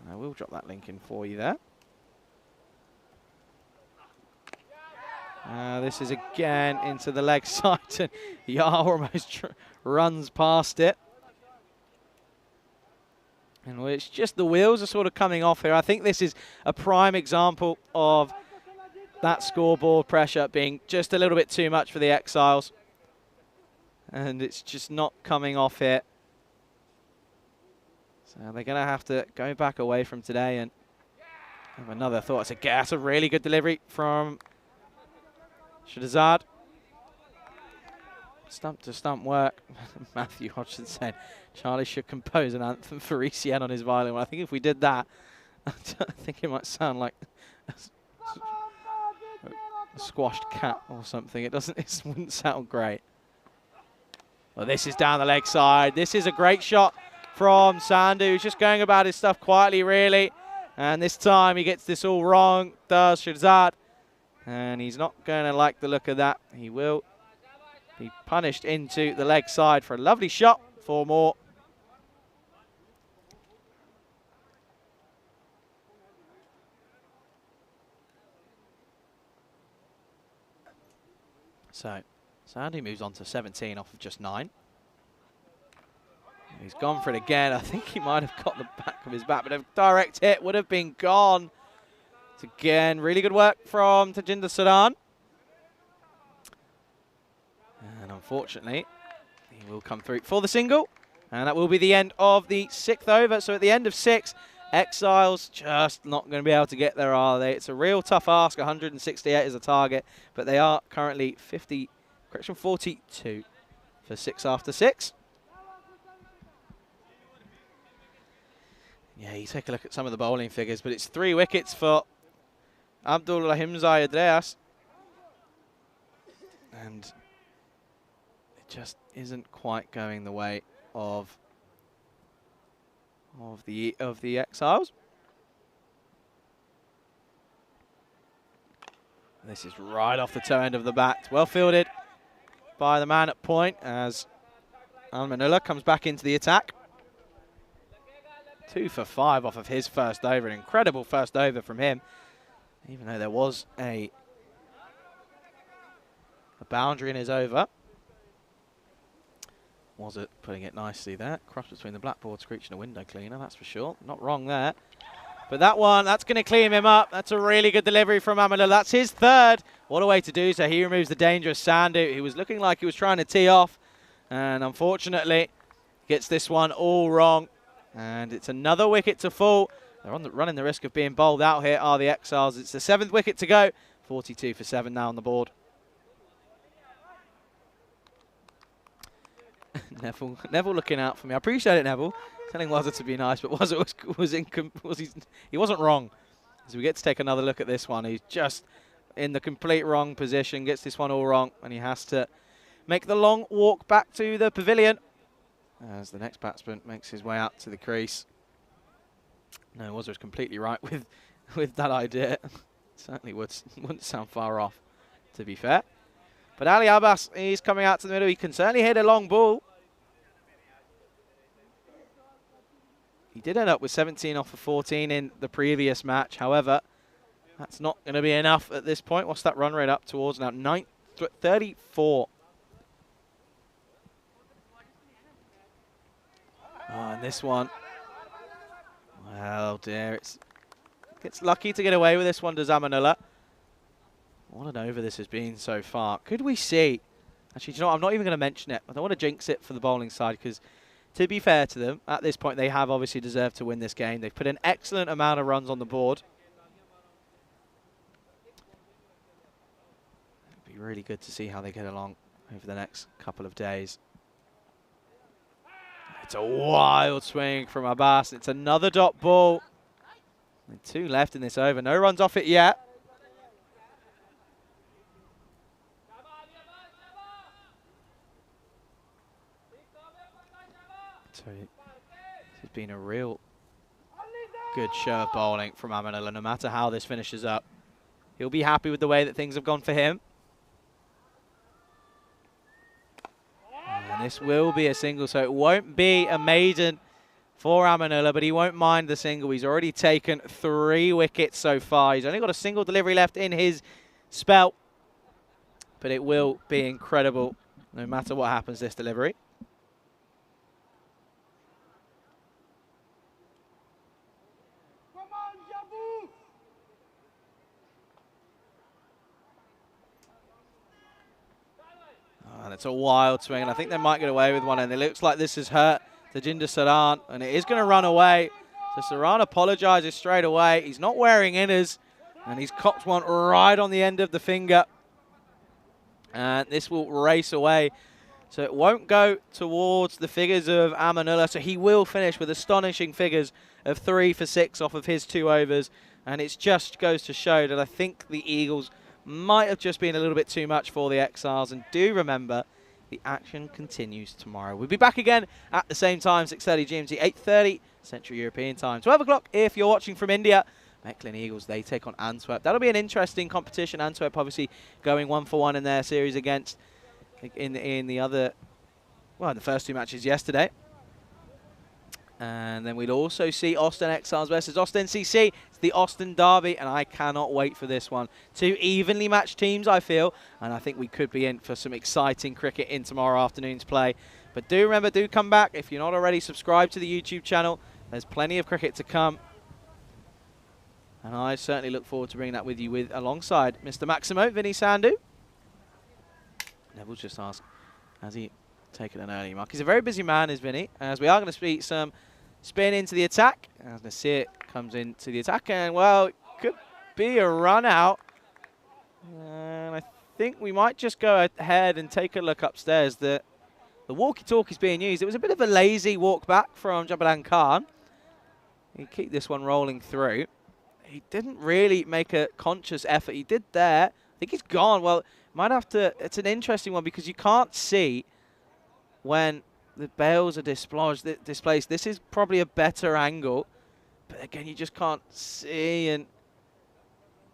I will drop that link in for you there. This is again into the leg side, and Yar almost runs past it. And it's just the wheels are sort of coming off here. I think this is a prime example of that scoreboard pressure being just a little bit too much for the Exiles. And it's just not coming off here. So they're going to have to go back away from today and Have another thought. That's a really good delivery from Shahzad. Stump to stump work. Matthew Hodgson said Charlie should compose an anthem for ECN on his violin. Well, I think if we did that, I think it might sound like a squashed cat or something. It wouldn't sound great. Well, this is down the leg side. This is a great shot from Sandhu, who's just going about his stuff quietly, really. And this time he gets this all wrong, does Shahzad. And he's not going to like the look of that. He will be punished into the leg side for a lovely shot for more. So Sandy moves on to 17 off of just 9. He's gone for it again. I think he might have got the back of his bat, but a direct hit would have been gone. It's again, really good work from Tajinder Saran. And unfortunately, he will come through for the single. And that will be the end of the 6th over. So at the end of 6, Exiles just not going to be able to get there, are they? It's a real tough ask. 168 is a target, but they are currently 42 for 6 after 6. Yeah, you take a look at some of the bowling figures, but it's 3 wickets for Abdul Rahimzai Andreas. And it just isn't quite going the way of the Exiles. This is right off the toe end of the bat. Well fielded by the man at point as Al-Manullah comes back into the attack. 2 for 5 off of his first over. An incredible first over from him, even though there was a boundary in his over. Was it putting it nicely there? Cross between the blackboard, screeching a window cleaner, that's for sure. Not wrong there. But that one, that's going to clean him up. That's a really good delivery from Amanullah. That's his 3rd. What a way to do so. He removes the dangerous Sandhu. He was looking like he was trying to tee off. And unfortunately, gets this one all wrong. And it's another wicket to fall. They're running the risk of being bowled out here, are the Exiles. It's the 7th wicket to go. 42 for 7 now on the board. Neville looking out for me. I appreciate it, Neville. Telling Wazza to be nice, but he wasn't wrong. As we get to take another look at this one, he's just in the complete wrong position, gets this one all wrong, and he has to make the long walk back to the pavilion as the next batsman makes his way out to the crease. No, Wazza is completely right with that idea. Certainly wouldn't sound far off, to be fair. But Ali Abbas, he's coming out to the middle. He can certainly hit a long ball. He did end up with 17 off of 14 in the previous match. However, that's not going to be enough at this point. What's that run rate up towards now? 34. Oh, and this one. Well, dear. It's lucky to get away with this one, does Amanullah. What an over this has been so far. Could we see... Actually, do you know what? I'm not even going to mention it. I don't want to jinx it for the bowling side because, to be fair to them, at this point they have obviously deserved to win this game. They've put an excellent amount of runs on the board. It'd be really good to see how they get along over the next couple of days. It's a wild swing from Abbas. It's another dot ball. And 2 left in this over. No runs off it yet. So this has been a real good show of bowling from Amanullah. No matter how this finishes up, he'll be happy with the way that things have gone for him. And this will be a single, so it won't be a maiden for Amanullah, but he won't mind the single. He's already taken 3 wickets so far. He's only got a single delivery left in his spell, but it will be incredible no matter what happens this delivery. And it's a wild swing, and I think they might get away with one, and it looks like this has hurt Tajinder Saran, and it is going to run away. So Saran apologises straight away. He's not wearing inners, and he's copped one right on the end of the finger. And this will race away. So it won't go towards the figures of Amanullah. So he will finish with astonishing figures of 3 for 6 off of his 2 overs. And it just goes to show that I think the Eagles might have just been a little bit too much for the Exiles. And do remember, the action continues tomorrow. We'll be back again at the same time, 6:30 GMT, 8:30 Central European time. 12 o'clock if you're watching from India. Mechlin Eagles, they take on Antwerp. That'll be an interesting competition. Antwerp obviously going 1-for-1 in their series against in the other, well, the first 2 matches yesterday. And then we'd also see Austin Exiles versus Austin CC. It's the Austin Derby, and I cannot wait for this one. 2 evenly matched teams, I feel, and I think we could be in for some exciting cricket in tomorrow afternoon's play. But do remember, do come back. If you're not already subscribed to the YouTube channel, there's plenty of cricket to come. And I certainly look forward to bringing that with you alongside Mr. Maximo, Vinny Sandhu. Neville's just asked, has he taken an early mark? He's a very busy man, is Vinny, as we are going to see some spin into the attack. As Nasir comes into the attack, and, well, it could be a run out. And I think we might just go ahead and take a look upstairs. The walkie-talkie is being used. It was a bit of a lazy walk back from Jabalan Khan. He keep this one rolling through. He didn't really make a conscious effort. He did there. I think he's gone. Well, might have to. It's an interesting one because you can't see when the bails are displaced. This is probably a better angle, but again, you just can't see. And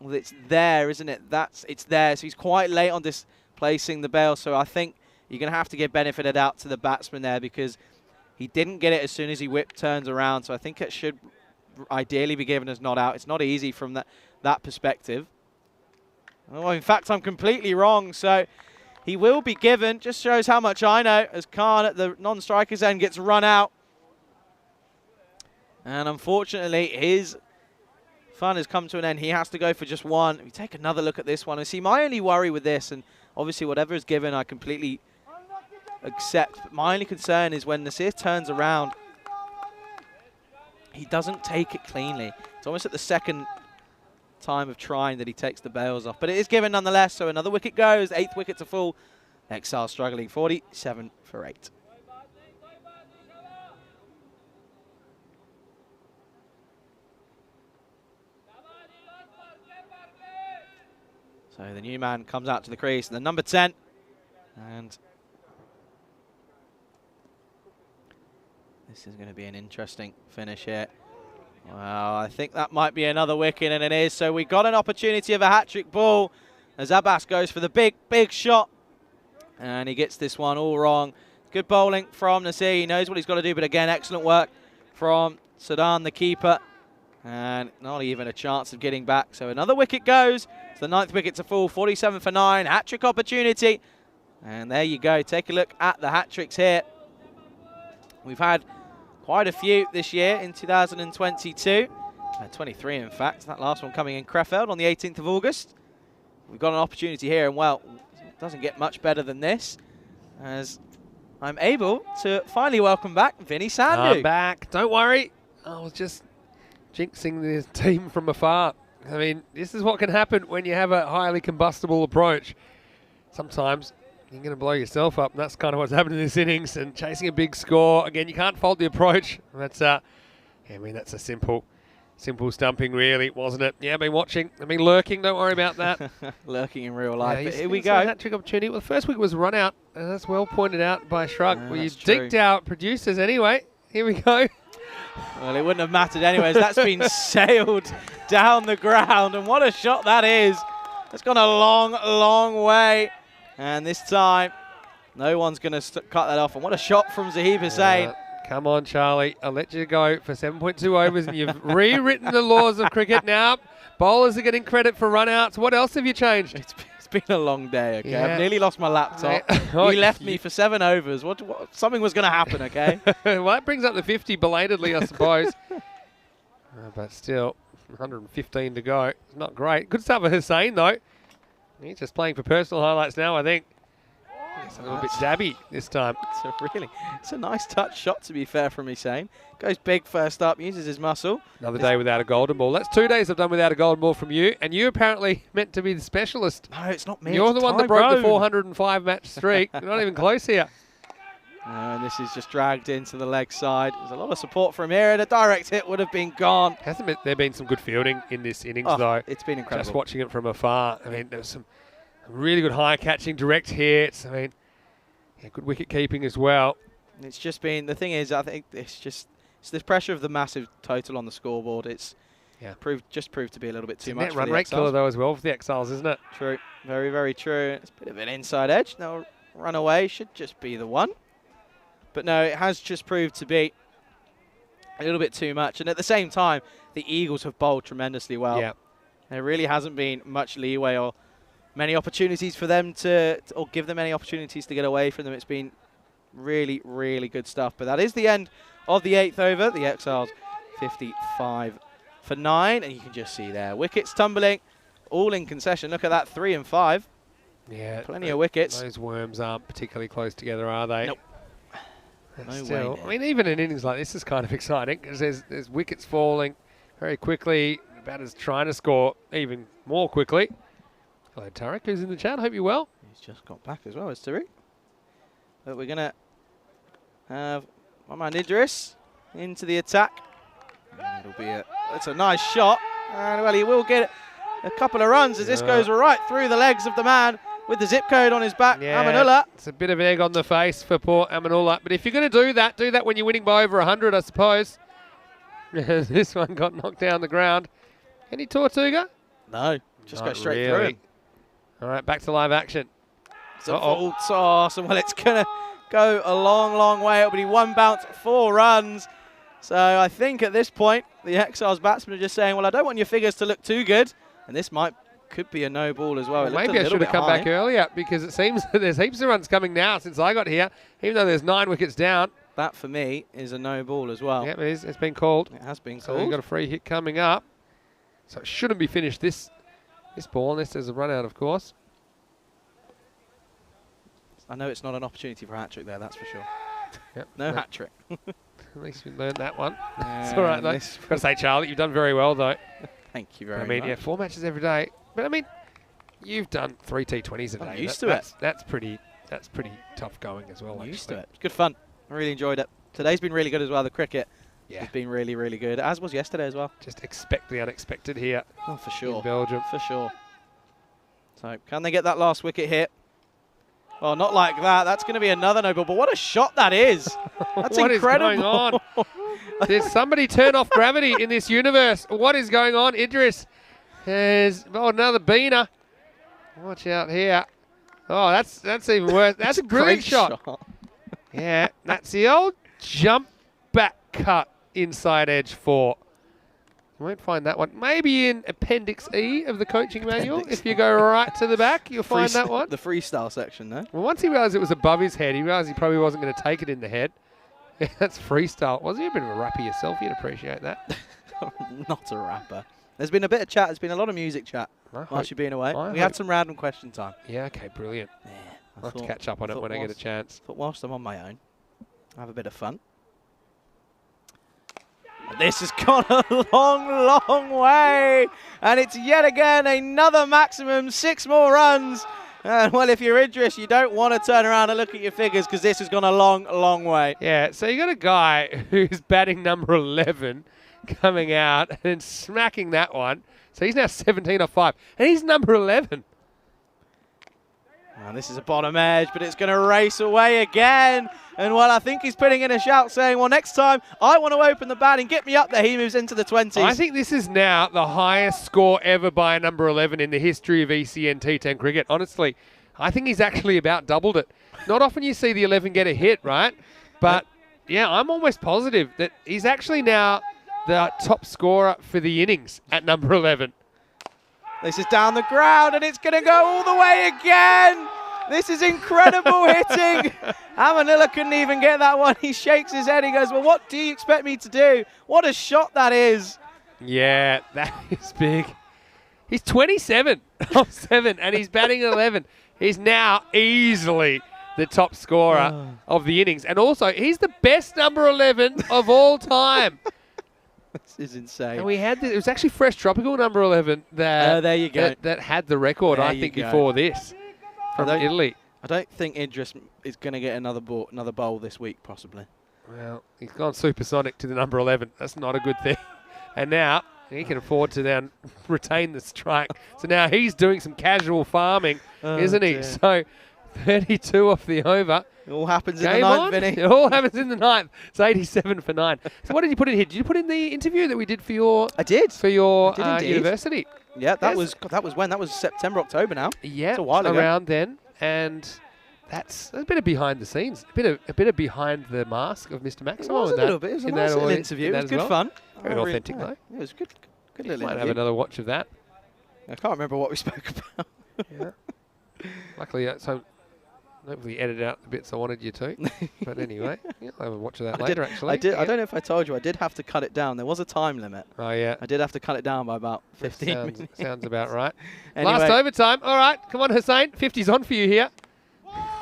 well, it's there, isn't it? It's there. So he's quite late on displacing the bail. So I think you're going to have to give benefit of doubt to the batsman there because he didn't get it as soon as he turns around. So I think it should ideally be given as not out. It's not easy from that perspective. Oh, in fact, I'm completely wrong. So he will be given. Just shows how much I know as Khan at the non-striker's end gets run out. And unfortunately, his fun has come to an end. He has to go for just one. We take another look at this one. And see, my only worry with this, and obviously whatever is given, I completely accept. But my only concern is when Nasir turns around, he doesn't take it cleanly. It's almost at the second time of trying that he takes the bails off. But it is given nonetheless, so another wicket goes. 8th wicket to fall. Exile struggling, 47 for 8. So the new man comes out to the crease, the number 10. And this is going to be an interesting finish here. Well, I think that might be another wicket, and it is. So we got an opportunity of a hat-trick ball as Abbas goes for the big, big shot. And he gets this one all wrong. Good bowling from Nasir. He knows what he's got to do, but again, excellent work from Sudan, the keeper. And not even a chance of getting back. So another wicket goes. It's the 9th wicket to fall, 47 for 9. Hat-trick opportunity. And there you go. Take a look at the hat-tricks here. We've had quite a few this year in 2022. 23, in fact. That last one coming in Krefeld on the 18th of August. We've got an opportunity here, and, well, it doesn't get much better than this, as I'm able to finally welcome back Vinny Sandhu. I'm back. Don't worry. I was just jinxing the team from afar. I mean, this is what can happen when you have a highly combustible approach. Sometimes you're going to blow yourself up, and that's kind of what's happened in this innings. And chasing a big score, again, you can't fault the approach. That's I mean, that's a simple stumping, really, wasn't it? Yeah, I've been watching. I've been lurking. Don't worry about that. Lurking in real life. Yeah, but here we go. go. Hat trick opportunity. Well, the first week was run out, and that's well pointed out by Shrug. Well, you true. deked out producers anyway. Here we go. Well, it wouldn't have mattered anyways. That's been sailed down the ground, and what a shot that is. It's gone a long, long way. And this time, no one's going to cut that off. And what a shot from Zahib Hussain. Come on, Charlie. I'll let you go for 7.2 overs, and you've rewritten the laws of cricket now. Bowlers are getting credit for run-outs. What else have you changed? It's been a long day, okay? Yeah. I've nearly lost my laptop. He left me for 7 overs. Something was going to happen, okay? Well, that brings up the 50 belatedly, I suppose. But still, 115 to go. It's not great. Good start for Hussain, though. He's just playing for personal highlights now, I think. It's a little bit dabby this time. It's a nice touch shot, to be fair, from Hussein. Goes big first up, uses his muscle. Another day without a golden ball. That's 2 days I've done without a golden ball from you, and you apparently meant to be the specialist. No, it's not me. You're it's the one that broke Tyrone. the 405 match streak. You're not even close here. And this is just dragged into the leg side. There's a lot of support from here, and a direct hit would have been gone. Hasn't there been some good fielding in this innings, Oh, though? it's been incredible. Just watching it from afar. I mean, there's some really good high catching, direct hits. I mean, yeah, good wicket keeping as well. It's just been, the thing is, I think it's the pressure of the massive total on the scoreboard. It's proved to be a little bit too much Net for run the rate Exiles. killer, though, as well for the Exiles, isn't it? True. Very, very true. It's a bit of an inside edge. No, run away should just be the one. But no, it has just proved to be a little bit too much. And at the same time, the Eagles have bowled tremendously well. Yeah. There really hasn't been much leeway or many opportunities for them or give them any opportunities to get away from them. It's been really, really good stuff. But that is the end of the 8th over. The Exiles 55 for 9. And you can just see there, wickets tumbling, all in concession. Look at that, 3 and 5. Yeah. Plenty of wickets. Those worms aren't particularly close together, are they? Nope. But No still, way, I mean, even in innings like this is kind of exciting because there's wickets falling very quickly. The batter's trying to score even more quickly. Hello, Tarek, who's in the chat. Hope you're well. He's just got back as well, is Tariq. But we're going to have my man Idris into the attack. And it'll be it's a nice shot. And, well, he will get a couple of runs as this goes right through the legs of the man with the zip code on his back, Amanullah. It's a bit of an egg on the face for poor Amanullah. But if you're going to do that when you're winning by over 100, I suppose. This one got knocked down the ground. Any Tortuga? No, just go Not straight through really. him. All right, back to live action. It's a full toss, and well, it's going to go a long, long way. It'll be 1 bounce, 4 runs. So I think at this point, the Exiles batsmen are just saying, well, I don't want your figures to look too good. And this could be a no ball as well. Maybe I should have come back earlier because it seems that there's heaps of runs coming now since I got here, even though there's 9 wickets down. That, for me, is a no ball as well. Yeah, it is. It's been called. It has been So called. we've got a free hit coming up. So it shouldn't be finished this ball unless there's a run out, of course. I know it's not an opportunity for a hat-trick there, that's for sure. Yep. No hat-trick. At least we learned that one. It's And all right, though. this- Got to say, Charlie, you've done very well, though. Thank you very I mean, much. yeah, 4 matches every day. But I mean, you've done 3 T20s a day. I'm used to it. That's pretty tough going as well. I'm used actually. to it. It's good fun. I really enjoyed it. Today's been really good as well. The cricket Yeah, has been really, really good, as was yesterday as well. just expect the unexpected here Oh, for in sure. Belgium. For sure. So, can they get that last wicket hit? Well, not like that. That's going to be another no ball. But what a shot that is. That's What is incredible. going on? Did somebody turn off gravity in this universe? What is going on? Idris has another beaner. Watch out here. Oh, that's even worse. That's a brilliant Great shot. Yeah, that's the old jump back cut inside edge 4. You won't find that one. Maybe in Appendix E of the coaching manual. If you go right to the back, you'll find that one. The freestyle section, no? Well, once he realised it was above his head, he realised he probably wasn't going to take it in the head. Yeah, that's freestyle. Was he a bit of a rapper yourself? You'd appreciate that. Not a rapper. There's been a bit of chat. There's been a lot of music chat whilst you've been away. We had some random question time. Yeah, okay, brilliant. Yeah, I'll have to catch up on it when I get a chance. Thought whilst I'm on my own, I'll have a bit of fun. This has gone a long, long way. And it's yet again another maximum 6 more runs. And, well, if you're Idris, you don't want to turn around and look at your figures because this has gone a long, long way. Yeah, so you got a guy who's batting number 11 coming out and smacking that one. So he's now 17 off 5. And he's number 11. And this is a bottom edge, but it's going to race away again. And, well, I think he's putting in a shout saying, well, next time I want to open the bat and get me up there. He moves into the 20s. I think this is now the highest score ever by a number 11 in the history of ECN T10 cricket. Honestly, I think he's actually about doubled it. Not often you see the 11 get a hit, right? But, yeah, I'm almost positive that he's actually now the top scorer for the innings at number 11. This is down the ground, and it's going to go all the way again. This is incredible hitting. Amanullah couldn't even get that one. He shakes his head. He goes, well, what do you expect me to do? What a shot that is. Yeah, that is big. He's 27 off 7, and he's batting 11. He's now easily the top scorer of the innings. And also, he's the best number 11 of all time. This is insane. And we had this, it was actually Fresh Tropical number 11 that, there you go. that had the record, There I you think, go. before this from Italy. I don't think Idris is going to get another bowl this week, possibly. Well, he's gone supersonic to the number 11. That's not a good thing. And now he can afford to then retain the strike. So now he's doing some casual farming, isn't he? Dear. So 32 off the over. It all happens in Game the ninth, on. Vinny. It all happens in the ninth. It's 87 for 9. So what did you put in here? Did you put in the interview that we did for your I did. university? Yeah, that Yes. was when? That was September, October now. Yeah, It's a while ago. around then. And that's a bit of behind the scenes, a bit of behind the mask of Mr. It Maximo. was a little bit. It was a nice little interview. It was good fun. Very I really- authentic, yeah, though. It was good. Good little Might have interview. another watch of that. I can't remember what we spoke about. Yeah. Luckily, so hopefully edit out the bits I wanted you to. But anyway, yeah, I'll have a watch of that later, actually. I did. Yeah. I don't know if I told you. I did have to cut it down. There was a time limit. Oh, yeah. I did have to cut it down by about 15 Sounds, minutes. sounds about right. Anyway, Last overtime. All right. Come on, Hussein. 50's on for you here.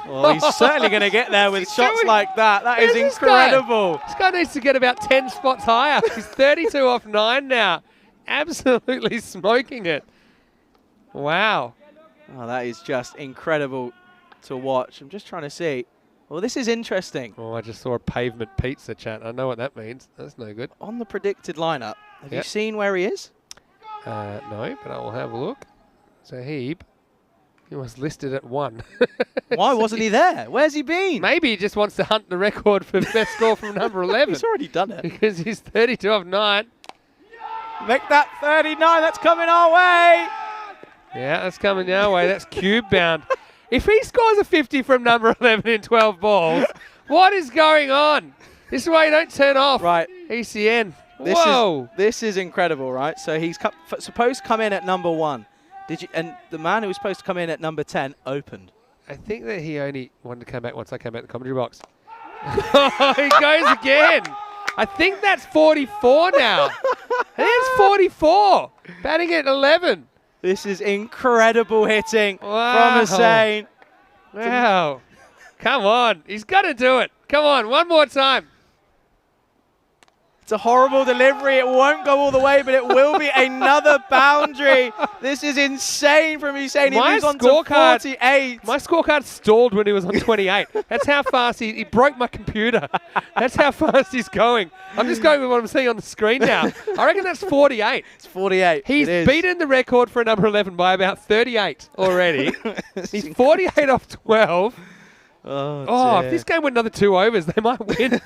well, he's certainly going to get there with He's shots doing- like that. That is Who's this guy? incredible. This guy needs to get about 10 spots higher. He's 32 off 9 now. Absolutely smoking it. Wow. Oh, that is just incredible to watch. I'm just trying to see. Well, this is interesting. Oh, I just saw a pavement pizza chat. I know what that means. That's no good. On the predicted lineup, have you Yep. seen where he is? No, but I will have a look. So he was listed at 1. Why wasn't he there? Where's he been? Maybe he just wants to hunt the record for best score from number 11. He's already done it. Because he's 32 off 9. Make that 39. That's coming our way. Yeah, that's coming our way. That's cube bound. If he scores a 50 from number 11 in 12 balls, what is going on? This is why you don't turn off. Right. ECN. This Whoa. This is incredible, right? So he's supposed to come in at number 1. And the man who was supposed to come in at number 10 opened. I think that he only wanted to come back once I came out the commentary box. He goes again. I think that's 44 now. I think it's 44. Batting at 11. This is incredible hitting Wow. from Hussein. Wow. Come on. He's got to do it. Come on. One more time. It's a horrible delivery. It won't go all the way, but it will be another boundary. This is insane from Hussein. He My moves on to scorecard- 48. My scorecard stalled when he was on 28. That's how fast he broke my computer. That's how fast he's going. I'm just going with what I'm seeing on the screen now. I reckon that's 48. It's 48. He's It is. beaten the record for a number 11 by about 38 already. He's 48 off 12. Oh, if this game went another 2 overs, they might win.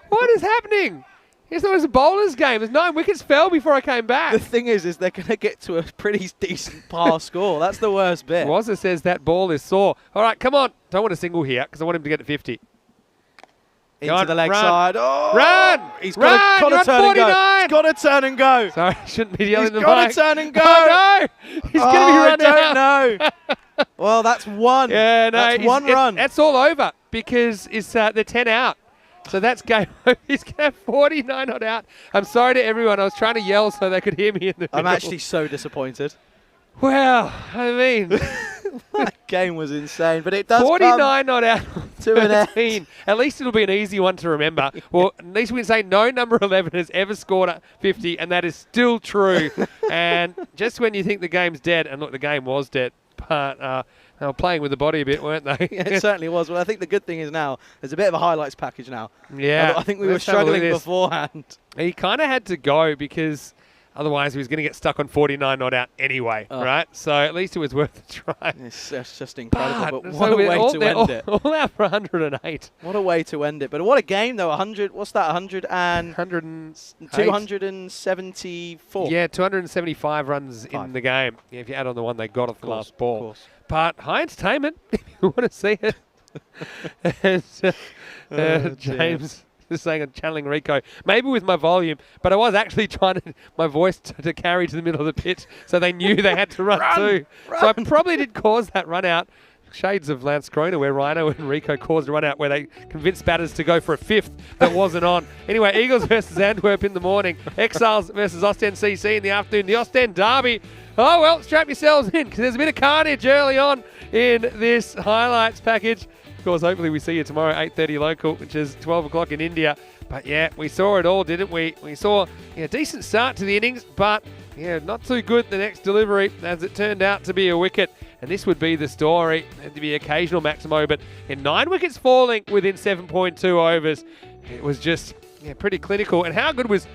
What is happening? Yes, there was a bowler's game. There's 9 wickets fell before I came back. The thing is they're going to get to a pretty decent par score. That's the worst bit. Wazza says that ball is sore. All right, come on. Don't want a single here because I want him to get to 50. Into on, the leg run. side. Oh, Run! He's Run! got You're to on turn and go. 49. He's got to turn and go. Sorry, I shouldn't be yelling He's at the got mic. to turn and go. Oh, no! He's going to be run out. I don't know. Well, that's one. Yeah, no, that's one run. That's all over because it's they're 10 out. So that's game over. He's going to have 49 not out. I'm sorry to everyone. I was trying to yell so they could hear me in the I'm middle. actually so disappointed. Well, I mean, That game was insane, but it does 49 not out. to an end. 13. At least it'll be an easy one to remember. Well, at least we can say no number 11 has ever scored a 50, and that is still true. And just when you think the game's dead, and look, the game was dead, but they were playing with the body a bit, weren't they? Yeah, it certainly was. Well, I think the good thing is now there's a bit of a highlights package now. Yeah. I think we were Let's have a look struggling at this. beforehand. He kind of had to go because otherwise he was going to get stuck on 49 not out anyway, right? So at least it was worth a try. It's just incredible. But so what a we're way all, to they're end it. all out for 108. What a way to end it. But what a game, though. 100. What's that? 100 and 108. 274. Yeah, 275 runs in Five. the game. Yeah, if you add on the one they got off the Of course, last ball. of course. But high entertainment, if you want to see it. And, James is saying I'm channeling Rico, maybe with my volume, but I was actually trying my voice to carry to the middle of the pitch so they knew they had to run too. So I probably did cause that run out. Shades of Lance Kroner, where Rhino and Rico caused a run out where they convinced batters to go for a 5th that wasn't on. Anyway, Eagles versus Antwerp in the morning. Exiles versus Ostend CC in the afternoon. The Ostend derby Oh, well, strap yourselves in because there's a bit of carnage early on in this highlights package. Of course, hopefully we see you tomorrow, 8:30 local, which is 12 o'clock in India. But, yeah, we saw it all, didn't we? We saw a decent start to the innings, but, yeah, not too good the next delivery as it turned out to be a wicket. And this would be the story, and to be occasional Maximo. But in 9 wickets falling within 7.2 overs, it was just pretty clinical. And how good was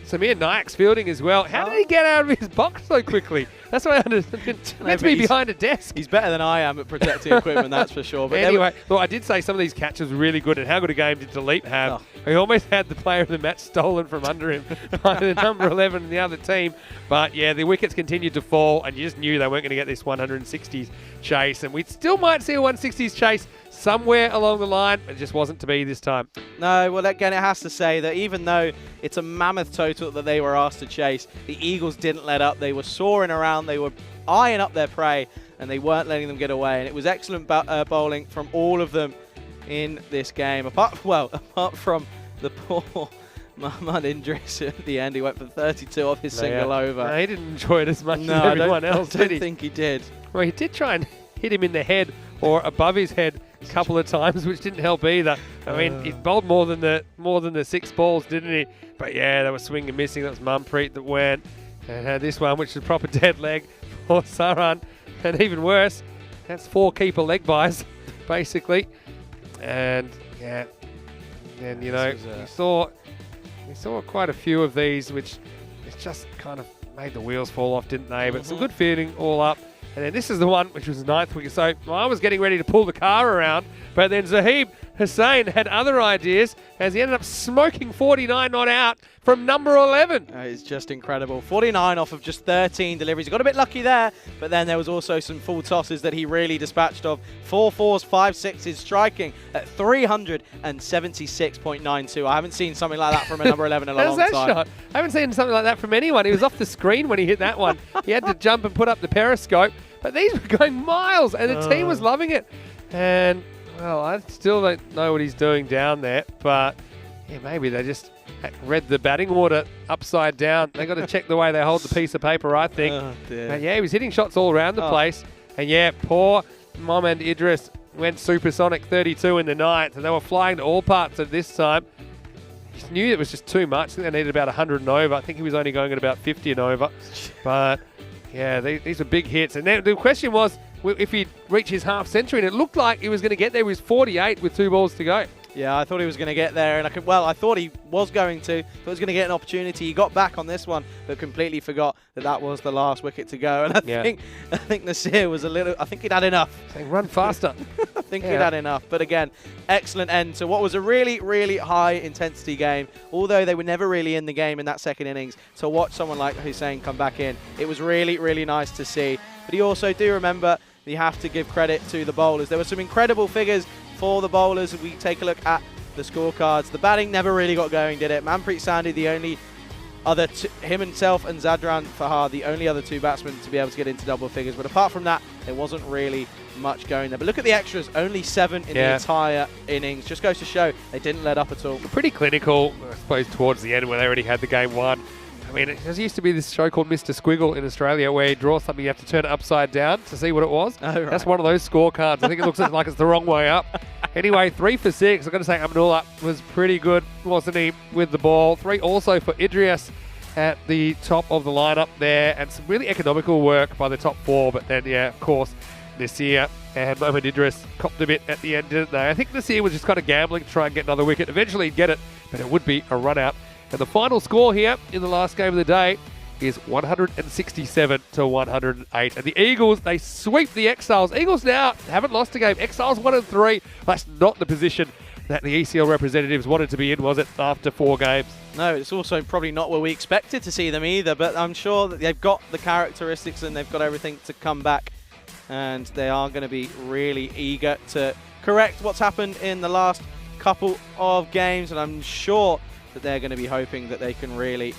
Samir Naik's fielding as well? How did he get out of his box so quickly? That's what I understand. Meant to be behind a desk. He's better than I am at protecting equipment, that's for sure. But anyway, look, I did say some of these catches were really good, and how good a game did Delete have? He almost had the player of the match stolen from under him by the number 11 in the other team. But, yeah, the wickets continued to fall, and you just knew they weren't going to get this 160s chase. And we still might see a 160s chase somewhere along the line. It just wasn't to be this time. No, well, again, it has to say that even though it's a mammoth total that they were asked to chase, the Eagles didn't let up. They were soaring around. They were eyeing up their prey, and they weren't letting them get away. And it was excellent bowling from all of them in this game. Apart from the poor Mohammad Idris at the end. He went for 32 off his single over. No, he didn't enjoy it as much as everyone else, I don't think he did. Well, he did try and hit him in the head or above his head a couple of times, which didn't help either. I mean, he bowled more than the 6 balls, didn't he? But yeah, they were swinging and missing. That was Mumpreet that went. And had this one, which is a proper dead leg for Saran. And even worse, that's 4 keeper leg buys, basically. And yeah, and you know, we saw quite a few of these, which it's just kind of made the wheels fall off, didn't they? But some good fielding all up. And then this is the one which was 9th wicket. So I was getting ready to pull the car around, but then Zahib Hussain had other ideas as he ended up smoking 49 not out from number 11. It's just incredible. 49 off of just 13 deliveries. He got a bit lucky there, but then there was also some full tosses that he really dispatched of. 4 4s, 5 6s, striking at 376.92. I haven't seen something like that from a number 11 in a long time. Shot? I haven't seen something like that from anyone. He was off the screen when he hit that one. He had to jump and put up the periscope, but these were going miles, and the team was loving it. And well, I still don't know what he's doing down there, but yeah, maybe they just read the batting order upside down. They got to check the way they hold the piece of paper, I think. But yeah, he was hitting shots all around the place. And yeah, poor Mohammad Idris went supersonic 32 in the 9th, and they were flying to all parts at this time. Just knew it was just too much. I think they needed about 100 and over. I think he was only going at about 50 and over. But yeah, these are big hits. And then the question was, if he'd reach his half century, and it looked like he was going to get there. He was 48 with 2 balls to go. Yeah, I thought he was going to get there, and I thought he was going to. Thought he was going to get an opportunity. He got back on this one, but completely forgot that was the last wicket to go. And I think Nasir was a little. I think he'd had enough. Saying run faster. I think he'd had enough. But again, excellent end to what was a really, really high intensity game. Although they were never really in the game in that second innings, to watch someone like Hussain come back in, it was really, really nice to see. But you also do remember that you have to give credit to the bowlers. There were some incredible figures for the bowlers. If we take a look at the scorecards, the batting never really got going, did it? Manpreet Sandhu, the only other him himself and Zadran Fahar, the only other 2 batsmen to be able to get into double figures. But apart from that, there wasn't really much going there. But look at the extras, only 7 in the entire innings. Just goes to show they didn't let up at all. Pretty clinical, I suppose, towards the end when they already had the game won. I mean, there used to be this show called Mr. Squiggle in Australia where you draw something, you have to turn it upside down to see what it was. Oh, right. That's one of those scorecards. I think it looks like it's the wrong way up. Anyway, 3 for 6. I've got to say, Amanullah was pretty good, wasn't he, with the ball. 3 also for Idris at the top of the lineup there, and some really economical work by the top 4. But then, yeah, of course, Nasir and Mohammad Idris copped a bit at the end, didn't they? I think Nasir was just kind of gambling to try and get another wicket. Eventually he'd get it, but it would be a run out. And the final score here in the last game of the day is 167 to 108. And the Eagles, they sweep the Exiles. Eagles now haven't lost a game. Exiles 1 and 3. That's not the position that the ECL representatives wanted to be in, was it, after 4 games? No, it's also probably not where we expected to see them either, but I'm sure that they've got the characteristics and they've got everything to come back, and they are going to be really eager to correct what's happened in the last couple of games, and I'm sure that they're going to be hoping that they can really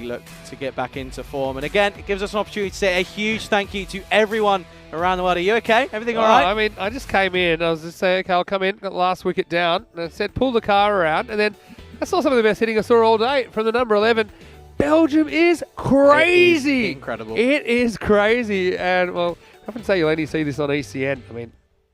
look to get back into form. And again, it gives us an opportunity to say a huge thank you to everyone around the world. Are you okay? Everything all right? I mean, I just came in. I was just saying, okay, I'll come in, got the last wicket down. And I said, pull the car around. And then I saw some of the best hitting I saw all day from the number 11. Belgium is crazy. It is incredible. It is crazy. And, well, I often say you'll only see this on ECN. I mean,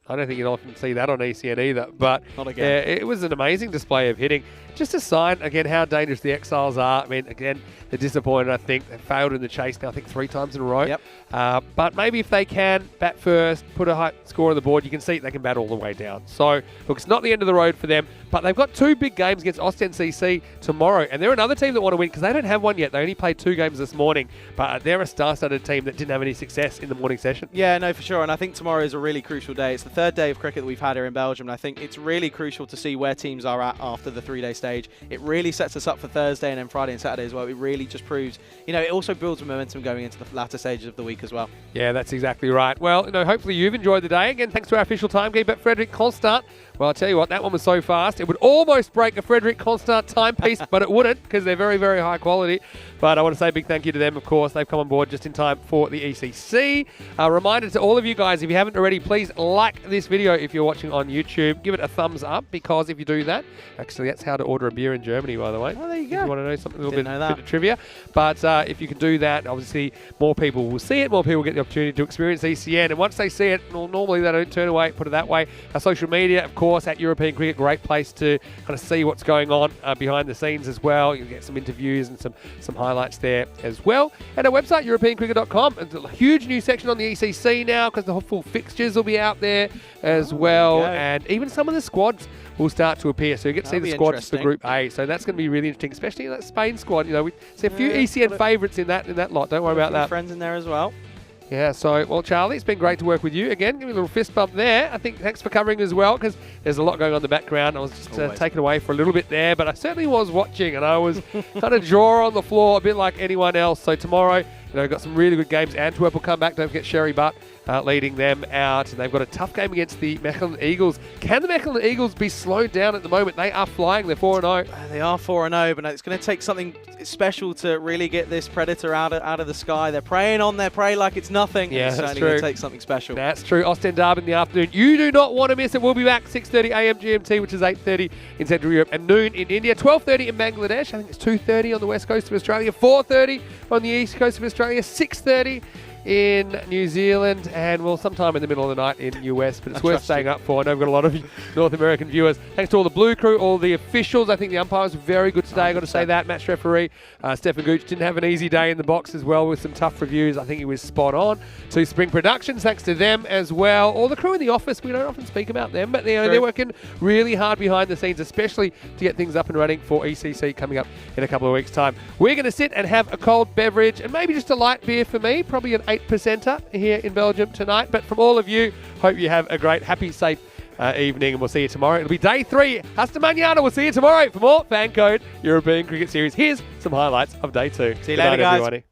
I don't think you'll often see that on ECN either. But Not again. yeah, it was an amazing display of hitting. Just a sign, again, how dangerous the Exiles are. I mean, again, they're disappointed, I think. They failed in the chase now, I think, 3 times in a row. Yep. But maybe if they can bat first, put a high score on the board, you can see they can bat all the way down. So, look, it's not the end of the road for them. But they've got 2 big games against Ostend CC tomorrow. And they're another team that want to win because they don't have one yet. They only played 2 games this morning. But they're a star-studded team that didn't have any success in the morning session. Yeah, no, for sure. And I think tomorrow is a really crucial day. It's the 3rd day of cricket that we've had here in Belgium. And I think it's really crucial to see where teams are at after the 3-day stage. It really sets us up for Thursday and then Friday and Saturday as well. It really just proves, it also builds momentum going into the latter stages of the week as well. Yeah, that's exactly right. Well, hopefully you've enjoyed the day. Again, thanks to our official timekeeper, Frederick Constant. Well, I'll tell you what, that one was so fast. It would almost break a Frederick Constant timepiece, but it wouldn't because they're very, very high quality. But I want to say a big thank you to them, of course. They've come on board just in time for the ECC. A reminder to all of you guys, if you haven't already, please like this video if you're watching on YouTube. Give it a thumbs up because if you do that, actually that's how to order a beer in Germany, by the way. Oh, there you If go. you want to know something, a little Didn't know that. bit of trivia. But if you can do that, obviously more people will see it, more people get the opportunity to experience ECN. And once they see it, well, normally they don't turn away, put it that way. Our social media, of course, at European Cricket, great place to kind of see what's going on behind the scenes as well. You'll get some interviews and some highlights there as well. And our website, EuropeanCricket.com. There's a huge new section on the ECC now because the full fixtures will be out there as well. And even some of the squads will start to appear. So you get to see the squads for Group A. So that's going to be really interesting, especially in that Spain squad. We see a few ECN favourites in that lot. Don't worry about that. Friends in there as well. Yeah, so, well, Charlie, it's been great to work with you. Again, give me a little fist bump there. I think thanks for covering as well, because there's a lot going on in the background. I was just taken away for a little bit there, but I certainly was watching, and I was kind of jaw on the floor, a bit like anyone else. So tomorrow, got some really good games. Antwerp will come back. Don't forget Sherry Butt leading them out. And they've got a tough game against the Mechelen Eagles. Can the Mechelen Eagles be slowed down at the moment? They are flying. They're 4-0. They are 4-0, but it's going to take something special to really get this predator out of the sky. They're preying on their prey like it's nothing. Yeah, it's that's certainly true. going to take something special. That's true. Ostend Derby in the afternoon. You do not want to miss it. We'll be back 6:30 a.m. GMT, which is 8:30 in Central Europe, and noon in India, 12:30 in Bangladesh. I think it's 2:30 on the west coast of Australia, 4:30 on the east coast of Australia, 6:30 in New Zealand, and well, sometime in the middle of the night in US, but it's worth staying up for. I know we've got a lot of North American viewers. Thanks to all the Blue Crew, all the officials. I think the umpires were very good today, I've got to say that. Match referee Stefan Gooch didn't have an easy day in the box as well with some tough reviews. I think he was spot on. To Spring Productions, thanks to them as well. All the crew in the office, we don't often speak about them, but they're working really hard behind the scenes, especially to get things up and running for ECC coming up in a couple of weeks' time. We're going to sit and have a cold beverage and maybe just a light beer for me, probably an 8%er here in Belgium tonight. But from all of you, hope you have a great, happy, safe evening, and we'll see you tomorrow. It'll be day 3. Hasta mañana. We'll see you tomorrow for more FanCode European Cricket Series. Here's some highlights of day 2. See you later, guys. Everybody.